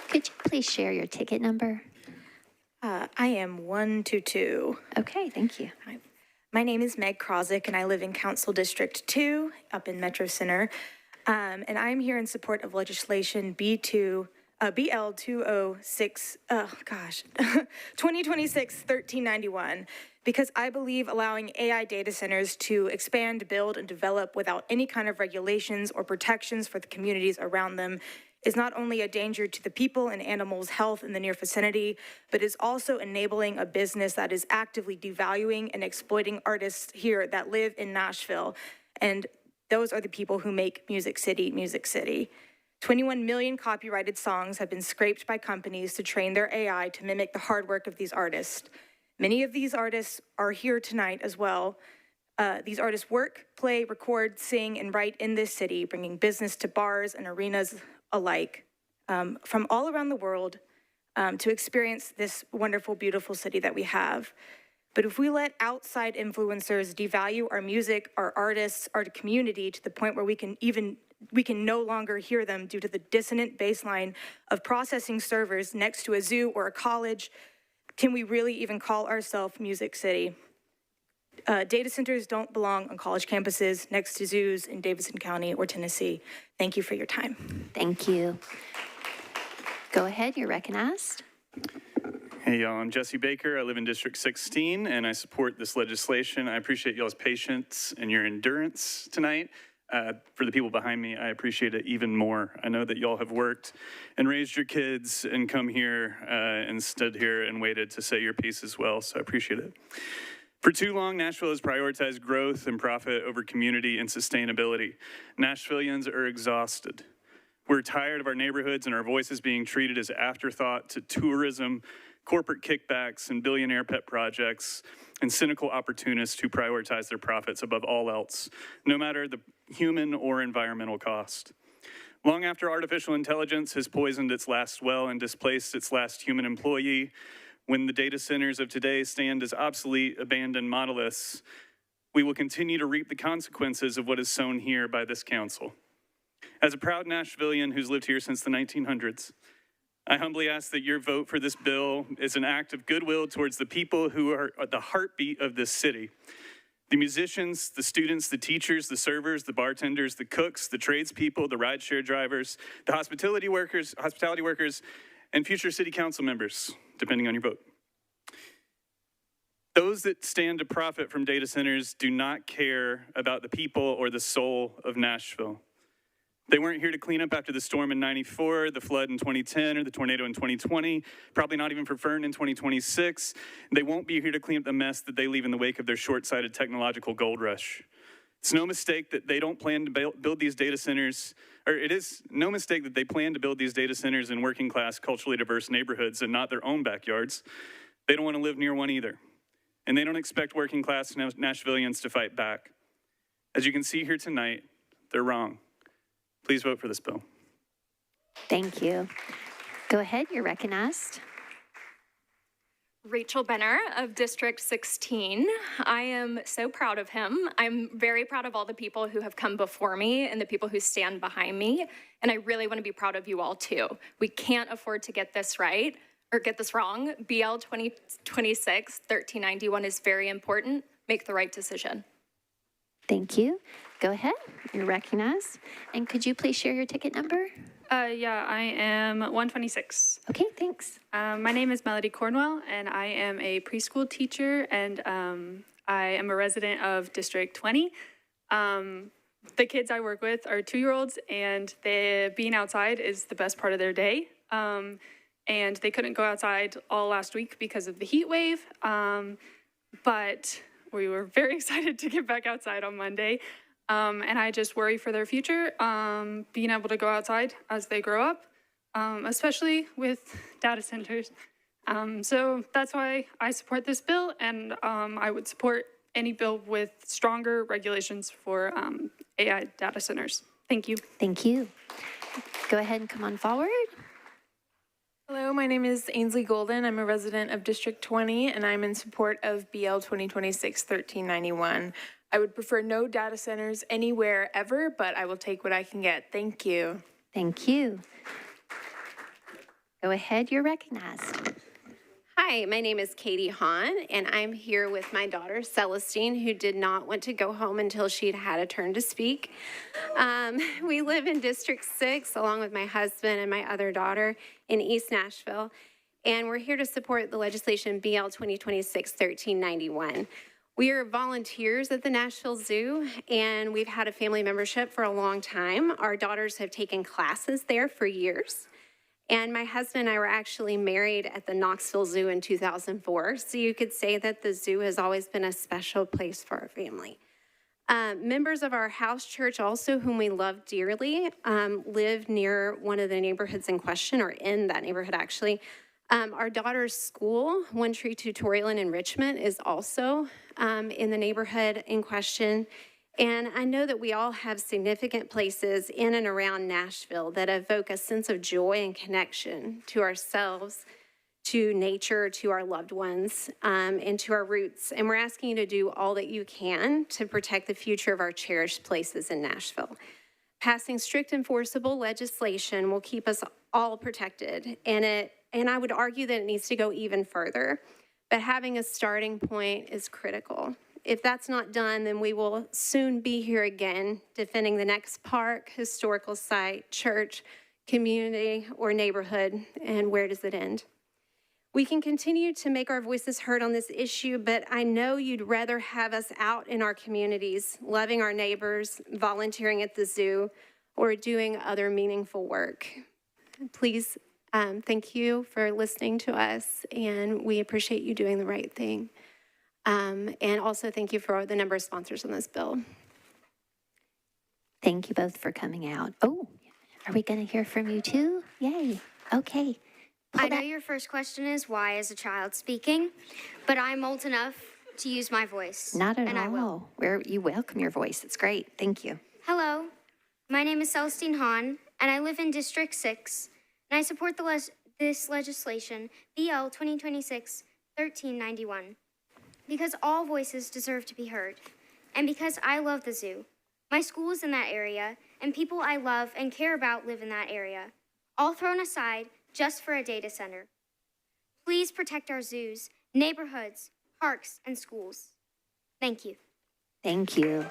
Could you please share your ticket number? I am 122. Okay, thank you. Hi. My name is Meg Krozik, and I live in Council District 2 up in Metro Center. And I'm here in support of legislation BL 2026-1391, because I believe allowing AI data centers to expand, build, and develop without any kind of regulations or protections for the communities around them is not only a danger to the people and animals' health in the near vicinity, but is also enabling a business that is actively devaluing and exploiting artists here that live in Nashville. And those are the people who make Music City, Music City. 21 million copyrighted songs have been scraped by companies to train their AI to mimic the hard work of these artists. Many of these artists are here tonight as well. These artists work, play, record, sing, and write in this city, bringing business to bars and arenas alike from all around the world to experience this wonderful, beautiful city that we have. But if we let outside influencers devalue our music, our artists, our community to the point where we can no longer hear them due to the dissonant baseline of processing servers next to a zoo or a college, can we really even call ourselves Music City? Data centers don't belong on college campuses next to zoos in Davidson County or Tennessee. Thank you for your time. Thank you. Go ahead, you're recognized. Hey y'all, I'm Jesse Baker. I live in District 16 and I support this legislation. I appreciate y'all's patience and your endurance tonight. For the people behind me, I appreciate it even more. I know that y'all have worked and raised your kids and come here and stood here and waited to say your piece as well, so I appreciate it. For too long, Nashville has prioritized growth and profit over community and sustainability. Nashvillians are exhausted. We're tired of our neighborhoods and our voices being treated as afterthought to tourism, corporate kickbacks, and billionaire pet projects, and cynical opportunists who prioritize their profits above all else, no matter the human or environmental cost. Long after artificial intelligence has poisoned its last well and displaced its last human employee, when the data centers of today stand as obsolete, abandoned monoliths, we will continue to reap the consequences of what is sown here by this council. As a proud Nashvilleian who's lived here since the 1900s, I humbly ask that your vote for this bill is an act of goodwill towards the people who are at the heartbeat of this city. The musicians, the students, the teachers, the servers, the bartenders, the cooks, the tradespeople, the rideshare drivers, the hospitality workers, and future city council members, depending on your vote. Those that stand to profit from data centers do not care about the people or the soul of Nashville. They weren't here to clean up after the storm in '94, the flood in 2010, or the tornado in 2020, probably not even for Fern in 2026. They won't be here to clean up the mess that they leave in the wake of their short-sighted technological gold rush. It's no mistake that they don't plan to build these data centers, or it is no mistake that they plan to build these data centers in working-class, culturally diverse neighborhoods and not their own backyards. They don't want to live near one either. And they don't expect working-class Nashvillians to fight back. As you can see here tonight, they're wrong. Please vote for this bill. Thank you. Go ahead, you're recognized. Rachel Benner of District 16. I am so proud of him. I'm very proud of all the people who have come before me and the people who stand behind me. And I really want to be proud of you all too. We can't afford to get this right or get this wrong. BL 2026-1391 is very important. Make the right decision. Thank you. Go ahead. You're recognized. And could you please share your ticket number? Yeah, I am 126. Okay, thanks. My name is Melody Cornwell, and I am a preschool teacher, and I am a resident of District 20. The kids I work with are 2-year-olds, and being outside is the best part of their day. And they couldn't go outside all last week because of the heat wave, but we were very excited to get back outside on Monday. And I just worry for their future, being able to go outside as they grow up, especially with data centers. So that's why I support this bill, and I would support any bill with stronger regulations for AI data centers. Thank you. Thank you. Go ahead and come on forward. Hello, my name is Ainsley Golden. I'm a resident of District 20, and I'm in support of BL 2026-1391. I would prefer no data centers anywhere ever, but I will take what I can get. Thank you. Thank you. Go ahead, you're recognized. Hi, my name is Katie Hahn, and I'm here with my daughter, Celestine, who did not want to go home until she'd had a turn to speak. We live in District 6, along with my husband and my other daughter in East Nashville, and we're here to support the legislation BL 2026-1391. We are volunteers at the Nashville Zoo, and we've had a family membership for a long time. Our daughters have taken classes there for years. And my husband and I were actually married at the Knoxville Zoo in 2004. So you could say that the zoo has always been a special place for our family. Members of our house church also, whom we love dearly, live near one of the neighborhoods in question, or in that neighborhood actually. Our daughter's school, One Tree Tutorial and Enrichment, is also in the neighborhood in question. And I know that we all have significant places in and around Nashville that evoke a sense of joy and connection to ourselves, to nature, to our loved ones, and to our roots. And we're asking you to do all that you can to protect the future of our cherished places in Nashville. Passing strict enforceable legislation will keep us all protected, and I would argue that it needs to go even further. But having a starting point is critical. If that's not done, then we will soon be here again defending the next park, historical site, church, community, or neighborhood. And where does it end? We can continue to make our voices heard on this issue, but I know you'd rather have us out in our communities, loving our neighbors, volunteering at the zoo, or doing other meaningful work. Please, thank you for listening to us, and we appreciate you doing the right thing. And also thank you for the number of sponsors on this bill. Thank you both for coming out. Oh, are we going to hear from you too? Yay. Okay. I know your first question is why is a child speaking, but I'm old enough to use my voice. Not at and all. I will. You welcome your voice. It's great. Thank you. Hello, my name is Celestine Hahn, and I live in District 6, and I support this legislation, BL 2026-1391. Because all voices deserve to be heard, and because I love the zoo. My school is in that area, and people I love and care about live in that area, all thrown aside just for a data center. Please protect our zoos, neighborhoods, parks, and schools. Thank you. Thank you.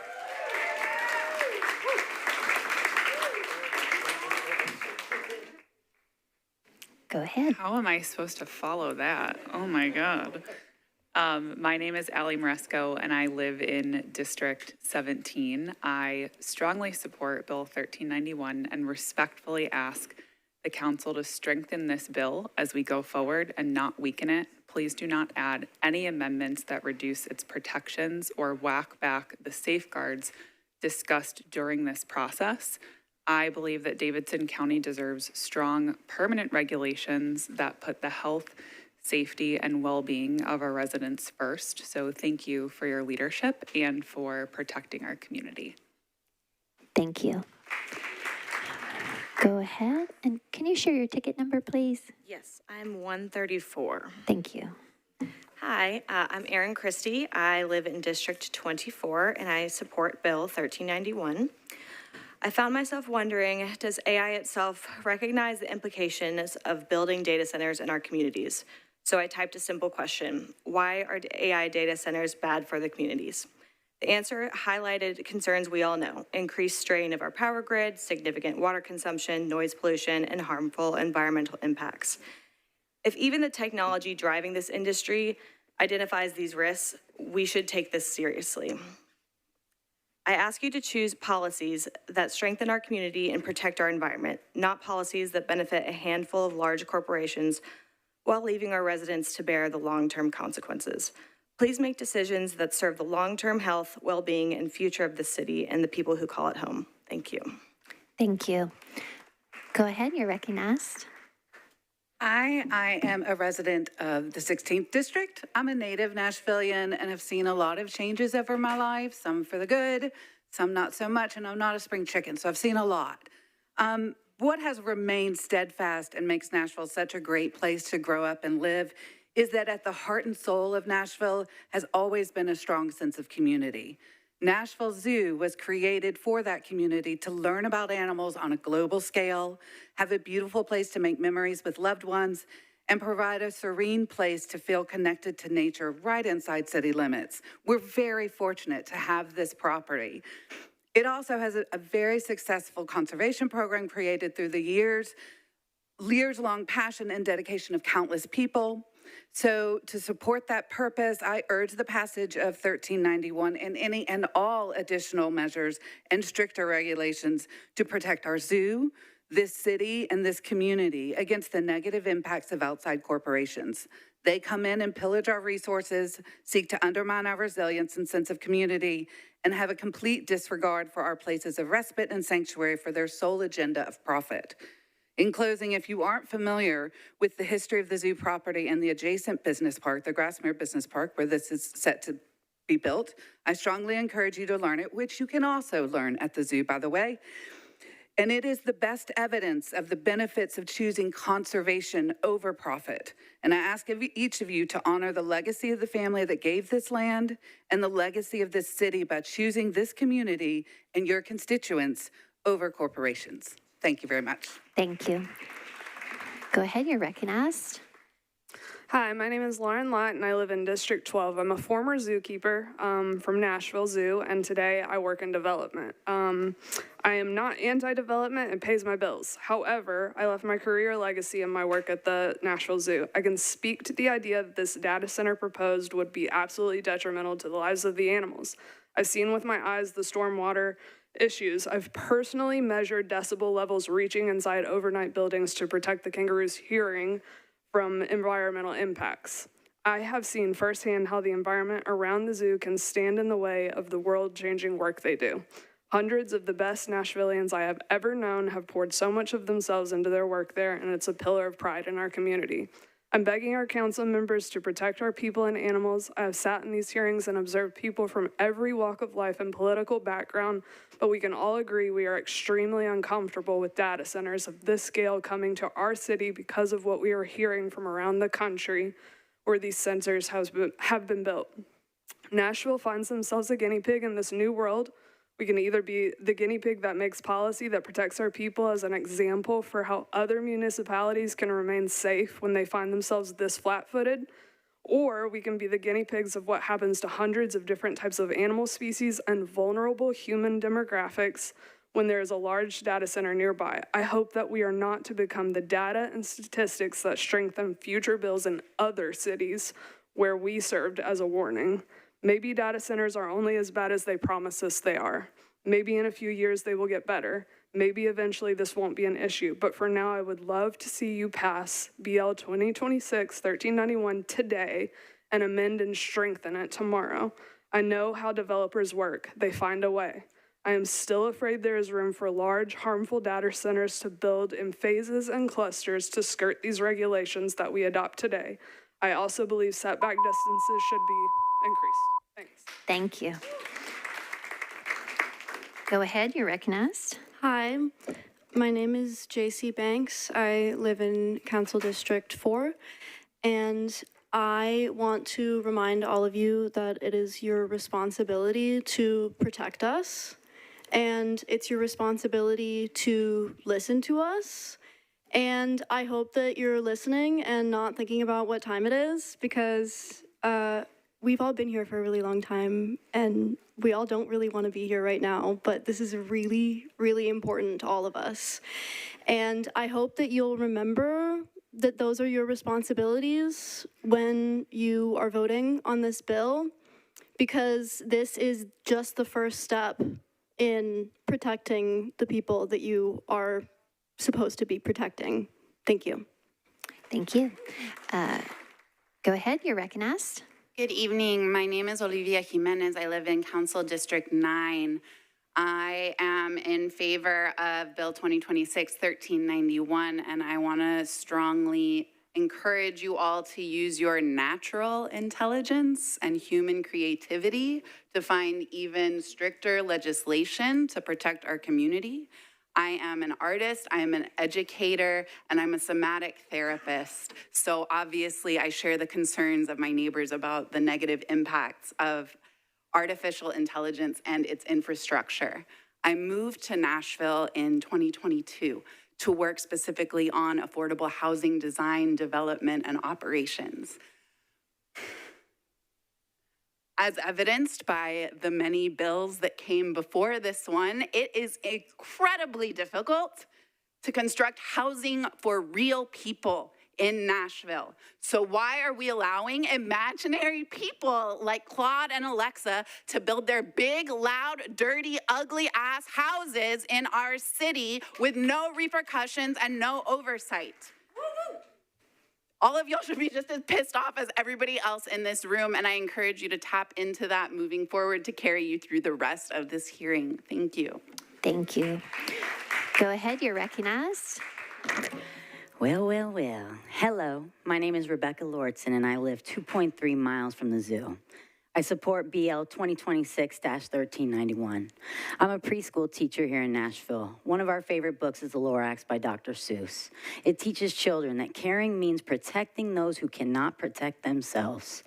Go ahead. How am I supposed to follow that? Oh my God. My name is Allie Moresco, and I live in District 17. I strongly support Bill 1391 and respectfully ask the council to strengthen this bill as we go forward and not weaken it. Please do not add any amendments that reduce its protections or whack back the safeguards discussed during this process. I believe that Davidson County deserves strong, permanent regulations that put the health, safety, and well-being of our residents first. So thank you for your leadership and for protecting our community. Thank you. Go ahead, and can you share your ticket number, please? Yes, I'm 134. Thank you. Hi, I'm Erin Christie. I live in District 24 and I support Bill 1391. I found myself wondering, does AI itself recognize the implications of building data centers in our communities? So I typed a simple question: why are AI data centers bad for the communities? The answer highlighted concerns we all know: increased strain of our power grid, significant water consumption, noise pollution, and harmful environmental impacts. If even the technology driving this industry identifies these risks, we should take this seriously. I ask you to choose policies that strengthen our community and protect our environment, not policies that benefit a handful of large corporations while leaving our residents to bear the long-term consequences. Please make decisions that serve the long-term health, well-being, and future of the city and the people who call it home. Thank you. Thank you. Go ahead, you're recognized. I am a resident of the 16th District. I'm a native Nashvilleian and have seen a lot of changes over my life, some for the good, some not so much, and I'm not a spring chicken, so I've seen a lot. What has remained steadfast and makes Nashville such a great place to grow up and live is that at the heart and soul of Nashville has always been a strong sense of community. Nashville Zoo was created for that community to learn about animals on a global scale, have a beautiful place to make memories with loved ones, and provide a serene place to feel connected to nature right inside city limits. We're very fortunate to have this property. It also has a very successful conservation program created through the years-long passion and dedication of countless people. So to support that purpose, I urge the passage of 1391 and any and all additional measures and stricter regulations to protect our zoo, this city, and this community against the negative impacts of outside corporations. They come in and pillage our resources, seek to undermine our resilience and sense of community, and have a complete disregard for our places of respite and sanctuary for their sole agenda of profit. In closing, if you aren't familiar with the history of the zoo property and the adjacent business park, the Grassmere Business Park, where this is set to be built, I strongly encourage you to learn it, which you can also learn at the zoo, by the way. And it is the best evidence of the benefits of choosing conservation over profit. And I ask of each of you to honor the legacy of the family that gave this land and the legacy of this city by choosing this community and your constituents over corporations. Thank you very much. Thank you. Go ahead, you're recognized. Hi, my name is Lauren Lott, and I live in District 12. I'm a former zookeeper from Nashville Zoo, and today I work in development. I am not anti-development and pays my bills. However, I left my career legacy in my work at the Nashville Zoo. I can speak to the idea that this data center proposed would be absolutely detrimental to the lives of the animals. I've seen with my eyes the stormwater issues. I've personally measured decibel levels reaching inside overnight buildings to protect the kangaroos' hearing from environmental impacts. I have seen firsthand how the environment around the zoo can stand in the way of the world-changing work they do. Hundreds of the best Nashvilleians I have ever known have poured so much of themselves into their work there, and it's a pillar of pride in our community. I'm begging our council members to protect our people and animals. I have sat in these hearings and observed people from every walk of life and political background, but we can all agree we are extremely uncomfortable with data centers of this scale coming to our city because of what we are hearing from around the country where these centers have been built. Nashville finds themselves a guinea pig in this new world. We can either be the guinea pig that makes policy that protects our people as an example for how other municipalities can remain safe when they find themselves this flat-footed, or we can be the guinea pigs of what happens to hundreds of different types of animal species and vulnerable human demographics when there is a large data center nearby. I hope that we are not to become the data and statistics that strengthen future bills in other cities where we served as a warning. Maybe data centers are only as bad as they promise us they are. Maybe in a few years they will get better. Maybe eventually this won't be an issue. But for now, I would love to see you pass BL 2026-1391 today and amend and strengthen it tomorrow. I know how developers work. They find a way. I am still afraid there is room for large, harmful data centers to build in phases and clusters to skirt these regulations that we adopt today. I also believe setback distances should be increased. Thanks. Thank you. Go ahead, you're recognized. Hi, my name is JC Banks. I live in Council District 4, and I want to remind all of you that it is your responsibility to protect us, and it's your responsibility to listen to us. And I hope that you're listening and not thinking about what time it is, because we've all been here for a really long time, and we all don't really want to be here right now, but this is really, really important to all of us. And I hope that you'll remember that those are your responsibilities when you are voting on this bill, because this is just the first step in protecting the people that you are supposed to be protecting. Thank you. Thank you. Go ahead, you're recognized. Good evening. My name is Olivia Jimenez. I live in Council District 9. I am in favor of Bill 2026-1391, and I want to strongly encourage you all to use your natural intelligence and human creativity to find even stricter legislation to protect our community. I am an artist, I am an educator, and I'm a somatic therapist. So obviously I share the concerns of my neighbors about the negative impacts of artificial intelligence and its infrastructure. I moved to Nashville in 2022 to work specifically on affordable housing design, development, and operations. As evidenced by the many bills that came before this one, it is incredibly difficult to construct housing for real people in Nashville. So why are we allowing imaginary people like Claude and Alexa to build their big, loud, dirty, ugly ass houses in our city with no repercussions and no oversight? All of y'all should be just as pissed off as everybody else in this room, and I encourage you to tap into that moving forward to carry you through the rest of this hearing. Thank you. Thank you. Go ahead, you're recognized. Well, well, well. Hello, my name is Rebecca Lordson, and I live 2.3 miles from the zoo. I support BL 2026-1391. I'm a preschool teacher here in Nashville. One of our favorite books is The Lorax by Dr. Seuss. It teaches children that caring means protecting those who cannot protect themselves.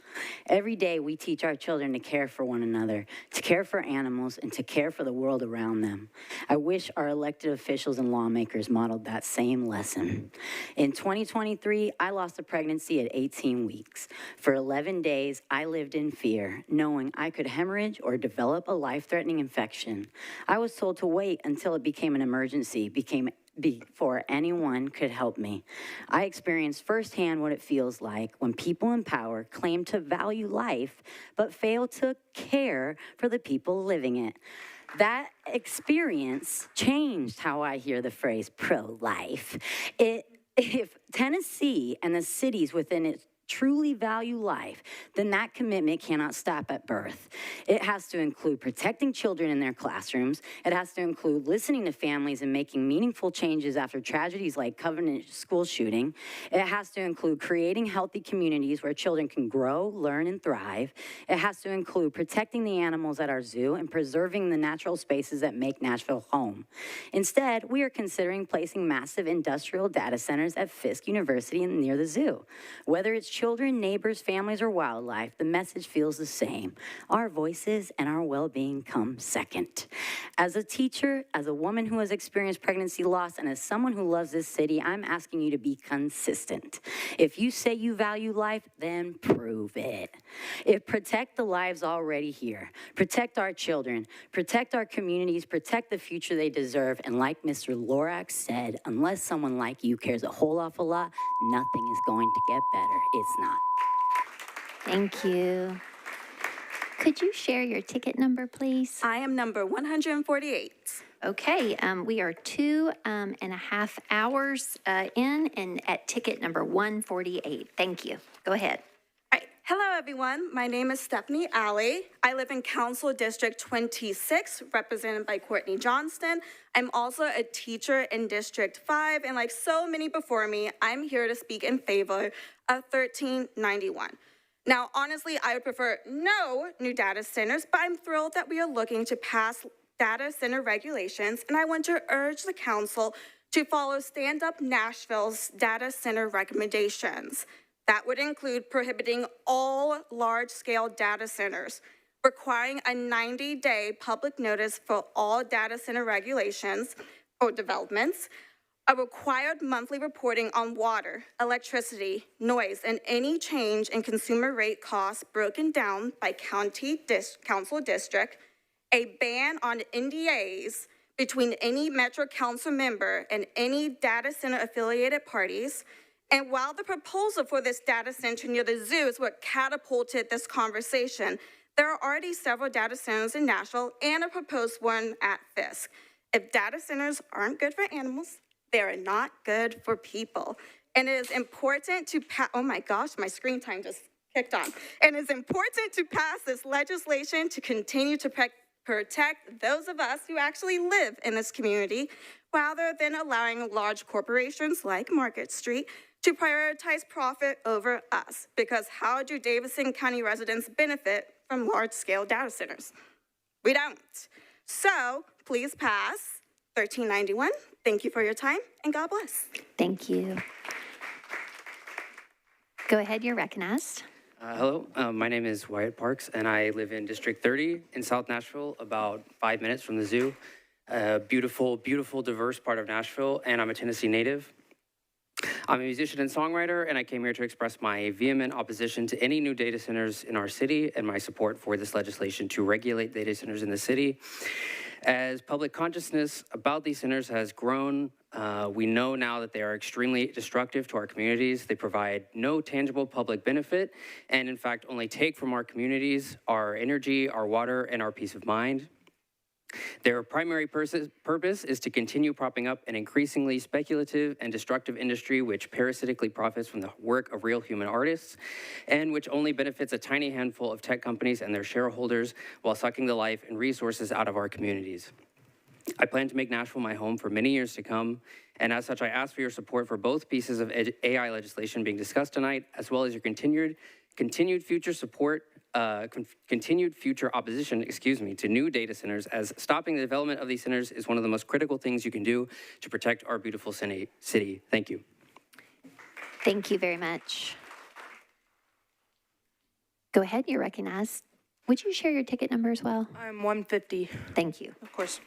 Every day we teach our children to care for one another, to care for animals, and to care for the world around them. I wish our elected officials and lawmakers modeled that same lesson. In 2023, I lost a pregnancy at 18 weeks. For 11 days, I lived in fear, knowing I could hemorrhage or develop a life-threatening infection. I was told to wait until it became an emergency, before anyone could help me. I experienced firsthand what it feels like when people in power claim to value life, but fail to care for the people living it. That experience changed how I hear the phrase pro-life. If Tennessee and the cities within it truly value life, then that commitment cannot stop at birth. It has to include protecting children in their classrooms. It has to include listening to families and making meaningful changes after tragedies like Covenant school shooting. It has to include creating healthy communities where children can grow, learn, and thrive. It has to include protecting the animals at our zoo and preserving the natural spaces that make Nashville home. Instead, we are considering placing massive industrial data centers at Fisk University and near the zoo. Whether it's children, neighbors, families, or wildlife, the message feels the same. Our voices and our well-being come second. As a teacher, as a woman who has experienced pregnancy loss, and as someone who loves this city, I'm asking you to be consistent. If you say you value life, then prove it. Protect the lives already here. Protect our children. Protect our communities. Protect the future they deserve. And like Mr. Lorax said, unless someone like you cares a whole awful lot, nothing is going to get better. It's not. Thank you. Could you share your ticket number, please? I am number 148. Okay, we are 2.5 hours in and at ticket number 148. Thank you. Go ahead. All right. Hello, everyone. My name is Stephanie Alley. I live in Council District 26, represented by Courtney Johnston. I'm also a teacher in District 5, and like so many before me, I'm here to speak in favor of 1391. Now, honestly, I would prefer no new data centers, but I'm thrilled that we are looking to pass data center regulations, and I want to urge the council to follow Stand Up Nashville's data center recommendations. That would include prohibiting all large-scale data centers, requiring a 90-day public notice for all data center regulations or developments, a required monthly reporting on water, electricity, noise, and any change in consumer rate costs broken down by council district, a ban on NDAs between any Metro Council member and any data center affiliated parties. And while the proposal for this data center near the zoo is what catapulted this conversation, there are already several data centers in Nashville and a proposed one at Fisk. If data centers aren't good for animals, they are not good for people. And it is important to oh my gosh, my screen time just kicked on. And it's important to pass this legislation to continue to protect those of us who actually live in this community, rather than allowing large corporations like Market Street to prioritize profit over us. Because how do Davidson County residents benefit from large-scale data centers? We don't. So please pass 1391. Thank you for your time, and God bless. Thank you. Go ahead, you're recognized. Hello, my name is Wyatt Parks, and I live in District 30 in South Nashville, about 5 minutes from the zoo. A beautiful, beautiful, diverse part of Nashville, and I'm a Tennessee native. I'm a musician and songwriter, and I came here to express my vehement opposition to any new data centers in our city and my support for this legislation to regulate data centers in the city. As public consciousness about these centers has grown, we know now that they are extremely destructive to our communities. They provide no tangible public benefit, and in fact only take from our communities our energy, our water, and our peace of mind. Their primary purpose is to continue propping up an increasingly speculative and destructive industry which parasitically profits from the work of real human artists and which only benefits a tiny handful of tech companies and their shareholders while sucking the life and resources out of our communities. I plan to make Nashville my home for many years to come, and as such, I ask for your support for both pieces of AI legislation being discussed tonight, as well as your continued future support continued future opposition, to new data centers, as stopping the development of these centers is one of the most critical things you can do to protect our beautiful city. Thank you. Thank you very much. Go ahead, you're recognized. Would you share your ticket number as well? I'm 150. Thank you. Of course.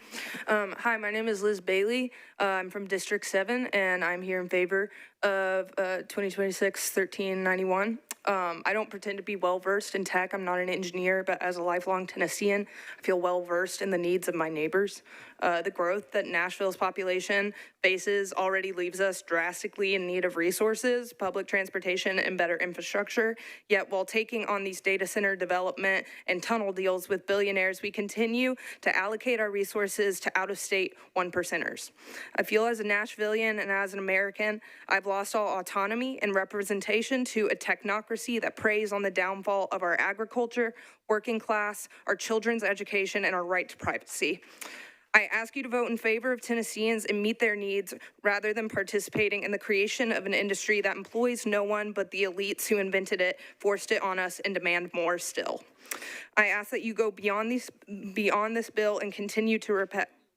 Hi, my name is Liz Bailey. I'm from District 7, and I'm here in favor of 2026-1391. I don't pretend to be well-versed in tech. I'm not an engineer, but as a lifelong Tennessean, I feel well-versed in the needs of my neighbors. The growth that Nashville's population faces already leaves us drastically in need of resources, public transportation, and better infrastructure. Yet while taking on these data center development and tunnel deals with billionaires, we continue to allocate our resources to out-of-state one-percenters. I feel as a Nashvillian and as an American, I've lost all autonomy and representation to a technocracy that preys on the downfall of our agriculture, working class, our children's education, and our right to privacy. I ask you to vote in favor of Tennesseans and meet their needs rather than participating in the creation of an industry that employs no one but the elites who invented it, forced it on us, and demand more still. I ask that you go beyond this bill and continue to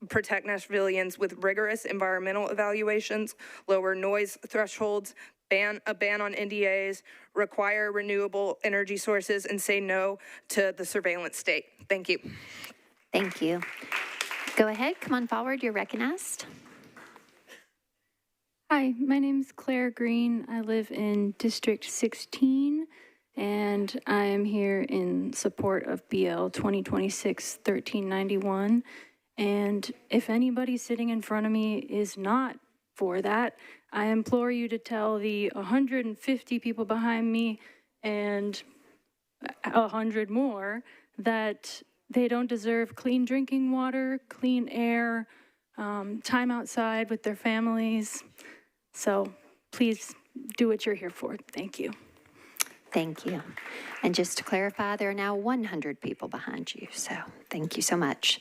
protect Nashvillians with rigorous environmental evaluations, lower noise thresholds, a ban on NDAs, require renewable energy sources, and say no to the surveillance state. Thank you. Thank you. Go ahead, come on forward, you're recognized. Hi, my name is Claire Green. I live in District 16, and I am here in support of BL 2026-1391. And if anybody sitting in front of me is not for that, I implore you to tell the 150 people behind me and 100 more that they don't deserve clean drinking water, clean air, time outside with their families. So please do what you're here for. Thank you. Thank you. And just to clarify, there are now 100 people behind you. So thank you so much.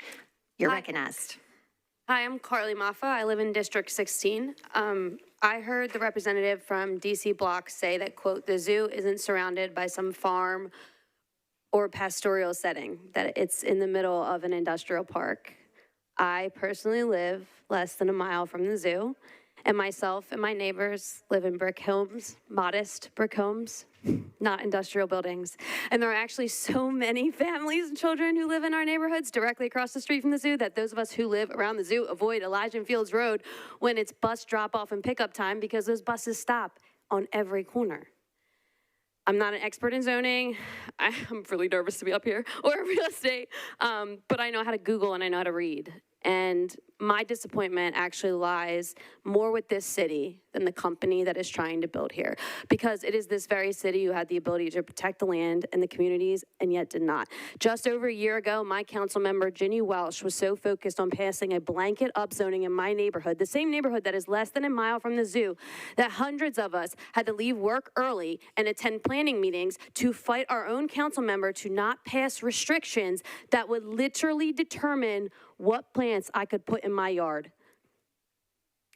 You're recognized. Hi, I'm Carly Maffa. I live in District 16. I heard the representative from DC Block say that, quote, the zoo isn't surrounded by some farm or pastoral setting, that it's in the middle of an industrial park. I personally live less than a mile from the zoo, And myself and my neighbors live in brick homes, modest brick homes, not industrial buildings. And there are actually so many families and children who live in our neighborhoods directly across the street from the zoo that those of us who live around the zoo avoid Elijah Fields Road when it's bus drop-off and pickup time because those buses stop on every corner. I'm not an expert in zoning. I'm really nervous to be up here, or real estate, but I know how to Google and I know how to read. And my disappointment actually lies more with this city than the company that is trying to build here. Because it is this very city who had the ability to protect the land and the communities and yet did not. Just over a year ago, my council member, Ginny Welsh, was so focused on passing a blanket upzoning in my neighborhood, the same neighborhood that is less than a mile from the zoo, that hundreds of us had to leave work early and attend planning meetings to fight our own council member to not pass restrictions that would literally determine what plants I could put in my yard.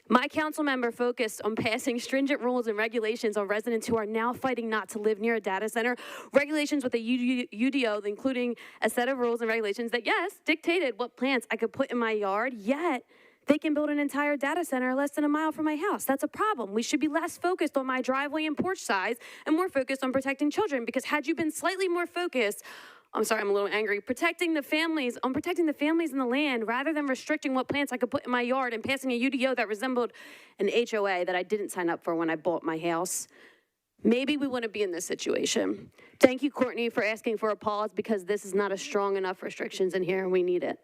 My council member focused on passing stringent rules and regulations on residents who are now fighting not to live near a data center, regulations with a UDO, including a set of rules and regulations that, yes, dictated what plants I could put in my yard, yet they can build an entire data center less than a mile from my house. That's a problem. We should be less focused on my driveway and porch size and more focused on protecting children, because had you been slightly more focused, I'm sorry, I'm a little angry, protecting the families in the land rather than restricting what plants I could put in my yard and passing a UDO that resembled an HOA that I didn't sign up for when I bought my house. Maybe we wouldn't be in this situation. Thank you, Courtney, for asking for a pause, because this is not a strong enough restrictions in here and we need it.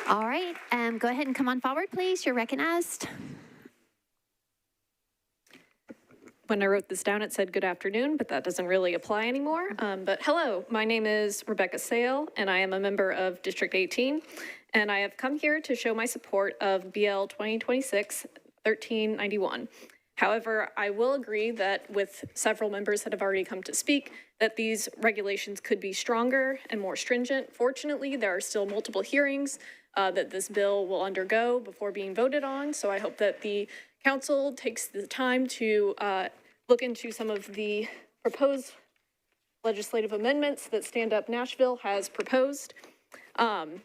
All right, go ahead and come on forward, please. You're recognized. When I wrote this down, it said good afternoon, but that doesn't really apply anymore. But hello, my name is Rebecca Sale, and I am a member of District 18, and I have come here to show my support of BL 2026-1391. However, I will agree that with several members that have already come to speak, that these regulations could be stronger and more stringent. Fortunately, there are still multiple hearings that this bill will undergo before being voted on, so I hope that the council takes the time to look into some of the proposed legislative amendments that Stand Up Nashville has proposed and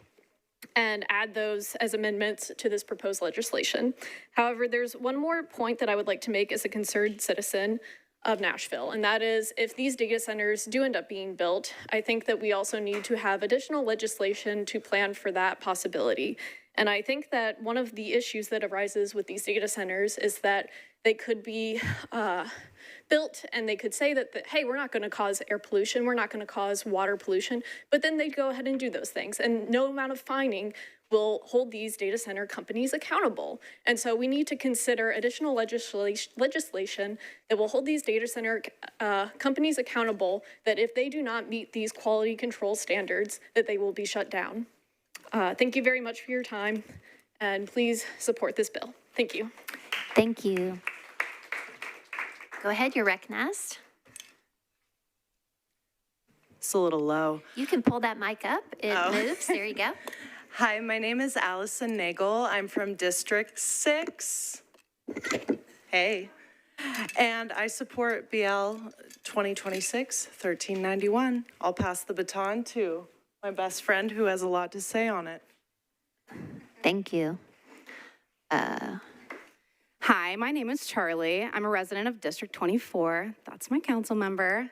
add those as amendments to this proposed legislation. However, there's one more point that I would like to make as a concerned citizen of Nashville, and that is, if these data centers do end up being built, I think that we also need to have additional legislation to plan for that possibility. And I think that one of the issues that arises with these data centers is that they could be built and they could say that, hey, we're not going to cause air pollution, we're not going to cause water pollution, but then they go ahead and do those things. And no amount of fining will hold these data center companies accountable. And so we need to consider additional legislation that will hold these data center companies accountable, that if they do not meet these quality control standards, that they will be shut down. Thank you very much for your time, and please support this bill. Thank you. Thank you. Go ahead, you're recognized. It's a little low. You can pull that mic up. It moves. There you go. Hi, my name is Allison Nagel. I'm from District 6. Hey. And I support BL 2026-1391. I'll pass the baton to my best friend who has a lot to say on it. Thank you. Hi, my name is Charlie. I'm a resident of District 24. That's my council member.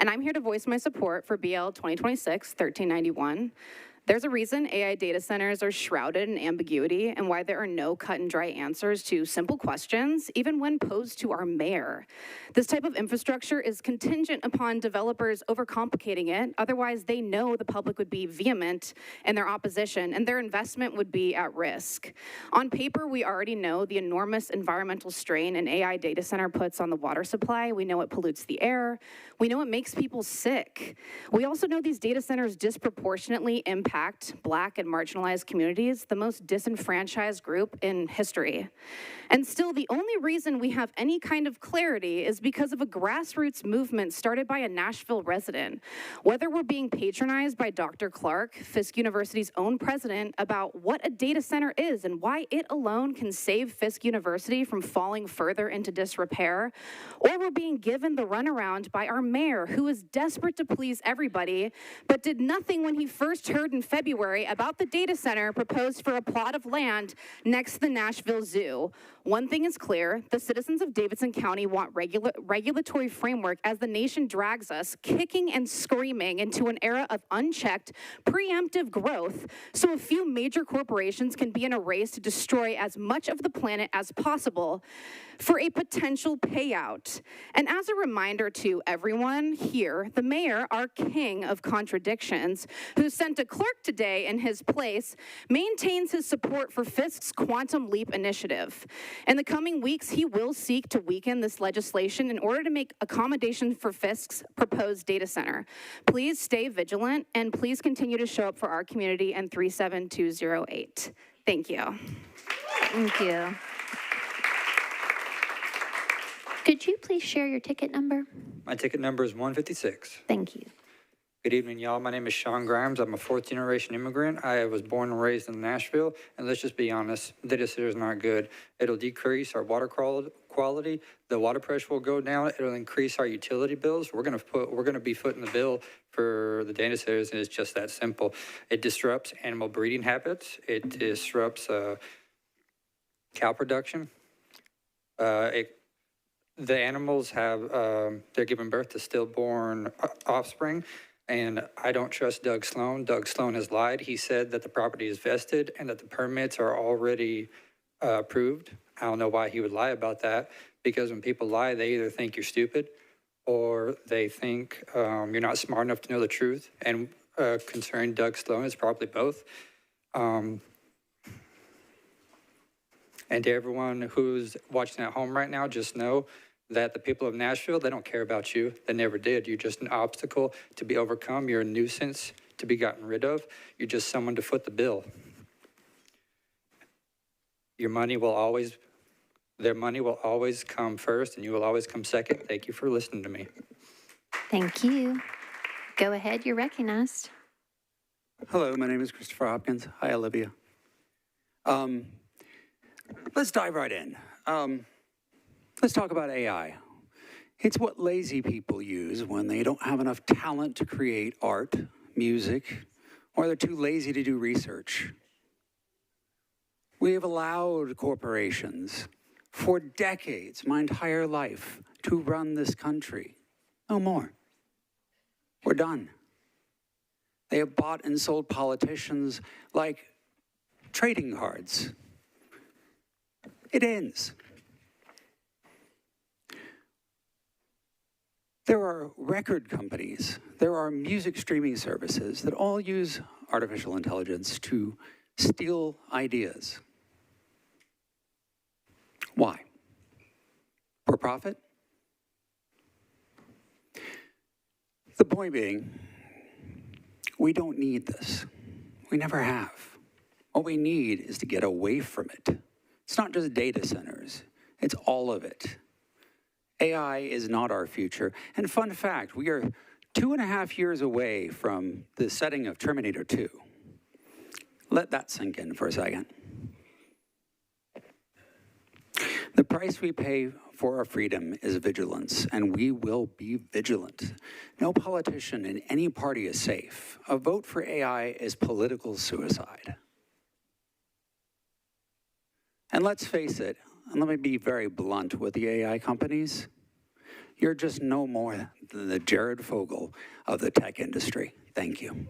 And I'm here to voice my support for BL 2026-1391. There's a reason AI data centers are shrouded in ambiguity and why there are no cut and dry answers to simple questions, even when posed to our mayor. This type of infrastructure is contingent upon developers overcomplicating it. Otherwise, they know the public would be vehement in their opposition and their investment would be at risk. On paper, we already know the enormous environmental strain an AI data center puts on the water supply. We know it pollutes the air. We know it makes people sick. We also know these data centers disproportionately impact Black and marginalized communities, the most disenfranchised group in history. And still, the only reason we have any kind of clarity is because of a grassroots movement started by a Nashville resident. Whether we're being patronized by Dr. Clark, Fisk University's own president, about what a data center is and why it alone can save Fisk University from falling further into disrepair, or we're being given the runaround by our mayor, who is desperate to please everybody, but did nothing when he first heard and February about the data center proposed for a plot of land next to the Nashville Zoo. One thing is clear, the citizens of Davidson County want regulatory framework as the nation drags us, kicking and screaming, into an era of unchecked, preemptive growth, so a few major corporations can be in a race to destroy as much of the planet as possible for a potential payout. And as a reminder to everyone here, the mayor, our king of contradictions, who sent a clerk today in his place, maintains his support for Fisk's Quantum Leap initiative. In the coming weeks, he will seek to weaken this legislation in order to make accommodation for Fisk's proposed data center. Please stay vigilant, and please continue to show up for our community in 37208. Thank you. Thank you. Could you please share your ticket number? My ticket number is 156. Thank you. Good evening, y'all. My name is Sean Grimes. I'm a fourth-generation immigrant. I was born and raised in Nashville, and let's just be honest, the data center is not good. It'll decrease our water quality. The water pressure will go down. It'll increase our utility bills. We're gonna be footing the bill for the data centers, and it's just that simple. It disrupts animal breeding habits. It disrupts cow production. The animals have, they're giving birth to stillborn offspring, and I don't trust Doug Sloan. Doug Sloan has lied. He said that the property is vested and that the permits are already approved. I don't know why he would lie about that, because when people lie, they either think you're stupid or they think you're not smart enough to know the truth. And concerning Doug Sloan, it's probably both. And to everyone who's watching at home right now, just know that the people of Nashville, they don't care about you. They never did. You're just an obstacle to be overcome. You're a nuisance to be gotten rid of. You're just someone to foot the bill. Their money will always come first, and you will always come second. Thank you for listening to me. Thank you. Go ahead, you're recognized. Hello, my name is Christopher Hopkins. Hi, Olivia. Let's dive right in. Let's talk about AI. It's what lazy people use when they don't have enough talent to create art, music, or they're too lazy to do research. We have allowed corporations for decades, my entire life, to run this country. No more. We're done. They have bought and sold politicians like trading cards. It ends. There are record companies, there are music streaming services that all use artificial intelligence to steal ideas. Why? For profit? The point being, we don't need this. We never have. What we need is to get away from it. It's not just data centers, it's all of it. AI is not our future. And fun fact, we are 2.5 years away from the setting of Terminator 2. Let that sink in for a second. The price we pay for our freedom is vigilance, and we will be vigilant. No politician in any party is safe. A vote for AI is political suicide. And let's face it, and let me be very blunt with the AI companies, you're just no more than the Jared Fogle of the tech industry. Thank you.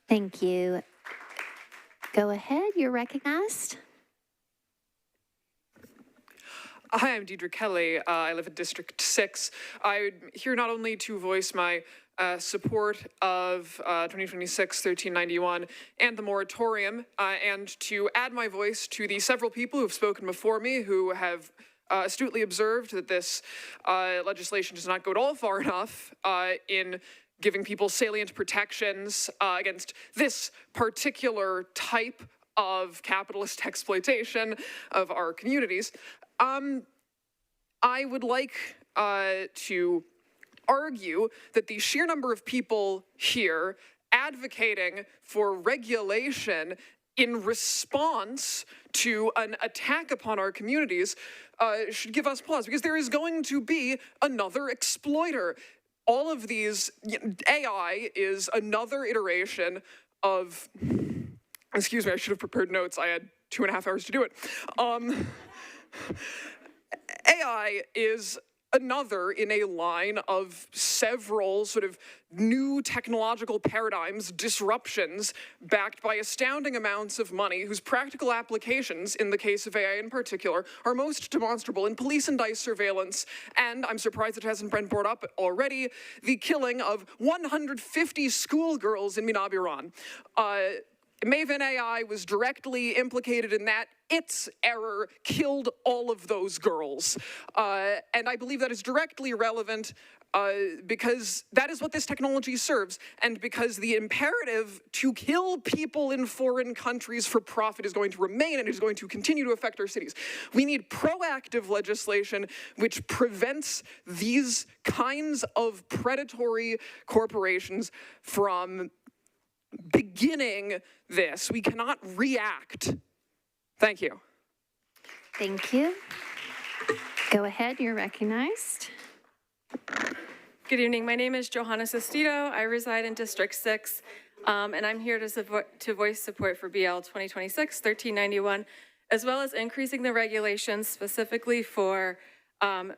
Thank you. Go ahead, you're recognized. Hi, I'm Deidre Kelly. I live in District 6. I'm here not only to voice my support of 2026-1391 and the moratorium, and to add my voice to the several people who have spoken before me who have astutely observed that this legislation does not go at all far enough in giving people salient protections against this particular type of capitalist exploitation of our communities. I would like to argue that the sheer number of people here advocating for regulation in response to an attack upon our communities should give us pause, because there is going to be another exploiter. All of these, AI is another iteration of, excuse me, I should have prepared notes. I had 2.5 hours to do it. AI is another in a line of several sort of new technological paradigms, disruptions, backed by astounding amounts of money, whose practical applications, in the case of AI in particular, are most demonstrable in police and ICE surveillance, and, I'm surprised it hasn't been brought up already, the killing of 150 schoolgirls in Minab, Iran. Maven AI was directly implicated in that. Its error killed all of those girls. And I believe that is directly relevant because that is what this technology serves, and because the imperative to kill people in foreign countries for profit is going to remain and is going to continue to affect our cities. We need proactive legislation which prevents these kinds of predatory corporations from beginning this. We cannot react. Thank you. Thank you. Go ahead, you're recognized. Good evening. My name is Johanna Sestito. I reside in District 6, and I'm here to voice support for BL 2026-1391, as well as increasing the regulations specifically for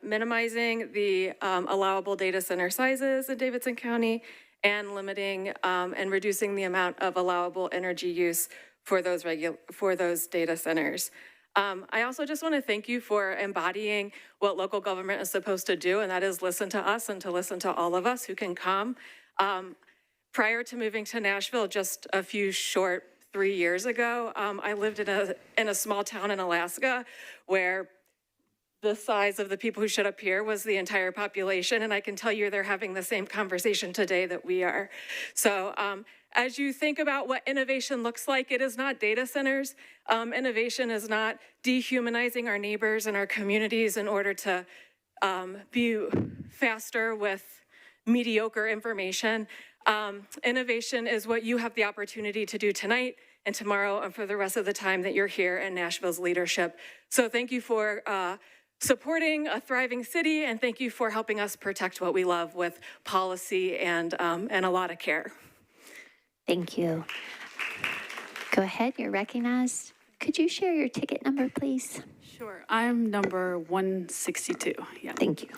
minimizing the allowable data center sizes in Davidson County and limiting and reducing the amount of allowable energy use for those data centers. I also just want to thank you for embodying what local government is supposed to do, and that is listen to us and to listen to all of us who can come. Prior to moving to Nashville just a few short 3 years ago, I lived in a small town in Alaska where the size of the people who showed up here was the entire population, and I can tell you they're having the same conversation today that we are. So as you think about what innovation looks like, it is not data centers. Innovation is not dehumanizing our neighbors and our communities in order to be faster with mediocre information. Innovation is what you have the opportunity to do tonight and tomorrow and for the rest of the time that you're here in Nashville's leadership. So thank you for supporting a thriving city, and thank you for helping us protect what we love with policy and a lot of care. Thank you. Go ahead, you're recognized. Could you share your ticket number, please? Sure, I'm number 162. Yeah. Thank you.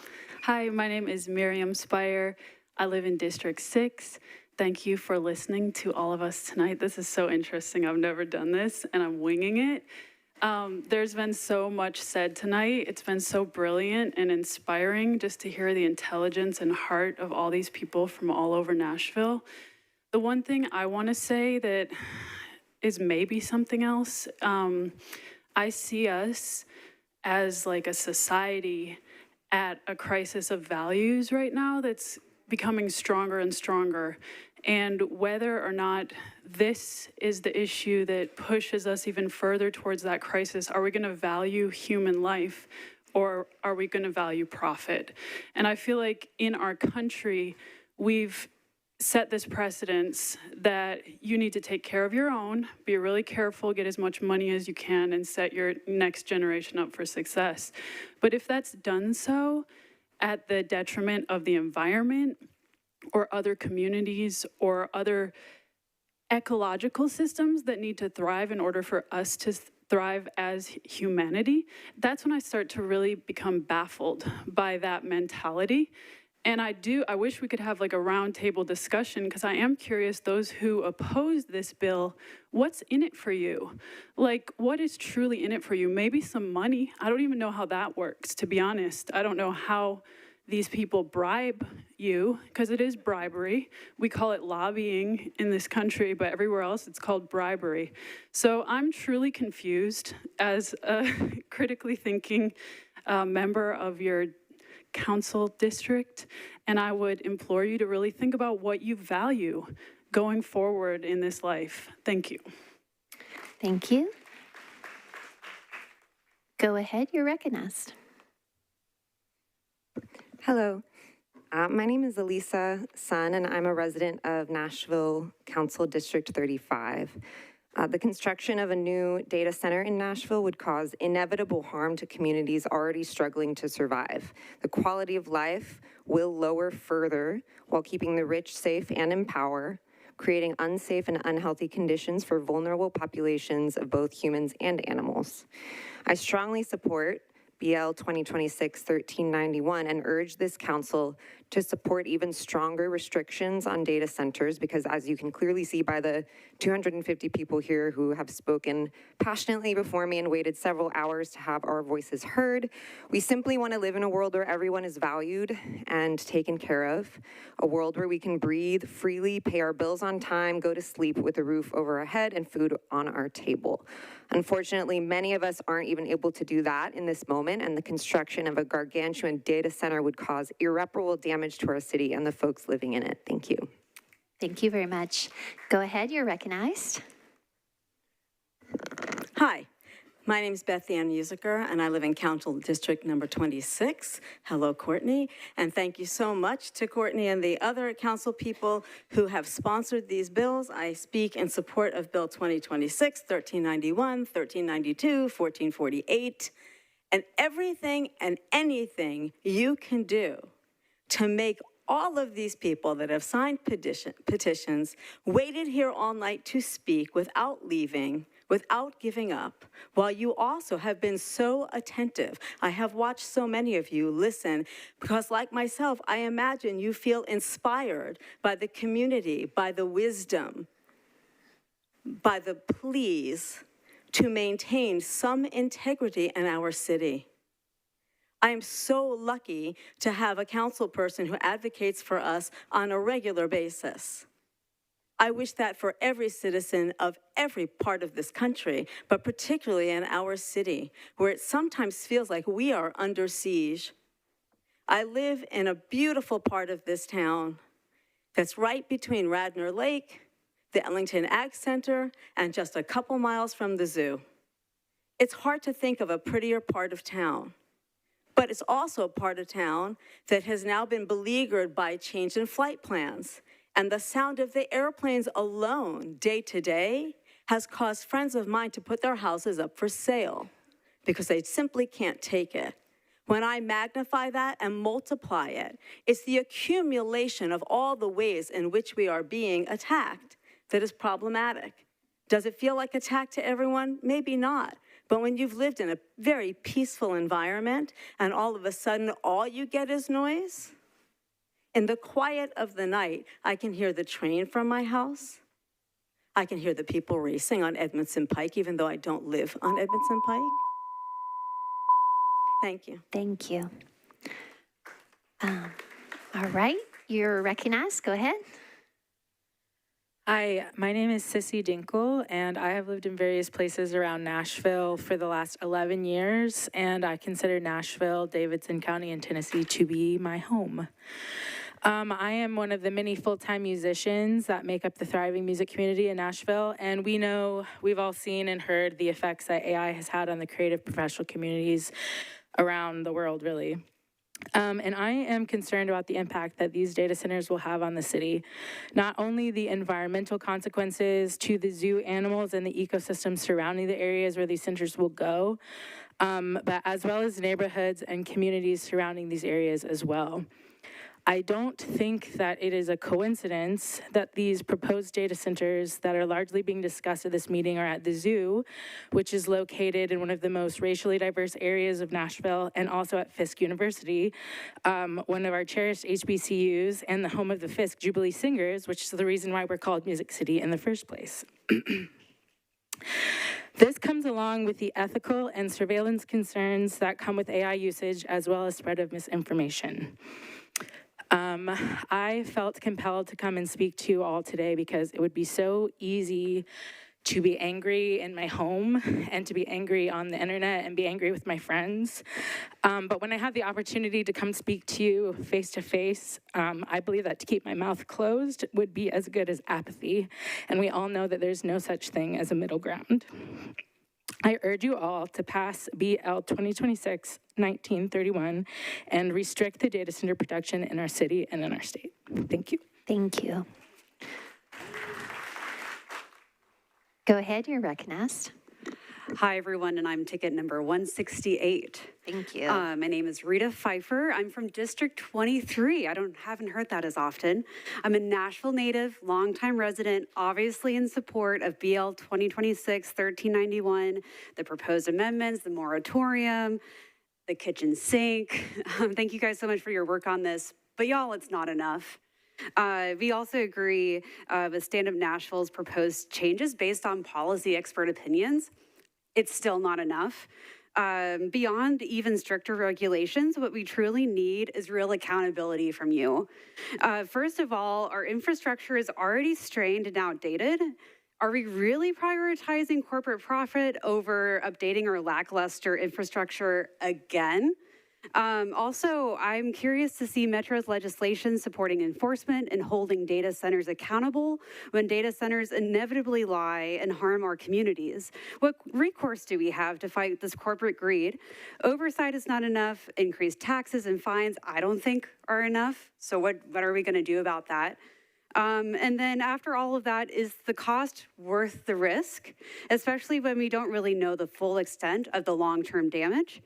Hi, my name is Miriam Spire. I live in District 6. Thank you for listening to all of us tonight. This is so interesting. I've never done this, and I'm winging it. There's been so much said tonight. It's been so brilliant and inspiring just to hear the intelligence and heart of all these people from all over Nashville. The one thing I want to say that is maybe something else, I see us as like a society at a crisis of values right now that's becoming stronger and stronger. And whether or not this is the issue that pushes us even further towards that crisis, are we going to value human life or are we going to value profit? And I feel like in our country, we've set this precedence that you need to take care of your own, be really careful, get as much money as you can, and set your next generation up for success. But if that's done so at the detriment of the environment or other communities or other ecological systems that need to thrive in order for us to thrive as humanity, that's when I start to really become baffled by that mentality. And I wish we could have like a roundtable discussion, because I am curious, those who oppose this bill, what's in it for you? Like, what is truly in it for you? Maybe some money. I don't even know how that works, to be honest. I don't know how these people bribe you, because it is bribery. We call it lobbying in this country, but everywhere else it's called bribery. So I'm truly confused as a critically thinking member of your council district, and I would implore you to really think about what you value going forward in this life. Thank you. Thank you. Go ahead, you're recognized. Hello, my name is Elisa Sun, and I'm a resident of Nashville Council District 35. The construction of a new data center in Nashville would cause inevitable harm to communities already struggling to survive. The quality of life will lower further while keeping the rich safe and in power. creating unsafe and unhealthy conditions for vulnerable populations of both humans and animals. I strongly support BL 2026-1391 and urge this council to support even stronger restrictions on data centers because, as you can clearly see by the 250 people here who have spoken passionately before me and waited several hours to have our voices heard, we simply want to live in a world where everyone is valued and taken care of, a world where we can breathe freely, pay our bills on time, go to sleep with a roof over our head and food on our table. Unfortunately, many of us aren't even able to do that in this moment, and the construction of a gargantuan data center would cause irreparable damage to our city and the folks living in it. Thank you. Thank you very much. Go ahead, you're recognized. Hi, my name is Beth Ann Musiker, and I live in Council District number 26. Hello, Courtney, and thank you so much to Courtney and the other council people who have sponsored these bills. I speak in support of Bill 2026, 1391, 1392, 1448, and everything and anything you can do to make all of these people that have signed petitions, waited here all night to speak without leaving, without giving up, while you also have been so attentive. I have watched so many of you listen because, like myself, I imagine you feel inspired by the community, by the wisdom, by the pleas to maintain some integrity in our city. I am so lucky to have a council person who advocates for us on a regular basis. I wish that for every citizen of every part of this country, but particularly in our city, where it sometimes feels like we are under siege. I live in a beautiful part of this town that's right between Radnor Lake, the Ellington Ag Center, and just a couple miles from the zoo. It's hard to think of a prettier part of town. But it's also a part of town that has now been beleaguered by change in flight plans. And the sound of the airplanes alone, day to day, has caused friends of mine to put their houses up for sale because they simply can't take it. When I magnify that and multiply it, it's the accumulation of all the ways in which we are being attacked that is problematic. Does it feel like attack to everyone? Maybe not. But when you've lived in a very peaceful environment and all of a sudden all you get is noise, in the quiet of the night, I can hear the train from my house. I can hear the people racing on Edmondson Pike, even though I don't live on Edmondson Pike. Thank you. Thank you. All right, you're recognized. Go ahead. Hi, my name is Sissy Dinkle, and I have lived in various places around Nashville for the last 11 years, and I consider Nashville, Davidson County, and Tennessee to be my home. I am one of the many full-time musicians that make up the thriving music community in Nashville, and we've all seen and heard the effects that AI has had on the creative professional communities around the world, really. And I am concerned about the impact that these data centers will have on the city. Not only the environmental consequences to the zoo animals and the ecosystems surrounding the areas where these centers will go, but as well as neighborhoods and communities surrounding these areas as well. I don't think that it is a coincidence that these proposed data centers that are largely being discussed at this meeting are at the zoo, which is located in one of the most racially diverse areas of Nashville, and also at Fisk University, one of our cherished HBCUs and the home of the Fisk Jubilee Singers, which is the reason why we're called Music City in the first place. This comes along with the ethical and surveillance concerns that come with AI usage, as well as spread of misinformation. I felt compelled to come and speak to you all today because it would be so easy to be angry in my home and to be angry on the internet and be angry with my friends. But when I had the opportunity to come speak to you face to face, I believe that to keep my mouth closed would be as good as apathy. And we all know that there's no such thing as a middle ground. I urge you all to pass BL 2026-1931 and restrict the data center production in our city and in our state. Thank you. Thank you. Go ahead, you're recognized. Hi, everyone, and I'm ticket number 168. Thank you. My name is Rita Pfeiffer. I'm from District 23. Haven't heard that as often. I'm a Nashville native, longtime resident, obviously in support of BL 2026-1391, the proposed amendments, the moratorium, the kitchen sink. Thank you guys so much for your work on this, but y'all, it's not enough. We also agree with Stand Up Nashville's proposed changes based on policy expert opinions. It's still not enough. Beyond even stricter regulations, what we truly need is real accountability from you. First of all, our infrastructure is already strained and outdated. Are we really prioritizing corporate profit over updating our lackluster infrastructure again? Also, I'm curious to see Metro's legislation supporting enforcement and holding data centers accountable when data centers inevitably lie and harm our communities. What recourse do we have to fight this corporate greed? Oversight is not enough. Increased taxes and fines, I don't think are enough. So what are we going to do about that? And then after all of that, is the cost worth the risk, especially when we don't really know the full extent of the long-term damage?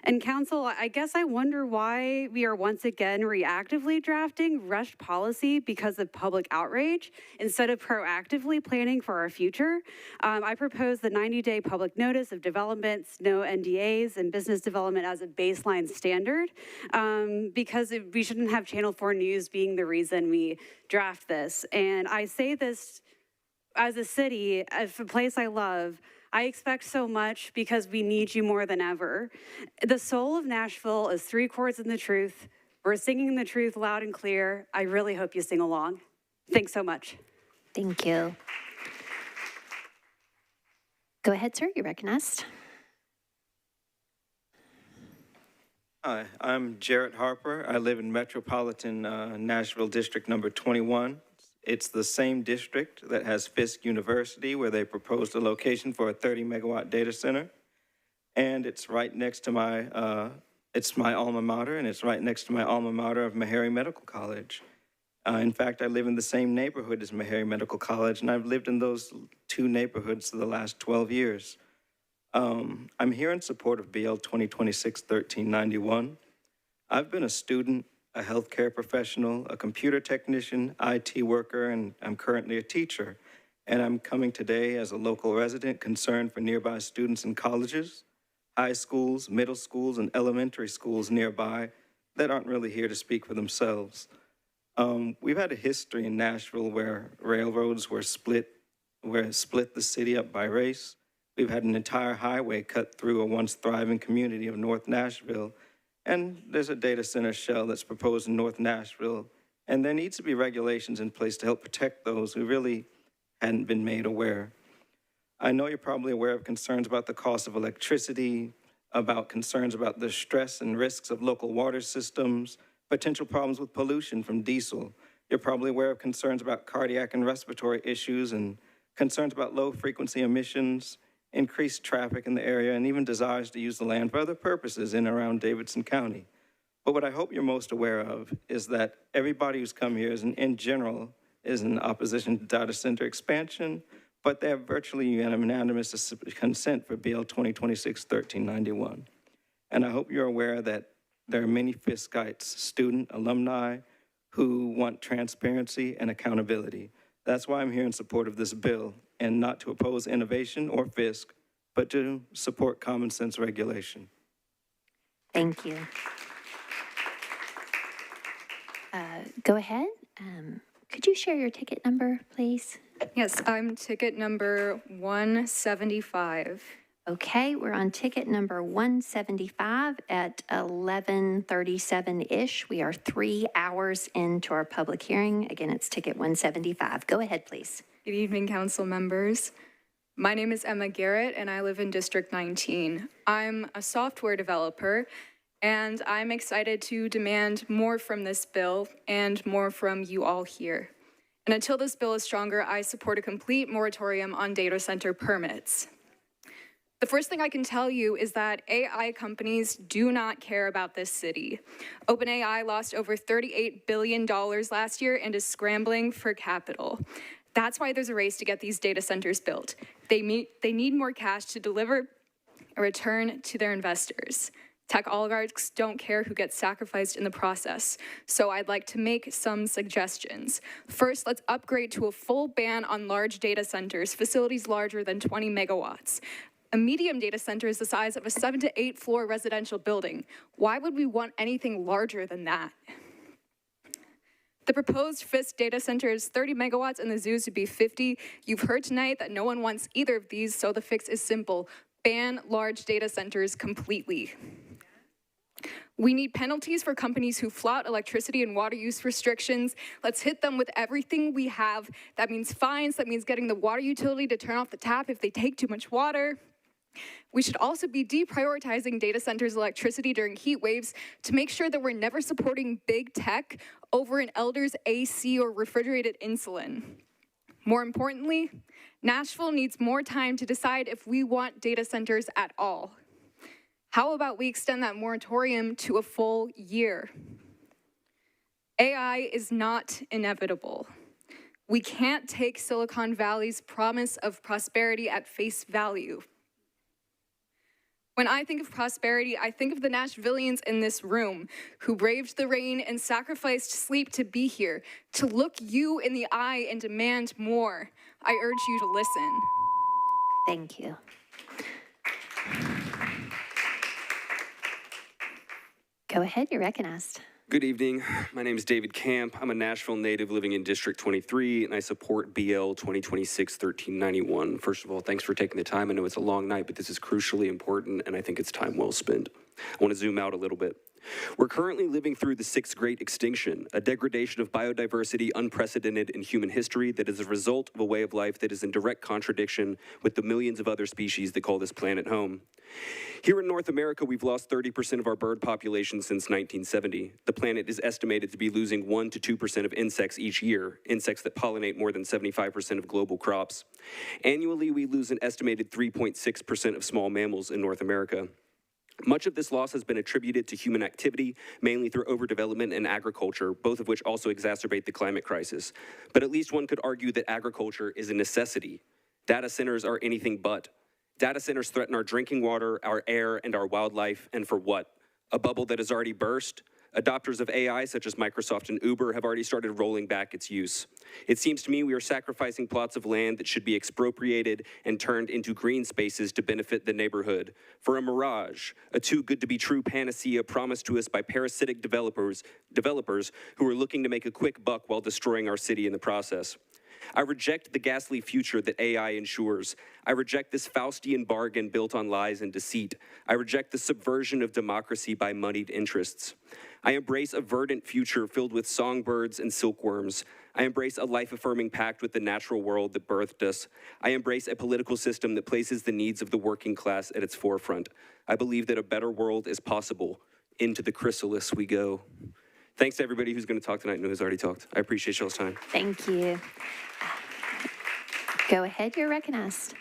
And council, I guess I wonder why we are once again reactively drafting rushed policy because of public outrage instead of proactively planning for our future. I propose the 90-day public notice of developments, no NDAs, and business development as a baseline standard because we shouldn't have Channel 4 News being the reason we draft this. And I say this as a city, as a place I love. I expect so much because we need you more than ever. The soul of Nashville is 3 chords in the truth. We're singing the truth loud and clear. I really hope you sing along. Thanks so much. Thank you. Go ahead, sir. You're recognized. Hi, I'm Jarrett Harper. I live in Metropolitan Nashville District number 21. It's the same district that has Fisk University, where they proposed a location for a 30-megawatt data center. And it's right next to it's my alma mater, and it's right next to my alma mater of Meharry Medical College. In fact, I live in the same neighborhood as Meharry Medical College, and I've lived in those 2 neighborhoods for the last 12 years. I'm here in support of BL 2026-1391. I've been a student, a healthcare professional, a computer technician, IT worker, and I'm currently a teacher. And I'm coming today as a local resident concerned for nearby students in colleges, high schools, middle schools, and elementary schools nearby that aren't really here to speak for themselves. We've had a history in Nashville where railroads split the city up by race. We've had an entire highway cut through a once thriving community of North Nashville. And there's a data center shell that's proposed in North Nashville. And there needs to be regulations in place to help protect those who really hadn't been made aware. I know you're probably aware of concerns about the cost of electricity, about concerns about the stress and risks of local water systems, potential problems with pollution from diesel. You're probably aware of concerns about cardiac and respiratory issues and concerns about low frequency emissions, increased traffic in the area, and even desires to use the land for other purposes in and around Davidson County. But what I hope you're most aware of is that everybody who's come here in general is in opposition to data center expansion, but they have virtually unanimous consent for BL 2026-1391. And I hope you're aware that there are many Fiskites, student, alumni, who want transparency and accountability. That's why I'm here in support of this bill, and not to oppose innovation or Fisk, but to support common sense regulation. Thank you. Go ahead. Could you share your ticket number, please? Yes, I'm ticket number 175. Okay, we're on ticket number 175 at 11:37-ish. We are 3 hours into our public hearing. Again, it's ticket 175. Go ahead, please. Good evening, council members. My name is Emma Garrett, and I live in District 19. I'm a software developer, and I'm excited to demand more from this bill and more from you all here. And until this bill is stronger, I support a complete moratorium on data center permits. The first thing I can tell you is that AI companies do not care about this city. OpenAI lost over $38 billion last year and is scrambling for capital. That's why there's a race to get these data centers built. They need more cash to deliver a return to their investors. Tech oligarchs don't care who gets sacrificed in the process, so I'd like to make some suggestions. First, let's upgrade to a full ban on large data centers, facilities larger than 20 megawatts. A medium data center is the size of a 7 to 8 floor residential building. Why would we want anything larger than that? The proposed Fisk data center is 30 megawatts and the zoos would be 50. You've heard tonight that no one wants either of these, so the fix is simple. Ban large data centers completely. We need penalties for companies who flout electricity and water use restrictions. Let's hit them with everything we have. That means fines, that means getting the water utility to turn off the tap if they take too much water. We should also be deprioritizing data centers' electricity during heat waves to make sure that we're never supporting big tech over an elder's AC or refrigerated insulin. More importantly, Nashville needs more time to decide if we want data centers at all. How about we extend that moratorium to a full year? AI is not inevitable. We can't take Silicon Valley's promise of prosperity at face value. When I think of prosperity, I think of the Nashvillians in this room who braved the rain and sacrificed sleep to be here, to look you in the eye and demand more. I urge you to listen. Thank you. Go ahead, you're recognized. Good evening. My name is David Camp. I'm a Nashville native living in District 23, and I support BL 2026-1391. First of all, thanks for taking the time. I know it's a long night, but this is crucially important, and I think it's time well spent. I want to zoom out a little bit. We're currently living through the sixth great extinction, a degradation of biodiversity unprecedented in human history that is a result of a way of life that is in direct contradiction with the millions of other species that call this planet home. Here in North America, we've lost 30% of our bird population since 1970. The planet is estimated to be losing 1 to 2% of insects each year, insects that pollinate more than 75% of global crops. Annually, we lose an estimated 3.6% of small mammals in North America. Much of this loss has been attributed to human activity, mainly through overdevelopment and agriculture, both of which also exacerbate the climate crisis. But at least one could argue that agriculture is a necessity. Data centers are anything but. Data centers threaten our drinking water, our air, and our wildlife, and for what? A bubble that has already burst? Adopters of AI, such as Microsoft and Uber, have already started rolling back its use. It seems to me we are sacrificing plots of land that should be expropriated and turned into green spaces to benefit the neighborhood for a mirage, a too-good-to-be-true panacea promised to us by parasitic developers who are looking to make a quick buck while destroying our city in the process. I reject the ghastly future that AI ensures. I reject this Faustian bargain built on lies and deceit. I reject the subversion of democracy by moneyed interests. I embrace a verdant future filled with songbirds and silkworms. I embrace a life-affirming pact with the natural world that birthed us. I embrace a political system that places the needs of the working class at its forefront. I believe that a better world is possible. Into the chrysalis we go. Thanks to everybody who's going to talk tonight and who has already talked. I appreciate y'all's time. Thank you. Go ahead, you're recognized.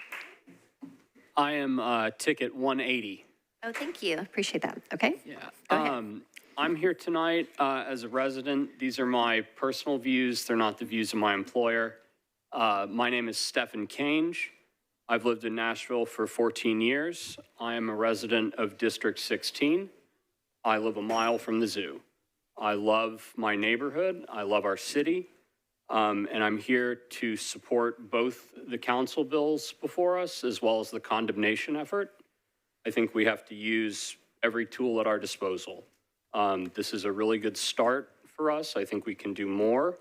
I am ticket 180. Oh, thank you. Appreciate that. Okay. Yeah. I'm here tonight as a resident. These are my personal views. They're not the views of my employer. My name is Stephen Cange. I've lived in Nashville for 14 years. I am a resident of District 16. I live a mile from the zoo. I love my neighborhood. I love our city. And I'm here to support both the council bills before us as well as the condemnation effort. I think we have to use every tool at our disposal. This is a really good start for us. I think we can do more.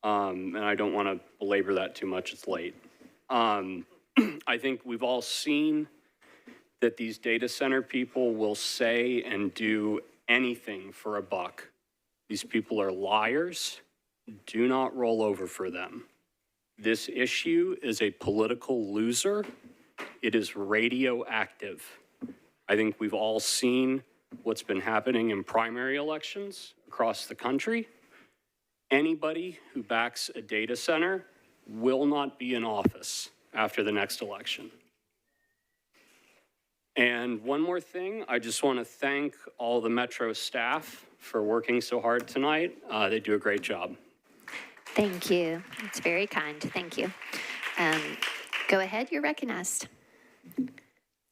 And I don't want to belabor that too much. It's late. I think we've all seen that these data center people will say and do anything for a buck. These people are liars. Do not roll over for them. This issue is a political loser. It is radioactive. I think we've all seen what's been happening in primary elections across the country. Anybody who backs a data center will not be in office after the next election. And one more thing, I just want to thank all the Metro staff for working so hard tonight. They do a great job. Thank you. It's very kind. Thank you. Go ahead, you're recognized.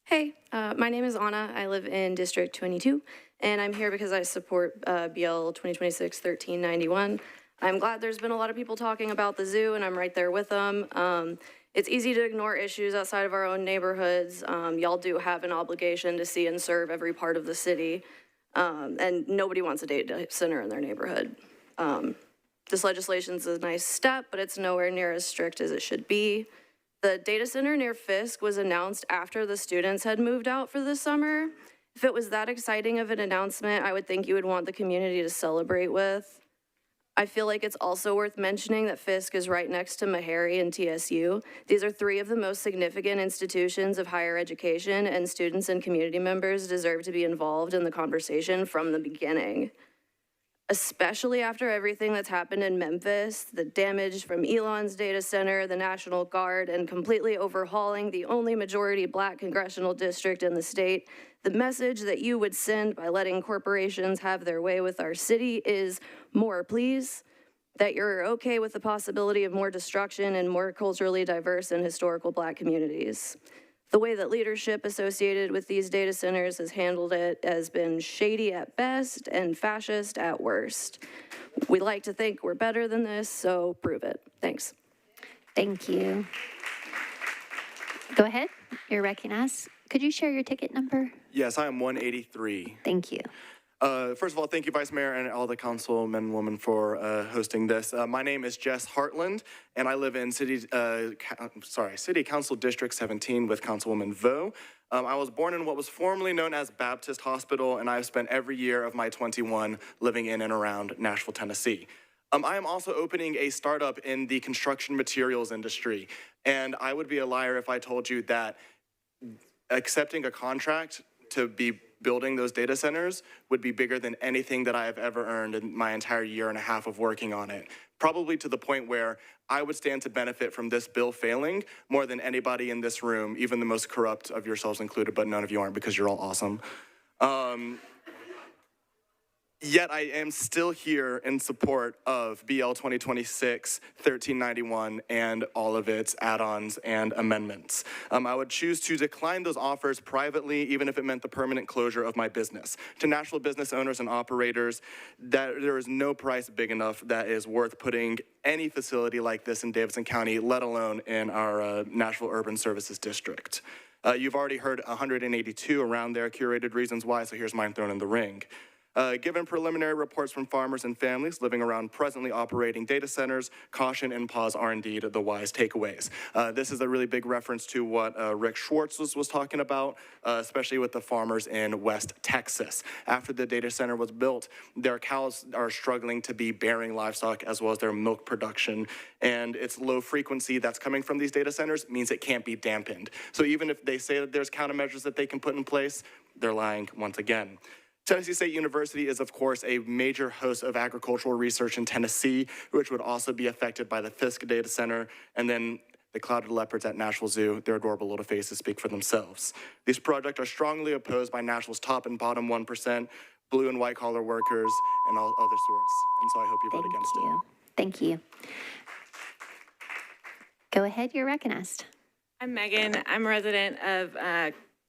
Hey, my name is Anna. I live in District 22, and I'm here because I support BL 2026-1391. I'm glad there's been a lot of people talking about the zoo, and I'm right there with them. It's easy to ignore issues outside of our own neighborhoods. Y'all do have an obligation to see and serve every part of the city, and nobody wants a data center in their neighborhood. This legislation's a nice step, but it's nowhere near as strict as it should be. The data center near Fisk was announced after the students had moved out for the summer. If it was that exciting of an announcement, I would think you would want the community to celebrate with. I feel like it's also worth mentioning that Fisk is right next to Meharry and TSU. These are three of the most significant institutions of higher education, and students and community members deserve to be involved in the conversation from the beginning. Especially after everything that's happened in Memphis, the damage from Elon's data center, the National Guard, and completely overhauling the only majority Black congressional district in the state, the message that you would send by letting corporations have their way with our city is more, please. That you're okay with the possibility of more destruction in more culturally diverse and historical Black communities. The way that leadership associated with these data centers has handled it has been shady at best and fascist at worst. We like to think we're better than this, so prove it. Thanks. Thank you. Go ahead, you're recognized. Could you share your ticket number? Yes, I am 183. Thank you. First of all, thank you, Vice Mayor, and all the councilmen and women for hosting this. My name is Jess Hartland, and I live in City Council District 17 with Councilwoman Vo. I was born in what was formerly known as Baptist Hospital, and I've spent every year of my 21 living in and around Nashville, Tennessee. I am also opening a startup in the construction materials industry, and I would be a liar if I told you that accepting a contract to be building those data centers would be bigger than anything that I have ever earned in my entire year and a half of working on it. Probably to the point where I would stand to benefit from this bill failing more than anybody in this room, even the most corrupt of yourselves included, but none of you aren't because you're all awesome. Yet I am still here in support of BL 2026-1391 and all of its add-ons and amendments. I would choose to decline those offers privately, even if it meant the permanent closure of my business. To Nashville business owners and operators, that there is no price big enough that is worth putting any facility like this in Davidson County, let alone in our Nashville Urban Services District. You've already heard 182 around there curated reasons why, so here's mine thrown in the ring. Given preliminary reports from farmers and families living around presently operating data centers, caution and pause are indeed the wise takeaways. This is a really big reference to what Rick Schwartz was talking about, especially with the farmers in West Texas. After the data center was built, their cows are struggling to be bearing livestock as well as their milk production. And its low frequency that's coming from these data centers means it can't be dampened. So even if they say that there's countermeasures that they can put in place, they're lying once again. Tennessee State University is, of course, a major host of agricultural research in Tennessee, which would also be affected by the Fisk data center, and then the clouded leopards at Nashville Zoo. Their adorable little faces speak for themselves. These projects are strongly opposed by Nashville's top and bottom 1%, blue and white collar workers, and all other sorts. And so I hope you vote against it. Thank you. Go ahead, you're recognized. I'm Megan. I'm a resident of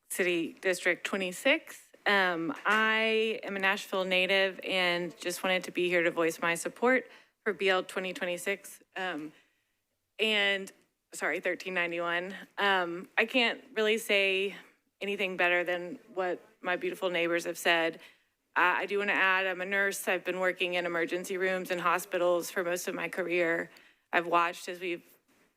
City District 26. I am a Nashville native and just wanted to be here to voice my support for BL 2026 1391. I can't really say anything better than what my beautiful neighbors have said. I do want to add, I'm a nurse. I've been working in emergency rooms and hospitals for most of my career. I've watched as we've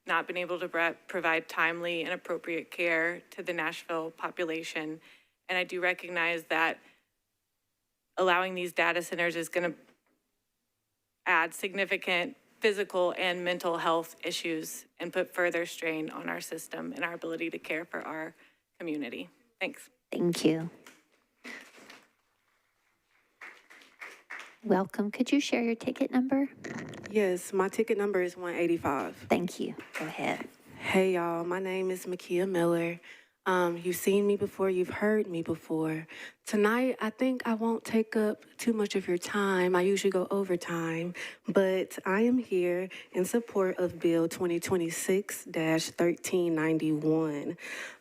not been able to provide timely and appropriate care to the Nashville population. And I do recognize that allowing these data centers is going to add significant physical and mental health issues and put further strain on our system and our ability to care for our community. Thanks. Thank you. Welcome. Could you share your ticket number? Yes, my ticket number is 185. Thank you. Go ahead. Hey, y'all. My name is Makia Miller. You've seen me before, you've heard me before. Tonight, I think I won't take up too much of your time. I usually go overtime, but I am here in support of Bill 2026-1391.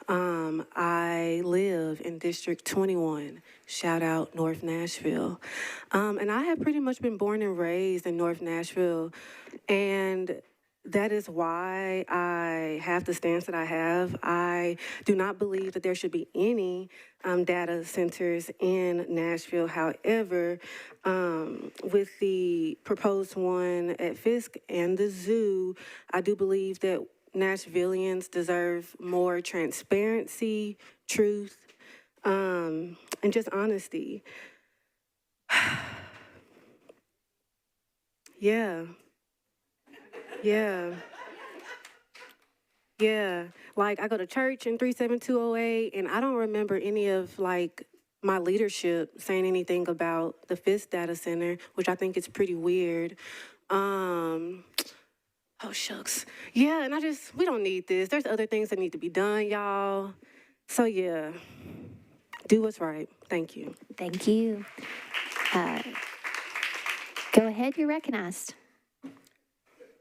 I live in District 21. Shout out North Nashville. And I have pretty much been born and raised in North Nashville. And that is why I have the stance that I have. I do not believe that there should be any data centers in Nashville. However, with the proposed one at Fisk and the zoo, I do believe that Nashvillians deserve more transparency, truth, and just honesty. Yeah. Like, I go to church in 37208, and I don't remember any of, like, my leadership saying anything about the Fisk data center, which I think is pretty weird. Oh, shucks. Yeah, and we don't need this. There's other things that need to be done, y'all. So, yeah, do what's right. Thank you. Thank you. Go ahead, you're recognized.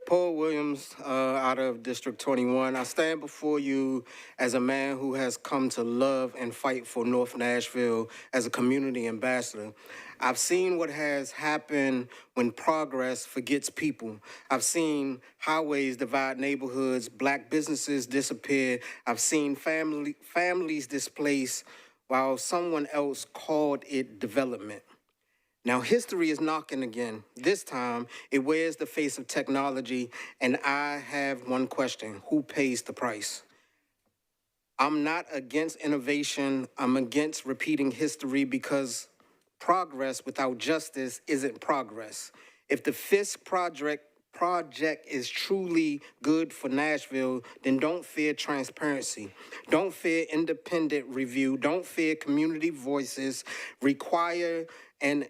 Paul Williams, out of District 21. I stand before you as a man who has come to love and fight for North Nashville as a community ambassador. I've seen what has happened when progress forgets people. I've seen highways divide neighborhoods, black businesses disappear. I've seen families displaced while someone else called it development. Now, history is knocking again. This time, it wears the face of technology, and I have one question. Who pays the price? I'm not against innovation. I'm against repeating history because progress without justice isn't progress. If the Fisk project is truly good for Nashville, then don't fear transparency. Don't fear independent review. Don't fear community voices. Require an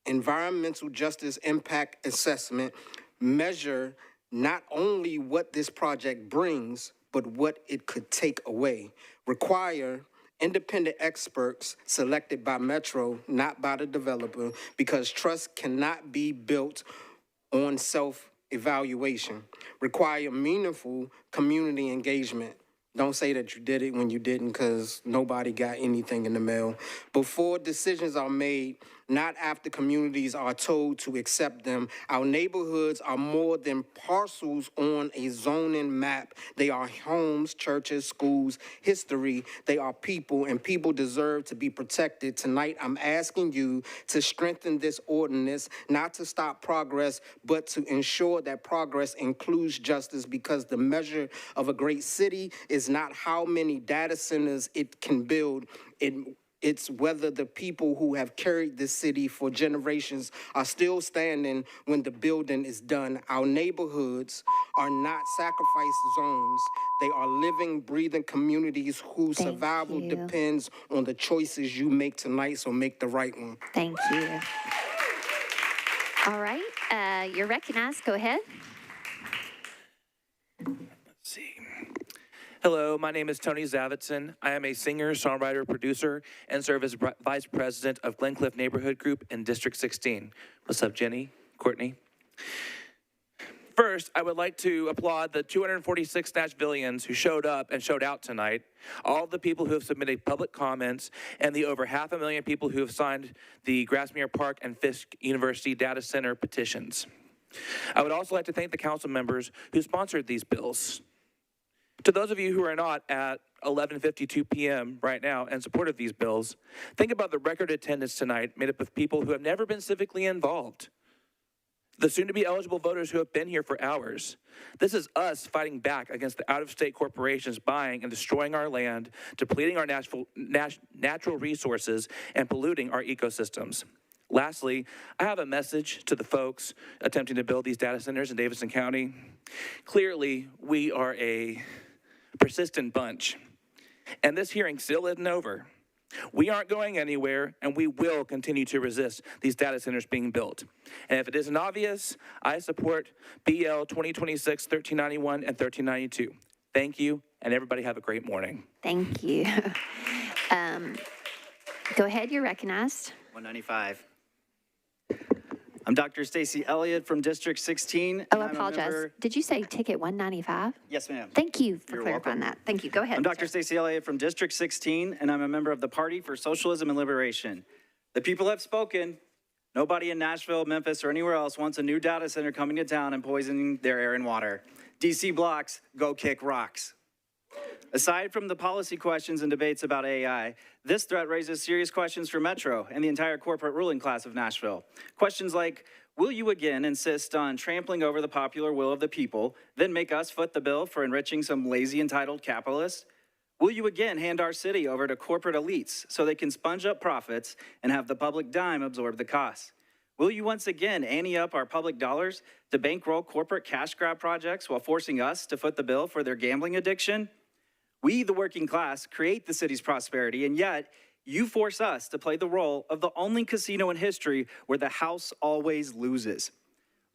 environmental justice impact assessment. Measure not only what this project brings, but what it could take away. Require independent experts selected by Metro, not by the developer, because trust cannot be built on self-evaluation. Require meaningful community engagement. Don't say that you did it when you didn't, because nobody got anything in the mail. Before decisions are made, not after communities are told to accept them. Our neighborhoods are more than parcels on a zoning map. They are homes, churches, schools, history. They are people, and people deserve to be protected. Tonight, I'm asking you to strengthen this ordinance, not to stop progress, but to ensure that progress includes justice, because the measure of a great city is not how many data centers it can build. It's whether the people who have carried this city for generations are still standing when the building is done. Our neighborhoods are not sacrifice zones. They are living, breathing communities whose survival depends on the choices you make tonight, so make the right one. Thank you. All right, you're recognized. Go ahead. Let's see. Hello, my name is Tony Davidson. I am a singer, songwriter, producer, and serve as Vice President of Glencliff Neighborhood Group in District 16. What's up, Jenny, Courtney? First, I would like to applaud the 246 Nashvillians who showed up and showed out tonight, all the people who have submitted public comments, and the over 500,000 people who have signed the Grassmere Park and Fisk University Data Center petitions. I would also like to thank the council members who sponsored these bills. To those of you who are not at 11:52 p.m. right now and supported these bills, think about the record attendance tonight made up of people who have never been civically involved. The soon-to-be eligible voters who have been here for hours. This is us fighting back against the out-of-state corporations buying and destroying our land, depleting our natural resources, and polluting our ecosystems. Lastly, I have a message to the folks attempting to build these data centers in Davidson County. Clearly, we are a persistent bunch, and this hearing still isn't over. We aren't going anywhere, and we will continue to resist these data centers being built. And if it isn't obvious, I support BL 2026-1391 and 1392. Thank you, and everybody have a great morning. Thank you. Go ahead, you're recognized. 195. I'm Dr. Stacy Elliott from District 16. Oh, I apologize. Did you say ticket 195? Yes, ma'am. Thank you for You're clarifying welcome. that. Thank you. Go ahead. I'm Dr. Stacy Elliott from District 16, and I'm a member of the Party for Socialism and Liberation. The people have spoken. Nobody in Nashville, Memphis, or anywhere else wants a new data center coming to town and poisoning their air and water. DC blocks, go kick rocks. Aside from the policy questions and debates about AI, this threat raises serious questions for Metro and the entire corporate ruling class of Nashville. Questions like, will you again insist on trampling over the popular will of the people, then make us foot the bill for enriching some lazy entitled capitalists? Will you again hand our city over to corporate elites so they can sponge up profits and have the public dime absorb the costs? Will you once again ante up our public dollars to bankroll corporate cash grab projects while forcing us to foot the bill for their gambling addiction? We, the working class, create the city's prosperity, and yet you force us to play the role of the only casino in history where the house always loses.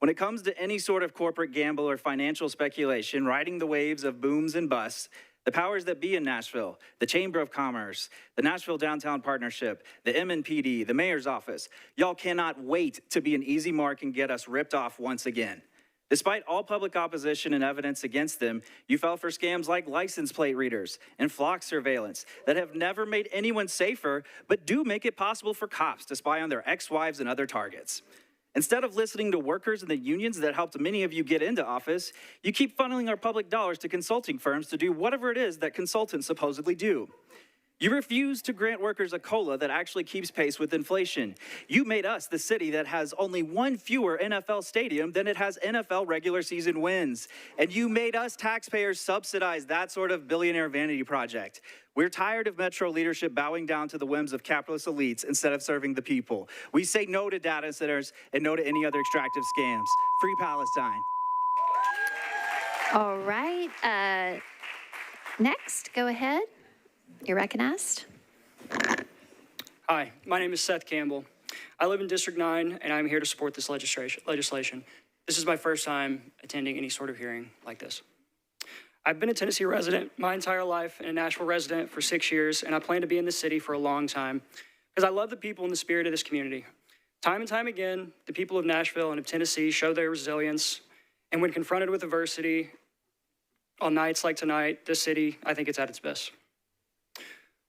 When it comes to any sort of corporate gamble or financial speculation, riding the waves of booms and busts, the powers that be in Nashville, the Chamber of Commerce, the Nashville Downtown Partnership, the MNPD, the mayor's office, y'all cannot wait to be an easy mark and get us ripped off once again. Despite all public opposition and evidence against them, you fell for scams like license plate readers and flock surveillance that have never made anyone safer, but do make it possible for cops to spy on their ex-wives and other targets. Instead of listening to workers and the unions that helped many of you get into office, you keep funneling our public dollars to consulting firms to do whatever it is that consultants supposedly do. You refuse to grant workers a COLA that actually keeps pace with inflation. You made us the city that has only one fewer NFL stadium than it has NFL regular season wins. And you made us taxpayers subsidize that sort of billionaire vanity project. We're tired of Metro leadership bowing down to the whims of capitalist elites instead of serving the people. We say no to data centers and no to any other extractive scams. Free Palestine. All right. Next, go ahead. You're recognized. Hi, my name is Seth Campbell. I live in District 9, and I'm here to support this legislation. This is my first time attending any sort of hearing like this. I've been a Tennessee resident my entire life and a Nashville resident for 6 years, and I plan to be in the city for a long time because I love the people and the spirit of this community. Time and time again, the people of Nashville and of Tennessee show their resilience, and when confronted with adversity on nights like tonight, this city, I think it's at its best.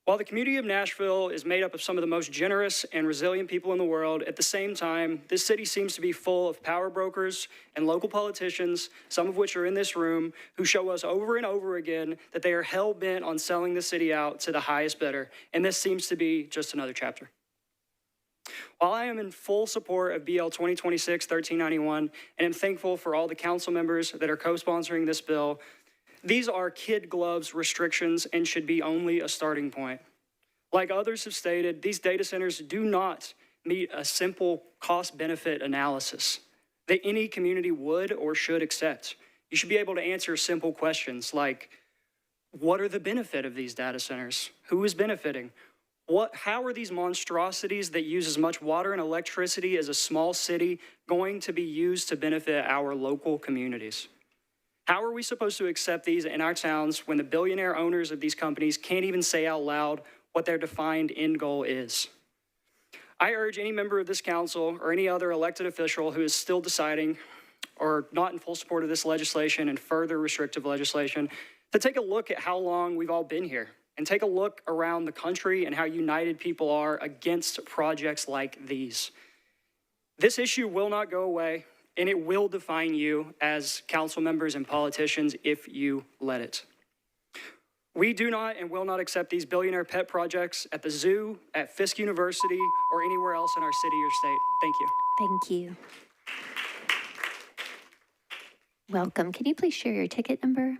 While the community of Nashville is made up of some of the most generous and resilient people in the world, at the same time, this city seems to be full of power brokers and local politicians, some of which are in this room, who show us over and over again that they are hell-bent on selling the city out to the highest bidder, and this seems to be just another chapter. While I am in full support of BL 2026-1391 and am thankful for all the council members that are co-sponsoring this bill, these are kid gloves restrictions and should be only a starting point. Like others have stated, these data centers do not meet a simple cost-benefit analysis that any community would or should accept. You should be able to answer simple questions like, what are the benefit of these data centers? Who is benefiting? How are these monstrosities that use as much water and electricity as a small city going to be used to benefit our local communities? How are we supposed to accept these in our towns when the billionaire owners of these companies can't even say out loud what their defined end goal is? I urge any member of this council or any other elected official who is still deciding or not in full support of this legislation and further restrictive legislation to take a look at how long we've all been here and take a look around the country and how united people are against projects like these. This issue will not go away, and it will define you as council members and politicians if you let it. We do not and will not accept these billionaire pet projects at the zoo, at Fisk University, or anywhere else in our city or state. Thank you. Thank you. Welcome. Can you please share your ticket number?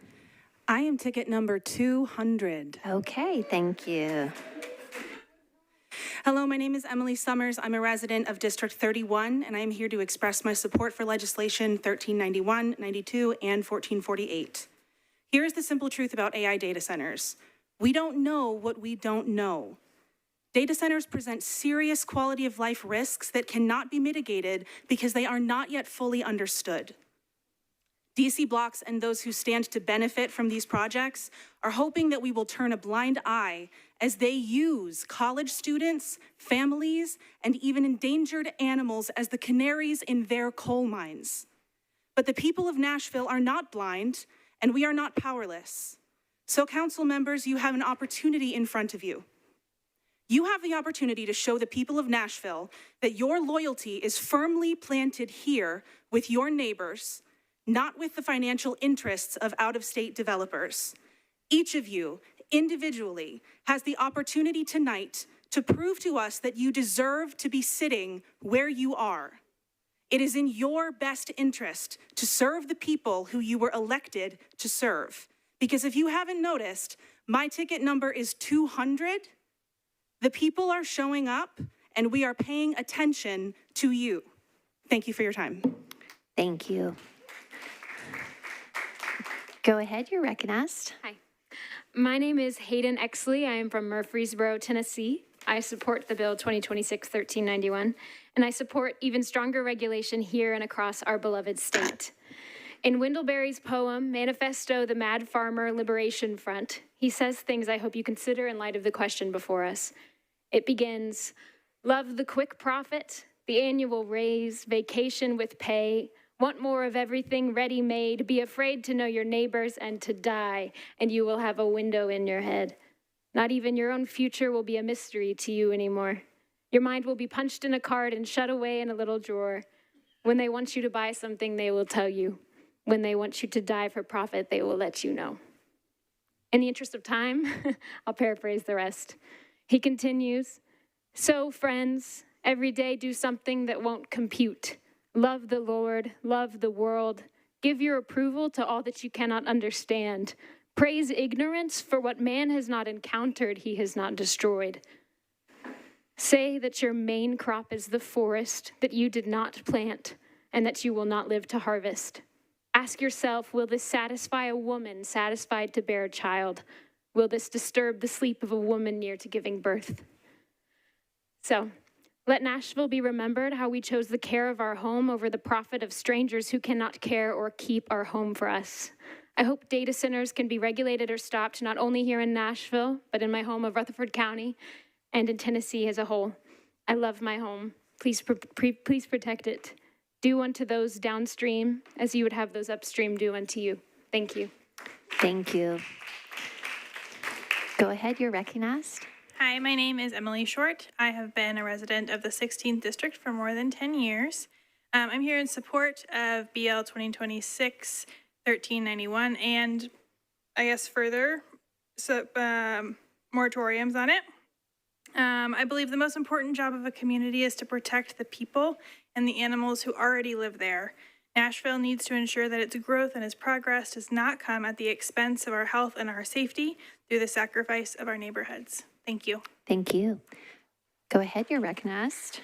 I am ticket number 200. Okay, thank you. Hello, my name is Emily Summers. I'm a resident of District 31, and I am here to express my support for legislation 1391, 92, and 1448. Here is the simple truth about AI data centers. We don't know what we don't know. Data centers present serious quality of life risks that cannot be mitigated because they are not yet fully understood. DC Blocks and those who stand to benefit from these projects are hoping that we will turn a blind eye as they use college students, families, and even endangered animals as the canaries in their coal mines. But the people of Nashville are not blind, and we are not powerless. So, council members, you have an opportunity in front of you. You have the opportunity to show the people of Nashville that your loyalty is firmly planted here with your neighbors, not with the financial interests of out-of-state developers. Each of you, individually, has the opportunity tonight to prove to us that you deserve to be sitting where you are. It is in your best interest to serve the people who you were elected to serve. Because if you haven't noticed, my ticket number is 200. The people are showing up, and we are paying attention to you. Thank you for your time. Thank you. Go ahead, you're recognized. Hi. My name is Hayden Exley. I am from Murfreesboro, Tennessee. I support the bill 2026-1391, and I support even stronger regulation here and across our beloved state. In Wendell Berry's poem, Manifesto, the Mad Farmer Liberation Front, he says things I hope you consider in light of the question before us. It begins, love the quick profit, the annual raise, vacation with pay, want more of everything ready-made, be afraid to know your neighbors and to die, and you will have a window in your head. Not even your own future will be a mystery to you anymore. Your mind will be punched in a card and shut away in a little drawer. When they want you to buy something, they will tell you. When they want you to die for profit, they will let you know. In the interest of time, I'll paraphrase the rest. He continues, so friends, every day do something that won't compute. Love the Lord, love the world. Give your approval to all that you cannot understand. Praise ignorance, for what man has not encountered, he has not destroyed. Say that your main crop is the forest that you did not plant and that you will not live to harvest. Ask yourself, will this satisfy a woman satisfied to bear a child? Will this disturb the sleep of a woman near to giving birth? So, let Nashville be remembered how we chose the care of our home over the profit of strangers who cannot care or keep our home for us. I hope data centers can be regulated or stopped not only here in Nashville, but in my home of Rutherford County and in Tennessee as a whole. I love my home. Please protect it. Do unto those downstream as you would have those upstream do unto you. Thank you. Thank you. Go ahead, you're recognized. Hi, my name is Emily Short. I have been a resident of the 16th District for more than 10 years. I'm here in support of BL 2026-1391 and I guess further moratoriums on it. I believe the most important job of a community is to protect the people and the animals who already live there. Nashville needs to ensure that its growth and its progress does not come at the expense of our health and our safety through the sacrifice of our neighborhoods. Thank you. Thank you. Go ahead, you're recognized.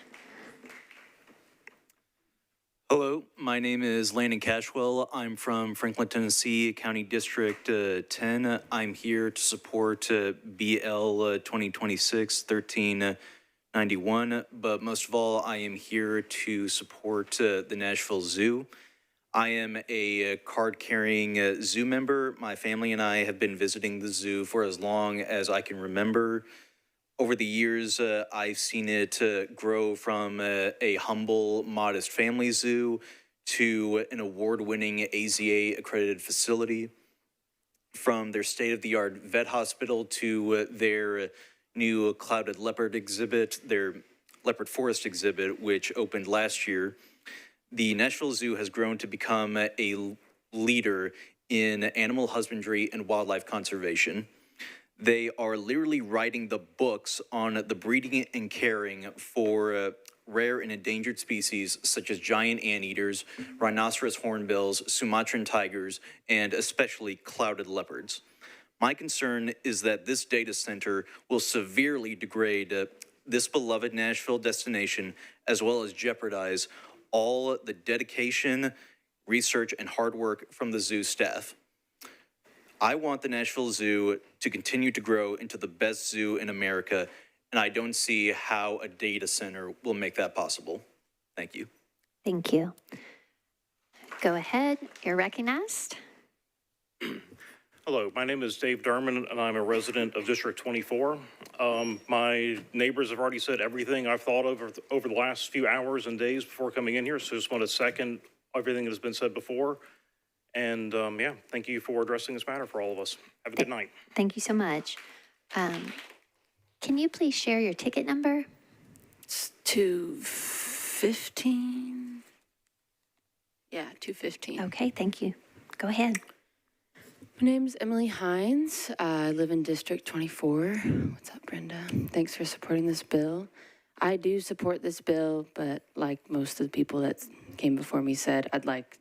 Hello, my name is Landon Cashwell. I'm from Franklin, Tennessee, County District 10. I'm here to support BL 2026-1391, but most of all, I am here to support the Nashville Zoo. I am a card-carrying zoo member. My family and I have been visiting the zoo for as long as I can remember. Over the years, I've seen it grow from a humble, modest family zoo to an award-winning AZA-accredited facility, from their state-of-the-art vet hospital to their new clouded leopard exhibit, their leopard forest exhibit, which opened last year. The Nashville Zoo has grown to become a leader in animal husbandry and wildlife conservation. They are literally writing the books on the breeding and caring for rare and endangered species such as giant anteaters, rhinoceros hornbills, Sumatran tigers, and especially clouded leopards. My concern is that this data center will severely degrade this beloved Nashville destination, as well as jeopardize all the dedication, research, and hard work from the zoo staff. I want the Nashville Zoo to continue to grow into the best zoo in America, and I don't see how a data center will make that possible. Thank you. Thank you. Go Go ahead, you're recognized. Hello, my name is Dave Derman, and I'm a resident of District 24. My neighbors have already said everything I've thought over the last few hours and days before coming in here, so I just want to second everything that has been said before. And yeah, thank you for addressing this matter for all of us. Have a good night. Thank you so much. Can you please share your ticket number? It's 215. Yeah, 215. Okay, thank you. Go ahead. My name's Emily Hines. I live in District 24. What's up, Brenda? Thanks for supporting this bill. I do support this bill, but like most of the people that came before me said, I'd like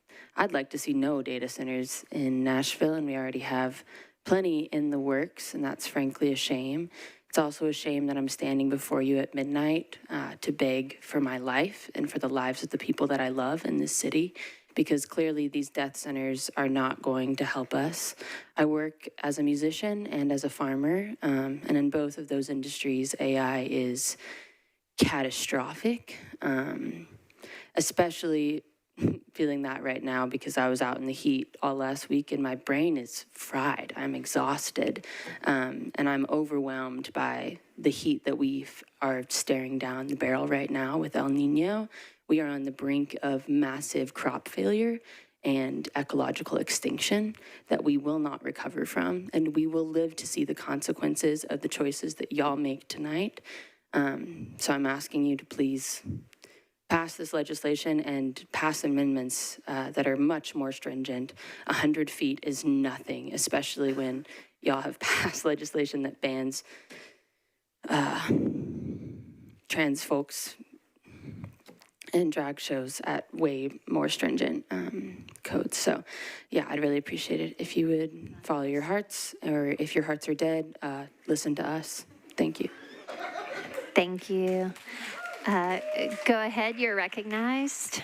to see no data centers in Nashville, and we already have plenty in the works, and that's frankly a shame. It's also a shame that I'm standing before you at midnight to beg for my life and for the lives of the people that I love in this city, because clearly these death centers are not going to help us. I work as a musician and as a farmer, and in both of those industries, AI is catastrophic, especially feeling that right now because I was out in the heat all last week and my brain is fried. I'm exhausted, and I'm overwhelmed by the heat that we are staring down the barrel right now with El Nino. We are on the brink of massive crop failure and ecological extinction that we will not recover from, and we will live to see the consequences of the choices that y'all make tonight. So I'm asking you to please pass this legislation and pass amendments that are much more stringent. 100 feet is nothing, especially when y'all have passed legislation that bans trans folks in drag shows at way more stringent codes. So yeah, I'd really appreciate it if you would follow your hearts, or if your hearts are dead, listen to us. Thank you. Thank you. Go ahead, you're recognized.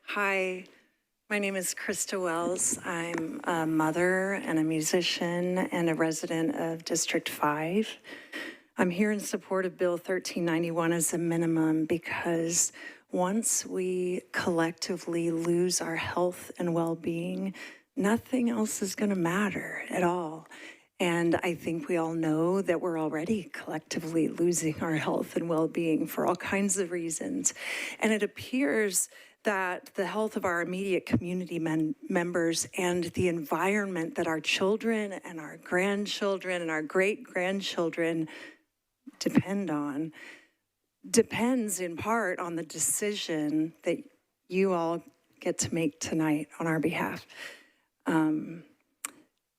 Hi, my name is Krista Wells. I'm a mother and a musician and a resident of District 5. I'm here in support of Bill 1391 as a minimum because once we collectively lose our health and well-being, nothing else is going to matter at all. And I think we all know that we're already collectively losing our health and well-being for all kinds of reasons. And it appears that the health of our immediate community members and the environment that our children and our grandchildren and our great-grandchildren depend on depends in part on the decision that you all get to make tonight on our behalf.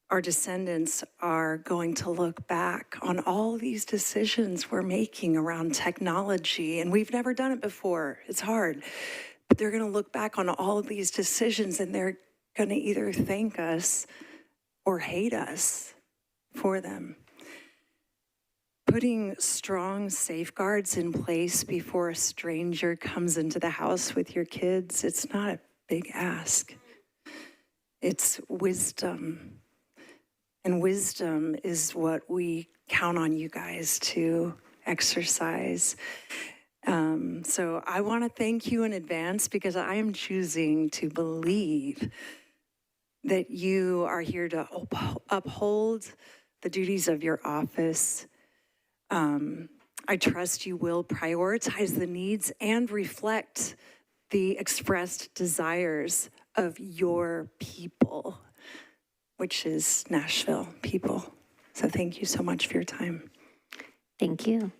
Our descendants are going to look back on all these decisions we're making around technology, and we've never done it before. It's hard. But they're going to look back on all of these decisions, and they're going to either thank us or hate us for them. Putting strong safeguards in place before a stranger comes into the house with your kids, it's not a big ask. It's wisdom. And wisdom is what we count on you guys to exercise. So I want to thank you in advance because I am choosing to believe that you are here to uphold the duties of your office. I trust you will prioritize the needs and reflect the expressed desires of your people, which is Nashville people. So thank you so much for your time. Thank you.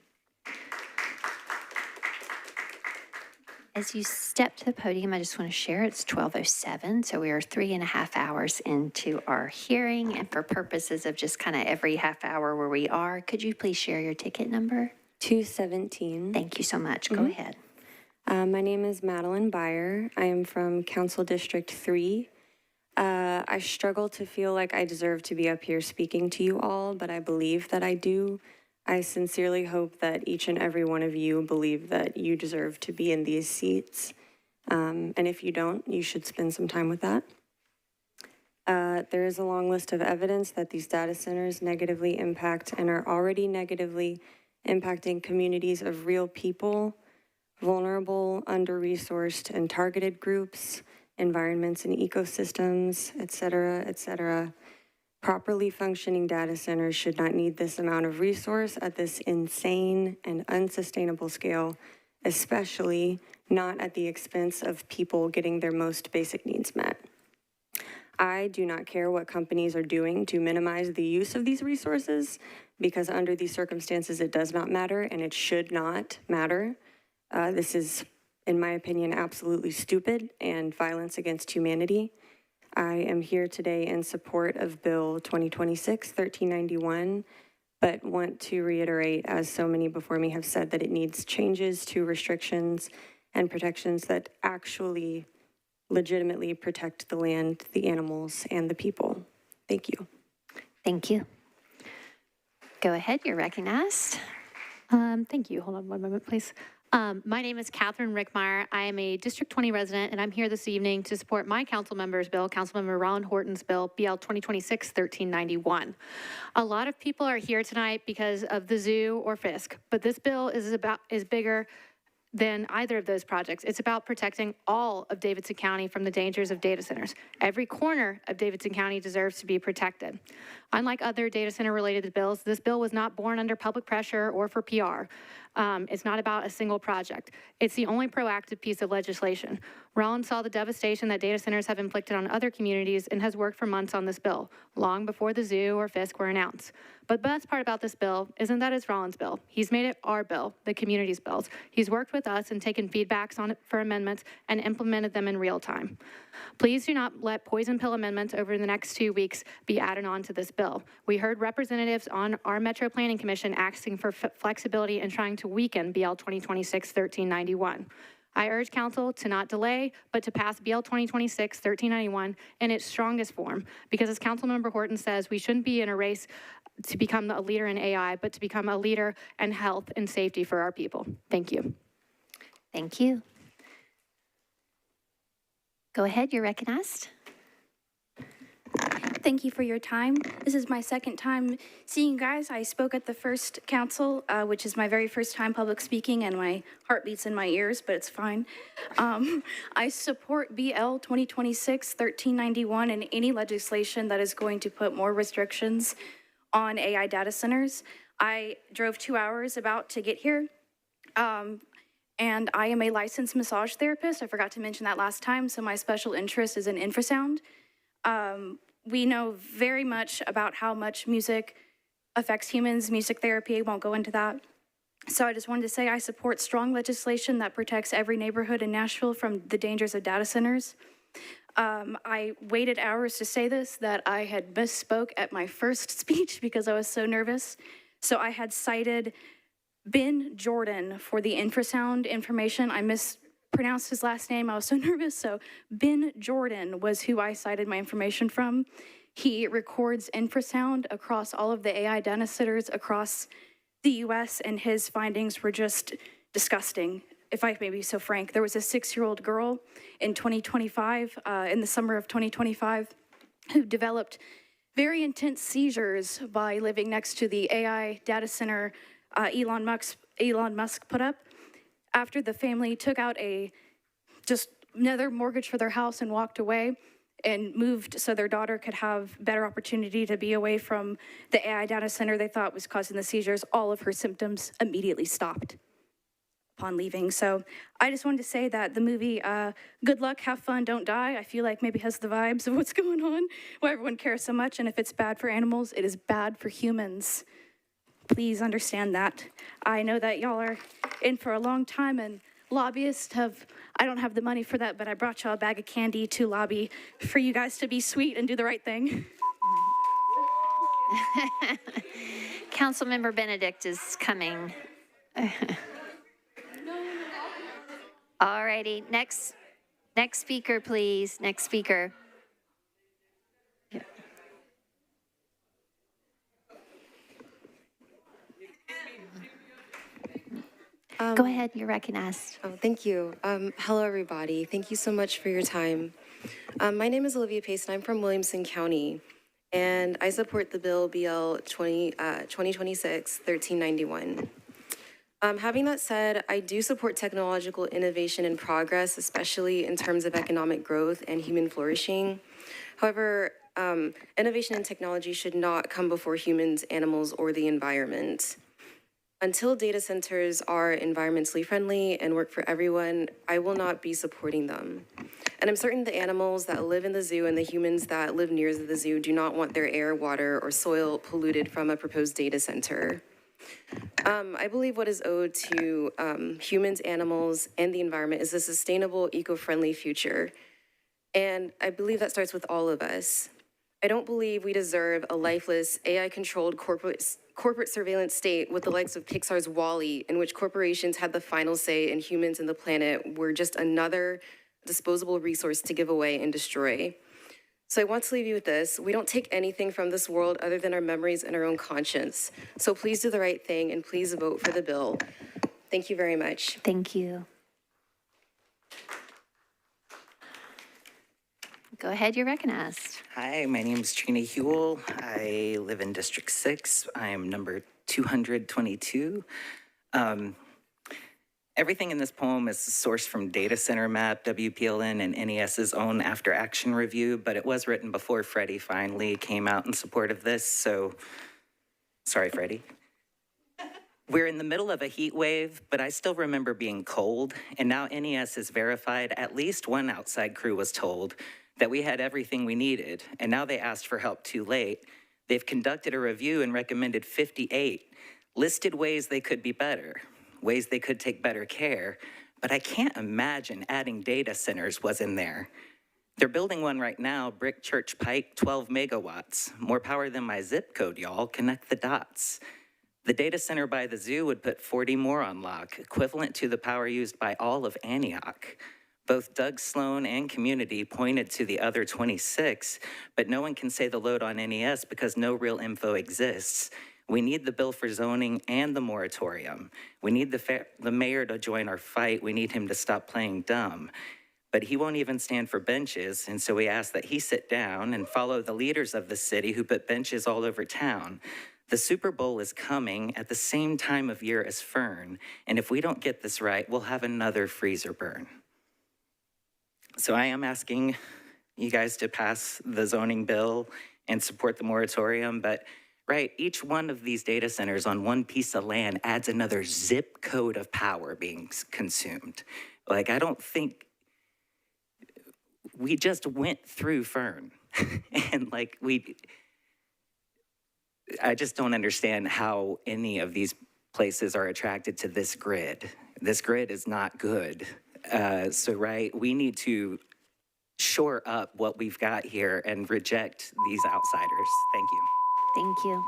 As you step to the podium, I just want to share it's 12:07, so we are 3.5 hours into our hearing, and for purposes of just kind of every half hour where we are, could you please share your ticket number? 217. Thank you so much. Go ahead. My name is Madeline Byer. I am from Council District 3. I struggle to feel like I deserve to be up here speaking to you all, but I believe that I do. I sincerely hope that each and every one of you believe that you deserve to be in these seats. And if you don't, you should spend some time with that. There is a long list of evidence that these data centers negatively impact and are already negatively impacting communities of real people vulnerable, under-resourced, and targeted groups, environments and ecosystems, et cetera, et cetera. Properly functioning data centers should not need this amount of resource at this insane and unsustainable scale, especially not at the expense of people getting their most basic needs met. I do not care what companies are doing to minimize the use of these resources, because under these circumstances, it does not matter and it should not matter. This is, in my opinion, absolutely stupid and violence against humanity. I am here today in support of Bill 2026-1391, but want to reiterate, as so many before me have said, that it needs changes to restrictions and protections that actually legitimately protect the land, the animals, and the people. Thank you. Thank you. Go ahead, you're recognized. Thank you. Hold on one moment, please. My name is Catherine Rickmeyer. I am a District 20 resident, and I'm here this evening to support my council member's bill, Councilmember Ron Horton's bill, BL 2026-1391. A lot of people are here tonight because of the zoo or Fisk, but this bill is bigger than either of those projects. It's about protecting all of Davidson County from the dangers of data centers. Every corner of Davidson County deserves to be protected. Unlike other data center related bills, this bill was not born under public pressure or for PR. It's not about a single project. It's the only proactive piece of legislation. Rollins saw the devastation that data centers have inflicted on other communities and has worked for months on this bill, long before the zoo or Fisk were announced. But the best part about this bill isn't that it's Rollins' bill. He's made it our bill, the community's bills. He's worked with us and taken feedbacks on it for amendments and implemented them in real time. Please do not let poison pill amendments over the next 2 weeks be added on to this bill. We heard representatives on our Metro Planning Commission asking for flexibility and trying to weaken BL 2026-1391. I urge council to not delay, but to pass BL 2026-1391 in its strongest form, because as Councilmember Horton says, we shouldn't be in a race to become a leader in AI, but to become a leader in health and safety for our people. Thank you. Thank you. Go ahead, you're recognized. Thank you for your time. This is my second time seeing you guys. I spoke at the first council, which is my very first time public speaking, and my heart beats in my ears, but it's fine. I support BL 2026-1391 and any legislation that is going to put more restrictions on AI data centers. I drove 2 hours about to get here. And I am a licensed massage therapist. I forgot to mention that last time, so my special interest is in infrasound. We know very much about how much music affects humans. Music therapy, I won't go into that. So I just wanted to say I support strong legislation that protects every neighborhood in Nashville from the dangers of data centers. I waited hours to say this, that I had misspoke at my first speech because I was so nervous. So I had cited Ben Jordan for the infrasound information. I mispronounced his last name. I was so nervous. So Ben Jordan was who I cited my information from. He records infrasound across all of the AI data centers across the US, and his findings were just disgusting. If I may be so frank, there was a 6-year-old girl in 2025, in the summer of 2025, who developed very intense seizures by living next to the AI data center Elon Musk put up. After the family took out just another mortgage for their house and walked away and moved so their daughter could have better opportunity to be away from the AI data center they thought was causing the seizures, all of her symptoms immediately stopped upon leaving. So I just wanted to say that the movie, Good Luck, Have Fun, Don't Die, I feel like maybe has the vibes of what's going on, why everyone cares so much, and if it's bad for animals, it is bad for humans. Please understand that. I know that y'all are in for a long time, and lobbyists I don't have the money for that, but I brought y'all a bag of candy to lobby for you guys to be sweet and do the right thing. Councilmember Benedict is coming. All righty, next speaker, please. Next speaker. Go ahead, you're recognized. Oh, thank you. Hello, everybody. Thank you so much for your time. My name is Olivia Pace, and I'm from Williamson County, and I support the bill BL 2026-1391. Having that said, I do support technological innovation and progress, especially in terms of economic growth and human flourishing. However, innovation and technology should not come before humans, animals, or the environment. Until data centers are environmentally friendly and work for everyone, I will not be supporting them. And I'm certain the animals that live in the zoo and the humans that live near the zoo do not want their air, water, or soil polluted from a proposed data center. I believe what is owed to humans, animals, and the environment is a sustainable, eco-friendly future. And I believe that starts with all of us. I don't believe we deserve a lifeless, AI-controlled corporate surveillance state with the likes of Pixar's WALL-E, in which corporations had the final say and humans and the planet were just another disposable resource to give away and destroy. So I want to leave you with this. We don't take anything from this world other than our memories and our own conscience. So please do the right thing and please vote for the bill. Thank you very much. Thank you. Go ahead, you're recognized. Hi, my name is Trina Hewell. I live in District 6. I am number 222. Everything in this poem is sourced from Data Center Map, WPLN, and NES's own after action review, but it was written before Freddie finally came out in support of this, so sorry, Freddie. We're in the middle of a heat wave, but I still remember being cold, and now NES has verified at least one outside crew was told that we had everything we needed, and now they asked for help too late. They've conducted a review and recommended 58, listed ways they could be better, ways they could take better care, but I can't imagine adding data centers was in there. They're building one right now, Brick Church Pike, 12 megawatts. More power than my zip code, y'all. Connect the dots. The data center by the zoo would put 40 more on lock, equivalent to the power used by all of Antioch. Both Doug Sloan and community pointed to the other 26, but no one can say the load on NES because no real info exists. We need the bill for zoning and the moratorium. We need the mayor to join our fight. We need him to stop playing dumb. But he won't even stand for benches, and so we ask that he sit down and follow the leaders of the city who put benches all over town. The Super Bowl is coming at the same time of year as Fern, and if we don't get this right, we'll have another freezer burn. So I am asking you guys to pass the zoning bill and support the moratorium, but right, each one of these data centers on one piece of land adds another zip code of power being consumed. Like, I don't think, we just went through Fern. And like, I just don't understand how any of these places are attracted to this grid. This grid is not good. So right, we need to shore up what we've got here and reject these outsiders. Thank you. Thank you.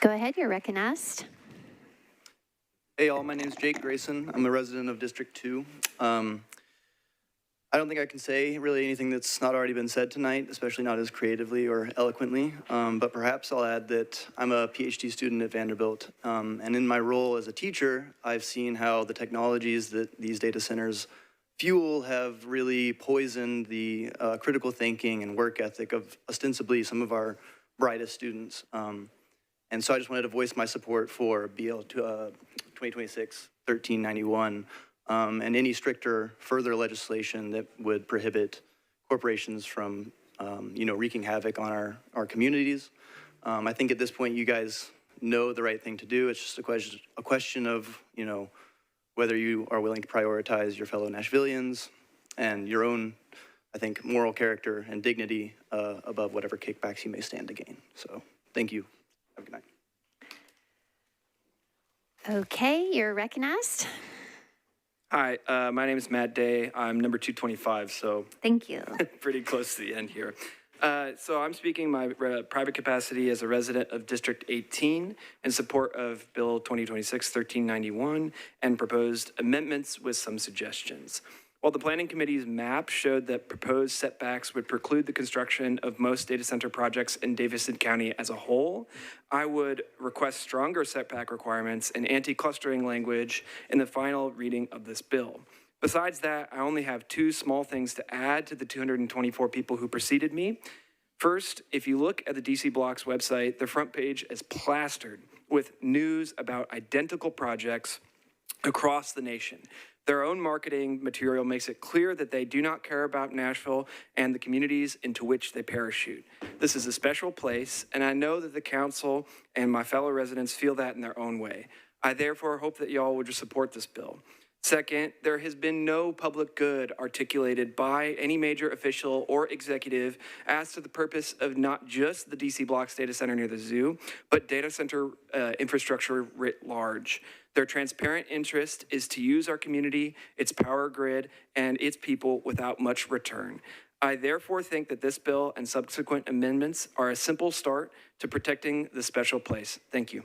Go ahead, you're recognized. Hey all, my name is Jake Grayson. I'm a resident of District 2. I don't think I can say really anything that's not already been said tonight, especially not as creatively or eloquently, but perhaps I'll add that I'm a PhD student at Vanderbilt, and in my role as a teacher, I've seen how the technologies that these data centers fuel have really poisoned the critical thinking and work ethic of ostensibly some of our brightest students. And so I just wanted to voice my support for BL 2026-1391 and any stricter further legislation that would prohibit corporations from, wreaking havoc on our communities. I think at this point you guys know the right thing to do. It's just a question of, whether you are willing to prioritize your fellow Nashvillians and your own, I think, moral character and dignity above whatever kickbacks you may stand to gain. So thank you. Have a good night. Okay, you're recognized. Hi, my name is Matt Day. I'm number 225, so. Thank you. Pretty close to the end here. So I'm speaking my private capacity as a resident of District 18 in support of Bill 2026-1391 and proposed amendments with some suggestions. While the Planning Committee's map showed that proposed setbacks would preclude the construction of most data center projects in Davidson County as a whole, I would request stronger setback requirements and anti-clustering language in the final reading of this bill. Besides that, I only have two small things to add to the 224 people who preceded me. First, if you look at the DC Block's website, the front page is plastered with news about identical projects across the nation. Their own marketing material makes it clear that they do not care about Nashville and the communities into which they parachute. This is a special place, and I know that the council and my fellow residents feel that in their own way. I therefore hope that y'all would just support this bill. Second, there has been no public good articulated by any major official or executive as to the purpose of not just the DC Blocks data center near the zoo, but data center infrastructure writ large. Their transparent interest is to use our community, its power grid, and its people without much return. I therefore think that this bill and subsequent amendments are a simple start to protecting the special place. Thank you.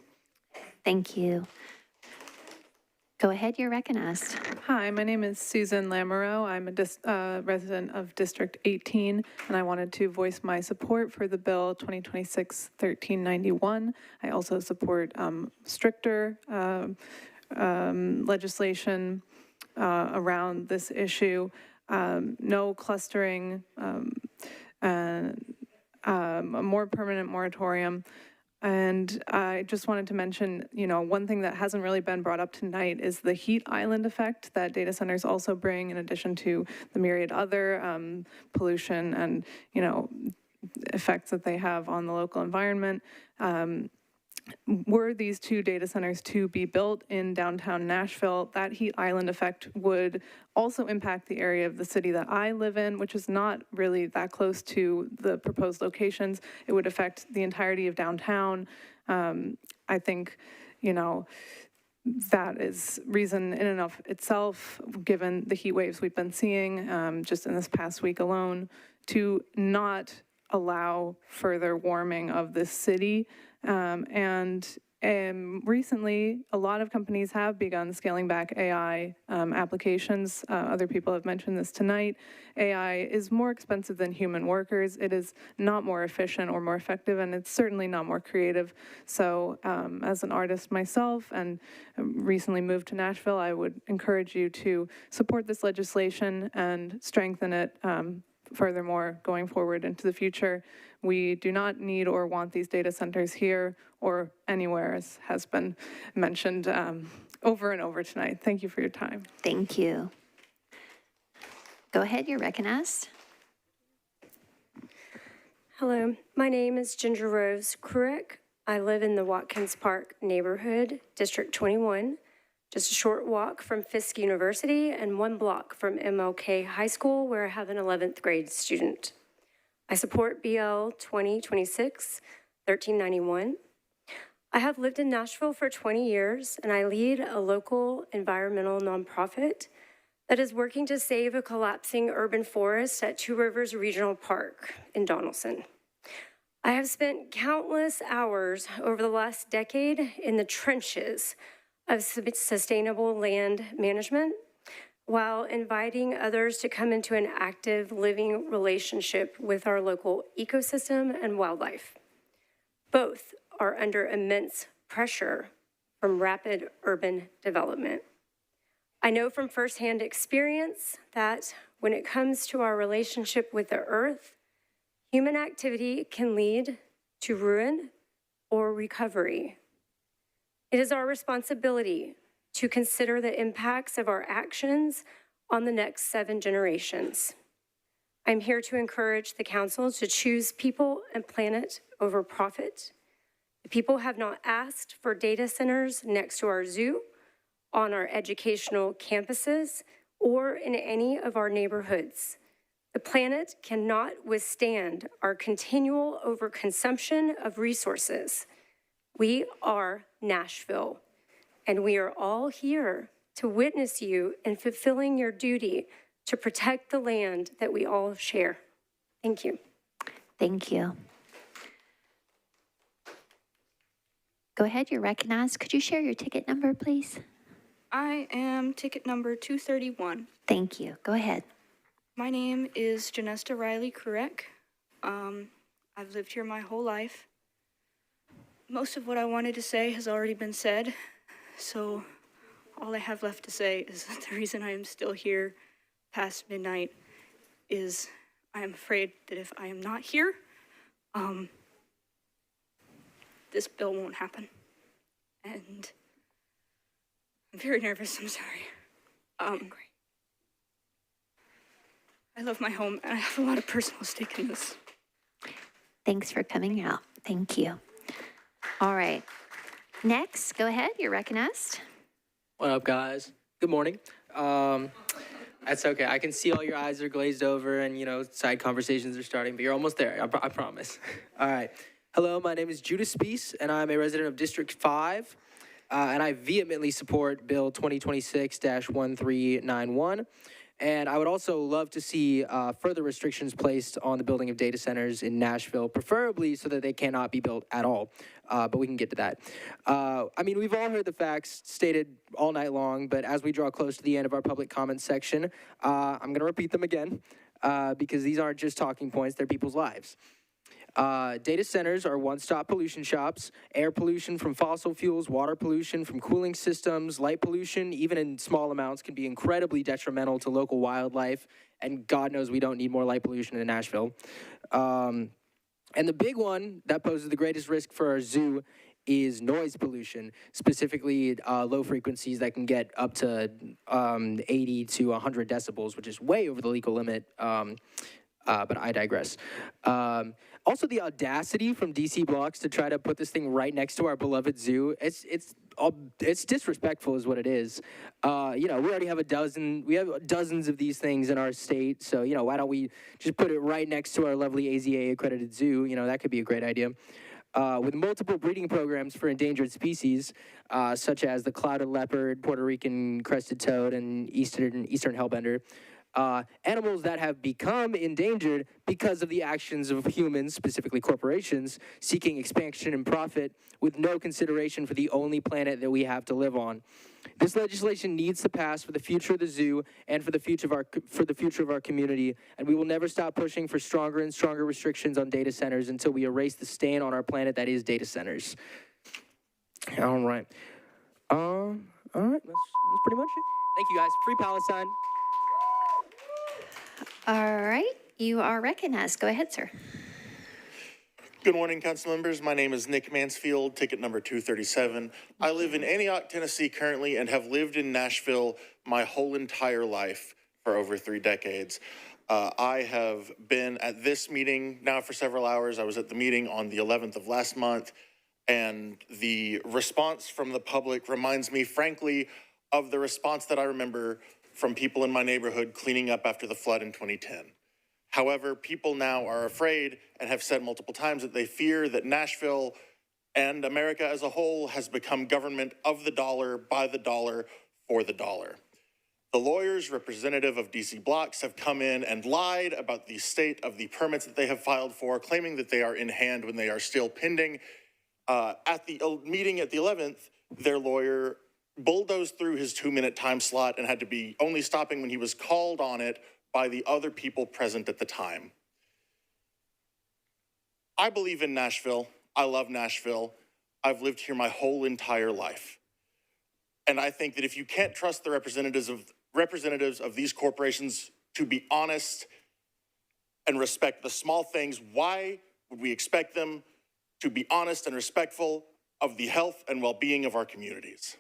Thank you. Go ahead, you're recognized. Hi, my name is Susan Lamoureux. I'm a resident of District 18, and I wanted to voice my support for the bill 2026-1391. I also support stricter legislation around this issue, no clustering, a more permanent moratorium. And I just wanted to mention, one thing that hasn't really been brought up tonight is the heat island effect that data centers also bring, in addition to the myriad other pollution and, effects that they have on the local environment. Were these two data centers to be built in downtown Nashville, that heat island effect would also impact the area of the city that I live in, which is not really that close to the proposed locations. It would affect the entirety of downtown. I think, that is reason in and of itself, given the heat waves we've been seeing just in this past week alone, to not allow further warming of this city. Recently, a lot of companies have begun scaling back AI applications. Other people have mentioned this tonight. AI is more expensive than human workers. It is not more efficient or more effective, and it's certainly not more creative. So as an artist myself and recently moved to Nashville, I would encourage you to support this legislation and strengthen it furthermore going forward into the future. We do not need or want these data centers here or anywhere, as has been mentioned over and over tonight. Thank you for your time. Thank you. Go ahead, you're recognized. Hello, my name is Ginger Rose Kruick. I live in the Watkins Park neighborhood, District 21, just a short walk from Fisk University and 1 block from MLK High School, where I have an 11th grade student. I support BL 2026-1391. I have lived in Nashville for 20 years, and I lead a local environmental nonprofit that is working to save a collapsing urban forest at Two Rivers Regional Park in Donaldson. I have spent countless hours over the last decade in the trenches of sustainable land management, while inviting others to come into an active living relationship with our local ecosystem and wildlife. Both are under immense pressure from rapid urban development. I know from firsthand experience that when it comes to our relationship with the earth, human activity can lead to ruin or recovery. It is our responsibility to consider the impacts of our actions on the next 7 generations. I'm here to encourage the council to choose people and planet over profit. The people have not asked for data centers next to our zoo, on our educational campuses, or in any of our neighborhoods. The planet cannot withstand our continual overconsumption of resources. We are Nashville, and we are all here to witness you in fulfilling your duty to protect the land that we all share. Thank you. Thank you. Go ahead, you're recognized. Could you share your ticket number, please? I am ticket number 231. Thank you. Go ahead. My name is Janesta Riley Kurek. I've lived here my whole life. Most of what I wanted to say has already been said, so all I have left to say is that the reason I am still here past midnight is I am afraid that if I am not here, this bill won't happen. and I'm very nervous, I'm sorry. I love my home, and I have a lot of personal stake in this. Thanks for coming out. Thank you. All right. Next, go ahead. You're recognized. What up, guys? Good morning. That's okay. I can see all your eyes are glazed over and, you know, side conversations are starting, but you're almost there. I promise. All right. Hello, my name is Judah Spees, and I'm a resident of District 5, and I vehemently support Bill 2026-1391. And I would also love to see further restrictions placed on the building of data centers in Nashville, preferably so that they cannot be built at all. But we can get to that. I mean, we've all heard the facts stated all night long, but as we draw close to the end of our public comments section, I'm going to repeat them again because these aren't just talking points, they're people's lives. Data centers are one-stop pollution shops. Air pollution from fossil fuels, water pollution from cooling systems, light pollution, even in small amounts, can be incredibly detrimental to local wildlife. And God knows we don't need more light pollution in Nashville. And the big one that poses the greatest risk for our zoo is noise pollution, specifically low frequencies that can get up to 80 to 100 decibels, which is way over the legal limit. But I digress. Also, the audacity from DC Blocks to try to put this thing right next to our beloved zoo, it's disrespectful is what it is. You know, we already have dozens of these things in our state, so, you know, why don't we just put it right next to our lovely AZA accredited zoo? You know, that could be a great idea. With multiple breeding programs for endangered species, such as the clouded leopard, Puerto Rican crested toad, and eastern hellbender. Animals that have become endangered because of the actions of humans, specifically corporations, seeking expansion and profit with no consideration for the only planet that we have to live on. This legislation needs to pass for the future of the zoo and for the future of our community, and we will never stop pushing for stronger and stronger restrictions on data centers until we erase the stain on our planet that is data centers. All right. All right, that's pretty much it. Thank you, guys. Free Palestine. All right. You are recognized. Go ahead, sir. Good morning, council members. My name is Nick Mansfield, ticket number 237. I live in Antioch, Tennessee currently and have lived in Nashville my whole entire life for over 3 decades. I have been at this meeting now for several hours. I was at the meeting on the 11th of last month, and the response from the public reminds me, frankly, of the response that I remember from people in my neighborhood cleaning up after the flood in 2010. However, people now are afraid and have said multiple times that they fear that Nashville and America as a whole has become government of the dollar, by the dollar, for the dollar. The lawyers representative of DC Blocks have come in and lied about the state of the permits that they have filed for, claiming that they are in hand when they are still pending. At the meeting at the 11th, their lawyer bulldozed through his 2-minute time slot and had to be only stopping when he was called on it by the other people present at the time. I believe in Nashville. I love Nashville. I've lived here my whole entire life. And I think that if you can't trust the representatives of these corporations to be honest and respect the small things, why would we expect them to be honest and respectful of the health and well-being of our communities?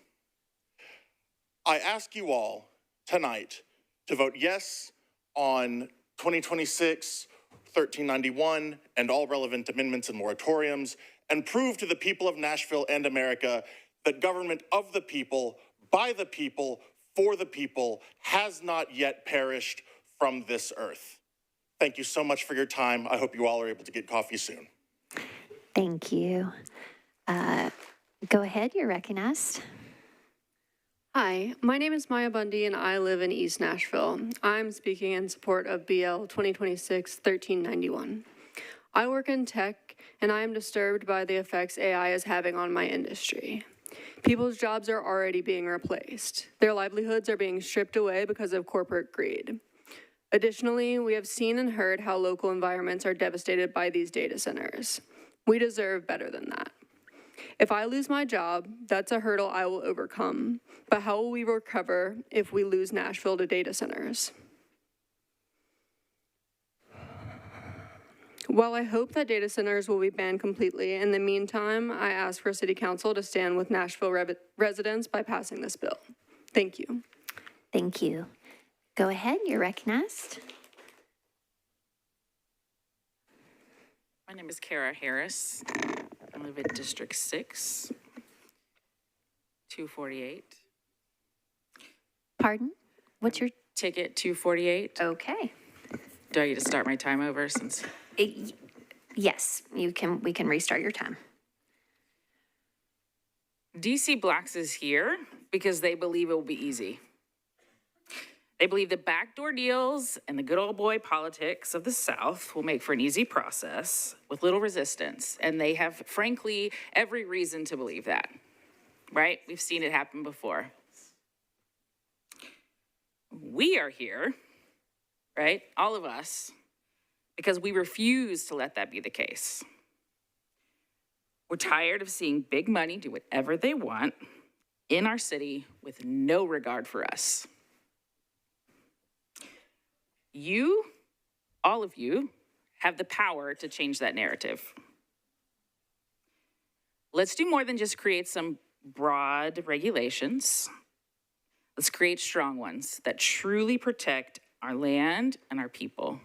I ask you all tonight to vote yes on 2026-1391 and all relevant amendments and moratoriums, and prove to the people of Nashville and America that government of the people, by the people, for the people, has not yet perished from this earth. Thank you so much for your time. I hope you all are able to get coffee soon. Thank you. Go ahead. You're recognized. Hi, my name is Maya Bundy and I live in East Nashville. I'm speaking in support of BL 2026-1391. I work in tech and I am disturbed by the effects AI is having on my industry. People's jobs are already being replaced. Their livelihoods are being stripped away because of corporate greed. Additionally, we have seen and heard how local environments are devastated by these data centers. We deserve better than that. If I lose my job, that's a hurdle I will overcome. But how will we recover if we lose Nashville to data centers? While I hope that data centers will be banned completely, in the meantime, I ask for City Council to stand with Nashville residents by passing this bill. Thank you. Thank you. Go ahead, you're recognized. My name is Kara Harris. I live in District 6, 248. Pardon? What's your ticket? 248. Okay. Do I get to start my time over since? Yes, we can restart your time. DC Blacks is here because they believe it will be easy. They believe the backdoor deals and the good old boy politics of the South will make for an easy process with little resistance. And they have, frankly, every reason to believe that, right? We've seen it happen before. We are here, right? All of us, because we refuse to let that be the case. We're tired of seeing big money do whatever they want in our city with no regard for us. You, all of you, have the power to change that narrative. Let's do more than just create some broad regulations. Let's create strong ones that truly protect our land and our people.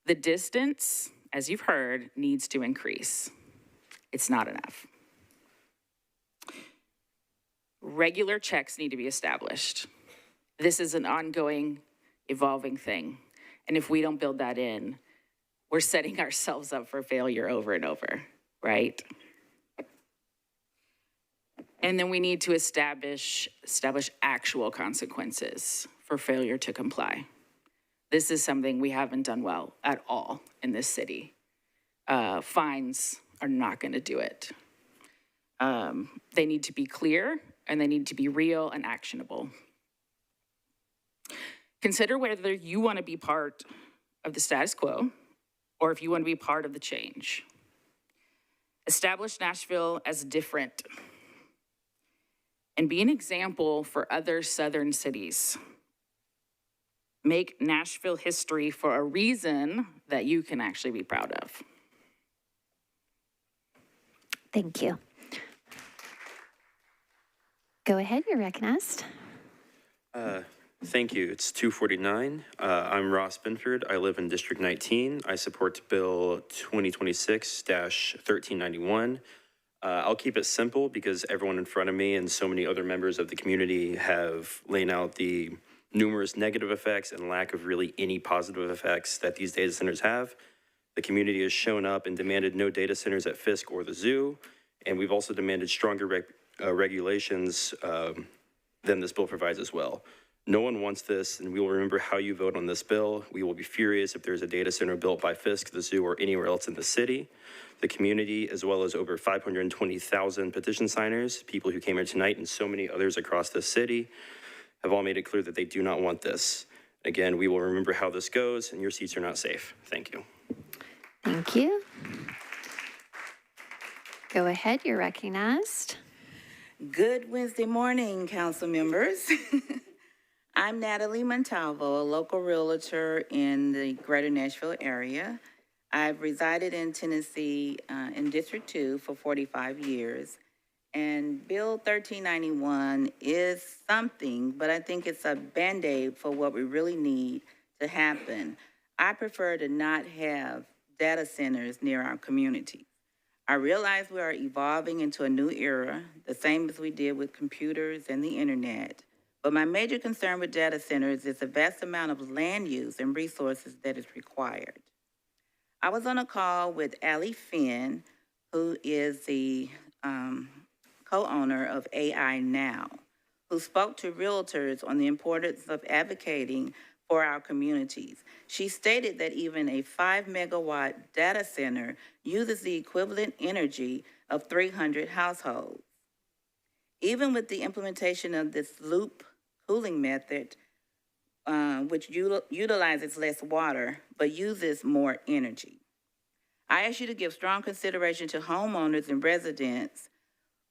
The distance, as you've heard, needs to increase. It's not enough. Regular checks need to be established. This is an ongoing, evolving thing. And if we don't build that in, we're setting ourselves up for failure over and over, right? And then we need to establish actual consequences for failure to comply. This is something we haven't done well at all in this city. Fines are not going to do it. They need to be clear, and they need to be real and actionable. Consider whether you want to be part of the status quo or if you want to be part of the change. Establish Nashville as different and be an example for other southern cities. Make Nashville history for a reason that you can actually be proud of. Thank you. Go ahead, you're recognized. Thank you. It's 249. I'm Ross Binford. I live in District 19. I support Bill 2026-1391. I'll keep it simple because everyone in front of me and so many other members of the community have laid out the numerous negative effects and lack of really any positive effects that these data centers have. The community has shown up and demanded no data centers at Fisk or the zoo, and we've also demanded stronger regulations than this bill provides as well. No one wants this, and we will remember how you vote on this bill. We will be furious if there's a data center built by Fisk, the zoo, or anywhere else in the city. The community, as well as over 520,000 petition signers, people who came here tonight, and so many others across the city, have all made it clear that they do not want this. Again, we will remember how this goes, and your seats are not safe. Thank you. Thank you. Go ahead, you're recognized. Good Wednesday morning, council members. I'm Natalie Montalvo, a local realtor in the greater Nashville area. I've resided in Tennessee in District 2 for 45 years. And Bill 1391 is something, but I think it's a Band-Aid for what we really need to happen. I prefer to not have data centers near our communities. I realize we are evolving into a new era, the same as we did with computers and the internet. But my major concern with data centers is the vast amount of land use and resources that is required. I was on a call with Allie Finn, who is the co-owner of AI Now, who spoke to realtors on the importance of advocating for our communities. She stated that even a 5-megawatt data center uses the equivalent energy of 300 households. Even with the implementation of this loop cooling method, which utilizes less water but uses more energy. I ask you to give strong consideration to homeowners and residents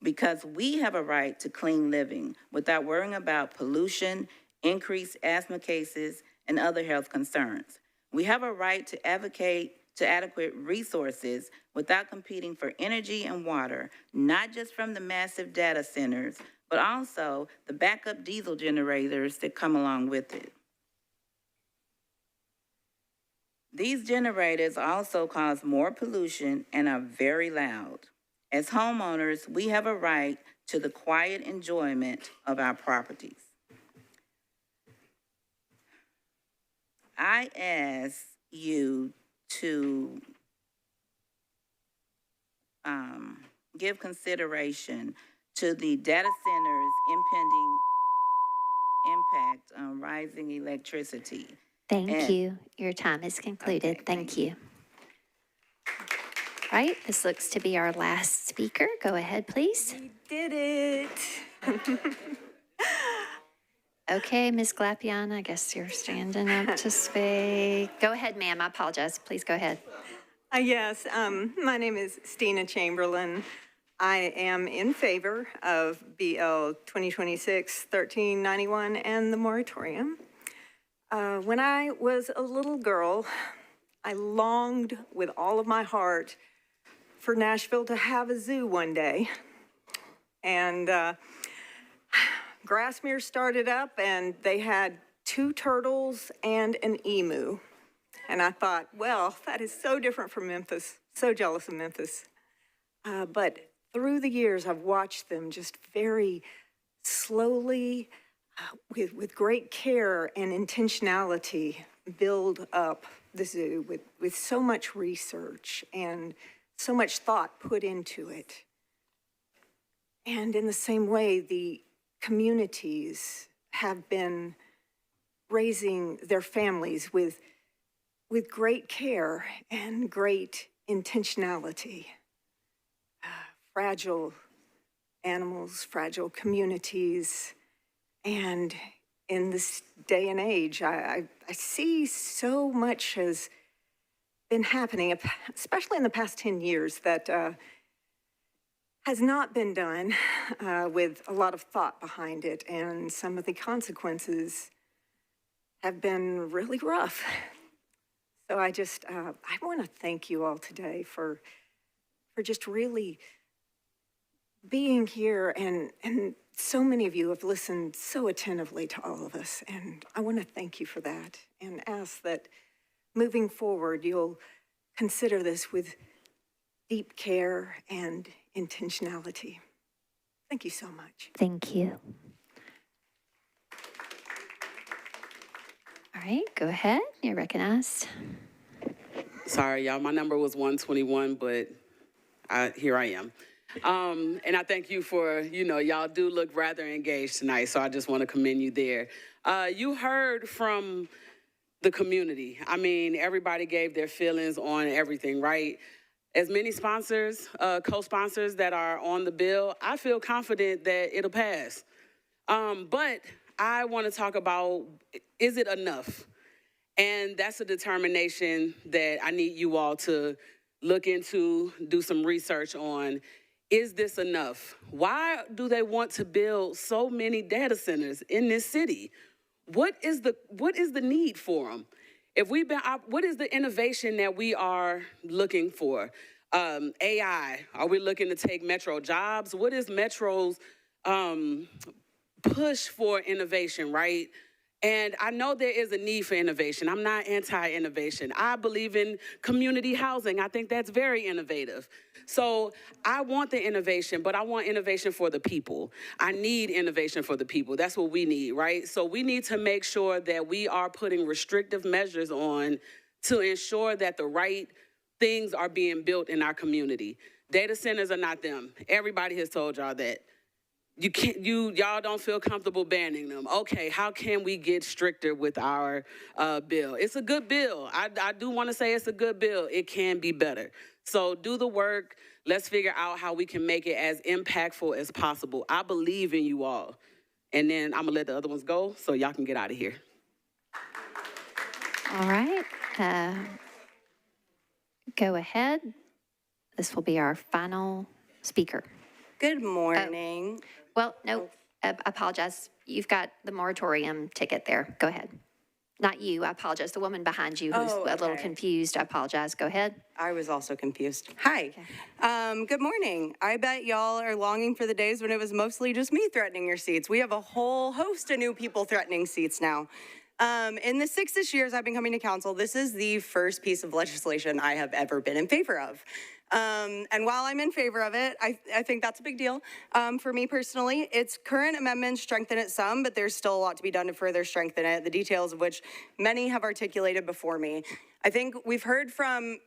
because we have a right to clean living without worrying about pollution, increased asthma cases, and other health concerns. We have a right to advocate to adequate resources without competing for energy and water, not just from the massive data centers, but also the backup diesel generators that come along with it. These generators also cause more pollution and are very loud. As homeowners, we have a right to the quiet enjoyment of our properties. I ask you to give consideration to the data center's impending impact on rising electricity. Thank you. Your time is concluded. Okay, Thank you. All right, this looks to be our last speaker. Go ahead, please. We did it. Okay, Ms. Glapion, I guess you're standing up to speak. Go ahead, ma'am. I apologize. Please go ahead. Yes, my name is Stina Chamberlain. I am in favor of BL 2026-1391 and the moratorium. When I was a little girl, I longed with all of my heart for Nashville to have a zoo one day. And Grassmere started up and they had 2 turtles and an emu. And I thought, well, that is so different from Memphis. So jealous of Memphis. But through the years, I've watched them just very slowly, with great care and intentionality, build up the zoo with so much research and so much thought put into it. And in the same way, the communities have been raising their families with great care and great intentionality. Fragile animals, fragile communities. And in this day and age, I see so much has been happening, especially in the past 10 years, that has not been done with a lot of thought behind it. And some of the consequences have been really rough. So I want to thank you all today for just really being here, and so many of you have listened so attentively to all of us, and I want to thank you for that and ask that moving forward you'll consider this with deep care and intentionality. Thank you so much. Thank you. All right, go ahead. You're recognized. Sorry, y'all, my number was 121, but here I am. And I thank you for, y'all do look rather engaged tonight, so I just want to commend you there. You heard from the community. I mean, everybody gave their feelings on everything, right? As many sponsors, co-sponsors that are on the bill, I feel confident that it'll pass. But I want to talk about, is it enough? And that's a determination that I need you all to look into, do some research on. Is this enough? Why do they want to build so many data centers in this city? What is the need for them? What is the innovation that we are looking for? AI, are we looking to take Metro jobs? What is Metro's push for innovation, right? And I know there is a need for innovation. I'm not anti-innovation. I believe in community housing. I think that's very innovative. So I want the innovation, but I want innovation for the people. I need innovation for the people. That's what we need, right? So we need to make sure that we are putting restrictive measures on to ensure that the right things are being built in our community. Data centers are not them. Everybody has told y'all that. Y'all don't feel comfortable banning them. Okay, how can we get stricter with our bill? It's a good bill. I do want to say it's a good bill. It can be better. So do the work. Let's figure out how we can make it as impactful as possible. I believe in you all. And then I'm gonna let the other ones go so y'all can get out of here. All right. Go ahead. This will be our final speaker. Good morning. Well, no, apologize. You've got the moratorium ticket there. Go ahead. Not you, I apologize. The woman behind you who's a little confused. I apologize. Go ahead. I was also confused. Hi. Good morning. I bet y'all are longing for the days when it was mostly just me threatening your seats. We have a whole host of new people threatening seats now. In the 6-ish years I've been coming to council, this is the first piece of legislation I have ever been in favor of. And while I'm in favor of it, I think that's a big deal. For me personally, its current amendments strengthen it some, but there's still a lot to be done to further strengthen it, the details of which many have articulated before me. I think we've heard from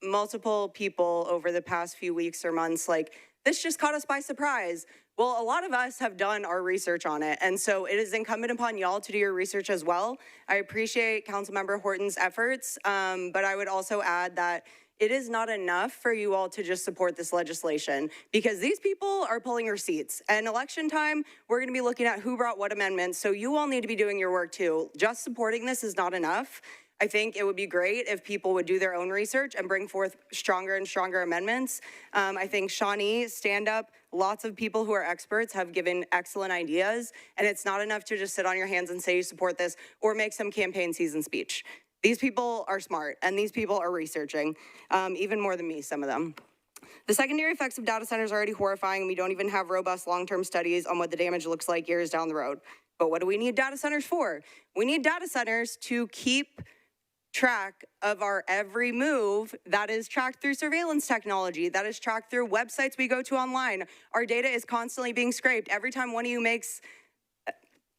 multiple people over the past few weeks or months, like, this just caught us by surprise. Well, a lot of us have done our research on it, and so it is incumbent upon y'all to do your research as well. I appreciate Councilmember Horton's efforts, but I would also add that it is not enough for you all to just support this legislation, because these people are pulling receipts. And election time, we're gonna be looking at who brought what amendments, so you all need to be doing your work too. Just supporting this is not enough. I think it would be great if people would do their own research and bring forth stronger and stronger amendments. I think Shawnee, Stand Up, lots of people who are experts have given excellent ideas, and it's not enough to just sit on your hands and say you support this or make some campaign season speech. These people are smart, and these people are researching, even more than me, some of them. The secondary effects of data centers are already horrifying, and we don't even have robust long-term studies on what the damage looks like years down the road. But what do we need data centers for? We need data centers to keep track of our every move that is tracked through surveillance technology, that is tracked through websites we go to online. Our data is constantly being scraped. Every time one of you makes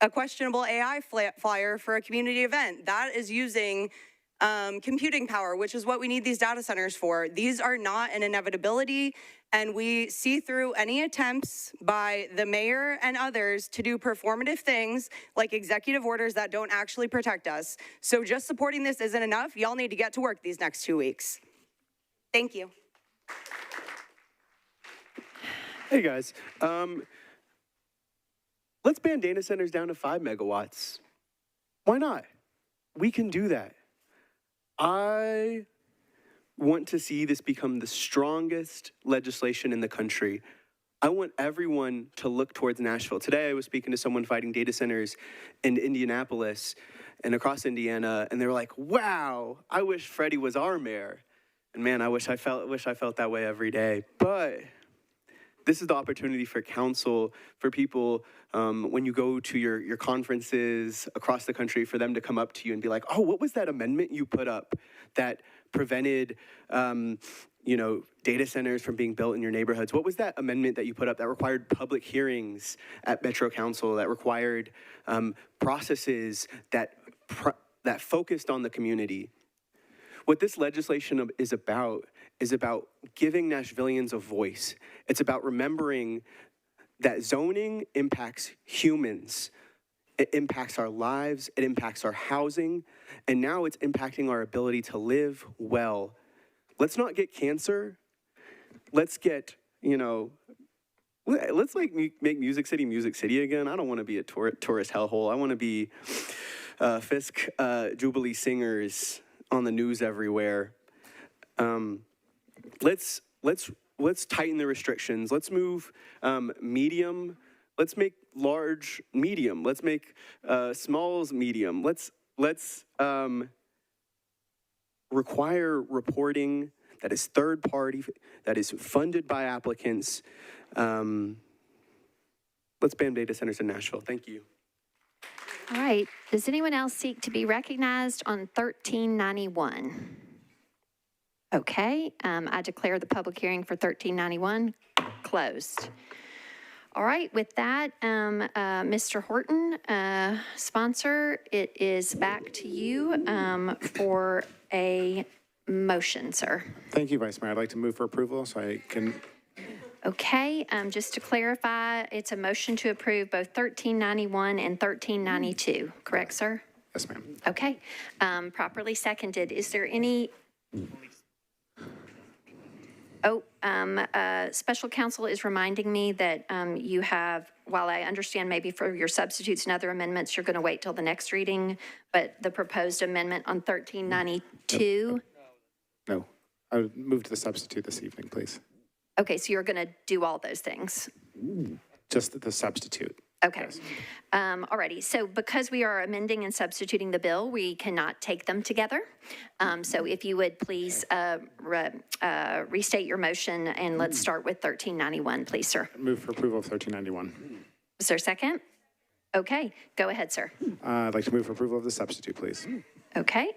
a questionable AI flyer for a community event, that is using computing power, which is what we need these data centers for. These are not an inevitability, and we see through any attempts by the mayor and others to do performative things like executive orders that don't actually protect us. So just supporting this isn't enough. Y'all need to get to work these next 2 weeks. Thank you. Hey guys, let's ban data centers down to 5 megawatts. Why not? We can do that. I want to see this become the strongest legislation in the country. I want everyone to look towards Nashville. Today I was speaking to someone fighting data centers in Indianapolis and across Indiana, and they were like, wow, I wish Freddie was our mayor. And man, I wish I felt that way every day. But this is the opportunity for council, for people, when you go to your conferences across the country, for them to come up to you and be like, oh, what was that amendment you put up that prevented, data centers from being built in your neighborhoods? What was that amendment that you put up that required public hearings at Metro Council, that required processes that focused on the community? What this legislation is about giving Nashvillians a voice. It's about remembering that zoning impacts humans. It impacts our lives, it impacts our housing, and now it's impacting our ability to live well. Let's not get cancer. Let's get, let's make Music City again. I don't want to be a tourist hellhole. I want to be Fisk Jubilee singers on the news everywhere. Let's tighten the restrictions. Let's move medium. Let's make large medium. Let's make smalls medium. Let's require reporting that is third party, that is funded by applicants. Let's ban data centers in Nashville. Thank you. All right. Does anyone else seek to be recognized on 1391? Okay. I declare the public hearing for 1391 closed. All right. With that, Mr. Horton, sponsor, it is back to you for a motion, sir. Thank you, Vice Mayor. I'd like to move for approval so I can. Okay, just to clarify, it's a motion to approve both 1391 and 1392, correct, sir? Yes, ma'am. Okay, properly seconded. Is there any? Special counsel is reminding me that you have, while I understand maybe for your substitutes and other amendments, you're going to wait till the next reading, but the proposed amendment on 1392? No, I would move to the substitute this evening, please. Okay, so you're going to do all those things? Just the substitute. Okay. Alrighty, so because we are amending and substituting the bill, we cannot take them together. So if you would please restate your motion, and let's start with 1391, please, sir. Move for approval of 1391. Is there a second? Okay, go ahead, sir. I'd like to move for approval of the substitute, please. Okay.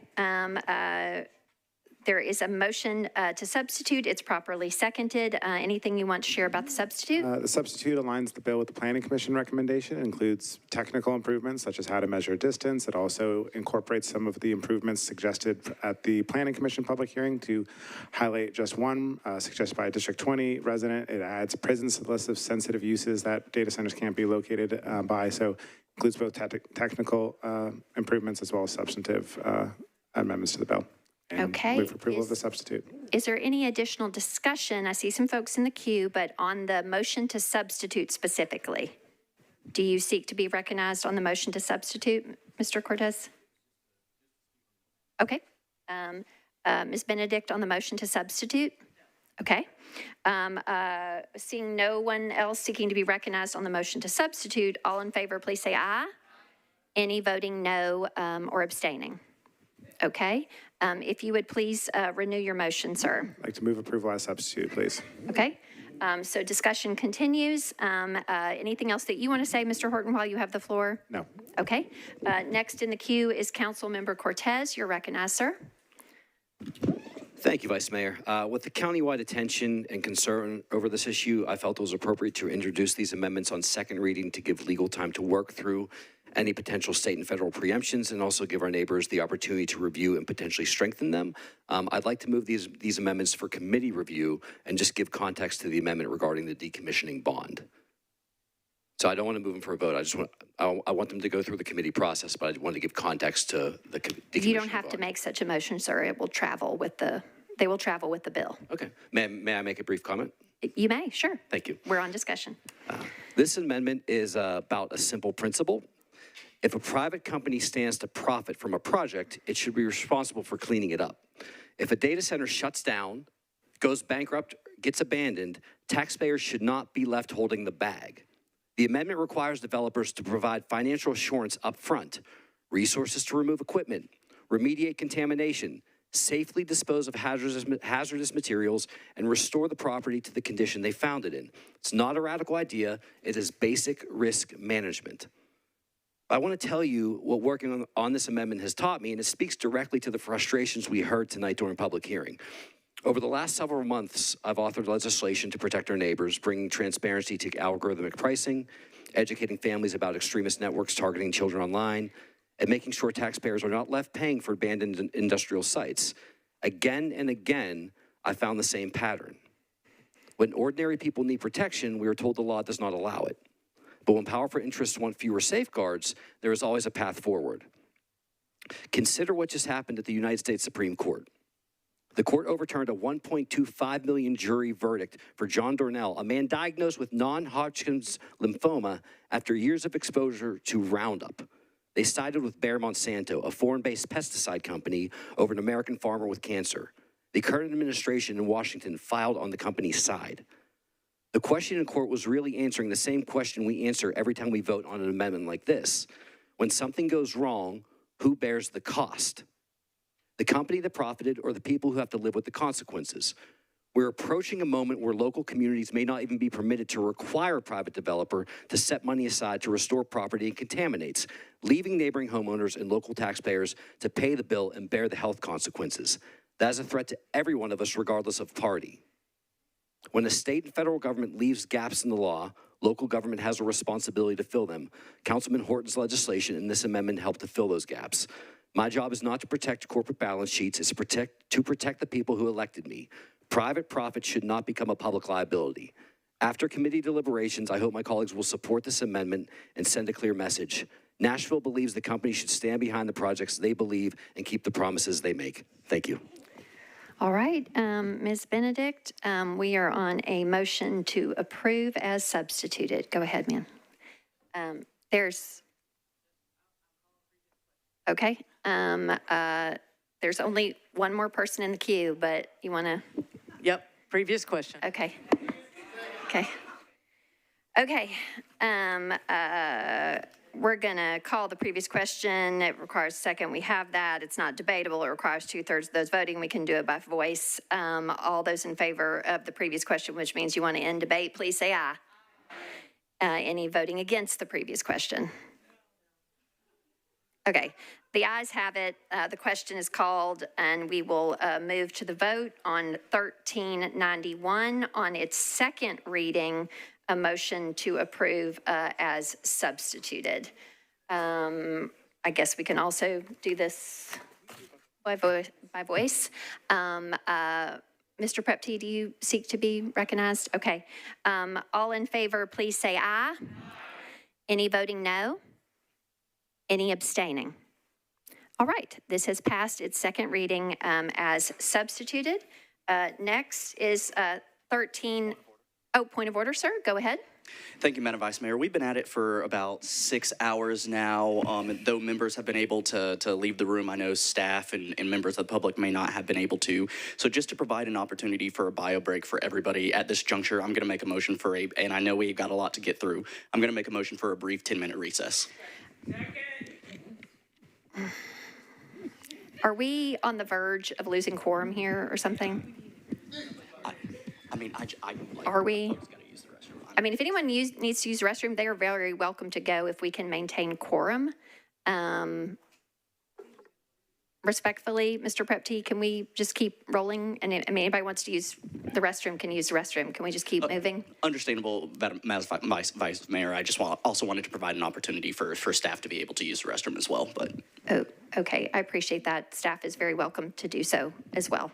There is a motion to substitute. It's properly seconded. Anything you want to share about the substitute? The substitute aligns the bill with the Planning Commission recommendation. It includes technical improvements such as how to measure distance. It also incorporates some of the improvements suggested at the Planning Commission public hearing. To highlight just one, suggested by a District 20 resident. It adds prisons to the list of sensitive uses that data centers can't be located by. So includes both technical improvements as well as substantive amendments to the bill. And okay. Move for approval of the substitute. Is there any additional discussion? I see some folks in the queue, but on the motion to substitute specifically, do you seek to be recognized on the motion to substitute, Mr. Cortez? Okay. Ms. Benedict on the motion to substitute? Okay. Seeing no one else seeking to be recognized on the motion to substitute, all in favor, please say aye. Any voting no or abstaining? Okay. If you would please renew your motion, sir. I'd like to move approval as substitute, please. Okay. So discussion continues. Anything else that you want to say, Mr. Horton, while you have the floor? No. Okay. Next in the queue is Councilmember Cortez. You're recognized, sir. Thank you, Vice Mayor. With the countywide attention and concern over this issue, I felt it was appropriate to introduce these amendments on second reading to give legal time to work through any potential state and federal preemptions, and also give our neighbors the opportunity to review and potentially strengthen them. I'd like to move these amendments for committee review and just give context to the amendment regarding the decommissioning bond. So I don't want to move them for a vote. I want them to go through the committee process, but I want to give context to the decommissioning You don't have bond. to make such a motion, sir. It will travel with the, they will travel with the bill. Okay. May I make a brief comment? You may, sure. Thank you. We're on discussion. This amendment is about a simple principle. If a private company stands to profit from a project, it should be responsible for cleaning it up. If a data center shuts down, goes bankrupt, gets abandoned, taxpayers should not be left holding the bag. The amendment requires developers to provide financial assurance up front, resources to remove equipment, remediate contamination, safely dispose of hazardous materials, and restore the property to the condition they found it in. It's not a radical idea. It is basic risk management. I want to tell you what working on this amendment has taught me, and it speaks directly to the frustrations we heard tonight during public hearing. Over the last several months, I've authored legislation to protect our neighbors, bringing transparency to algorithmic pricing, educating families about extremist networks targeting children online, and making sure taxpayers are not left paying for abandoned industrial sites. Again and again, I found the same pattern. When ordinary people need protection, we are told the law does not allow it. But when powerful interests want fewer safeguards, there is always a path forward. Consider what just happened at the United States Supreme Court. The court overturned a $1.25 million jury verdict for John Dornell, a man diagnosed with non-Hodgkin's lymphoma after years of exposure to Roundup. They sided with Bayer Monsanto, a foreign-based pesticide company, over an American farmer with cancer. The current administration in Washington filed on the company's side. The question in court was really answering the same question we answer every time we vote on an amendment like this. When something goes wrong, who bears the cost? The company that profited or the people who have to live with the consequences? We're approaching a moment where local communities may not even be permitted to require a private developer to set money aside to restore property it contaminates, leaving neighboring homeowners and local taxpayers to pay the bill and bear the health consequences. That is a threat to every one of us, regardless of party. When the state and federal government leaves gaps in the law, local government has a responsibility to fill them. Councilman Horton's legislation and this amendment help to fill those gaps. My job is not to protect corporate balance sheets, it's to protect the people who elected me. Private profit should not become a public liability. After committee deliberations, I hope my colleagues will support this amendment and send a clear message. Nashville believes the company should stand behind the projects they believe and keep the promises they make. Thank you. All right, Ms. Benedict, we are on a motion to approve as substituted. Go ahead, ma'am. Okay. There's only one more person in the queue, but you want to? Yep, previous question. Okay. Okay. Okay, we're gonna call the previous question. It requires a second. We have that. It's not debatable. It requires 2/3 of those voting. We can do it by voice. All those in favor of the previous question, which means you want to end debate, please say aye. Any voting against the previous question? Okay, the ayes have it. The question is called, and we will move to the vote on 1391 on its second reading, a motion to approve as substituted. I guess we can also do this by voice. Mr. Prepty, do you seek to be recognized? Okay. All in favor, please say aye. Any voting no? Any abstaining? All right, this has passed its second reading as substituted. Next is 13, point of order, sir, go ahead. Thank you, Madam Vice Mayor. We've been at it for about 6 hours now. And though members have been able to leave the room, I know staff and members of the public may not have been able to. So just to provide an opportunity for a bio break for everybody at this juncture, I'm going to make a motion for and I know we've got a lot to get through, I'm going to make a motion for a brief 10-minute recess. Are we on the verge of losing quorum here or something? Are we? I mean, if anyone needs to use the restroom, they are very welcome to go if we can maintain quorum. Respectfully, Mr. Prepty, can we just keep rolling? And I mean, anybody wants to use the restroom can use the restroom. Can we just keep moving? Understandable, Madam Vice Mayor. I just also wanted to provide an opportunity for staff to be able to use the restroom as well. But oh, okay, I appreciate that. Staff is very welcome to do so as well.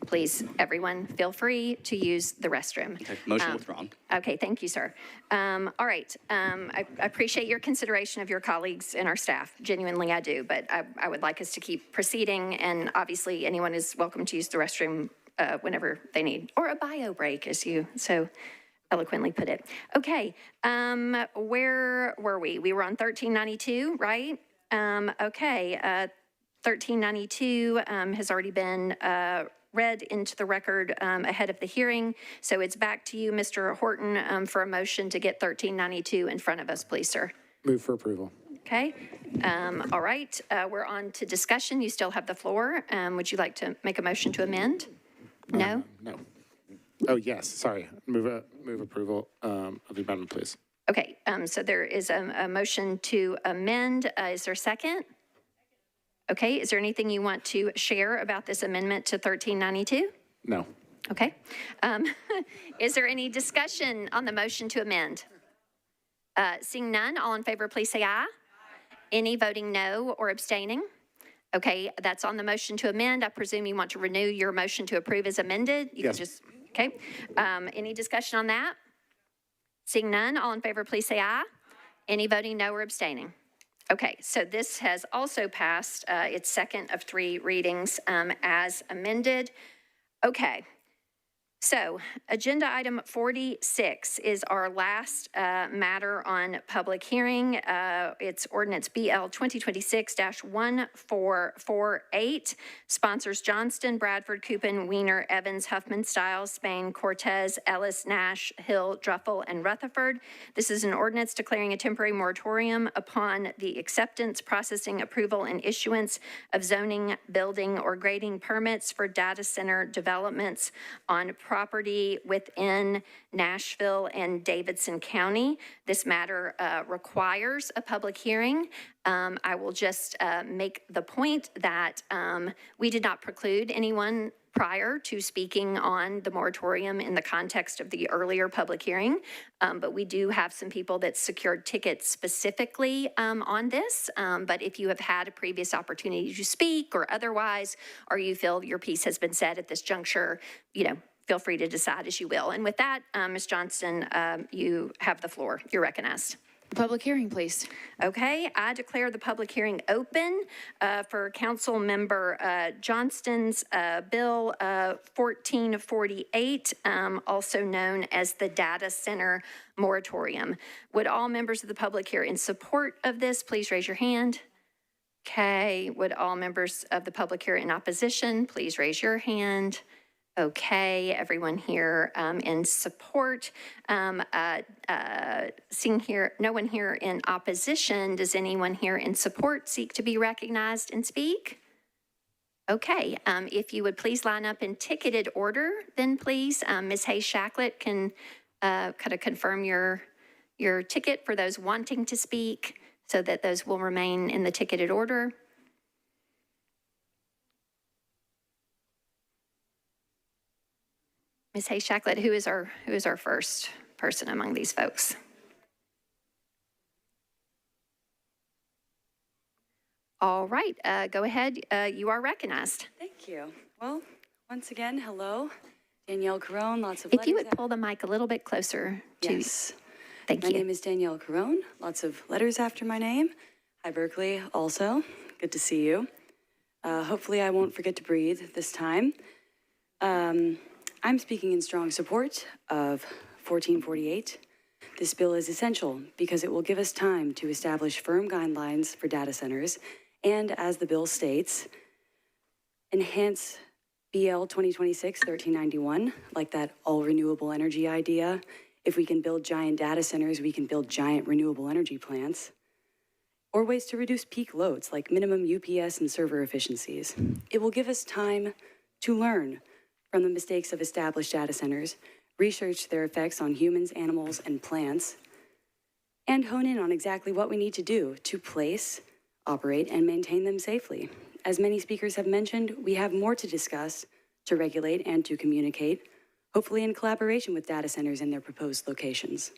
Please, everyone, feel free to use the restroom. Okay, motion withdrawn. Okay, thank you, sir. All right, I appreciate your consideration of your colleagues and our staff. Genuinely, I do, but I would like us to keep proceeding, and obviously anyone is welcome to use the restroom whenever they need, or a bio break, as you so eloquently put it. Okay, where were we? We were on 1392, right? Okay, 1392 has already been read into the record ahead of the hearing. So it's back to you, Mr. Horton, for a motion to get 1392 in front of us, please, sir. Move for approval. Okay. All right. We're on to discussion. You still have the floor. Would you like to make a motion to amend? No? No. Oh, yes. Sorry. Move approval of the amendment, please. Okay. So there is a motion to amend. Is there a second? Okay, is there anything you want to share about this amendment to 1392? No. Okay. Is there any discussion on the motion to amend? Seeing none, all in favor, please say aye. Any voting no or abstaining? Okay, that's on the motion to amend. I presume you want to renew your motion to approve as amended? You yes. Can just, okay. Any discussion on that? Seeing none, all in favor, please say aye. Any voting no or abstaining? Okay, so this has also passed its second of 3 readings as amended. Okay, so agenda item 46 is our last matter on public hearing. It's Ordinance BL 2026-1448. Sponsors Johnston, Bradford, Coupon, Wiener, Evans, Huffman, Stiles, Spain, Cortez, Ellis, Nash, Hill, Druffel, and Rutherford. This is an ordinance declaring a temporary moratorium upon the acceptance, processing, approval, and issuance of zoning, building, or grading permits for data center developments on property within Nashville and Davidson County. This matter requires a public hearing. I will just make the point that we did not preclude anyone prior to speaking on the moratorium in the context of the earlier public hearing, but we do have some people that secured tickets specifically on this. But if you have had a previous opportunity to speak or otherwise, or you feel your piece has been said at this juncture, you know, feel free to decide as you will. And with that, Ms. Johnston, you have the floor. You're recognized. Public hearing, please. Okay, I declare the public hearing open for Council Member Johnston's Bill 1448, also known as the Data Center Moratorium. Would all members of the public here in support of this, please raise your hand. Okay, would all members of the public here in opposition, please raise your hand. Okay, everyone here in support. Seeing here, no one here in opposition. Does anyone here in support seek to be recognized and speak? Okay, if you would please line up in ticketed order, then please. Ms. Hayes-Shacklet can kind of confirm your ticket for those wanting to speak so that those will remain in the ticketed order. Ms. Hayes-Shacklet, who is our first person among these folks? All right, go ahead. You are recognized. Thank you. Well, once again, hello. Danielle Carone, lots of If you would pull the mic a little bit closer to Yes. Thank My you. name is Danielle Carone, lots of letters after my name. Hi, Berkeley, also. Good to see you. Hopefully I won't forget to breathe this time. I'm speaking in strong support of 1448. This bill is essential because it will give us time to establish firm guidelines for data centers and, as the bill states, enhance BL 2026-1391, like that all renewable energy idea. If we can build giant data centers, we can build giant renewable energy plants. Or ways to reduce peak loads, like minimum UPS and server efficiencies. It will give us time to learn from the mistakes of established data centers, research their effects on humans, animals, and plants, and hone in on exactly what we need to do to place, operate, and maintain them safely. As many speakers have mentioned, we have more to discuss, to regulate, and to communicate, hopefully in collaboration with data centers in their proposed locations.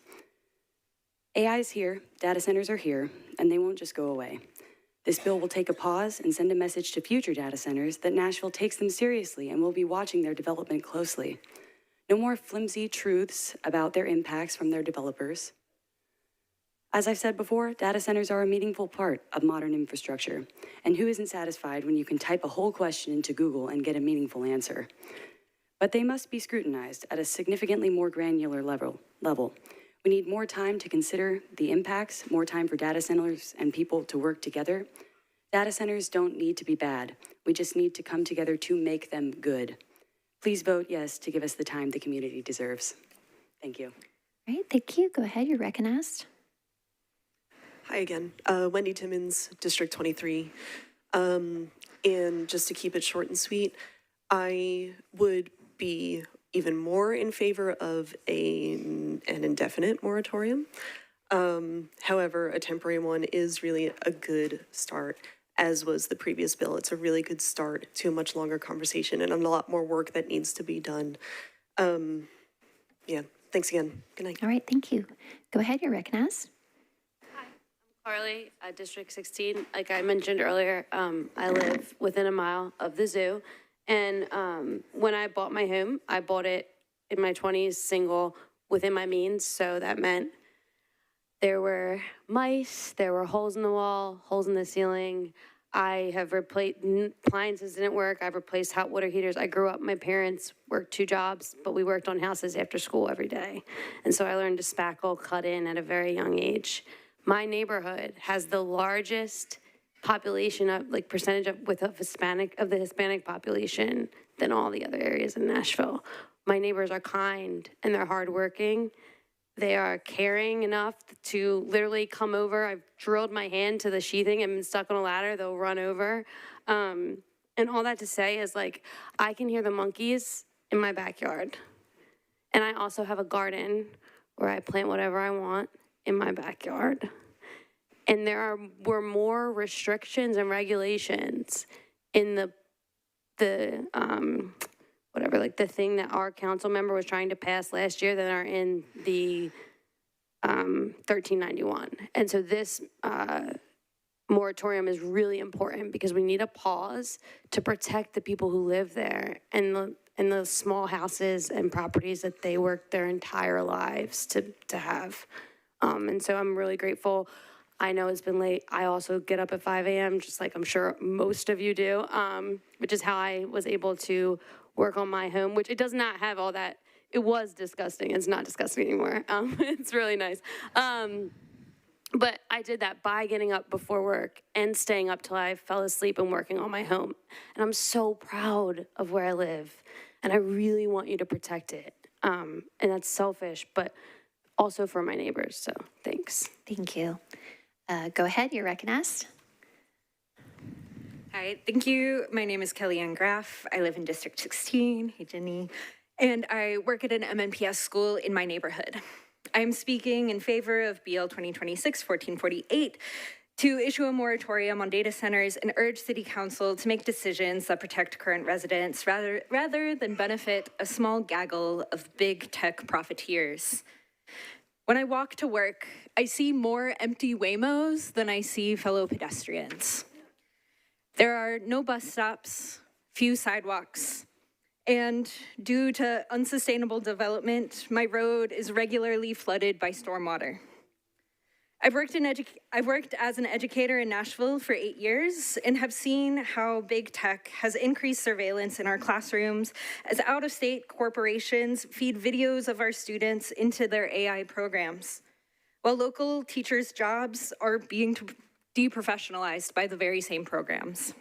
AI is here, data centers are here, and they won't just go away. This bill will take a pause and send a message to future data centers that Nashville takes them seriously and will be watching their development closely. No more flimsy truths about their impacts from their developers. As I've said before, data centers are a meaningful part of modern infrastructure, and who isn't satisfied when you can type a whole question into Google and get a meaningful answer? But they must be scrutinized at a significantly more granular level. We need more time to consider the impacts, more time for data centers and people to work together. Data centers don't need to be bad. We just need to come together to make them good. Please vote yes to give us the time the community deserves. Thank you. All right, thank you. Go ahead, you're recognized. Hi again, Wendy Timmons, District 23. And just to keep it short and sweet, I would be even more in favor of an indefinite moratorium. However, a temporary one is really a good start, as was the previous bill. It's a really good start to a much longer conversation and a lot more work that needs to be done. Yeah, thanks again. Good night. All right, thank you. Go ahead, you're recognized. Carly, District 16. Like I mentioned earlier, I live within a mile of the zoo. And when I bought my home, I bought it in my 20s, single, within my means. So that meant there were mice, there were holes in the wall, holes in the ceiling. I have replaced, appliances didn't work. I've replaced hot water heaters. I grew up, my parents worked 2 jobs, but we worked on houses after school every day. And so I learned to spackle, cut in at a very young age. My neighborhood has the largest population of, like, percentage of the Hispanic population than all the other areas in Nashville. My neighbors are kind and they're hardworking. They are caring enough to literally come over. I've drilled my hand to the sheathing and been stuck on a ladder. They'll run over. And all that to say is, like, I can hear the monkeys in my backyard. And I also have a garden where I plant whatever I want in my backyard. And were more restrictions and regulations in the thing that our council member was trying to pass last year that are in the 1391. And so this moratorium is really important because we need a pause to protect the people who live there and the small houses and properties that they worked their entire lives to have. And so I'm really grateful. I know it's been late. I also get up at 5 a.m., just like I'm sure most of you do, which is how I was able to work on my home, which it does not have all that. It was disgusting. It's not disgusting anymore. It's really nice. But I did that by getting up before work and staying up till I fell asleep and working on my home. And I'm so proud of where I live. And I really want you to protect it. And that's selfish, but also for my neighbors. So thanks. Thank you. Go ahead, you're recognized. Hi, thank you. My name is Kellyanne Graff. I live in District 16. Hey, Jenny. And I work at an MNPS school in my neighborhood. I'm speaking in favor of BL 2026-1448 to issue a moratorium on data centers and urge City Council to make decisions that protect current residents rather than benefit a small gaggle of big tech profiteers. When I walk to work, I see more empty Waymos than I see fellow pedestrians. There are no bus stops, few sidewalks, and due to unsustainable development, my road is regularly flooded by stormwater. I've worked as an educator in Nashville for 8 years and have seen how big tech has increased surveillance in our classrooms as out-of-state corporations feed videos of our students into their AI programs, while local teachers' jobs are being deprofessionalized by the very same programs.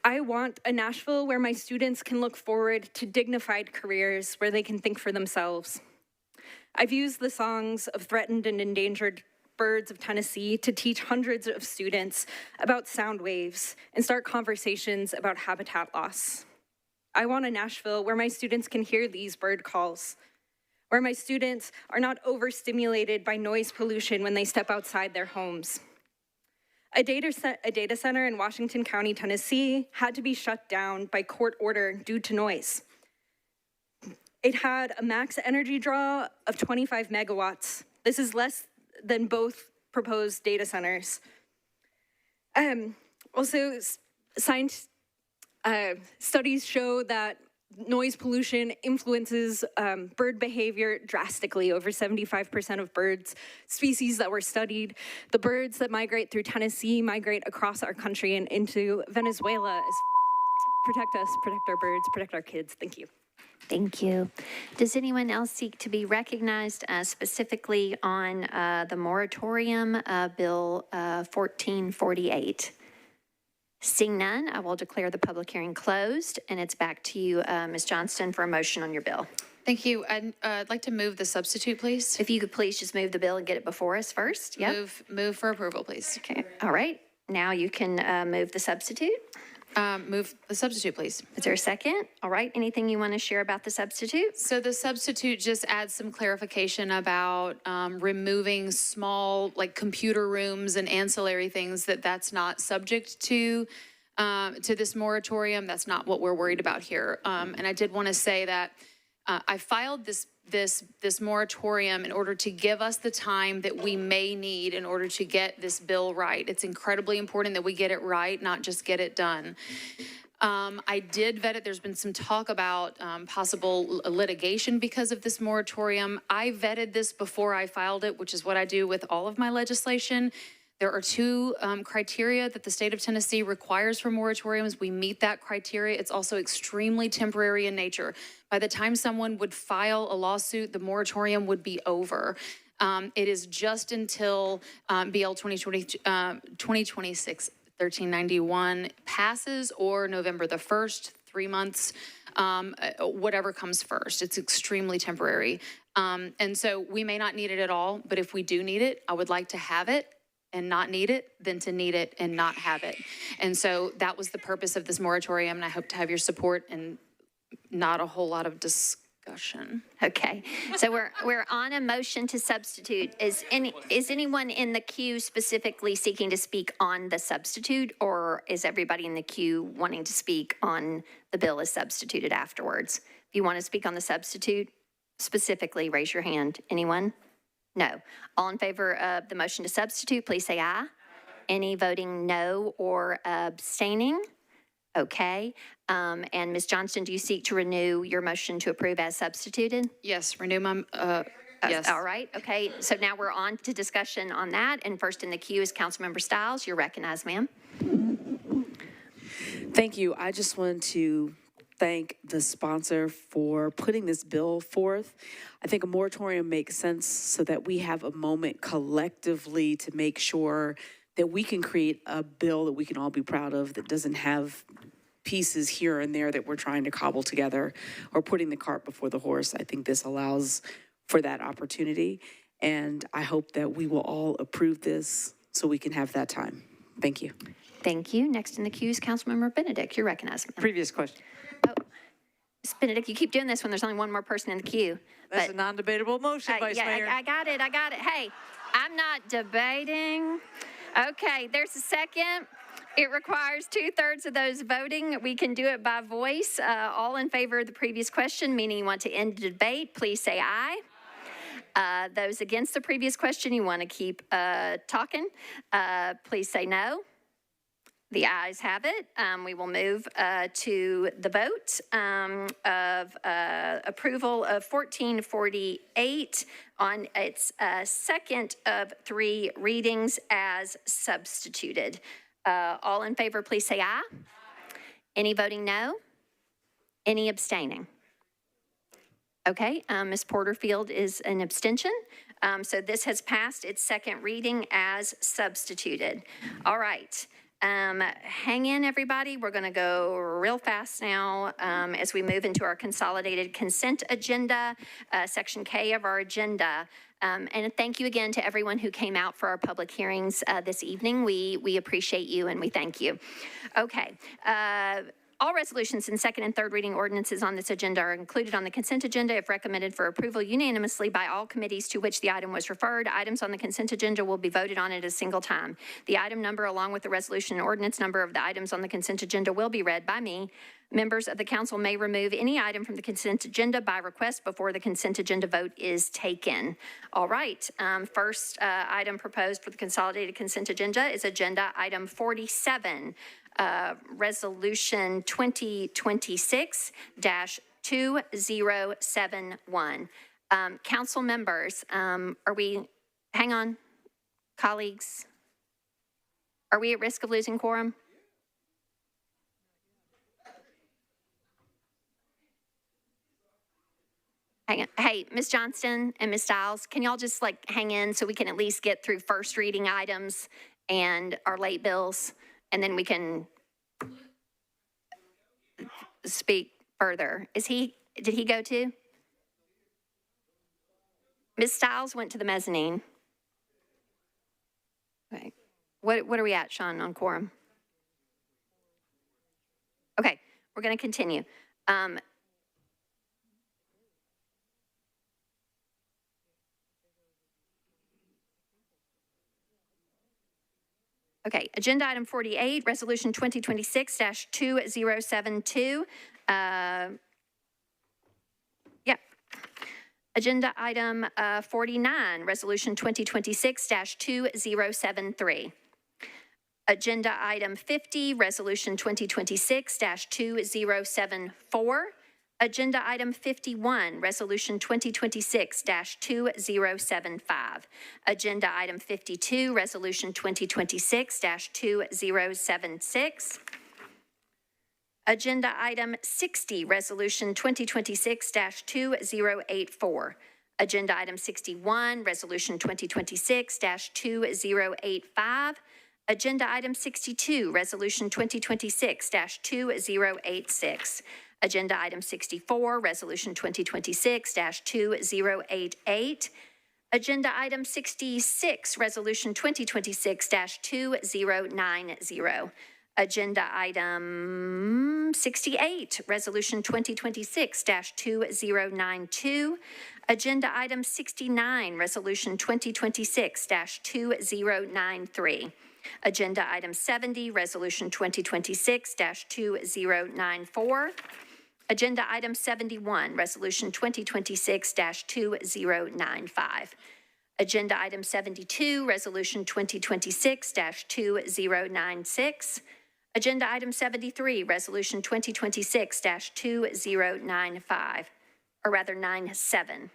I want a Nashville where my students can look forward to dignified careers where they can think for themselves. I've used the songs of threatened and endangered birds of Tennessee to teach hundreds of students about sound waves and start conversations about habitat loss. I want a Nashville where my students can hear these bird calls, where my students are not overstimulated by noise pollution when they step outside their homes. A data center in Washington County, Tennessee, had to be shut down by court order due to noise. It had a max energy draw of 25 megawatts. This is less than both proposed data centers. Also, studies show that noise pollution influences bird behavior drastically. Over 75% of birds, species that were studied, the birds that migrate through Tennessee migrate across our country and into Venezuela. Protect us, protect our birds, protect our kids. Thank you. Thank you. Does anyone else seek to be recognized specifically on the moratorium, Bill 1448? Seeing none, I will declare the public hearing closed, and it's back to you, Ms. Johnston, for a motion on your bill. Thank you. I'd like to move the substitute, please. If you could please just move the bill and get it before us first. Yep. Move for approval, please. Okay. All right. Now you can move the substitute. Move the substitute, please. Is there a second? All right. Anything you want to share about the substitute? So the substitute just adds some clarification about removing small, like computer rooms and ancillary things that's not subject to this moratorium. That's not what we're worried about here. And I did want to say that I filed this moratorium in order to give us the time that we may need in order to get this bill right. It's incredibly important that we get it right, not just get it done. I did vet it. There's been some talk about possible litigation because of this moratorium. I vetted this before I filed it, which is what I do with all of my legislation. There are two criteria that the state of Tennessee requires for moratoriums. We meet that criteria. It's also extremely temporary in nature. By the time someone would file a lawsuit, the moratorium would be over. It is just until BL 2026-1391 passes or November the 1st, 3 months, whatever comes first. It's extremely temporary. And so we may not need it at all, but if we do need it, I would like to have it and not need it than to need it and not have it. And so that was the purpose of this moratorium, and I hope to have your support and not a whole lot of discussion. Okay, so we're on a motion to substitute. Is anyone in the queue specifically seeking to speak on the substitute, or is everybody in the queue wanting to speak on the bill as substituted afterwards? If you want to speak on the substitute specifically, raise your hand. Anyone? No. All in favor of the motion to substitute, please say aye. Any voting no or abstaining? Okay. And Ms. Johnston, do you seek to renew your motion to approve as substituted? Yes, renew my, yes. All right. Okay. So now we're on to discussion on that. And first in the queue is Councilmember Stiles. You're recognized, ma'am. Thank you. I just wanted to thank the sponsor for putting this bill forth. I think a moratorium makes sense so that we have a moment collectively to make sure that we can create a bill that we can all be proud of, that doesn't have pieces here and there that we're trying to cobble together or putting the cart before the horse. I think this allows for that opportunity, and I hope that we will all approve this so we can have that time. Thank you. Thank you. Next in the queue is Councilmember Benedict. You're recognized. Previous question. Oh, Ms. Benedict, you keep doing this when there's only one more person in the queue. That's a non-debatable motion, Vice Mayor. I got it. Hey, I'm not debating. Okay, there's a second. It requires 2/3 of those voting. We can do it by voice. All in favor of the previous question, meaning you want to end the debate, please say aye. Those against the previous question, you want to keep talking, please say no. The ayes have it. We will move to the vote of approval of 1448 on its second of 3 readings as substituted. All in favor, please say aye. Any voting no? Any abstaining? Okay, Ms. Porterfield is an abstention. So this has passed its second reading as substituted. All right. Hang in, everybody. We're going to go real fast now as we move into our consolidated consent agenda, Section K of our agenda. And thank you again to everyone who came out for our public hearings this evening. We appreciate you and we thank you. Okay. All resolutions and second and third reading ordinances on this agenda are included on the consent agenda if recommended for approval unanimously by all committees to which the item was referred. Items on the consent agenda will be voted on at a single time. The item number along with the resolution and ordinance number of the items on the consent agenda will be read by me. Members of the council may remove any item from the consent agenda by request before the consent agenda vote is taken. All right, first item proposed for the consolidated consent agenda is agenda item 47. Resolution 2026-2071. Council members, hang on, colleagues, are we at risk of losing quorum? Hang on. Hey, Ms. Johnston and Ms. Stiles, can y'all just hang in so we can at least get through first reading items and our late bills? And then we can speak further. Did he go too? Ms. Stiles went to the mezzanine. Okay. What are we at, Sean, on quorum? Okay, we're going to continue. Okay, agenda item 48, resolution 2026-2072. Agenda item 49, resolution 2026-2073. Agenda item 50, resolution 2026-2074. Agenda item 51, resolution 2026-2075. Agenda item 52, resolution 2026-2076. Agenda item 60, resolution 2026-2084. Agenda item 61, resolution 2026-2085. Agenda item 62, resolution 2026-2086. Agenda item 64, resolution 2026-2088. Agenda item 66, resolution 2026-2090. Agenda item 68, resolution 2026-2092. Agenda item 69, resolution 2026-2093. Agenda item 70, resolution 2026-2094. Agenda item 71, resolution 2026-2095. Agenda item 72, resolution 2026-2096. Agenda item 73, resolution 2026-2095, or rather 97.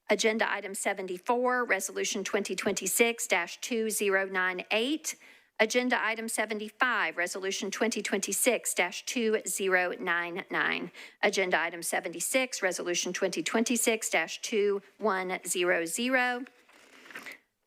Agenda item 74, resolution 2026-2098. Agenda item 75, resolution 2026-2099. Agenda item 76, resolution 2026-2100.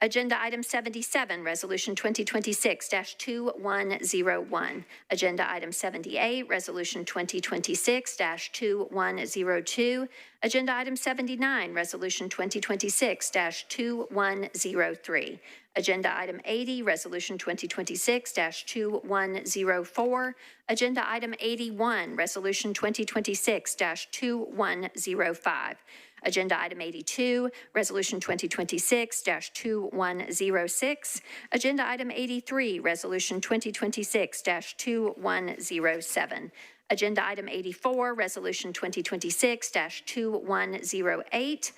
Agenda item 77, resolution 2026-2101. Agenda item 78, resolution 2026-2102. Agenda item 79, resolution 2026-2103. Agenda item 80, resolution 2026-2104. Agenda item 81, resolution 2026-2105. Agenda item 82, resolution 2026-2106. Agenda item 83, resolution 2026-2107. Agenda item 84, resolution 2026-2108.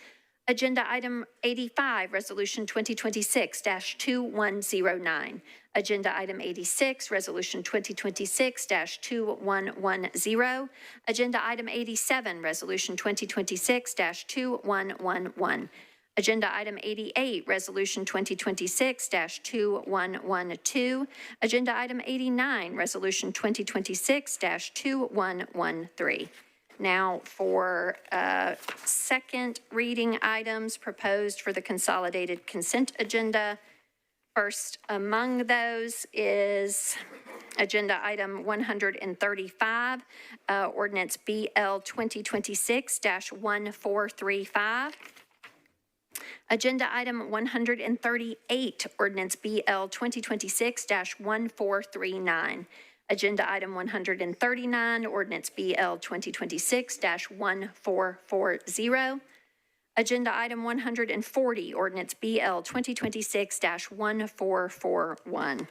Agenda item 85, resolution 2026-2109. Agenda item 86, resolution 2026-2110. Agenda item 87, resolution 2026-2111. Agenda item 88, resolution 2026-2112. Agenda item 89, resolution 2026-2113. Now for second reading items proposed for the consolidated consent agenda. First among those is agenda item 135, ordinance BL 2026-1435. Agenda item 138, ordinance BL 2026-1439. Agenda item 139, ordinance BL 2026-1440. Agenda item 140, ordinance BL 2026-1441.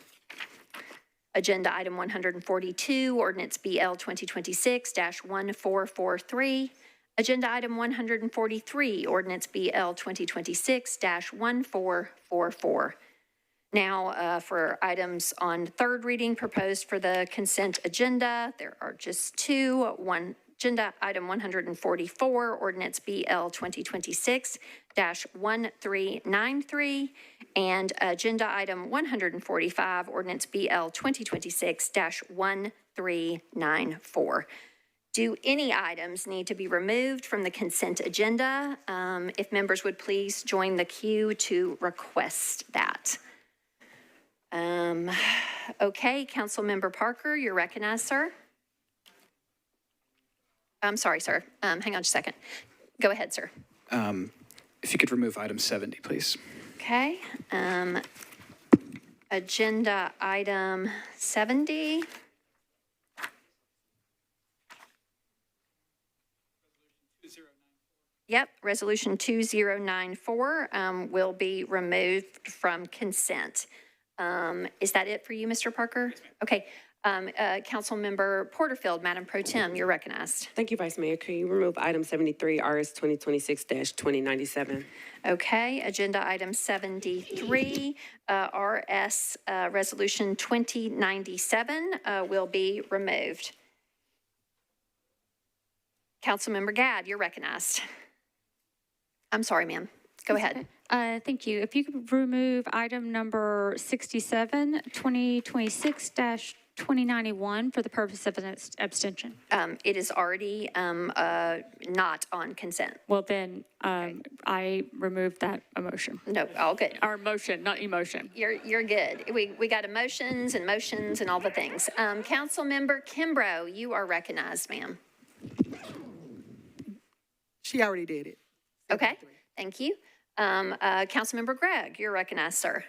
Agenda item 142, ordinance BL 2026-1443. Agenda item 143, ordinance BL 2026-1444. Now, for items on third reading proposed for the consent agenda, there are just two. Agenda item 144, ordinance BL 2026-1393, and agenda item 145, ordinance BL 2026-1394. Do any items need to be removed from the consent agenda? If members would please join the queue to request that. Okay, Councilmember Parker, you're recognized, sir. I'm sorry, sir. Hang on just a second. Go ahead, sir. If you could remove item 70, please. Okay. Agenda item 70. Yep, resolution 2094 will be removed from consent. Is that it for you, Mr. Parker? Okay. Councilmember Porterfield, Madam Pro Tem, you're recognized. Thank you, Vice Mayor. Can you remove item 73, RS 2026-2097? Okay. Agenda item 73, RS Resolution 2097 will be removed. Councilmember Gadd, you're recognized. I'm sorry, ma'am. Go ahead. Thank you. If you could remove item number 67, 2026-2091 for the purpose of an abstention. It is already not on consent. Well, then I removed that emotion. No, all good. Our motion, not emotion. You're good. We got emotions and motions and all the things. Councilmember Kimbrough, you are recognized, ma'am. She already did it. Okay, thank you. Councilmember Gregg, you're recognized, sir.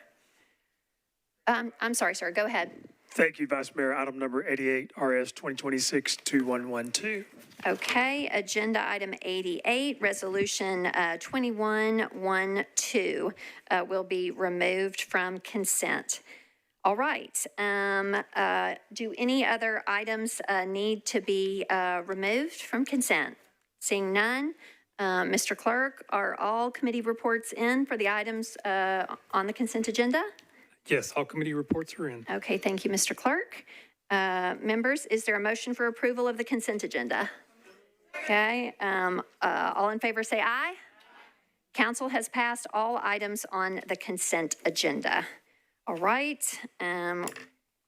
I'm sorry, sir. Go ahead. Thank you, Vice Mayor. Item number 88, RS 2026-2112. Okay, agenda item 88, resolution 2112 will be removed from consent. All right. Do any other items need to be removed from consent? Seeing none. Mr. Clerk, are all committee reports in for the items on the consent agenda? Yes, all committee reports are in. Okay, thank you, Mr. Clerk. Members, is there a motion for approval of the consent agenda? Okay, all in favor say aye. Council has passed all items on the consent agenda. All right,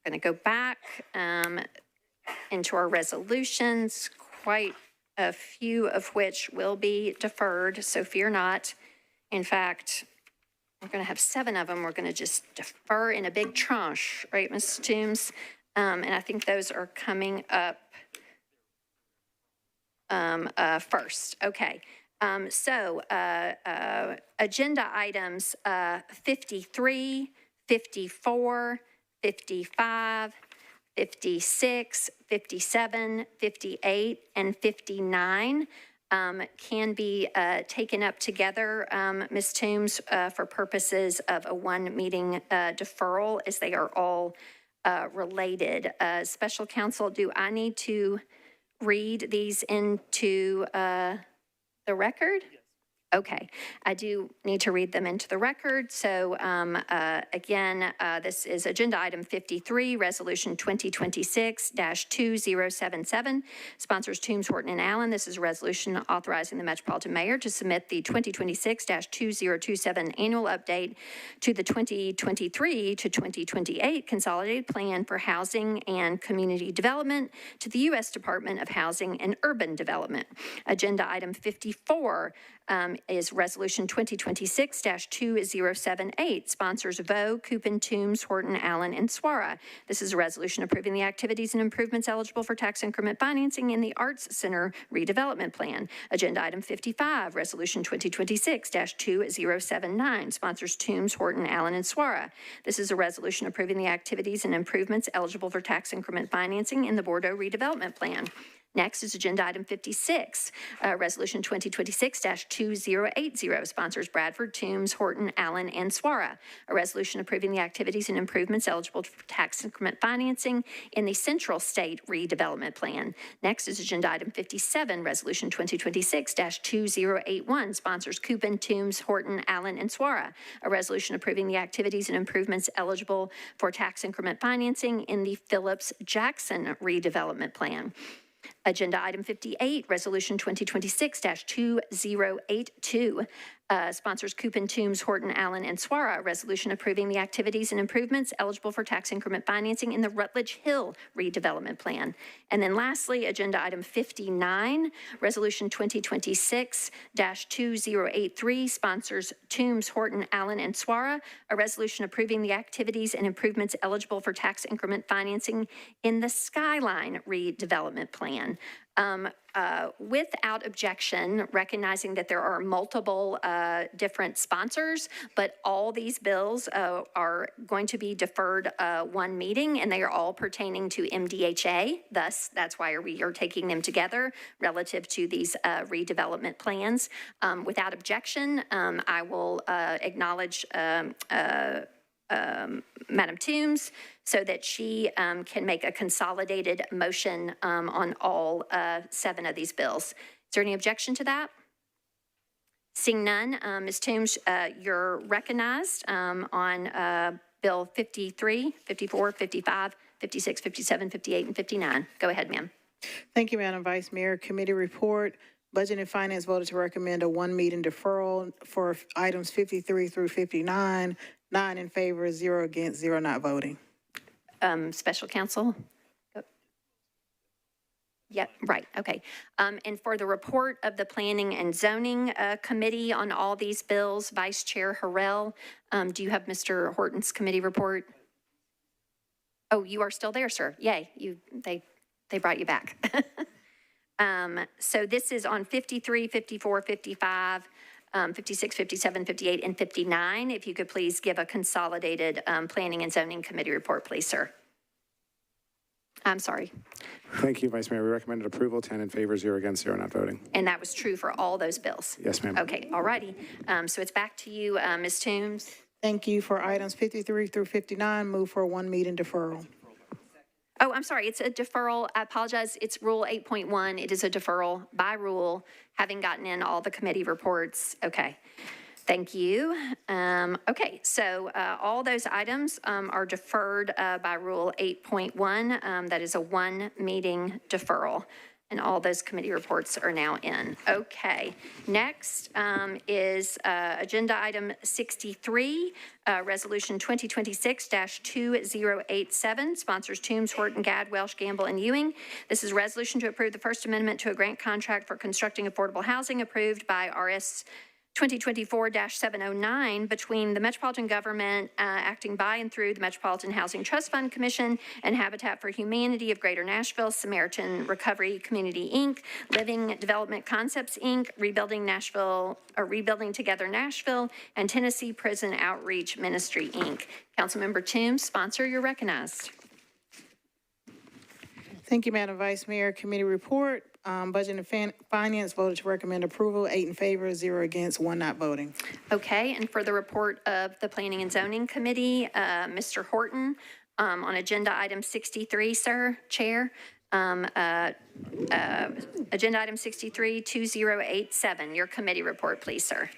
going to go back into our resolutions, quite a few of which will be deferred, so fear not. In fact, we're going to have 7 of them. We're going to just defer in a big tranche, right, Ms. Toombs? And I think those are coming up first. Okay. Agenda items 53, 54, 55, 56, 57, 58, and 59 can be taken up together, Ms. Toombs, for purposes of a one-meeting deferral, as they are all related. Special counsel, do I need to read these into the record? Okay, I do need to read them into the record. So again, this is agenda item 53, resolution 2026-2077. Sponsors Toombs, Horton, and Allen. This is a resolution authorizing the Metropolitan Mayor to submit the 2026-2027 annual update to the 2023 to 2028 Consolidated Plan for Housing and Community Development to the U.S. Department of Housing and Urban Development. Agenda item 54 is Resolution 2026-2078. Sponsors Vo, Coupin, Toombs, Horton, Allen, and Swara. This is a resolution approving the activities and improvements eligible for tax increment financing in the Arts Center redevelopment plan. Agenda item 55, Resolution 2026-2079. Sponsors Toombs, Horton, Allen, and Swara. This is a resolution approving the activities and improvements eligible for tax increment financing in the Bordeaux redevelopment plan. Next is agenda item 56, resolution 2026-2080, sponsors Bradford, Toombs, Horton, Allen, and Swara. A resolution approving the activities and improvements eligible for tax increment financing in the Central State Redevelopment Plan. Next is agenda item 57, resolution 2026-2081, sponsors Coupin, Toombs, Horton, Allen, and Swara. A resolution approving the activities and improvements eligible for tax increment financing in the Phillips-Jackson Redevelopment Plan. Agenda item 58, resolution 2026-2082, sponsors Coupin, Toombs, Horton, Allen, and Swara. A resolution approving the activities and improvements eligible for tax increment financing in the Rutledge Hill redevelopment plan. And then lastly, agenda item 59, resolution 2026-2083, sponsors Toombs, Horton, Allen, and Swara. A resolution approving the activities and improvements eligible for tax increment financing in the Skyline redevelopment plan. Without objection, recognizing that there are multiple different sponsors, but all these bills are going to be deferred one meeting, and they are all pertaining to MDHA. Thus, that's why we are taking them together relative to these redevelopment plans. Without objection, I will acknowledge Madam Toombs so that she can make a consolidated motion on all 7 of these bills. Is there any objection to that? Seeing none, Ms. Toombs, you're recognized on Bill 53, 54, 55, 56, 57, 58, and 59. Go ahead, ma'am. Thank you, Madam Vice Mayor. Committee report. Budget and Finance voted to recommend a one-meeting deferral for items 53 through 59. 9 in favor, 0 against, 0 not voting. Special counsel? Yep, right, okay. And for the report of the Planning and Zoning Committee on all these bills, Vice Chair Harrell, do you have Mr. Horton's committee report? Oh, you are still there, sir. Yay, they brought you back. So this is on 53, 54, 55, 56, 57, 58, and 59. If you could please give a consolidated Planning and Zoning Committee report, please, sir. I'm sorry. Thank you, Vice Mayor. We recommended approval, 10 in favor, 0 against, 0 not voting. And that was true for all those bills? Yes, ma'am. Okay, all righty. So it's back to you, Ms. Toombs. Thank you. For items 53 through 59, move for a one-meeting deferral. Oh, I'm sorry, it's a deferral. I apologize. It's Rule 8.1. It is a deferral by rule, having gotten in all the committee reports. Okay, thank you. Okay, so all those items are deferred by Rule 8.1. That is a one-meeting deferral. And all those committee reports are now in. Okay, next is agenda item 63, resolution 2026-2087, sponsors Toombs, Horton, Gadd, Welsh, Gamble, and Ewing. This is a resolution to approve the First Amendment to a grant contract for constructing affordable housing approved by RS 2024-709 between the Metropolitan Government acting by and through the Metropolitan Housing Trust Fund Commission and Habitat for Humanity of Greater Nashville, Samaritan Recovery Community, Inc., Living Development Concepts, Inc., Rebuilding Together Nashville, and Tennessee Prison Outreach Ministry, Inc. Councilmember Toombs, sponsor, you're recognized. Thank you, Madam Vice Mayor. Committee report. Budget and Finance voted to recommend approval, 8 in favor, 0 against, 1 not voting. Okay, and for the report of the Planning and Zoning Committee, Mr. Horton, on agenda item 63, sir, Chair. Agenda item 63, 2087, your committee report, please, sir.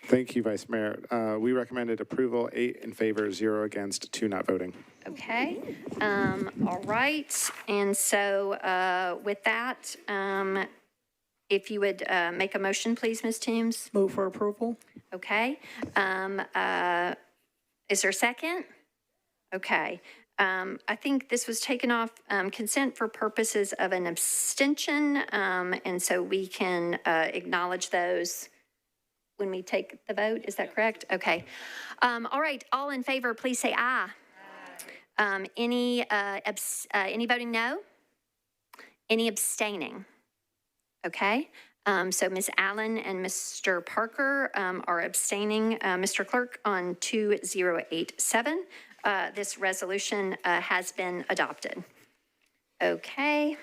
Thank you, Vice Mayor. We recommended approval, 8 in favor, 0 against, 2 not voting. Okay, all right, and so with that, if you would make a motion, please, Ms. Toombs. Move for approval. Okay, is there a second? Okay, I think this was taken off consent for purposes of an abstention, and so we can acknowledge those when we take the vote. Is that correct? Okay. All right, all in favor, please say aye. Any voting no? Any abstaining? Okay, so Ms. Allen and Mr. Parker are abstaining. Mr. Clerk, on 2087, this resolution has been adopted. Okay.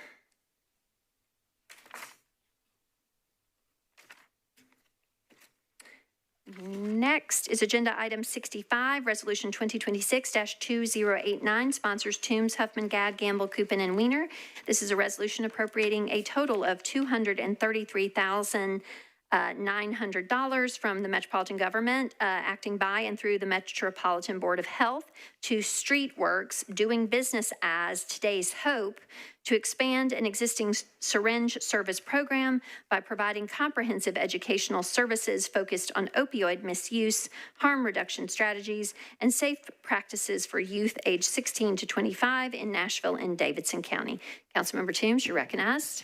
Next is agenda item 65, resolution 2026-2089, sponsors Toombs, Huffman, Gadd, Gamble, Coopin, and Weiner. This is a resolution appropriating a total of $233,900 from the Metropolitan Government, acting by and through the Metropolitan Board of Health, to Streetworks, doing business as Today's Hope, to expand an existing syringe service program by providing comprehensive educational services focused on opioid misuse, harm reduction strategies, and safe practices for youth age 16 to 25 in Nashville and Davidson County. Councilmember Toombs, you're recognized.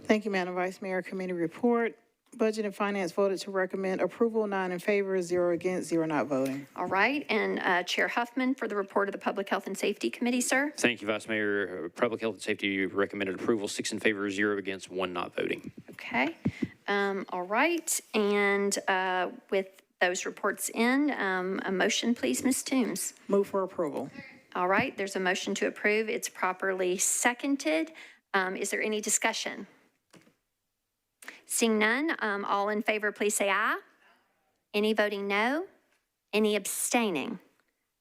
Thank you, Madam Vice Mayor. Committee report. Budget and Finance voted to recommend approval, 9 in favor, 0 against, 0 not voting. All right, and Chair Huffman for the report of the Public Health and Safety Committee, sir. Thank you, Vice Mayor. Public Health and Safety recommended approval, 6 in favor, 0 against, 1 not voting. Okay, all right, and with those reports in, a motion, please, Ms. Toombs. Move for approval. All right, there's a motion to approve. It's properly seconded. Is there any discussion? Seeing none, all in favor, please say aye. Any voting no? Any abstaining?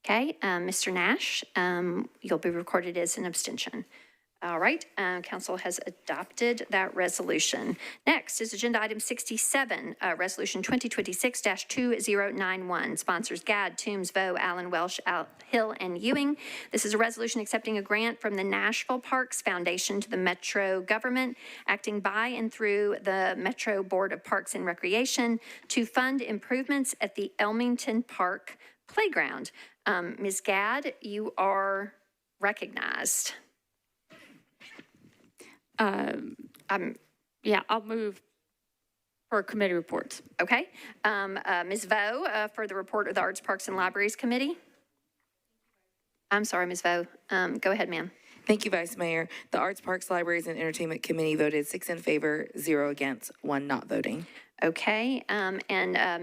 Okay, Mr. Nash, you'll be recorded as an abstention. All right, council has adopted that resolution. Next is agenda item 67, resolution 2026-2091, sponsors Gadd, Toombs, Vaux, Allen, Welsh, Hill, and Ewing. This is a resolution accepting a grant from the Nashville Parks Foundation to the Metro government, acting by and through the Metro Board of Parks and Recreation to fund improvements at the Elmington Park Playground. Ms. Gadd, you are recognized. Yeah, I'll move for committee reports. Okay. Ms. Vaux, for the report of the Arts, Parks, and Libraries Committee. I'm sorry, Ms. Vaux. Go ahead, ma'am. Thank you, Vice Mayor. The Arts, Parks, Libraries, and Entertainment Committee voted 6 in favor, 0 against, 1 not voting. Okay. And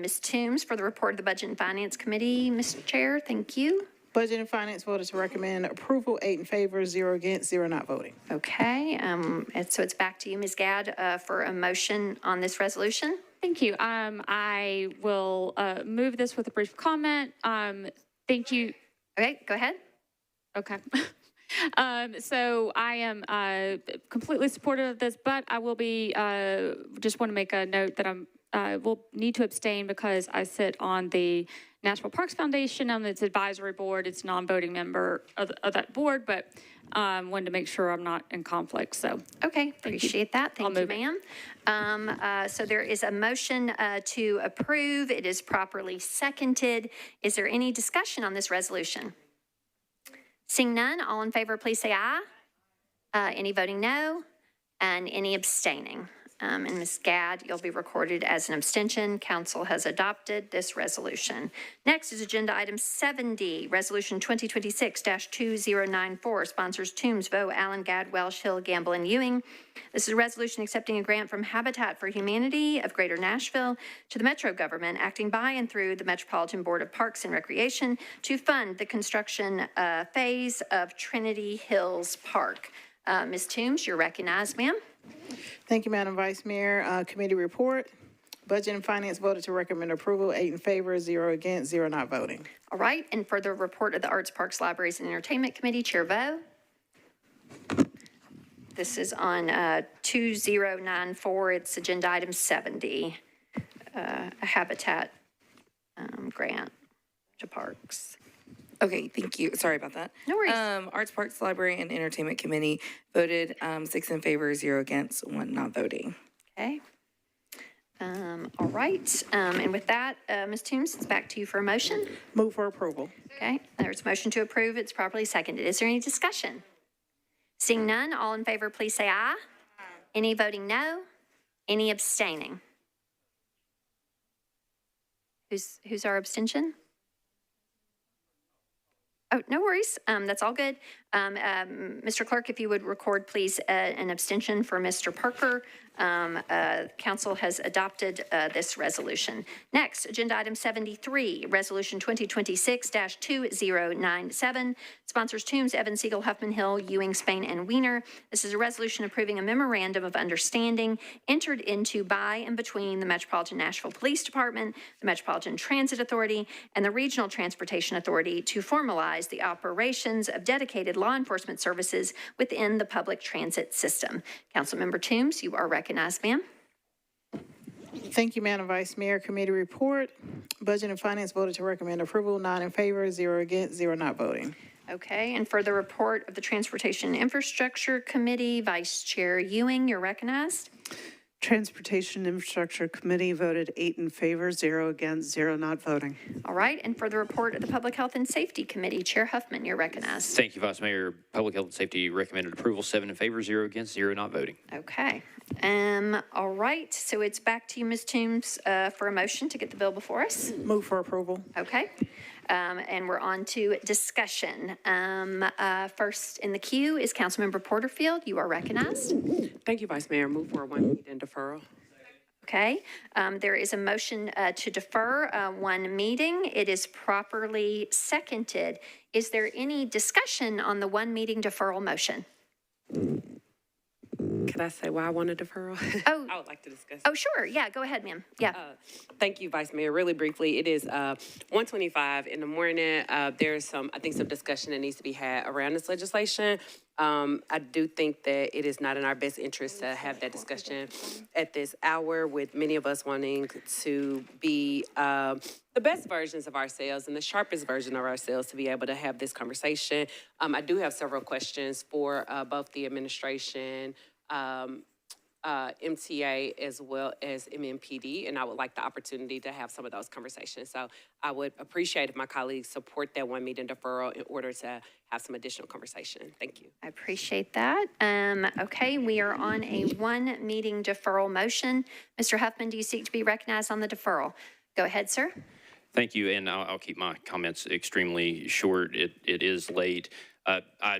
Ms. Toombs, for the report of the Budget and Finance Committee. Mr. Chair, thank you. Budget and Finance voted to recommend approval, 8 in favor, 0 against, 0 not voting. Okay, and so it's back to you, Ms. Gadd, for a motion on this resolution. Thank you. I will move this with a brief comment. Thank you. Okay, go ahead. Okay. So I am completely supportive of this, but I will be, just want to make a note that I will need to abstain because I sit on the Nashville Parks Foundation on its advisory board. It's a non-voting member of that board, but wanted to make sure I'm not in conflict, so. Okay, appreciate that. Thank you, ma'am. So there is a motion to approve. It is properly seconded. Is there any discussion on this resolution? Seeing none, all in favor, please say aye. Any voting no, and any abstaining. And Ms. Gadd, you'll be recorded as an abstention. Council has adopted this resolution. Next is agenda item 70, resolution 2026-2094, sponsors Toombs, Vo, Allen, Gadd, Welsh, Hill, Gamble, and Ewing. This is a resolution accepting a grant from Habitat for Humanity of Greater Nashville to the Metro government, acting by and through the Metropolitan Board of Parks and Recreation to fund the construction phase of Trinity Hills Park. Ms. Toombs, you're recognized, ma'am. Thank you, Madam Vice Mayor. Committee report. Budget and Finance voted to recommend approval, 8 in favor, 0 against, 0 not voting. All right, and for the report of the Arts, Parks, Libraries, and Entertainment Committee, Chair Vo. This is on 2094. It's agenda item 70, a Habitat grant to parks. Okay, thank you. Sorry about that. No worries. Arts, Parks, Library, and Entertainment Committee voted 6 in favor, 0 against, 1 not voting. Okay. All right. And with that, Ms. Toombs, it's back to you for a motion. Move for approval. Okay. There's a motion to approve. It's properly seconded. Is there any discussion? Seeing none, all in favor, please say aye. Any voting no? Any abstaining? Who's our abstention? Oh, no worries. That's all good. Mr. Clerk, if you would record, please, an abstention for Mr. Parker. Council has adopted this resolution. Next, agenda item 73, resolution 2026-2097, sponsors Toombs, Evans, Siegel, Huffman Hill, Ewing, Spain, and Wiener. This is a resolution approving a memorandum of understanding entered into by and between the Metropolitan Nashville Police Department, the Metropolitan Transit Authority, and the Regional Transportation Authority to formalize the operations of dedicated law enforcement services within the public transit system. Councilmember Toombs, you are recognized, ma'am. Thank you, Madam Vice Mayor. Committee report. Budget and Finance voted to recommend approval, 9 in favor, 0 against, 0 not voting. Okay, and for the report of the Transportation Infrastructure Committee, Vice Chair Ewing, you're recognized. Transportation Infrastructure Committee voted 8 in favor, 0 against, 0 not voting. All right, and for the report of the Public Health and Safety Committee, Chair Huffman, you're recognized. Thank you, Vice Mayor. Public Health and Safety recommended approval, 7 in favor, 0 against, 0 not voting. Okay. All right, so it's back to you, Ms. Toombs, for a motion to get the bill before us. Move for approval. Okay. And we're on to discussion. First in the queue is Councilmember Porterfield. You are recognized. Thank you, Vice Mayor. Move for 1 meeting deferral. Okay. There is a motion to defer 1 meeting. It is properly seconded. Is there any discussion on the 1 meeting deferral motion? Can I say why I want a deferral? Oh, I would like to discuss. Oh, sure. Yeah, go ahead, ma'am. Yeah. Thank you, Vice Mayor. Really briefly, it is 1:25 in the morning. There's some discussion that needs to be had around this legislation. I do think that it is not in our best interest to have that discussion at this hour, with many of us wanting to be the best versions of ourselves and the sharpest version of ourselves to be able to have this conversation. I do have several questions for both the administration, MTA, as well as MMPD, and I would like the opportunity to have some of those conversations. So I would appreciate if my colleagues support that 1 meeting deferral in order to have some additional conversation. Thank you. I appreciate that. Okay, we are on a 1 meeting deferral motion. Mr. Huffman, do you seek to be recognized on the deferral? Go ahead, sir. Thank you, and I'll keep my comments extremely short. It is late. I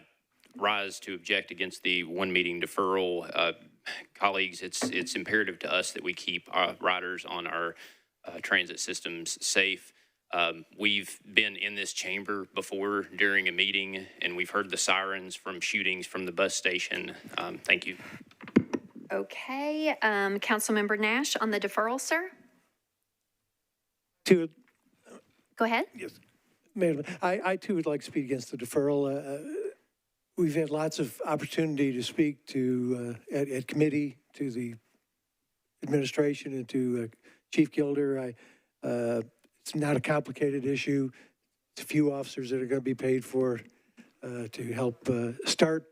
rise to object against the 1 meeting deferral. Colleagues, it's imperative to us that we keep riders on our transit systems safe. We've been in this chamber before during a meeting, and we've heard the sirens from shootings from the bus station. Thank you. Okay, Councilmember Nash on the deferral, sir. Go ahead. Yes, Madam, I too would like to speak against the deferral. We've had lots of opportunity to speak to at committee to the administration and to Chief Gilder. It's It's not a complicated issue. It's a few officers that are going to be paid for to help start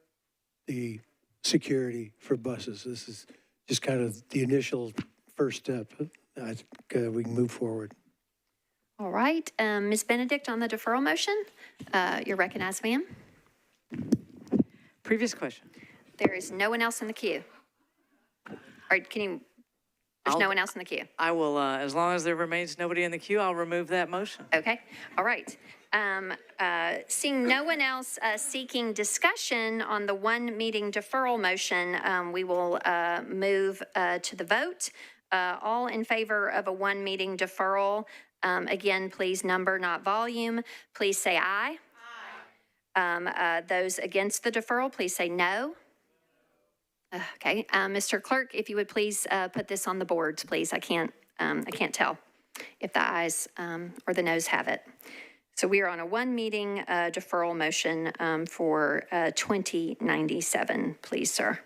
the security for buses. This is just kind of the initial first step. I think we can move forward. All right, Ms. Benedict on the deferral motion. You're recognized, ma'am. Previous question. There is no one else in the queue. Or can you, there's no one else in the queue. I will, as long as there remains nobody in the queue, I'll remove that motion. Okay, all right. Seeing no one else seeking discussion on the one meeting deferral motion, we will move to the vote. All in favor of a one meeting deferral, again, please number, not volume. Please say aye. Aye. Those against the deferral, please say no. Okay, Mr. Clerk, if you would please put this on the boards, please. I can't tell if the ayes or the noes have it. So we are on a one meeting deferral motion for 2097, please, sir.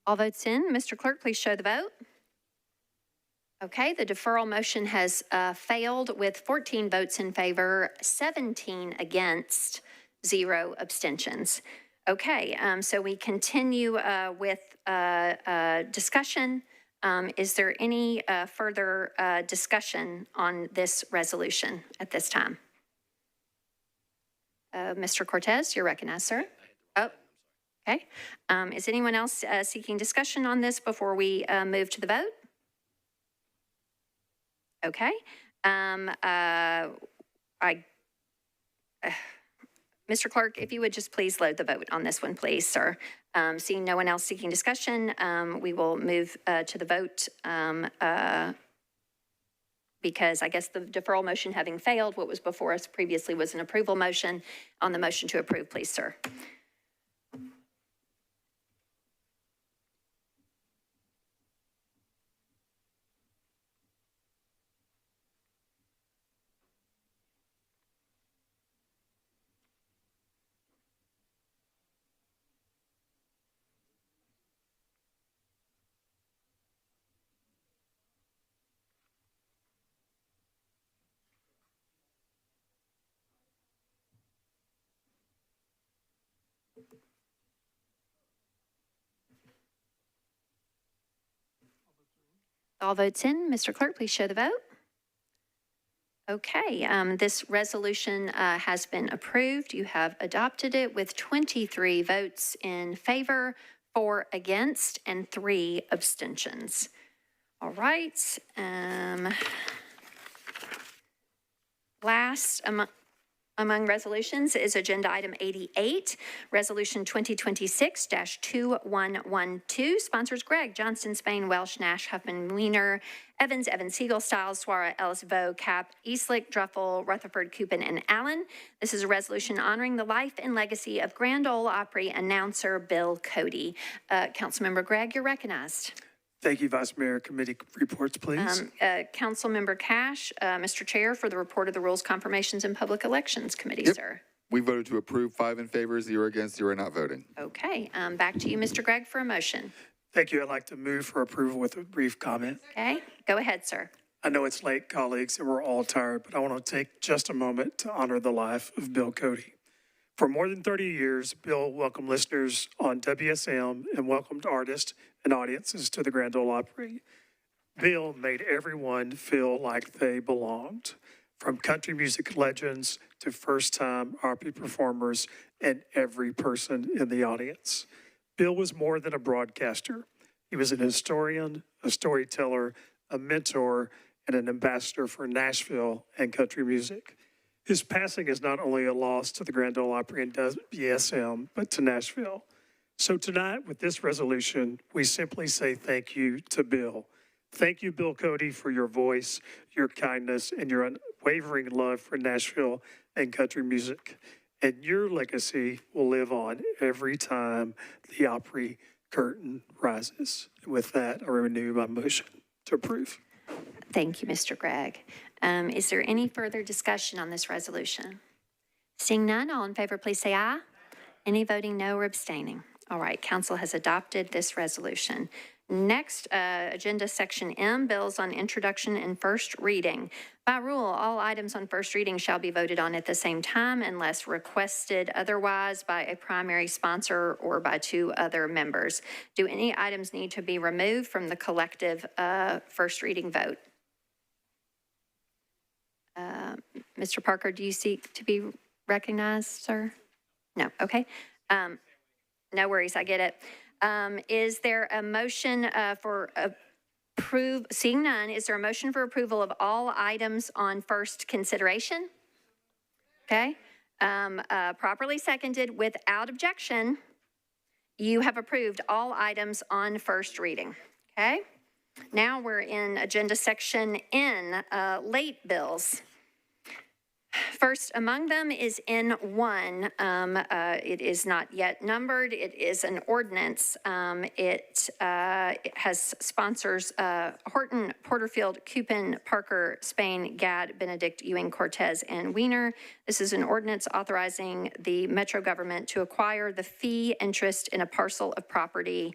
All votes in. Mr. Clerk, please show the vote. Okay, the deferral motion has failed with 14 votes in favor, 17 against, 0 abstentions. Okay, so we continue with discussion. Is there any further discussion on this resolution at this time? Mr. Cortez, you're recognized, sir. Oh, okay. Is anyone else seeking discussion on this before we move to the vote? Okay. Mr. Clerk, if you would just please load the vote on this one, please, sir. Seeing no one else seeking discussion, we will move to the vote because I guess the deferral motion having failed, what was before us previously was an approval motion. On the motion to approve, please, sir. All votes in. Mr. Clerk, please show the vote. Okay, this resolution has been approved. You have adopted it with 23 votes in favor, 4 against, and 3 abstentions. All right. Last among resolutions is agenda item 88, resolution 2026-2112. Sponsors Gregg, Johnston, Spain, Welsh, Nash, Huffman, Weiner, Evans, Siegel, Stiles, Swara, Ellis, Vo, Cap, Eastlick, Druffel, Rutherford, Coupin, and Allen. This is a resolution honoring the life and legacy of Grand Ole Opry announcer Bill Cody. Councilmember Gregg, you're recognized. Thank you, Vice Mayor. Committee reports, please. Councilmember Cash, Mr. Chair, for the report of the Rules, Confirmations, and Public Elections Committee, sir. We voted to approve, 5 in favor, 0 against, 0 not voting. Okay, back to you, Mr. Gregg, for a motion. Thank you. I'd like to move for approval with a brief comment. Okay, go ahead, sir. I know it's late, colleagues, and we're all tired, but I want to take just a moment to honor the life of Bill Cody. For more than 30 years, Bill welcomed listeners on WSM and welcomed artists and audiences to the Grand Ole Opry. Bill made everyone feel like they belonged, from country music legends to first-time Opry performers and every person in the audience. Bill was more than a broadcaster. He was an historian, a storyteller, a mentor, and an ambassador for Nashville and country music. His passing is not only a loss to the Grand Ole Opry and WSM, but to Nashville. So tonight, with this resolution, we simply say thank you to Bill. Thank you, Bill Cody, for your voice, your kindness, and your unwavering love for Nashville and country music. And your legacy will live on every time the Opry curtain rises. With that, I renew my motion to approve. Thank you, Mr. Gregg. Is there any further discussion on this resolution? Seeing none, all in favor, please say aye. Any voting no or abstaining? All right, council has adopted this resolution. Next, agenda section M, bills on introduction and first reading. By rule, all items on first reading shall be voted on at the same time unless requested otherwise by a primary sponsor or by two other members. Do any items need to be removed from the collective first reading vote? Mr. Parker, do you seek to be recognized, sir? No, okay. No worries, I get it. Is there a motion seeing none, is there a motion for approval of all items on first consideration? Okay. Properly seconded without objection. You have approved all items on first reading. Okay. Now we're in agenda section N, late bills. First among them is N1. It is not yet numbered. It is an ordinance. It has sponsors Horton, Porterfield, Cupin, Parker, Spain, Gadd, Benedict, Ewing, Cortez, and Wiener. This is an ordinance authorizing the Metro government to acquire the fee interest in a parcel of property,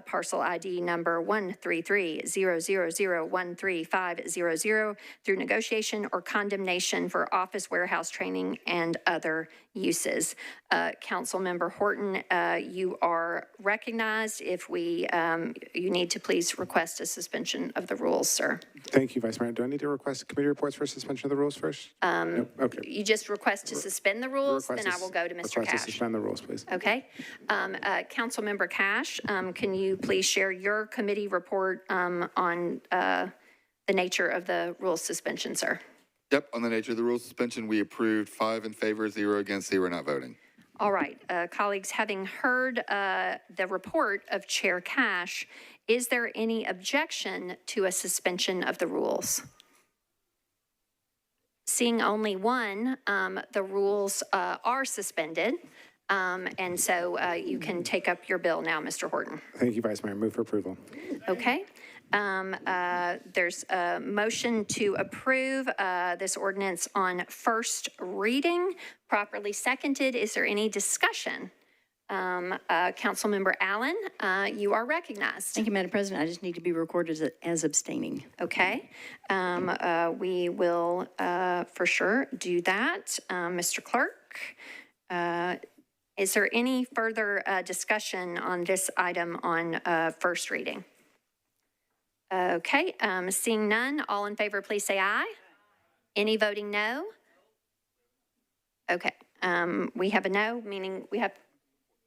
parcel ID number 13300013500 through negotiation or condemnation for office, warehouse, training, and other uses. Councilmember Horton, you are recognized. If you need to please request a suspension of the rules, sir. Thank you, Vice Mayor. Do I need to request committee reports for suspension of the rules first? No? Okay. You just request to suspend the rules, then I will go to Mr. Request Cash. to suspend the rules, please. Okay. Councilmember Cash, can you please share your committee report on the nature of the rule suspension, sir? Yep, on the nature of the rule suspension, we approved 5 in favor, 0 against, 0 not voting. All right, colleagues, having heard the report of Chair Cash, is there any objection to a suspension of the rules? Seeing only one, the rules are suspended, and so you can take up your bill now, Mr. Horton. Thank you, Vice Mayor. Move for approval. Okay. There's a motion to approve this ordinance on first reading, properly seconded. Is there any discussion? Councilmember Allen, you are recognized. Thank you, Madam President. I just need to be recorded as abstaining. Okay. We will for sure do that. Mr. Clerk, is there any further discussion on this item on first reading? Okay, seeing none, all in favor, please say aye. Any voting no? Okay, we have a no, meaning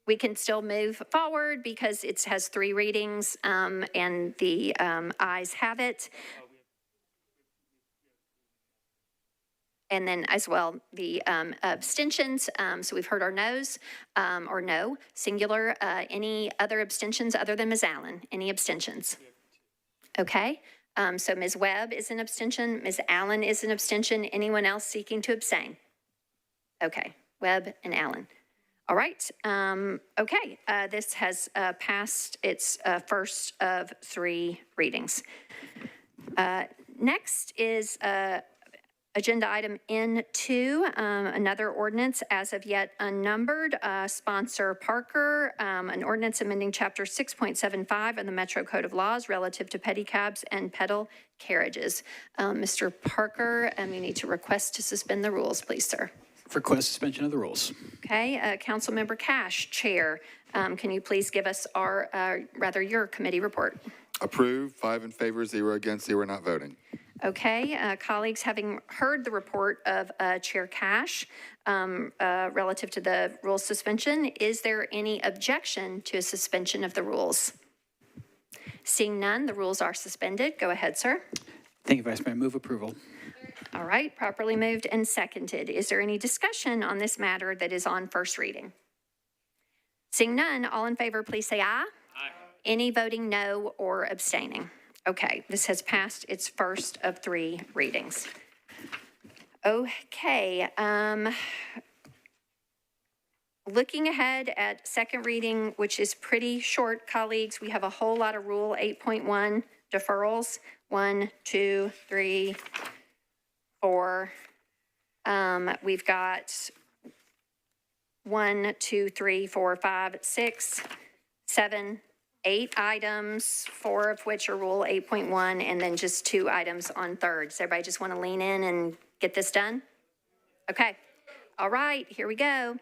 we can still move forward because it has 3 readings, and the ayes have it. And then as well, the abstentions, so we've heard our no's, or no, singular. Any other abstentions other than Ms. Allen? Any abstentions? Okay, so Ms. Webb is an abstention, Ms. Allen is an abstention. Anyone else seeking to abstain? Okay, Webb and Allen. All right, okay, this has passed its first of 3 readings. Next is agenda item N2, another ordinance as of yet unnumbered, sponsor Parker, an ordinance amending chapter 6.75 of the Metro Code of Laws relative to pedicabs and pedal carriages. Mr. Parker, you need to request to suspend the rules, please, sir. Request suspension of the rules. Okay, Councilmember Cash, Chair, can you please give us your committee report? Approved, 5 in favor, 0 against, 0 not voting. Okay, colleagues, having heard the report of Chair Cash relative to the rule suspension, is there any objection to a suspension of the rules? Seeing none, the rules are suspended. Go ahead, sir. Thank you, Vice Mayor. Move approval. All right, properly moved and seconded. Is there any discussion on this matter that is on first reading? Seeing none, all in favor, please say aye. Aye. Any voting no or abstaining? Okay, this has passed its first of 3 readings. Okay, looking ahead at second reading, which is pretty short, colleagues, we have a whole lot of Rule 8.1 deferrals. 1, 2, 3, 4. We've got 1, 2, 3, 4, 5, 6, 7, 8 items, 4 of which are Rule 8.1, and then just 2 items on third. So everybody just want to lean in and get this done? Okay. All right, here we go.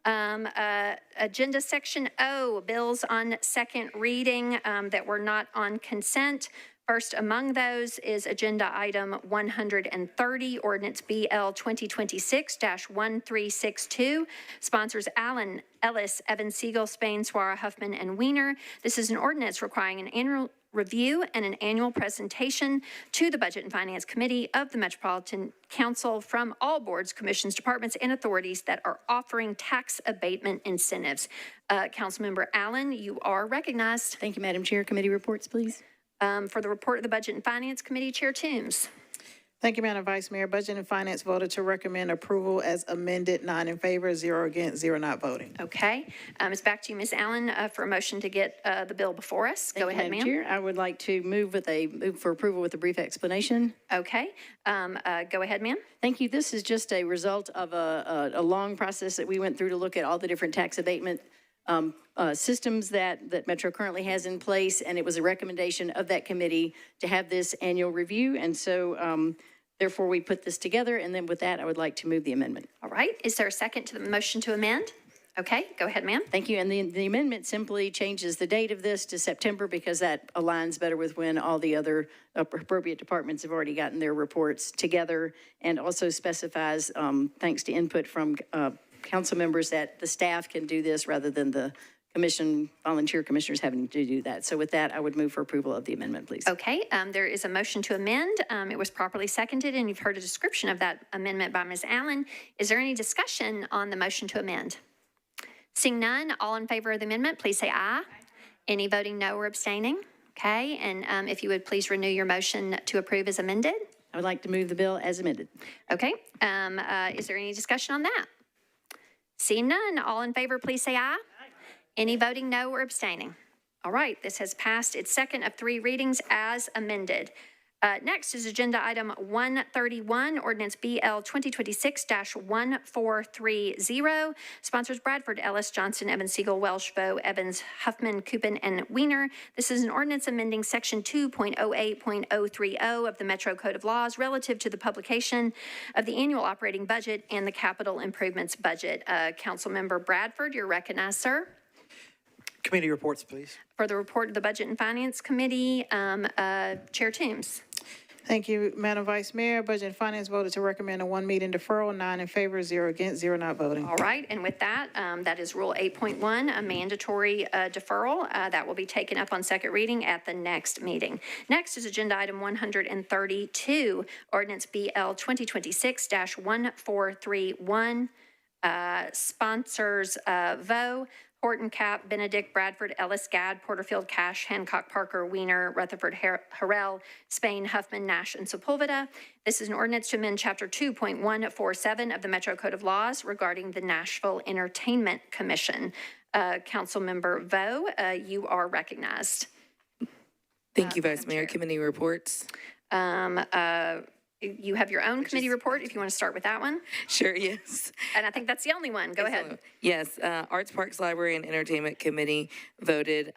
Agenda Section O, bills on second reading that were not on consent. First among those is Agenda Item 130, Ordinance BL 2026-1362. Sponsors Allen, Ellis, Evans, Siegel, Spain, Suara, Huffman, and Weiner. This is an ordinance requiring an annual review and an annual presentation to the Budget and Finance Committee of the Metropolitan Council from all boards, commissions, departments, and authorities that are offering tax abatement incentives. Councilmember Allen, you are recognized. Thank you, Madam Chair. Committee reports, please. For the report of the Budget and Finance Committee, Chair Toombs. Thank you, Madam Vice Mayor. Budget and Finance voted to recommend approval as amended, 9 in favor, 0 against, 0 not voting. Okay. It's back to you, Ms. Allen, for a motion to get the bill before us. Go ahead, ma'am. Madam Chair, I would like to move for approval with a brief explanation. Okay. Go ahead, ma'am. Thank you. This is just a result of a long process that we went through to look at all the different tax abatement systems that Metro currently has in place, and it was a recommendation of that committee to have this annual review, and so therefore we put this together, and then with that, I would like to move the amendment. All right. Is there a second to the motion to amend? Okay, go ahead, ma'am. Thank you, and the amendment simply changes the date of this to September because that aligns better with when all the other appropriate departments have already gotten their reports together, and also specifies, thanks to input from council members, that the staff can do this rather than the volunteer commissioners having to do that. So with that, I would move for approval of the amendment, please. Okay, there is a motion to amend. It was properly seconded, and you've heard a description of that amendment by Ms. Allen. Is there any discussion on the motion to amend? Seeing none, all in favor of the amendment, please say aye. Any voting no or abstaining? Okay, and if you would please renew your motion to approve as amended. I would like to move the bill as amended. Okay, is there any discussion on that? Seeing none, all in favor, please say aye. Any voting no or abstaining? All right, this has passed its second of 3 readings as amended. Next is Agenda Item 131, Ordinance BL 2026-1430. Sponsors Bradford, Ellis, Johnson, Evans, Siegel, Welsh, Vo, Evans, Huffman, Coupin, and Weiner. This is an ordinance amending Section 2.08.030 of the Metro Code of Laws relative to the publication of the annual operating budget and the capital improvements budget. Councilmember Bradford, you're recognized, sir. Committee reports, please. For the report of the Budget and Finance Committee, Chair Toombs. Thank you, Madam Vice Mayor. Budget and Finance voted to recommend a 1 meeting deferral, 9 in favor, 0 against, 0 not voting. All right, and with that, that is Rule 8.1, a mandatory deferral that will be taken up on second reading at the next meeting. Next is Agenda Item 132, Ordinance BL 2026-1431. Sponsors Vo, Horton, Cap, Benedict, Bradford, Ellis, Gadd, Porterfield, Cash, Hancock, Parker, Weiner, Rutherford, Harrell, Spain, Huffman, Nash, and Sepulveda. This is an ordinance to amend Chapter 2.147 of the Metro Code of Laws regarding the Nashville Entertainment Commission. Councilmember Vo, you are recognized. Thank you, Vice Mayor. Committee reports. You have your own committee report if you want to start with that one. Sure, yes. And I think that's the only one. Go ahead. Yes, Arts, Parks, Library, and Entertainment Committee voted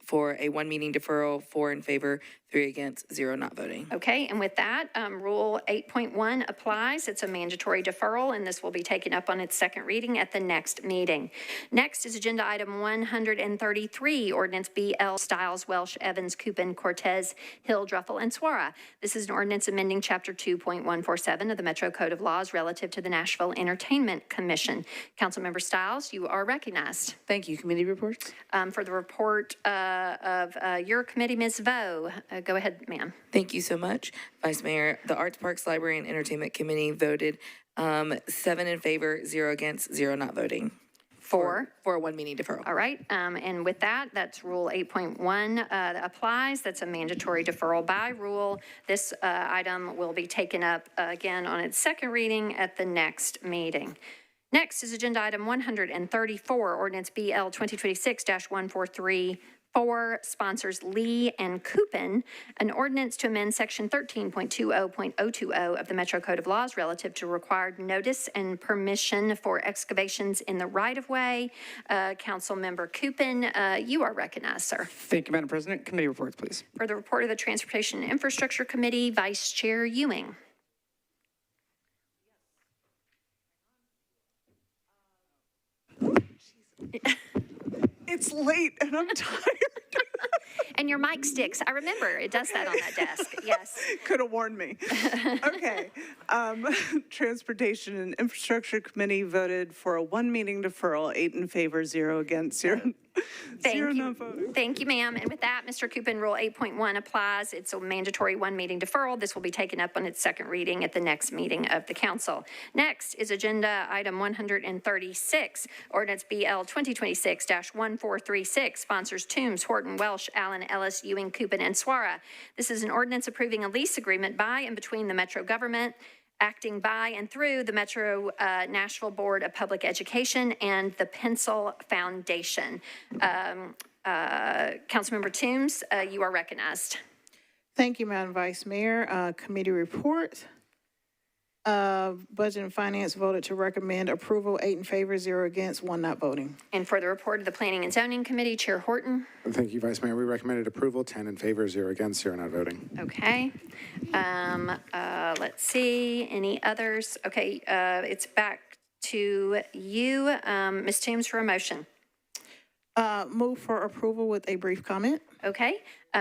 for a 1 meeting deferral, 4 in favor, 3 against, 0 not voting. Okay, and with that, Rule 8.1 applies. It's a mandatory deferral, and this will be taken up on its second reading at the next meeting. Next is Agenda Item 133, Ordinance BL Stiles, Welsh, Evans, Coupin, Cortez, Hill, Druffel, and Suara. This is an ordinance amending Chapter 2.147 of the Metro Code of Laws relative to the Nashville Entertainment Commission. Councilmember Stiles, you are recognized. Thank you. Committee reports. For the report of your committee, Ms. Vo, go ahead, ma'am. Thank you so much, Vice Mayor. The Arts, Parks, Library, and Entertainment Committee voted 7 in favor, 0 against, 0 not voting. For a one meeting deferral. All right, and with that, that's Rule 8.1 that applies. That's a mandatory deferral by rule. This item will be taken up again on its second reading at the next meeting. Next is Agenda Item 134, Ordinance BL 2026-1434, sponsors Lee and Coupin, an ordinance to amend Section 13.20.020 of the Metro Code of Laws relative to required notice and permission for excavations in the right-of-way. Councilmember Coupin, you are recognized, sir. Thank you, Madam President. Committee reports, please. For the report of the Transportation and Infrastructure Committee, Vice Chair Ewing. It's late and I'm tired. And your mic sticks. I remember it does that on that desk. Yes. Could have warned me. Okay. Transportation and Infrastructure Committee voted for a one meeting deferral, 8 in favor, 0 against, 0. Thank you. Thank you, ma'am. And with that, Mr. Coupin, Rule 8.1 applies. It's a mandatory one meeting deferral. This will be taken up on its second reading at the next meeting of the council. Next is Agenda Item 136, Ordinance BL 2026-1436, sponsors Toombs, Horton, Welsh, Allen, Ellis, Ewing, Coupin, and Swara. This is an ordinance approving a lease agreement by and between the Metro government, acting by and through the Metro Nashville Board of Public Education and the Pencil Foundation. Councilmember Toombs, you are recognized. Thank you, Madam Vice Mayor. Committee report. Budget and Finance voted to recommend approval, 8 in favor, 0 against, 1 not voting. And for the report of the Planning and Zoning Committee, Chair Horton. Thank you, Vice Mayor. We recommended approval, 10 in favor, 0 against, 0 not voting. Okay. Let's see, any others? Okay, it's back to you, Ms. Toombs, for a motion. Move for approval with a brief comment. Okay,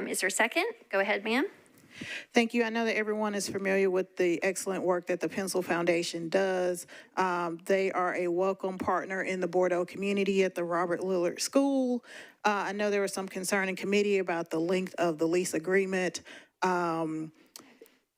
is there a second? Go ahead, ma'am. Thank you. I know that everyone is familiar with the excellent work that the Pencil Foundation does. They are a welcome partner in the Bordeaux community at the Robert Lillard School. I know there was some concern in committee about the length of the lease agreement.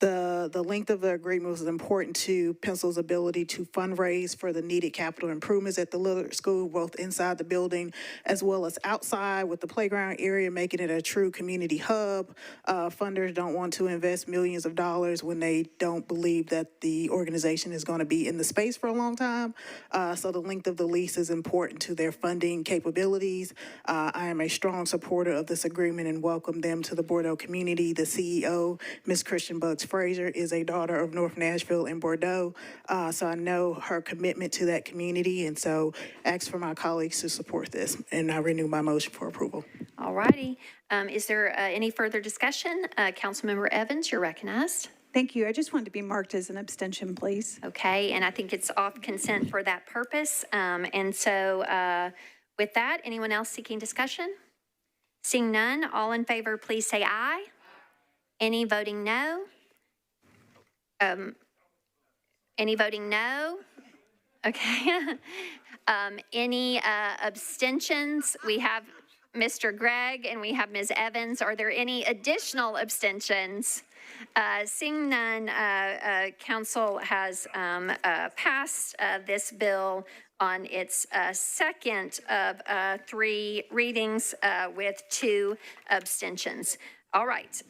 The length of the agreement was important to Pencil's ability to fundraise for the needed capital improvements at the Lillard School, both inside the building as well as outside with the playground area, making it a true community hub. Funders don't want to invest millions of dollars when they don't believe that the organization is going to be in the space for a long time. So the length of the lease is important to their funding capabilities. I am a strong supporter of this agreement and welcome them to the Bordeaux community. The CEO, Ms. Christian Bugs Fraser, is a daughter of North Nashville and Bordeaux, so I know her commitment to that community, and so ask for my colleagues to support this, and I renew my motion for approval. All righty. Is there any further discussion? Councilmember Evans, you're recognized. Thank you. I just wanted to be marked as an abstention, please. Okay, and I think it's off consent for that purpose. And so with that, anyone else seeking discussion? Seeing none, all in favor, please say aye. Any voting no? Any voting no? Okay. Any abstentions? We have Mr. Gregg and we have Ms. Evans. Are there any additional abstentions? Seeing none, council has passed this bill on its second of 3 readings with 2 abstentions. All right.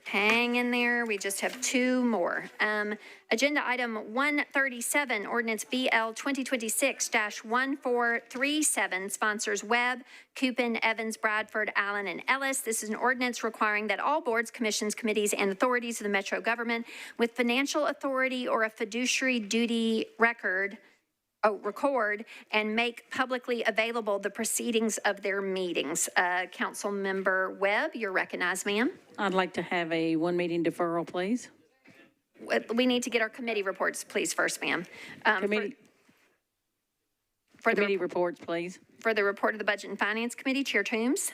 Hang in there. We just have 2 more. Agenda item 137, Ordinance BL 2026-1437, sponsors Webb, Coupin, Evans, Bradford, Allen, and Ellis. This is an ordinance requiring that all boards, commissions, committees, and authorities of the Metro government with financial authority or a fiduciary duty record and make publicly available the proceedings of their meetings. Councilmember Webb, you're recognized, ma'am. I'd like to have a 1 meeting deferral, please. We need to get our committee reports, please, first, ma'am. Committee reports, please. For the report of the Budget and Finance Committee, Chair Toombs.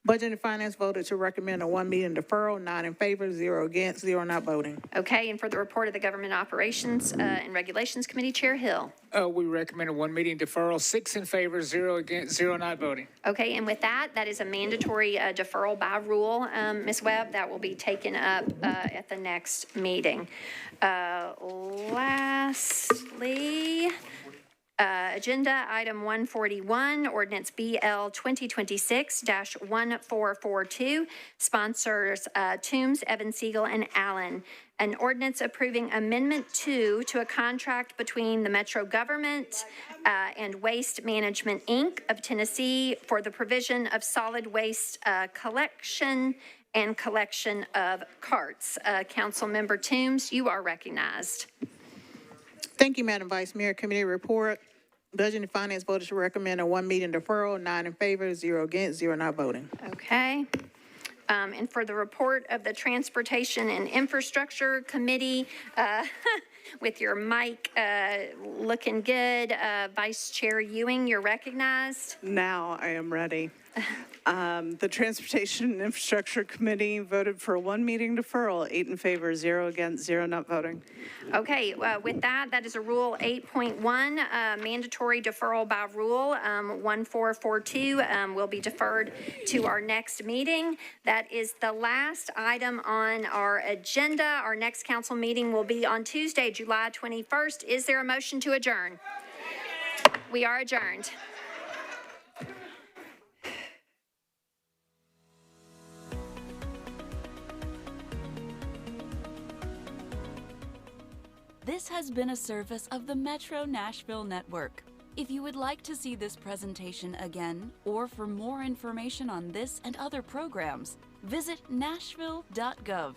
Budget and Finance voted to recommend a 1 meeting deferral, 9 in favor, 0 against, 0 not voting. Okay, and for the report of the Government Operations and Regulations Committee, Chair Hill. We recommend a 1 meeting deferral, 6 in favor, 0 against, 0 not voting. Okay, and with that, that is a mandatory deferral by rule, Ms. Webb. That will be taken up at the next meeting. Lastly, Agenda item 141, ordinance BL 2026-1442, sponsors Toombs, Evan Siegel, and Allen. An ordinance approving Amendment 2 to a contract between the Metro Government and Waste Management, Inc. of Tennessee for the provision of solid waste collection and collection of carts. Councilmember Toombs, you are recognized. Thank you, Madam Vice Mayor. Committee report. Budget and Finance voted to recommend a one meeting deferral, 9 in favor, 0 against, 0 not voting. Okay. And for the report of the Transportation and Infrastructure Committee, with your mic looking good, Vice Chair Ewing, you're recognized. Now I am ready. The Transportation and Infrastructure Committee voted for a one meeting deferral, 8 in favor, 0 against, 0 not voting. Okay, with that, that is a Rule 8.1, mandatory deferral by rule. 1442 will be deferred to our next meeting. That is the last item on our agenda. Our next council meeting will be on Tuesday, July 21st. Is there a motion to adjourn? We are adjourned. This has been a service of the Metro Nashville Network. If you would like to see this presentation again, or for more information on this and other programs, visit nashville.gov.